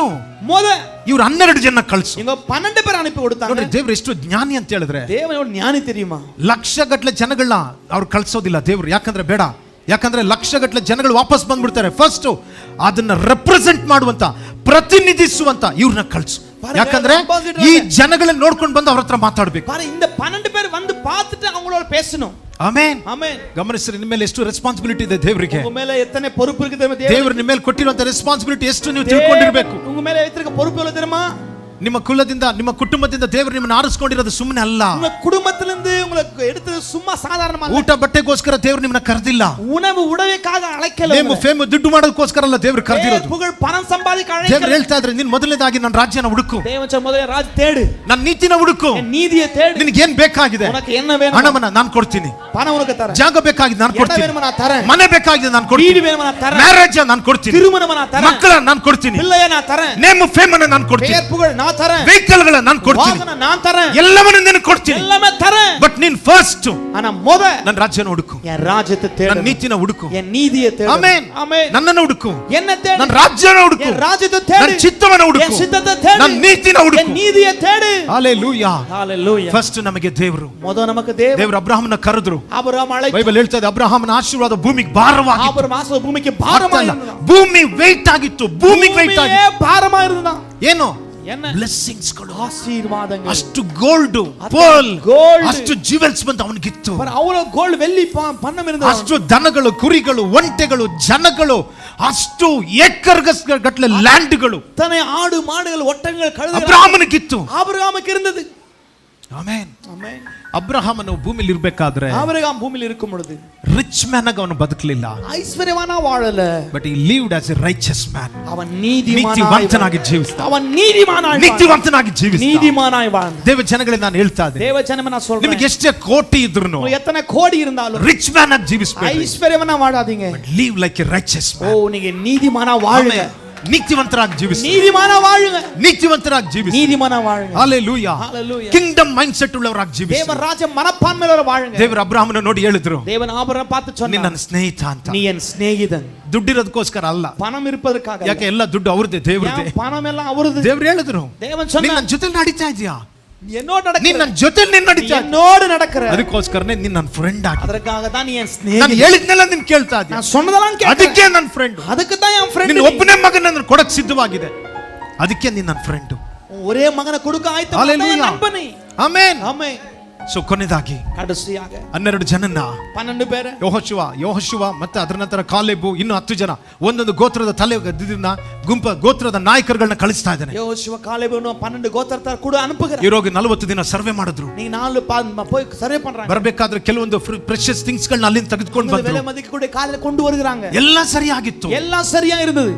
ಇವ್ರು 12 ಜನ ಕಳಿಸು. இங்க 12 பேர் ಅನುப்பಿ கொடுத்தாங்க. ನೋಡಿ, ದೇವ್ರು ಎಷ್ಟು ಜ್ಞಾನಿ ಅಂತ ಹೇಳಿದ್ರೆ, தேவன் ஞானி தெரியுமா? ಲಕ್ಷಗಟ್ಟಲೆ ಜನಗಳನ್ನ ಅವ್ರು ಕಳ್ಸೋದಿಲ್ಲ ದೇವ್ರು. ಯಾಕಂದ್ರೆ ಲಕ್ಷಗಟ್ಟಲೆ ಜನಗಳು ವಾಪಸ್ ಬಂದ್ಬಿಡ್ತಾರೆ. ಫಸ್ಟ್ ಅದನ್ನ ರೆಪ್ರೆಸೆಂಟ್ ಮಾಡುವಂತ, ಪ್ರತಿನಿಧಿಸುವಂತ ಇವ್ರನ್ನ ಕಳ್ಸು. ಯಾಕಂದ್ರೆ ಈ ಜನಗಳನ್ನ ನೋಡ್ಕೊಂಡು ಬಂದು ಅವ್ರ ಹತ್ರ ಮಾತಾಡ್ಬೇಕು. இந்த 12 பேர் வந்து பார்த்துட்டு அவங்களோட பேசணும். Amen, amen. ಗಮನಿಸ್ರಿ, ನಿಮ್ಮ ಮೇಲೆ ಎಷ್ಟು ರೆಸ್ಪಾನ್ಸಿಬಿಲಿಟಿ ಇದೆ ದೇವರಿಗೆ. உங்க மேல எத்தனை பொறுப்பு இருக்குது ದೇವರು ನಿಮ್ಮ ಮೇಲೆ ಕೊಟ್ಟಿರುವಂತ ರೆಸ್ಪಾನ್ಸಿಬಿಲಿಟಿ ಎಷ್ಟು ನೀವು ತಿಳ್ಕೊಂಡಿರ್ಬೇಕು. உங்க மேல வைத்திருக்க பொறுப்பு எவ்வளவு தெரியுமா? ನಿಮ್ಮ ಕುಲದಿಂದ, ನಿಮ್ಮ ಕುಟುಂಬದಿಂದ ದೇವರು ನಿಮ್ಮನ್ನು ಆರಿಸಿಕೊಂಡಿರೋದು ಸುಮ್ಮನೆ ಅಲ್ಲ. உங்க குடும்பத்திலிருந்து உங்களுக்கு எடுத்தது சும்மா சாதாரணமா இல்ல. ಊಟ ಬಟ್ಟೆಗೋಸ್ಕರ ದೇವರು ನಿಮ್ಮನ್ನ ಕರೆದಿಲ್ಲ. உணவு உடவைக்காக ಅழைக்கல. ನೇಮ ಫೇಮ್ ದುಡ್ಡು ಮಾಡೋದಕ್ಕೋಸ್ಕರ ಅಲ್ಲ ದೇವರು ಕರೆದಿರೋದು. புகழ் பணம் சம்பாதிக்க அழைக்கல. ದೇವರು ಹೇಳ್ತಾ ಇದ್ರೆ, ನೀನು ಮೊದಲನೇದಾಗಿ ನನ್ನ ರಾಜ್ಯನ ಹುಡುಕು, தேவன் சொன்ன முதல்ல ராஜ் தேடு, ನನ್ನ ನೀತಿನ ಹುಡುಕು, என் நீதியை தேடு. ನಿನಗೆ ಏನು ಬೇಕಾಗಿದೆ, உனக்கு என்ன வேணும்? ಹಣವನ್ನ ನಾನು ಕೊಡ್ತೀನಿ, பணம் உனக்கு தரேன். ಜಾಗ ಬೇಕಾಗಿದೆ ನಾನು இடம் ಕೊಡ್ತೀನಿ, வேணுமா நான் தரேன். ಮನೆ ಬೇಕಾಗಿದೆ ನಾನು வீடு ಕೊಡ್ತೀನಿ, வேணுமா நான் தரேன். ಮ್ಯಾರೇಜ್ ನಾನು ಕೊಡ್ತೀನಿ, திருமணம் நான் தரேன். ಮಕ್ಕಳ ನಾನು ಕೊಡ್ತೀನಿ, பிள்ளைய நான் தரேன். ನೇಮ ಫೇಮ್ ಅನ್ನ ನಾನು ಕೊಡ್ತೀನಿ. பெயர் புகழ் ನಾ ತರேன், ವೆಹಿಕಲ್ ಗಳ ನಾನು ಕೊಡ್ತೀನಿ, ವಾಹನ ನಾನ್ ತರேன், ಎಲ್ಲವನ್ನೂ ನಿನಗೆ ಕೊಡ್ತೀನಿ. எல்லாமே தரேன். ಬಟ್ ನೀನ್ ಫಸ್ಟ್ ஆனா முத ನನ್ನ ರಾಜ್ಯನ ಹುಡುಕು, என் ராஜ்யத்தை தேடு, ನನ್ನ ನೀತಿನ ಹುಡುಕು, என் நீதியை தேடு. ಆಮೆನ್. ஆமென். ನನ್ನನ್ನು ಹುಡುಕು, என்ன தேடு, ನನ್ನ ರಾಜ್ಯನ ಹುಡುಕು, என் ராஜ்யத்தை தேடு, ನನ್ನ ಚಿತ್ತವನ್ನ ಹುಡುಕು, என் சித்தத்தை தேடு, ನನ್ನ ನೀತಿನ ಹುಡುಕು, என் நீதியை தேடு. ಹalleluya. ஹalleluya. ಫಸ್ಟ್ ನಮಗೆ ದೇವರು, முத நமக்கு தேவன். ದೇವರು ಅಬ್ರಹಾಮನ ಕರೆದ್ರು. ஆபிரகாம் அழைத்து, ಬೈಬಲ್ ಹೇಳ್ತದೆ ಅಬ್ರಹಾಮನ ಆಶೀರ್ವಾದ ಭೂಮಿಗೆ ಭಾರವಾಗಿತ್ತು. ஆபிரகாம் ஆசீர்வாத பூமிக்கு பாரமா இருந்தா, ಭೂಮಿ ವೆಯ್ಟ್ ಆಗಿತ್ತು, ಭೂಮಿಗೆ ವೆಯ್ಟ್ ಆಗಿತ್ತು. பூமியே பாரமா இருந்தா. ಏನು என்ன? ಬ್ಲೆಸ್ಸಿಂಗ್ಸ್ ಗಳು, ஆசீர்வாதங்கள். ಅಷ್ಟು ಗೋಲ್ಡ್ ಪರ್ಲ್, gold. ಅಷ್ಟು ಜ್ಯುವೆಲ್ಸ್ ಬಂದು ಅವನಿಗಿತ್ತು. பாரு அவ்வளவு கோல்ட் வெள்ளி பணம் இருந்தது. ಅಷ್ಟು ದನಗಳು, ಕುರಿಗಳು, ಒಂಟೆಗಳು, ಜನಗಳು, ಅಷ್ಟು ಏಕರ್ ಗಟ್ಟಲೆ ಲ್ಯಾಂಡ್ಗಳು, தன்னை ஆடு மாடுகள் ஒட்டகங்கள் கழுதைகள் ಅಬ್ರಹಾಮನಿಗಿತ್ತು. ஆபிரகாமுக்கு இருந்தது. ಆಮೆನ್. ஆமென். ಅಬ್ರಹಾಮನು ಭೂಮಿಲಿ ಇರ್ಬೇಕಾದ್ರೆ ஆபிரகாம் பூமியில் இருக்கும் பொழுது ರಿಚ್ ಮ್ಯಾನ್ ಆಗಿ ಅವನು ಬದುಕಲಿಲ್ಲ. ஐஸ்வர்யவானா வாழல. But he lived as a righteous man. அவன் நீதிமானாய் ನೀತಿವಂತನಾಗಿ ಜೀವಿಸಿದ. அவன் ನೀತಿಮಾನಾய் ನೀತಿವಂತನಾಗಿ ಜೀವಿಸಿದ. நீதிமானாய் வாழ்ந்தான். ದೇವ ಜನಗಳೇ ನಾನು ಹೇಳ್ತಾ ಇದ್ದೇನೆ, தேவஜனமே நான் சொல்றேன், ನಿಮಗೆ ಎಷ್ಟೇ ಕೋಟಿ ಇದ್ರೂ எத்தனை கோடி இருந்தாலும் ರಿಚ್ ಮ್ಯಾನ್ ಆಗಿ ಜೀವಿಸಬೇಡಿ. ஐஸ்வர்யவானா வாழாதீங்க. live like a righteous man. ஓ, நீங்க நீதிமானா வாழுங்க. ನೀತಿವಂತರಾಗಿ ಜೀವಿಸಿ, நீதிமானா வாழுங்க. ನೀತಿವಂತರಾಗಿ ಜೀವಿಸಿ. நீதிமானா வாழுங்க. ಹalleluya. Hallelujah. ಕಿಂಗ್ಡಮ್ ಮೈಂಡ್ ಸೆಟ್ ಉಳ್ಳವರಾಗಿ ಜೀವಿಸಿ. தேவ ராஜ்ய மனப்பான்மையோட வாழுங்க. ದೇವರ ಅಬ್ರಹಾಮನ ನೋಡಿ ಹೇಳಿದ್ರು, தேவன் ஆபிரகாம் பார்த்து ನೀನು சொன்னார், ನನ್ನ ಸ್ನೇಹಿತ ಅಂತ. நீ என் சிநேகிதன். ದುಡ್ಡಿರೋದಕ್ಕೋಸ್ಕರ ಅಲ್ಲ, பணம் இருப்பதற்காக ಯಾಕೆ ಎಲ್ಲ ದುಡ್ಡು ಅವ್ರದ್ದೇ, ದೇವ್ರದ್ದೇ. ஏன் பணம் எல்லாம் அவரது. ದೇವ್ರು ಹೇಳಿದ್ರು, தேவன் ನೀನ್ சொன்னார், ನನ್ನ ಜೊತೆ ನಡೀತಾ ಇದೀಯಾ, என்னோட ನೀನ್ நடக்கிற, ನನ್ನ ಜೊತೆ ನಡೀತಾ ಇದೀಯ. என்னோட நடக்கிற, ಅದಕ್ಕೋಸ್ಕರನೇ ನೀನ್ ನನ್ನ ಫ್ರೆಂಡ್ ಆಗಿ, அதற்காக தான் நீ என் ನಾನು சிநேகிதன். ಹೇಳಿದ್ನೆಲ್ಲ ನೀನ್ ಕೇಳ್ತಾ ಇದೀಯ, நான் சொன்னதெல்லாம் கேட்க, ಅದಕ್ಕೆ ನನ್ನ ಫ್ರೆಂಡ್. அதுக்கு தான் என் ஃப்ரெண்ட். ನಿನ್ನ ಒಬ್ಬನೇ ಮಗನನ್ನು ಕೊಡಕ್ ಸಿದ್ಧವಾಗಿದೆ, ಅದಕ್ಕೆ ನೀನ್ ನನ್ನ ಫ್ರೆಂಡ್. ஒரே மகனை கொடுக்க ஆயத்தம். Hallelujah. நண்பனே. ಆಮೆನ್. ஆமென். ಸೊ ಕೊನೆಯದಾಗಿ கடைசியாக 12 ಜನನ್ನ 12 பேரை ಯೋಹೋಶುವ ಮತ್ತೆ ಅದರ ನಂತರ ಕಾಲೇಬು, ಇನ್ನು 10 ಜನ, ಒಂದೊಂದು ಗೋತ್ರದ ಗೋತ್ರದ ನಾಯಕರುಗಳನ್ನ ಕಳಿಸ್ತಾ ಇದ್ದಾನೆ. யோசுவா காலேபுன்னு 12 கோத்திரத்தார் கூட அனுப்புகிறார். ಇರೋಗಿ 40 ದಿನ ಸರ್ವೆ ಮಾಡಿದ್ರು. நீங்க 4 போய் ಸರ್ವೆ பண்றாங்க. ಬರಬೇಕಾದ್ರೆ ಕೆಲವೊಂದು ಪ್ರೆಷಸ್ ಥಿಂಗ್ಸ್ ಗಳನ್ನ ಅಲ್ಲಿಂದ ತೆಗೆದುಕೊಂಡು ಬಂದ್ರು. விலை மதிக்கக்கூடிய காலையில கொண்டு வருகிறாங்க. ಎಲ್ಲ ಸರಿಯಾಗಿತ್ತು, எல்லாம் சரியா இருந்தது.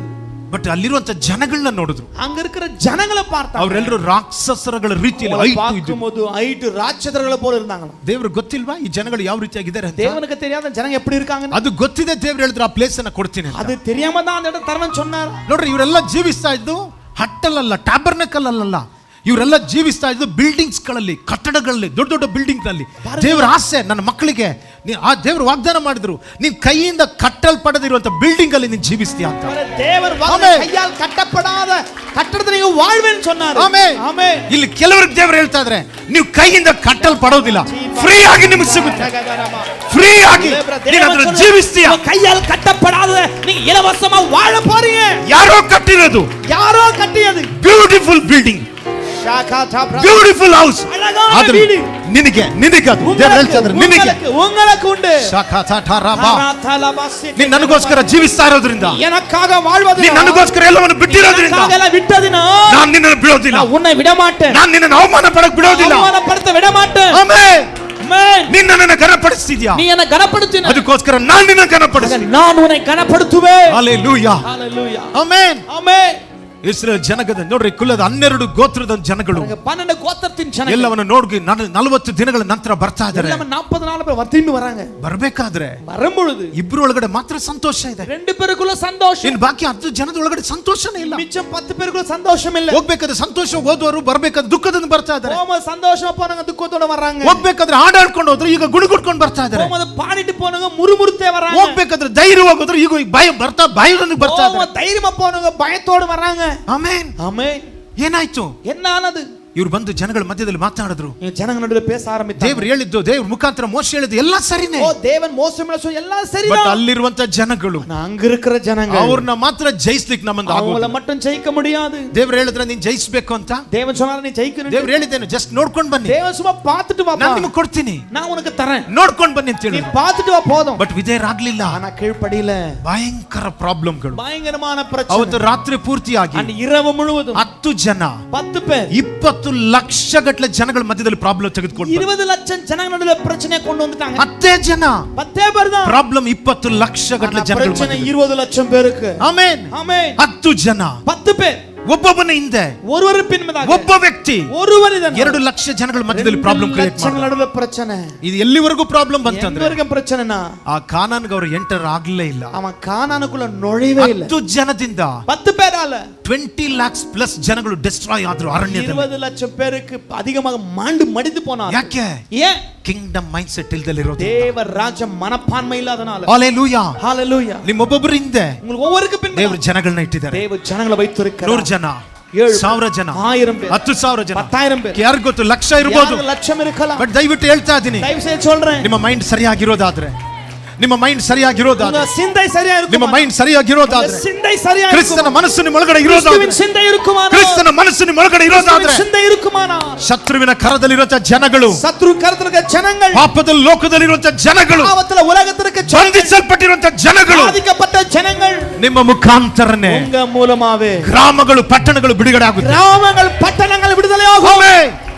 ಬಟ್ ಅಲ್ಲಿರುವಂತ ಜನಗಳನ್ನ ನೋಡಿದ್ರು. அங்க இருக்கிற ஜனங்களை பார்த்தாங்க. ಅವರೆಲ್ಲರೂ ರಾಕ್ಷಸರಗಳ ರೀತಿಯಲ್ಲಿ பார்க்கும்போது ஐட்டு ராட்சதர்களை போல இருந்தாங்க. ದೇವ್ರು ಗೊತ್ತಿಲ್ವಾ ಈ ಜನಗಳು ಯಾವ ರೀತಿಯಾಗಿದ್ದಾರೆ ಅಂತ? தேவனுக்கு தெரியாத ஜனங்க எப்படி இருக்காங்க ಅದು ಗೊತ್ತಿದೆ. ದೇವ್ರು ಹೇಳಿದ್ರು ಆ ಪ್ಲೇಸ್ ಅನ್ನ ಕೊಡ್ತೀನಿ ಅಂತ. அது தெரியாம தான் அந்த இடம் தரவன் சொன்னார். ನೋಡ್ರಿ, ಇವರೆಲ್ಲ ಜೀವಿಸ್ತಾ ಇದ್ದು ಹಟ್ಟಲಲ್ಲ, ಟ್ಯಾಬರ್ನಕಲ್ ಅಲ್ಲ, ಇವರೆಲ್ಲ ಜೀವಿಸ್ತಾ ಇದ್ದು ಬಿಲ್ಡಿಂಗ್ಸ್ ಗಳಲ್ಲಿ, ಕಟ್ಟಡಗಳಲ್ಲಿ, ದೊಡ್ಡ ದೊಡ್ಡ ಬಿಲ್ಡಿಂಗ್ ನಲ್ಲಿ. ದೇವರ ಆಸೆ ನನ್ನ ಮಕ್ಕಳಿಗೆ, ಆ ದೇವರು ವಾಗ್ದಾನ ಮಾಡಿದ್ರು, ನೀನ್ ಕೈಯಿಂದ ಕಟ್ಟಲ್ಪಡದಿರುವಂತ ಬಿಲ್ಡಿಂಗ್ ಅಲ್ಲಿ ನೀನ್ ಜೀವಿಸ್ತೀಯ ಅಂತ. ದೇವರು ಕೈಯಾಲ್ ಕಟ್ಟಪಡಾದ ಕಟ್ಟಡದಲ್ಲಿ ನೀವು வாழ்வேன்னு சொன்னார். ಆಮೆನ್. ಆಮೆನ್. ಇಲ್ಲಿ ಕೆಲವರಿಗೆ ದೇವರು ಹೇಳ್ತಾ ಇದ್ದಾರೆ, ನೀವು ಕೈಯಿಂದ ಕಟ್ಟಲ್ಪಡೋದಿಲ್ಲ, ಫ್ರೀ ಆಗಿ ನಿಮಗೆ ಸಿಗುತ್ತೆ, ಫ್ರೀ ಆಗಿ ನೀನು ಅದನ್ನ ಜೀವಿಸ್ತೀಯ. கையால் ಕಟ್ಟಪಡಾದ நீங்க இலவசமா வாழ போறீங்க. ಯಾರೋ ಕಟ್ಟಿರೋದು, ಯಾರೋ ಕಟ್ಟಿಯದು ಬ್ಯೂಟಿಫುಲ್ ಬಿಲ್ಡಿಂಗ್, ಬ್ಯೂಟಿಫುಲ್ ಹೌಸ್, ಆದ್ರೆ ನಿನಗೆ ಅದು ದೇವರು ಹೇಳ್ತಾ ಇದ್ದಾರೆ, ನಿನಗೆ உங்களுக்கு ಉಂಟು. ನೀನು ನನಗೋಸ್ಕರ ಜೀವಿಸ್ತಾ ಇರೋದ್ರಿಂದ, எனக்காக வாழ்வதினால், ನೀನು ನನಗೋಸ್ಕರ ಎಲ್ಲವನ್ನು ಬಿಟ್ಟಿರೋದ್ರಿಂದ ನಾನು ನಿನ್ನನ್ನು ಬಿಡೋದಿಲ್ಲ, உன்னை விட மாட்டேன், ನಾನು ನಿನ್ನನ್ನು ಅವಮಾನ ಪಡಕ್ಕೆ ಬಿಡೋದಿಲ್ಲ, ಅವಮಾನಪಡಿಸ விட ಮಾಟೇನ್. ಆಮೆನ್. ನೀನು ನನ್ನನ್ನು ಘನಪಡಿಸ್ತಿದ್ಯಾ, ನೀ ನನ್ನ ಘನಪಡಿಸ್ತೀನಿ, ಅದಕ್ಕೋಸ್ಕರ ನಾನು ನಿನ್ನನ್ನು ಘನಪಡಿಸ್ತೀನಿ. ನಾನು ಉನ್னை ಘನಪಡಿಸುವೆ. Hallelujah, hallelujah, amen. Amen. Israel ಜನಗದ ನೋಡ್ರಿ, ಕುಲದ 12 ಗೋತ್ರದ ಜನಗಳು 12 கோத்திரத்தின் ஜனங்கள் ಎಲ್ಲವನ್ನ ನೋಡಿ 40 ದಿನಗಳ ನಂತರ ಬರ್ತಾ ಇದ್ದಾರೆ. 40 நாள் திரும்பி வராங்க. ಬರಬೇಕಾದ್ರೆ வரும்பொழுது ಇಬ್ರು ಒಳಗಡೆ ಮಾತ್ರ ಸಂತೋಷ ಇದೆ, 2 பேருக்குள்ள சந்தோஷம். ಇನ್ನು ಬಾಕಿ 10 ಜನದ ಒಳಗಡೆ ಸಂತೋಷನೇ ಇಲ್ಲ. மிச்சம் 10 பேருக்குள்ள சந்தோஷம் இல்ல. ಹೋಗ್ಬೇಕಾದ್ರೆ ಸಂತೋಷ ಹೋದವರು ಬರಬೇಕಾದ್ರೆ ದುಃಖದಿಂದ ಬರ್ತಾ ಇದ್ದಾರೆ. போகும்போது சந்தோஷமா போனவங்க துக்கத்தோட வர்றாங்க. ಹೋಗ್ಬೇಕಾದ್ರೆ ಹಾಡಾಡ್ಕೊಂಡು ಹೋದ್ರು, ಈಗ ಗುಣಗುಡ್ಕೊಂಡು ಬರ್ತಾ ಇದ್ದಾರೆ. போகும்போது பாடிட்டு போனவங்க முறுமுறுத்தே வராங்க. ಹೋಗ್ಬೇಕಾದ್ರೆ ಧೈರ್ಯ ಹೋಗೋದ್ರು, ಈಗ ಭಯ ಬರ್ತಾ ಭಯದಿಂದ ಬರ್ತಾ ಇದ್ದಾರೆ. தைரியமா போனவங்க பயத்தோட வர்றாங்க. ಆಮೆನ್. ಆಮೆನ್. ಏನಾಯ್ತು? என்ன ஆனது? ಇವ್ರು ಬಂದು ಜನಗಳ ಮಧ್ಯದಲ್ಲಿ ಮಾತಾಡಿದ್ರು. ಜನಗಳ ನಡುವೆ பேச ಆರಂಭಿಸಿದ್ರು. ದೇವರು ಹೇಳಿದ್ದು, ದೇವ್ರ ಮುಖಾಂತರ ಮೋಶೆ ಹೇಳಿದ್ದು ಎಲ್ಲ ಸರಿನೇ. ಓ, ದೇವನ್ ಮೋಸ ಮೇಲೆ ಎಲ್ಲ ಸರಿ. ಬಟ್ ಅಲ್ಲಿರುವಂತ ಜನಗಳು, அங்க இருக்கிற ஜனங்க, ಅವ್ರನ್ನ ಮಾತ್ರ ಜಯಿಸ್ಲಿಕ್ಕೆ ನಮ್ಮಿಂದ ಆಗೋದಿಲ್ಲ. அவங்கள மட்டும் ஜெயிக்க முடியாது. ದೇವರು ಹೇಳಿದ್ರೆ ನೀನು ಜಯಿಸಬೇಕು ಅಂತ. தேவன் சொன்னாரு நீ ஜெயிக்கணும். ದೇವರು ಹೇಳಿದ್ದೇನೆ, ಜಸ್ಟ್ ನೋಡ್ಕೊಂಡು ಬನ್ನಿ, தேவன் சும்மா பார்த்துட்டு வா, ನಾನು ನಿಮಗೆ ಕೊಡ್ತೀನಿ, நான் உனக்கு தரேன், ನೋಡ್ಕೊಂಡು ಬನ್ನಿ ಅಂತ நீ ಹೇಳಿದ್ರು. பார்த்துட்டு வா போதும். ಬಟ್ ವಿಧೇಯರಾಗ್ಲಿಲ್ಲ. ஆனா கீழ்ப்படியில ಭಯಂಕರ ಪ್ರಾಬ್ಲಮ್ಗಳು, பயங்கரமான பிரச்சனை. ಅವತ್ತು ರಾತ್ರಿ ಪೂರ್ತಿಯಾಗಿ அந்த இரவு முழுவதும் 10 ಜನ 10 பேர் 20 ಲಕ್ಷ ಗಟ್ಟಲೆ ಜನಗಳ ಮಧ್ಯದಲ್ಲಿ ಪ್ರಾಬ್ಲಮ್ ತೆಗೆದುಕೊಂಡು 20 லட்சம் ஜனங்க நடுவுல பிரச்சனை கொண்டு வந்துட்டாங்க. 10 ಜನ 10 பேர் தான் ಪ್ರಾಬ್ಲಮ್, 20 ಲಕ್ಷ ಗಟ್ಟಲೆ ಜನಗಳ பிரச்சனை 20 லட்சம் பேருக்கு. ಆಮೆನ್. ஆமென். 10 ಜನ 10 பேர் ಒಬ್ಬೊಬ್ಬನಿಂದ ஒருவர் பின்பதாக ಒಬ್ಬ ವ್ಯಕ್ತಿ ஒருவர் ಇದನ್ನು 2 ಲಕ್ಷ ಜನಗಳ ಮಧ್ಯದಲ್ಲಿ ಪ್ರಾಬ್ಲಮ್ ಕ್ರಿಯೇಟ್ ಲಕ್ಷಗಳ ನಡುವೆ ಪ್ರಚನೆ ಇದು ಎಲ್ಲಿವರೆಗೂ ಪ್ರಾಬ್ಲಮ್ ಬಂತಂದ್ರೆ எங்கவரைக்கும் பிரச்சனைனா ಆ ಕಾನಾನ್ಗೆ ಅವರು ಎಂಟರ್ ಆಗಲೇ ಇಲ್ಲ. அவன் கானானுக்குள்ள நுழையவே ಇಲ್ಲ. 10 ಜನದಿಂದ 10 பேரால 20 lakhs ಪ್ಲಸ್ ಜನಗಳು ಡಿಸ್ಟ್ರಾಯ್ ಆದ್ರು ಅರಣ್ಯದಲ್ಲಿ. 20 ಲಕ್ಷம் பேருக்கு அதிகமாக ಮಾಂಡು ಮಡಿದು போனார். ಯಾಕೆ? ஏன்? ಕಿಂಗ್ಡಮ್ ಮೈಂಡ್ ಸೆಟ್ ಇಲ್ಲದಲ್ಲಿರೋದು. ದೇವ ರಾಜ್ಯ ಮನಪಾನ್ಮೆ ಇಲ್ಲದனால. ಹalleluya. ಹalleluya. ನಿಮ್ಮೊಬ್ಬೊಬ್ಬರಿಂದ உங்களுக்கு ஒவ்வொருக்கு பின் ದೇವರು ಜನಗಳನ್ನ ಇಟ್ಟಿದ್ದಾರೆ. ದೇವ ಜನಗಳ வைத்திருக்கிறார். 100 ಜನ, 1000 ಜನ, 1000 பேர், 10,000 ಜನ, 10,000 பேர், ಯಾರಿಗೂ ಗೊತ್ತು ಲಕ್ಷ ಇರಬಹುದು. ಲಕ್ಷಂ ಇರಕಲ್ಲ. ಬಟ್ ದಯವಿಟ್ಟು ಹೇಳ್ತಾ ಇದ್ದೀನಿ, ದಯವಿಟ್ಟು சொல்றேன், ನಿಮ್ಮ ಮೈಂಡ್ ಸರಿಯಾಗಿರೋದಾದ್ರೆ, ನಿಮ್ಮ ಮೈಂಡ್ ಸರಿಯಾಗಿರೋದಾದ್ರೆ, ನಿಮ್ಮ ಸಿಂಧೈ ಸರಿಯಾಗಿ ಇರುತ್ತದೆ, ನಿಮ್ಮ ಮೈಂಡ್ ಸರಿಯಾಗಿರೋದಾದ್ರೆ, ಸಿಂಧೈ ಸರಿಯಾಗಿ ಕ್ರಿಸ್ತನ ಮನಸ್ಸು ನಿಮ್ಮ ಒಳಗಡೆ ಇರೋದಾದ್ರೆ, ಕ್ರಿಸ್ತನ ಸಿಂಧೈ ಇರುಕುಮಾನ, ಕ್ರಿಸ್ತನ ಮನಸ್ಸು ನಿಮ್ಮ ಒಳಗಡೆ ಇರೋದಾದ್ರೆ, ಸಿಂಧೈ ಇರುಕುಮಾನ, ಶತ್ರುವಿನ ಕರದಲ್ಲಿರುವಂತ ಜನಗಳು, ಶತ್ರು ಕರದಲ್ಲಿರುವ ಜನಗಳು, ಪಾಪದ ಲೋಕದಲ್ಲಿರುವಂತ ಜನಗಳು, ಪಾಪದ ಉಲಗத்திற்கு ಬಂಧಿಸಲ್ಪಟ್ಟಿರುವಂತ ಜನಗಳು, ಬಾಧಿக்கப்பட்ட ಜನಗಳು ನಿಮ್ಮ ಮುಖಾಂತರನೇ ಉಂಗ ಮೂಲಮಾವೆ ಗ್ರಾಮಗಳು ಪಟ್ಟಣಗಳು ಬಿಡುಗಡೆ ಆಗುತ್ತೆ. ಗ್ರಾಮಗಳು ಪಟ್ಟಣಗಳು ಬಿಡುಗಡೆ ಆಗುತ್ತವೆ.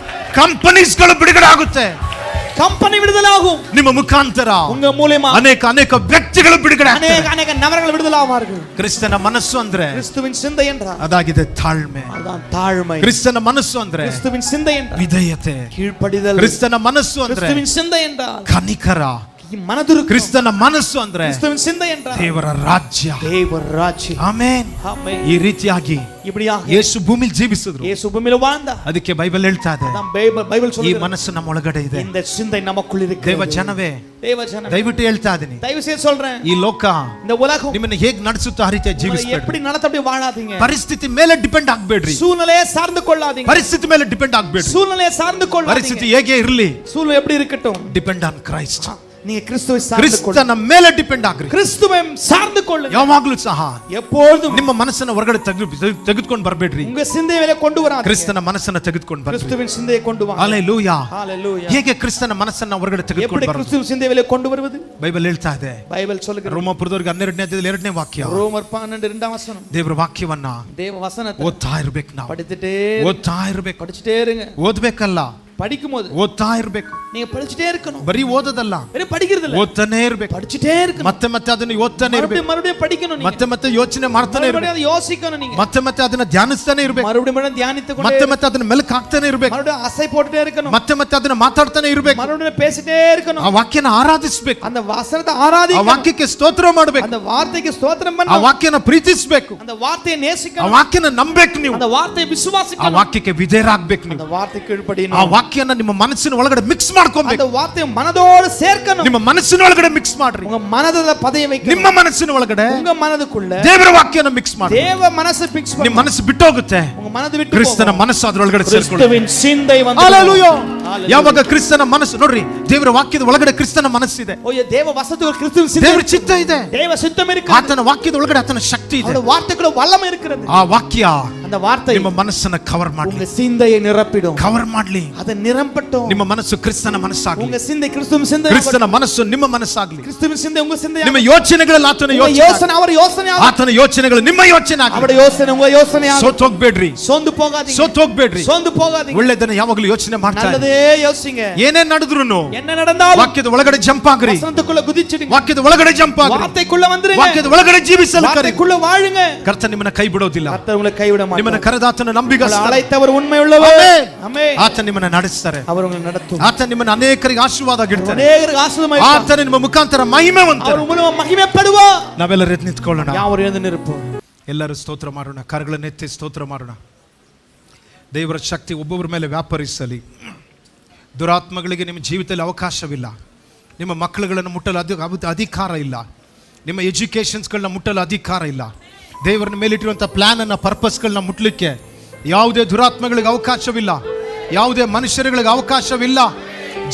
ಕಂಪನೀಸ್ಗಳು ಬಿಡುಗಡೆ ಆಗುತ್ತೆ. ಕಂಪನಿ ಬಿಡುಗಡೆ ಆகும். ನಿಮ್ಮ ಮುಖಾಂತರ ಉಂಗ ಮೂಲಮ ಅನೇಕ ವ್ಯಕ್ತಿಗಳು ಬಿಡುಗಡೆ ಆಗ್ತಾರೆ. ಅನೇಕ ನಗರಗಳು ಬಿಡುಗಡೆ ಆಗುವರು. ಕ್ರಿಸ್ತನ ಮನಸ್ಸು ಅಂದ್ರೆ ಕ್ರಿಸ್ತುವಿನ ಸಿಂಧೈ ಎಂದ್ರ ಅದಾಗಿದೆ ತಾಳ್ಮೆ. ಅದ ತಾಳ್ಮೆ. ಕ್ರಿಸ್ತನ ಮನಸ್ಸು ಅಂದ್ರೆ ಕ್ರಿಸ್ತುವಿನ ಸಿಂಧೈ ಎಂದ್ರ ವಿಧೇಯತೆ. ಕೀழ்ಪಡಿದಲ್. ಕ್ರಿಸ್ತನ ಮನಸ್ಸು ಅಂದ್ರೆ ಕ್ರಿಸ್ತುವಿನ ಸಿಂಧೈ ಎಂದ್ರ ಕನಿಕರ. ಈ ಮನದುರು. ಕ್ರಿಸ್ತನ ಮನಸ್ಸು ಅಂದ್ರೆ ಕ್ರಿಸ್ತುವಿನ ಸಿಂಧೈ ಎಂದ್ರ ದೇವರ ರಾಜ್ಯ. ದೇವರ ರಾಜ್ಯ. ಆಮೆನ್. ಆಮೆನ್. ಈ ರೀತಿಯಾಗಿ ಯೇಸು ಭೂಮಿಲಿ ಜೀವಿಸಿದ್ರು. ಯೇಸು ಭೂಮಿಲಿ வாழ்ந்த. ಅದಕ್ಕೆ ಬೈಬಲ್ ಹೇಳ್ತಾ ಇದೆ, ಬೈಬಲ್ ಈ ಮನಸ್ಸು ನಮ್ಮ ಒಳಗಡೆ ಇದೆ. இந்த சிந்தை நமக்குள் இருக்கிறது. ದೇವ ಜನವೇ, ದೇವ ಜನವೇ, ದಯವಿಟ್ಟು ಹೇಳ್ತಾ ಇದೀನಿ, தயவு செய்து சொல்றேன், ಈ ಲೋಕ இந்த உலகம் ನಿಮ್ಮನ್ನ ಹೇಗೆ ನಡೆಸುತ್ತೋ ಆ ರೀತಿ ಜೀವಿಸಬೇಡಿ. எப்படி நடத்த அப்படி வாழாதீங்க. ಪರಿಸ್ಥಿತಿ ಮೇಲೆ ಡಿಪೆಂಡ್ ಆಗಬೇಡ್ರಿ. சூழ்நிலையை சார்ந்து கொள்ளாதீங்க. ಪರಿಸ್ಥಿತಿ ಮೇಲೆ ಡಿಪೆಂಡ್ ಆಗಬೇಡ್ರಿ. சூழ்நிலையை சார்ந்து கொள்ளாதீங்க. ಪರಿಸ್ಥಿತಿ ಹೇಗೆ ಇರಲಿ, சூழ்நிலை எப்படி இருக்கட்டும், ಡಿಪೆಂಡ್ ಆನ್ ಕ್ರೈಸ್ಟ್. நீங்க கிறிஸ்துவை சார்ந்து கொள்ளுங்க. ಕ್ರಿಸ್ತನ ಮೇಲೆ ಡಿಪೆಂಡ್ ಆಗ್ರಿ. கிறிஸ்துவை சார்ந்து கொள்ளுங்க. ಯಾವಾಗಲೂ ಸಹ எப்பொழுதும் ನಿಮ್ಮ ಮನಸ್ಸನ್ನ ಹೊರಗಡೆ ತೆಗೆದುಕೊಂಡು ಬರಬೇಡ್ರಿ. உங்க சிந்தையை வெளியே கொண்டு வராதீங்க. ಕ್ರಿಸ್ತನ ಮನಸ್ಸನ್ನ ತೆಗೆದುಕೊಂಡು ಬನ್ನಿ. கிறிஸ்துவின் சிந்தையை கொண்டு வாங்க. ಹalleluya. ஹalleluya. ಹೇಗೆ ಕ್ರಿಸ್ತನ ಮನಸ್ಸನ್ನ ಹೊರಗಡೆ ತೆಗೆದುಕೊಂಡು எப்படி ಬರೋದು? கிறிஸ்துவின் சிந்தையை வெளியே கொண்டு வருவது? ಬೈಬಲ್ ಹೇಳ್ತಾ ಇದೆ, பைபிள் சொல்லுகிறது. ರೋಮಾಪುರದವರಿಗೆ 12ನೇ ಅಧ್ಯಾಯದಲ್ಲಿ 2ನೇ ವಾಕ್ಯ. ரோமர் 12 2ாம் வசனம். ದೇವರ ವಾಕ್ಯವನ್ನ தேவ வசனத்தை ಓದ್ತಾ ಇರಬೇಕು. ನಾವು படிச்சிட்டே படிச்சிட்டே இருங்க. ಓದ್ಬೇಕಲ್ಲ, படிக்கும்போது ಓದ್ತಾ ಇರಬೇಕು. நீங்க படிச்சிட்டே இருக்கணும். ಬರೀ ಓದೋದಲ್ಲ, ಬರೀ படிக்கிறது இல்ல, ಓದ್ತಾನೆ ಇರಬೇಕು. படிச்சிட்டே இருக்கணும். ಮತ್ತೆ ಅದನ್ನ ಓದ್ತಾನೆ ಇರಬೇಕು. மறுபடியும் படிக்கணும். நீங்க ಮತ್ತೆ ಯೋಚನೆ ಮಾಡ್ತಾನೆ ಇರಬೇಕು. மறுபடியும் யோசிக்கணும். நீங்க ಮತ್ತೆ ಅದನ್ನ ಧ್ಯಾನಿಸ್ತಾನೆ ಇರಬೇಕು. மறுபடியும் தியானித்துக்கொண்டே ಮತ್ತೆ ಅದನ್ನ ಮೆಲುಕು ಹಾಕ್ತಾನೆ ಇರಬೇಕು. மறுபடியும் அசை போட்டுட்டே இருக்கணும். ಮತ್ತೆ ಅದನ್ನ ಮಾತಾಡ್ತಾನೆ ಇರಬೇಕು. மறுபடியும் பேசிட்டே இருக்கணும். ಆ ವಾಕ್ಯನ ಆರಾಧಿಸಬೇಕು. அந்த வசனத்தை ಆ ஆராதிக்கணும். ವಾಕ್ಯಕ್ಕೆ ಸ್ತೋತ್ರ ಮಾಡಬೇಕು. அந்த வார்த்தைக்கு ஸ்தோத்திரம் ಆ பண்ணணும். ವಾಕ್ಯನ ಪ್ರೀತಿಸಬೇಕು. அந்த வார்த்தையை ಆ நேசிக்கணும். ವಾಕ್ಯನ ನಂಬಬೇಕು. ನೀವು அந்த வார்த்தையை ಆ விசுவாசிக்கணும். ವಾಕ್ಯಕ್ಕೆ ವಿಧೇಯರಾಗಬೇಕು. அந்த ನೀವು வார்த்தைக்கு கீழ்ப்படியணும். ಆ ವಾಕ್ಯನ ನಿಮ್ಮ ಮನಸ್ಸಿನ ಒಳಗಡೆ ಮಿಕ್ಸ್ ಮಾಡ್ಕೊಬೇಕು. அந்த வார்த்தையை மனதோடு சேர்க்கணும். ನಿಮ್ಮ ಮನಸ್ಸಿನ ಒಳಗಡೆ ಮಿಕ್ಸ್ ಮಾಡ್ರಿ. உங்க மனதுல பதைய வைக்கணும். ನಿಮ್ಮ ಮನಸ್ಸಿನ ಒಳಗಡೆ உங்க மனதுக்குள்ள ದೇವರ ವಾಕ್ಯನ ಮಿಕ್ಸ್ ಮಾಡಿ. தேவ மனசு பிக்ஸ் ನಿಮ್ಮ பண்ணு. ಮನಸ್ಸು ಬಿಟ್ಟು ಹೋಗುತ್ತೆ. உங்க மனது விட்டு ಕ್ರಿಸ್ತನ போகும். ಮನಸ್ಸು ಅದರೊಳಗಡೆ ಸೇರಿಕೊಳ್ಳುತ್ತೆ. கிறிஸ்துவின் சிந்தை வந்து ಹalleluya. ಯಾವಾಗ ಕ್ರಿಸ್ತನ ಮನಸ್ಸು ನೋಡ್ರಿ, ದೇವರ ವಾಕ್ಯದ ಒಳಗಡೆ ಕ್ರಿಸ್ತನ ಮನಸ್ಸಿದೆ. ஓ தேவ வசனத்துக்குள்ள கிறிஸ்துவின் சிந்தை, ದೇವರ ಚಿತ್ತ ಇದೆ. தேவ சித்தம் இருக்கு. ಆತನ ವಾಕ್ಯದ ಒಳಗಡೆ ಆತನ ಶಕ್ತಿ ಇದೆ. அவருடைய வார்த்தைக்குள்ள வல்லமை இருக்கிறது. ಆ ವಾಕ್ಯ அந்த வார்த்தை ನಿಮ್ಮ ಮನಸ್ಸನ್ನ ಕವರ್ உங்க ಮಾಡ್ಲಿ. சிந்தையை நிரப்பிடும். ಕವರ್ ಮಾಡ್ಲಿ. அதை நிரப்பட்டும். ನಿಮ್ಮ ಮನಸ್ಸು ಕ್ರಿಸ್ತನ ಮನಸ್ಸಾಗಲಿ. உங்க சிந்தை கிறிஸ்துவின் சிந்தை. ಕ್ರಿಸ್ತನ ಮನಸ್ಸು ನಿಮ್ಮ ಮನಸ್ಸಾಗಲಿ. கிறிஸ்துவின் சிந்தை உங்க சிந்தை. ನಿಮ್ಮ ಯೋಚನೆಗಳಲ್ಲಿ ಆತನ ಯೋಚನೆ, ಅವರ ಯೋಚನೆ, ಆತನ ಯೋಚನೆಗಳು ನಿಮ್ಮ ಯೋಚನೆ ಆಗಲಿ. ಅವರ ಯೋಚನೆ ಉங்க ಯೋಚನೆ. ಸೋತು ಹೋಗ್ಬೇಡ್ರಿ. ಸೋಂದು ಹೋಗಾದೀங்க. ಸೋತು ಹೋಗ್ಬೇಡ್ರಿ. ಸೋಂದು ಹೋಗಾದೀங்க. ಒಳ್ಳೆದನ್ನ ಯಾವಾಗಲೂ ಯೋಚನೆ ಮಾಡ್ತಾ ಇರಿ. நல்லதே யோசிங்க. ಏನೇ ನಡೆದ್ರುನು என்ன நடந்தாலும் ವಾಕ್ಯದ ಒಳಗಡೆ ಜಂಪ್ ಆಗ್ರಿ. ವಸನத்துக்குள்ள ಗುದಿಚಿடுங்க. ವಾಕ್ಯದ ಒಳಗಡೆ ಜಂಪ್ ಆಗ್ರಿ. ವಾರ್ತೆக்குள்ள வந்துருங்க. ವಾಕ್ಯದ ಒಳಗಡೆ ಜೀವಿಸಲು ಕರೆ. ವಾರ್ತೆக்குள்ள வாழுங்க. ಕರ್ತನ ನಿಮ್ಮನ್ನ ಕೈ ಬಿಡೋದಿಲ್ಲ. ಕರ್ತನ ಉங்களை கைவிட மாட்டார். ನಿಮ್ಮನ್ನ ಕರೆದಾತನ ನಂಬಿಗಸ್ತ. ಅழைತವರು ಉண்மைಯುಳ್ಳವರು. ಆಮೆನ್. ಆತ ನಿಮ್ಮನ್ನ ನಡೆಸ್ತಾರೆ. ಅವರು ನಿಮ್ಮನ್ನು ನಡೆಸುತ್ತಾರೆ. ಆತ ನಿಮ್ಮನ್ನ ಅನೇಕರಿಗೆ ಆಶೀರ್ವಾದ ಆಗಿಡ್ತಾರೆ. ಅನೇಕರಿಗೆ ಆಶೀರ್ವಾದ ಆತ ನಿಮ್ಮ ಮುಖಾಂತರ ಮಹಿಮೆವಂತ. ಅವರು ಮೂಲಕ ಮಹಿಮೆ ಪಡುವ. ನಾವೆಲ್ಲರೂ ಎದ್ದು ನಿಂತ್ಕೊಳ್ಳೋಣ. ಯಾರು ಎದ್ದು ನಿರುಪು. ಎಲ್ಲರೂ ಸ್ತೋತ್ರ ಮಾಡೋಣ. ಕರಗಳನ್ನು ಎತ್ತಿ ಸ್ತೋತ್ರ ಮಾಡೋಣ. ದೇವರ ಶಕ್ತಿ ಒಬ್ಬೊಬ್ಬರ ಮೇಲೆ ವ್ಯಾಪರಿಸಲಿ. ದುರಾತ್ಮಗಳಿಗೆ ನಿಮ್ಮ ಜೀವಿತದಲ್ಲಿ ಅವಕಾಶವಿಲ್ಲ. ನಿಮ್ಮ ಮಕ್ಕಳುಗಳನ್ನು ಮುಟ್ಟಲು ಅಧಿಕಾರ ಇಲ್ಲ. ನಿಮ್ಮ ಎಜುಕೇಷನ್ಸ್ಗಳನ್ನ ಮುಟ್ಟಲು ಅಧಿಕಾರ ಇಲ್ಲ. ದೇವರನ್ನ ಮೇಲಿಟ್ಟಿರುವಂಥ ಪ್ಲ್ಯಾನನ್ನು, ಪರ್ಪಸ್ಗಳನ್ನ ಮುಟ್ಟಲಿಕ್ಕೆ ಯಾವುದೇ ದುರಾತ್ಮಗಳಿಗೆ ಅವಕಾಶವಿಲ್ಲ. ಯಾವುದೇ ಮನುಷ್ಯರುಗಳಿಗೆ ಅವಕಾಶವಿಲ್ಲ.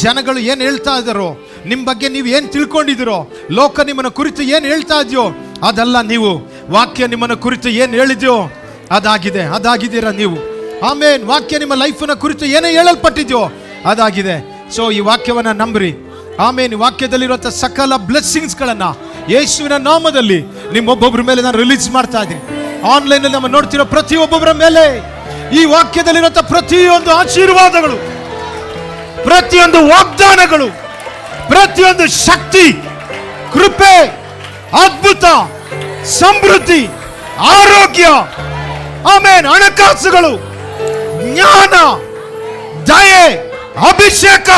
ಜನಗಳು ಏನು ಹೇಳ್ತಾ ಇದ್ದಾರೋ, ನಿಮ್ಮ ಬಗ್ಗೆ ನೀವು ಏನು ತಿಳ್ಕೊಂಡಿದ್ದೀರೋ, ಲೋಕ ನಿಮ್ಮನ್ನು ಕುರಿತು ಏನು ಹೇಳ್ತಾ ಇದೆಯೋ ಅದಲ್ಲ. ನೀವು ವಾಕ್ಯ ನಿಮ್ಮನ್ನು ಕುರಿತು ಏನು ಹೇಳಿದ್ಯೋ ಅದಾಗಿದ್ದೀರಾ ನೀವು. ಆಮೇನ್. ವಾಕ್ಯ ನಿಮ್ಮ ಲೈಫಿನ ಕುರಿತು ಏನೇ ಹೇಳಲ್ಪಟ್ಟಿದ್ಯೋ ಅದಾಗಿದೆ. ಸೊ ಈ ವಾಕ್ಯವನ್ನ ನಂಬ್ರಿ. ಆಮೇನ್. ವಾಕ್ಯದಲ್ಲಿರುವಂಥ ಸಕಲ ಬ್ಲೆಸ್ಸಿಂಗ್ಸ್ಗಳನ್ನ ಯೇಸುವಿನ ನಾಮದಲ್ಲಿ ನಿಮ್ಮೊಬ್ಬೊಬ್ಬರ ಮೇಲೆ ನಾನು ರಿಲೀಸ್ ಮಾಡ್ತಾ ಇದ್ದೀನಿ. ಆನ್ಲೈನಲ್ಲಿ ನಮ್ಮ ನೋಡ್ತಿರೋ ಪ್ರತಿಯೊಬ್ಬೊಬ್ಬರ ಮೇಲೆ ಈ ವಾಕ್ಯದಲ್ಲಿರುವಂಥ ಪ್ರತಿಯೊಂದು ಆಶೀರ್ವಾದಗಳು, ಪ್ರತಿಯೊಂದು ವಾಗ್ದಾನಗಳು, ಪ್ರತಿಯೊಂದು ಶಕ್ತಿ, ಕೃಪೆ, ಅದ್ಭುತ, ಸಮೃದ್ಧಿ, ಆರೋಗ್ಯ, ಆಮೇನ್. ಹಣಕಾಸುಗಳು, ಜ್ಞಾನ, ದಯೆ, ಅಭಿಷೇಕ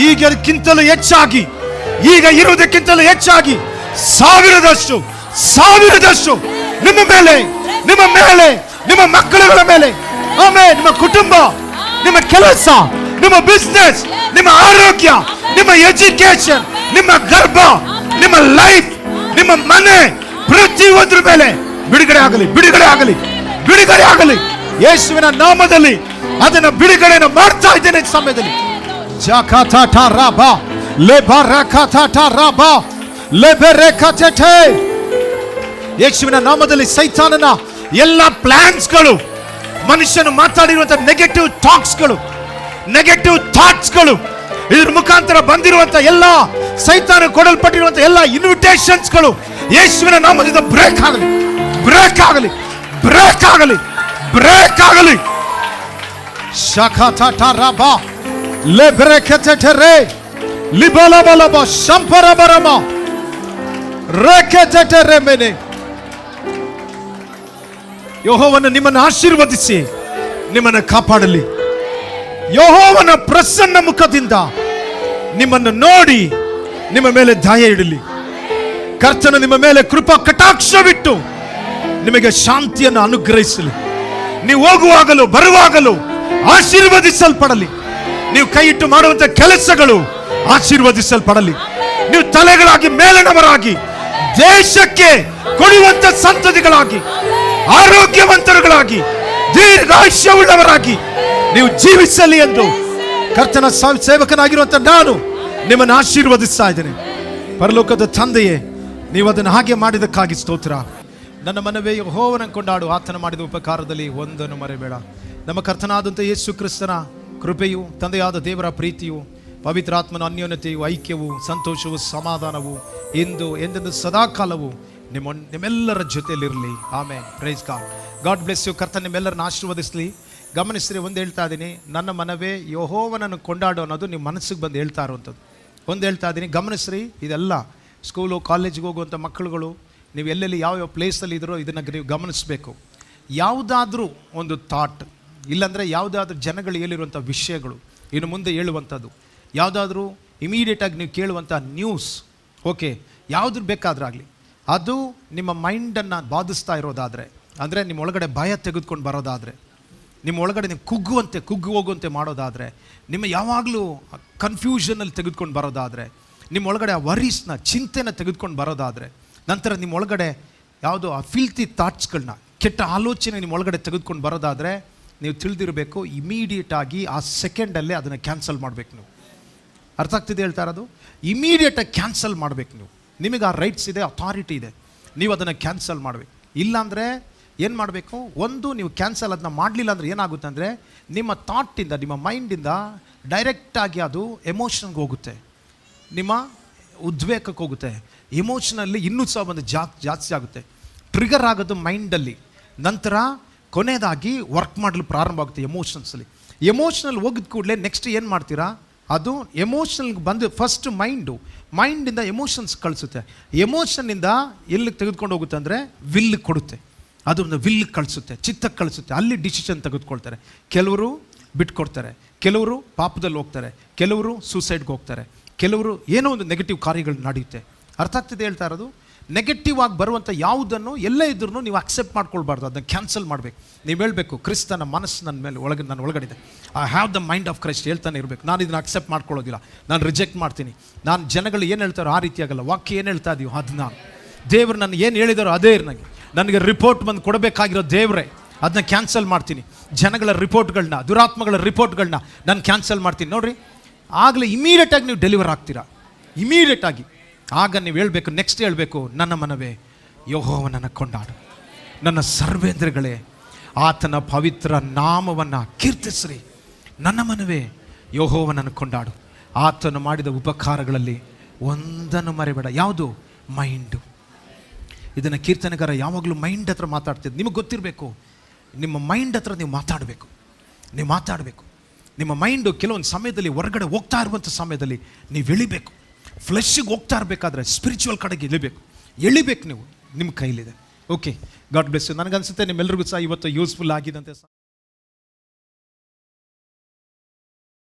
ಈಗಕ್ಕಿಂತಲೂ ಹೆಚ್ಚಾಗಿ, ಈಗ ಇರುವುದಕ್ಕಿಂತಲೂ ಹೆಚ್ಚಾಗಿ ಸಾವಿರದಷ್ಟು ನಿಮ್ಮ ಮೇಲೆ, ನಿಮ್ಮ ಮೇಲೆ, ನಿಮ್ಮ ಮಕ್ಕಳುಗಳ ಮೇಲೆ, ಆಮೇಲೆ ನಿಮ್ಮ ಕುಟುಂಬ, ನಿಮ್ಮ ಕೆಲಸ, ನಿಮ್ಮ ಬಿಸ್ನೆಸ್, ನಿಮ್ಮ ಆರೋಗ್ಯ, ನಿಮ್ಮ ಎಜುಕೇಶನ್, ನಿಮ್ಮ ಗರ್ಭ, ನಿಮ್ಮ ಲೈಫ್, ನಿಮ್ಮ ಮನೆ, ಪ್ರತಿಯೊಂದರ ಮೇಲೆ ಬಿಡುಗಡೆ ಆಗಲಿ, ಬಿಡುಗಡೆ ಆಗಲಿ, ಬಿಡುಗಡೆ ಆಗಲಿ. ಯೇಸುವಿನ ನಾಮದಲ್ಲಿ ಅದನ್ನ ಬಿಡುಗಡೆಯನ್ನು ಮಾಡ್ತಾ ಇದ್ದೇನೆ ಈ ಸಮಯದಲ್ಲಿ. ಯೇಸುವಿನ ನಾಮದಲ್ಲಿ ಸೈತಾನನ ಎಲ್ಲ ಪ್ಲಾನ್ಸ್ಗಳು, ಮನುಷ್ಯನು ಮಾತಾಡಿರುವಂತಹ ನೆಗೆಟಿವ್ ಟಾಕ್ಸ್ಗಳು, ನೆಗೆಟಿವ್ ಥಾಟ್ಸ್ಗಳು, ಇದ್ರ ಮುಖಾಂತರ ಬಂದಿರುವಂತಹ ಎಲ್ಲ ಸೈತಾನ ಕೊಡಲ್ಪಟ್ಟಿರುವಂತಹ ಎಲ್ಲ ಇನ್ವಿಟೇಷನ್ಸ್ಗಳು ಯೇಸುವಿನ ನಾಮದಿಂದ ಬ್ರೇಕ್ ಆಗಲಿ, ಬ್ರೇಕ್ ಆಗಲಿ, ಬ್ರೇಕ್ ಆಗಲಿ, ಬ್ರೇಕ್ ಆಗಲಿ. ಶಖಾತಾರಾಬಾ ಲೆಬ್ರೆಕೆಟೆರೆ ಲಿಬಲಬಲಬ ಶಂಪರಬರಮ ರೆಕೆಟೆರೆ ಮೇನೆ. ಯೆಹೋವನು ನಿಮ್ಮನ್ನು ಆಶೀರ್ವದಿಸಿ ನಿಮ್ಮನ್ನು ಕಾಪಾಡಲಿ. ಯೆಹೋವನ ಪ್ರಸನ್ನ ಮುಖದಿಂದ ನಿಮ್ಮನ್ನು ನೋಡಿ ನಿಮ್ಮ ಮೇಲೆ ದಯೆ ಇಡಲಿ. ಕರ್ತನು ನಿಮ್ಮ ಮೇಲೆ ಕೃಪಾ ಕಟಾಕ್ಷವಿಟ್ಟು ನಿಮಗೆ ಶಾಂತಿಯನ್ನು ಅನುಗ್ರಹಿಸಲಿ. ನೀವು ಹೋಗುವಾಗಲೂ ಬರುವಾಗಲೂ ಆಶೀರ್ವದಿಸಲ್ಪಡಲಿ. ನೀವು ಕೈ ಇಟ್ಟು ಮಾಡುವಂತ ಕೆಲಸಗಳು ಆಶೀರ್ವದಿಸಲ್ಪಡಲಿ. ನೀವು ತಲೆಗಳಾಗಿ ಮೇಲನವರಾಗಿ ದೇಶಕ್ಕೆ ಕೊಡುವಂತ ಸಂತತಿಗಳಾಗಿ, ಆರೋಗ್ಯವಂತರುಗಳಾಗಿ, ದೀರ್ಘಾಯುಷ್ಯವುಳ್ಳವರಾಗಿ ನೀವು ಜೀವಿಸಲಿ ಎಂದು ಕರ್ತನ ಸೇವಕನಾಗಿರುವಂತ ನಾನು ನಿಮ್ಮನ್ನು ಆಶೀರ್ವದಿಸ್ತಾ ಇದ್ದೇನೆ. ಪರಲೋಕದ ತಂದೆಯೇ, ನೀವು ಅದನ್ನು ಹಾಗೆ ಮಾಡಿದಕ್ಕಾಗಿ ಸ್ತೋತ್ರ. ನನ್ನ ಮನವೇ ಯೆಹೋವನನ್ನು ಕೊಂಡಾಡು, ಆತನ ಮಾಡಿದ ಉಪಕಾರದಲ್ಲಿ ಒಂದನ್ನು ಮರೆಬೇಡ. ನಮ್ಮ ಕರ್ತನಾದಂಥ ಯೇಸು ಕ್ರಿಸ್ತನ ಕೃಪೆಯು, ತಂದೆಯಾದ ದೇವರ ಪ್ರೀತಿಯು, ಪವಿತ್ರಾತ್ಮನ ಅನ್ಯೋನ್ಯತೆಯು, ಐಕ್ಯವು, ಸಂತೋಷವು, ಸಮಾಧಾನವು ಇಂದು ಎಂದೆಂದು ಸದಾಕಾಲವು ನಿಮ್ಮೆಲ್ಲರ ಜೊತೆಯಲ್ಲಿರಲಿ. Amen. Praise God. God bless you. ಕರ್ತನ ನಿಮ್ಮೆಲ್ಲರನ್ನ ಆಶೀರ್ವದಿಸಲಿ. ಗಮನಿಸ್ರಿ, ಒಂದು ಹೇಳ್ತಾ ಇದ್ದೀನಿ, ನನ್ನ ಮನವೇ ಯೆಹೋವನನ್ನು ಕೊಂಡಾಡು ಅನ್ನೋದು ನಿಮ್ಮ ಮನಸ್ಸಿಗೆ ಬಂದು ಹೇಳ್ತಾ ಇರುವಂಥದ್ದು. ಒಂದು ಹೇಳ್ತಾ ಇದ್ದೀನಿ, ಗಮನಿಸ್ರಿ. ಇದೆಲ್ಲ ಸ್ಕೂಲು ಕಾಲೇಜಿಗೆ ಹೋಗುವಂಥ ಮಕ್ಕಳುಗಳು, ನೀವು ಎಲ್ಲೆಲ್ಲಿ ಯಾವ ಪ್ಲೇಸಲ್ಲಿ ಇದ್ರೋ ಇದನ್ನು ನೀವು ಗಮನಿಸಬೇಕು. ಯಾವುದಾದ್ರೂ ಒಂದು ಥಾಟ್, ಇಲ್ಲಾಂದರೆ ಯಾವುದಾದ್ರೂ ಜನಗಳು ಹೇಳಿರುವಂಥ ವಿಷಯಗಳು, ಇನ್ನು ಮುಂದೆ ಹೇಳುವಂಥದ್ದು, ಯಾವುದಾದ್ರೂ ಇಮಿಡಿಯೇಟಾಗಿ ನೀವು ಕೇಳುವಂಥ ನ್ಯೂಸ್, ಓಕೆ, ಯಾವ್ದು ಬೇಕಾದ್ರಾಗಲಿ, ಅದು ನಿಮ್ಮ ಮೈಂಡನ್ನು ಬಾಧಿಸ್ತಾ ಇರೋದಾದರೆ, ಅಂದರೆ ನಿಮ್ಮ ಒಳಗಡೆ ಭಯ ತೆಗೆದುಕೊಂಡು ಬರೋದಾದರೆ, ನಿಮ್ಮ ಒಳಗಡೆ ನೀವು ಕುಗ್ಗು ಹೋಗುವಂತೆ ಮಾಡೋದಾದರೆ, ನಿಮ್ಮ ಯಾವಾಗಲೂ ಕನ್ಫ್ಯೂಷನಲ್ಲಿ ತೆಗೆದುಕೊಂಡು ಬರೋದಾದರೆ, ನಿಮ್ಮ ಒಳಗಡೆ ಆ ವರೀಸ್ನ, ಚಿಂತೆನ ತೆಗೆದುಕೊಂಡು ಬರೋದಾದರೆ, ನಂತರ ನಿಮ್ಮ ಒಳಗಡೆ ಯಾವುದೋ ಆ ಫಿಲ್ತಿ ಥಾಟ್ಸ್ಗಳನ್ನ, ಕೆಟ್ಟ ಆಲೋಚನೆ ನಿಮ್ಮ ಒಳಗಡೆ ತೆಗೆದುಕೊಂಡು ಬರೋದಾದರೆ, ನೀವು ತಿಳಿದಿರಬೇಕು, ಇಮಿಡಿಯೇಟಾಗಿ ಆ ಸೆಕೆಂಡಲ್ಲೇ ಅದನ್ನು ಕ್ಯಾನ್ಸಲ್ ಮಾಡಬೇಕು. ನೀವು ಅರ್ಥ ಆಗ್ತಿದೆ ಹೇಳ್ತಾ ಇರೋದು? ಇಮಿಡಿಯೇಟಾಗಿ ಕ್ಯಾನ್ಸಲ್ ಮಾಡಬೇಕು. ನಿಮಗೆ ಆ ರೈಟ್ಸ್ ಇದೆ, ಅಥಾರಿಟಿ ಇದೆ, ನೀವು ಅದನ್ನು ಕ್ಯಾನ್ಸಲ್ ಮಾಡಬೇಕು. ಇಲ್ಲಾಂದರೆ ಏನು ಮಾಡಬೇಕು? ಒಂದು, ನೀವು ಕ್ಯಾನ್ಸಲ್ ಅದನ್ನ ಮಾಡಲಿಲ್ಲ ಅಂದರೆ ಏನಾಗುತ್ತೆ ಅಂದರೆ, ನಿಮ್ಮ ಥಾಟಿಂದ, ನಿಮ್ಮ ಮೈಂಡಿಂದ ಡೈರೆಕ್ಟಾಗಿ ಅದು ಎಮೋಷನ್ಗೆ ಹೋಗುತ್ತೆ, ನಿಮ್ಮ ಉದ್ವೇಗಕ್ಕೆ ಹೋಗುತ್ತೆ. ಎಮೋಷನಲ್ಲಿ ಇನ್ನೂ ಸಹ ಒಂದು ಜಾಸ್ತಿ ಆಗುತ್ತೆ, ಟ್ರಿಗರ್ ಆಗೋದು ಮೈಂಡಲ್ಲಿ. ನಂತರ ಕೊನೆಯದಾಗಿ ವರ್ಕ್ ಮಾಡಲು ಪ್ರಾರಂಭ ಆಗುತ್ತೆ ಎಮೋಷನ್ಸಲ್ಲಿ. ಎಮೋಷನಲ್ ಹೋಗಿದ ಕೂಡಲೇ ನೆಕ್ಸ್ಟ್ ಏನು ಮಾಡ್ತೀರಾ? ಅದು ಎಮೋಷನಲ್ಗೆ ಬಂದು ಫಸ್ಟ್ ಮೈಂಡಿಂದ ಎಮೋಷನ್ಸ್ ಕಳಿಸುತ್ತೆ. ಎಮೋಷನ್ನಿಂದ ಎಲ್ಲಿಗೆ ತೆಗೆದುಕೊಂಡು ಹೋಗುತ್ತೆ ಅಂದರೆ ವಿಲ್ ಕೊಡುತ್ತೆ, ಅದು ಒಂದು ವಿಲ್ ಕಳಿಸುತ್ತೆ, ಚಿತ್ತಕ್ಕೆ ಕಳಿಸುತ್ತೆ. ಅಲ್ಲಿ ಡಿಸಿಷನ್ ತೆಗೆದುಕೊಳ್ತಾರೆ. ಕೆಲವರು ಬಿಟ್ಕೊಡ್ತಾರೆ, ಕೆಲವರು ಪಾಪದಲ್ಲಿ ಹೋಗ್ತಾರೆ, ಕೆಲವರು ಸೂಸೈಡ್ಗೆ ಹೋಗ್ತಾರೆ, ಕೆಲವರು ಏನೋ ಒಂದು ನೆಗೆಟಿವ್ ಕಾರ್ಯಗಳು ನಡೆಯುತ್ತೆ. ಅರ್ಥ ಆಗ್ತಿದೆ ಹೇಳ್ತಾ ಇರೋದು? ನೆಗೆಟಿವ್ ಆಗಿ ಬರುವಂಥ ಯಾವುದನ್ನು ಎಲ್ಲೇ ಇದ್ರೂ ನೀವು ಅಕ್ಸೆಪ್ಟ್ ಮಾಡ್ಕೊಳ್ಬಾರ್ದು, ಅದನ್ನು ಕ್ಯಾನ್ಸಲ್ ಮಾಡಬೇಕು. ನೀವು ಹೇಳಬೇಕು, ಕ್ರಿಸ್ತನ ಮನಸ್ಸು ನನ್ನ ಮೇಲೆ ನನ್ನ ಒಳಗಡೆ, I have the mind of Christ ಹೇಳ್ತಾನೆ ಇರಬೇಕು. ನಾನು ಇದನ್ನು ಅಕ್ಸೆಪ್ಟ್ ಮಾಡ್ಕೊಳ್ಳೋದಿಲ್ಲ, ನಾನು ರಿಜೆಕ್ಟ್ ಮಾಡ್ತೀನಿ. ನಾನು ಜನಗಳು ಏನು ಹೇಳ್ತಾರೋ ಆ ರೀತಿ ಆಗಲ್ಲ, ವಾಕ್ಯ ಏನು ಹೇಳ್ತಾ ಇದೀವೋ ಅದು ನಾನು, ದೇವರು ನನ್ನ ಏನು ಹೇಳಿದಾರೋ ಅದೇ ನನಗೆ ರಿಪೋರ್ಟ್ ಬಂದು ಕೊಡಬೇಕಾಗಿರೋ ದೇವರೇ, ಅದನ್ನ ಕ್ಯಾನ್ಸಲ್ ಮಾಡ್ತೀನಿ. ಜನಗಳ ರಿಪೋರ್ಟ್ಗಳನ್ನ, ದುರಾತ್ಮಗಳ ರಿಪೋರ್ಟ್ಗಳನ್ನ ನಾನು ಕ್ಯಾನ್ಸಲ್ ಮಾಡ್ತೀನಿ. ನೋಡ್ರಿ, ಆಗಲೇ ಇಮಿಡಿಯೇಟಾಗಿ ನೀವು ಡೆಲಿವರ್ ಆಗ್ತೀರಾ, ಇಮಿಡಿಯೇಟಾಗಿ. ಆಗ ನೀವು ಹೇಳಬೇಕು, ನೆಕ್ಸ್ಟ್ ಹೇಳಬೇಕು, ನನ್ನ ಮನವೇ ಯೆಹೋವನನ್ನು ಕೊಂಡಾಡು, ನನ್ನ ಸರ್ವೇಂದ್ರಗಳೇ ಆತನ ಪವಿತ್ರ ನಾಮವನ್ನು ಕೀರ್ತಿಸ್ರಿ. ನನ್ನ ಮನವೇ ಯೆಹೋವನನ್ನು ಕೊಂಡಾಡು, ಆತನು ಮಾಡಿದ ಉಪಕಾರಗಳಲ್ಲಿ ಒಂದನ್ನು ಮರೆಬೇಡ. ಯಾವುದು? ಮೈಂಡು. ಇದನ್ನು ಕೀರ್ತನೆಗಾರ ಯಾವಾಗಲೂ ಮೈಂಡ್ ಹತ್ರ ಮಾತಾಡ್ತಿದ್ದು. ನಿಮಗೆ ಗೊತ್ತಿರಬೇಕು, ನಿಮ್ಮ ಮೈಂಡ್ ಹತ್ರ ನೀವು ಮಾತಾಡಬೇಕು. ನಿಮ್ಮ ಮೈಂಡು ಕೆಲವೊಂದು ಸಮಯದಲ್ಲಿ ಹೊರಗಡೆ ಹೋಗ್ತಾ ಇರುವಂಥ ಸಮಯದಲ್ಲಿ ನೀವು ಎಳಿಬೇಕು. ಫ್ಲೆಶ್ಗೆ ಹೋಗ್ತಾ ಇರಬೇಕಾದ್ರೆ ಸ್ಪಿರಿಚುವಲ್ ಕಡೆಗೆ ಎಳಿಬೇಕು ನೀವು. ನಿಮ್ಮ ಕೈಲಿದೆ. Okay, God bless you. ನನಗನ್ಸುತ್ತೆ ನಿಮ್ಮೆಲ್ಲರಿಗೂ ಸಹ ಇವತ್ತು ಯೂಸ್ಫುಲ್ ಆಗಿದಂತೆ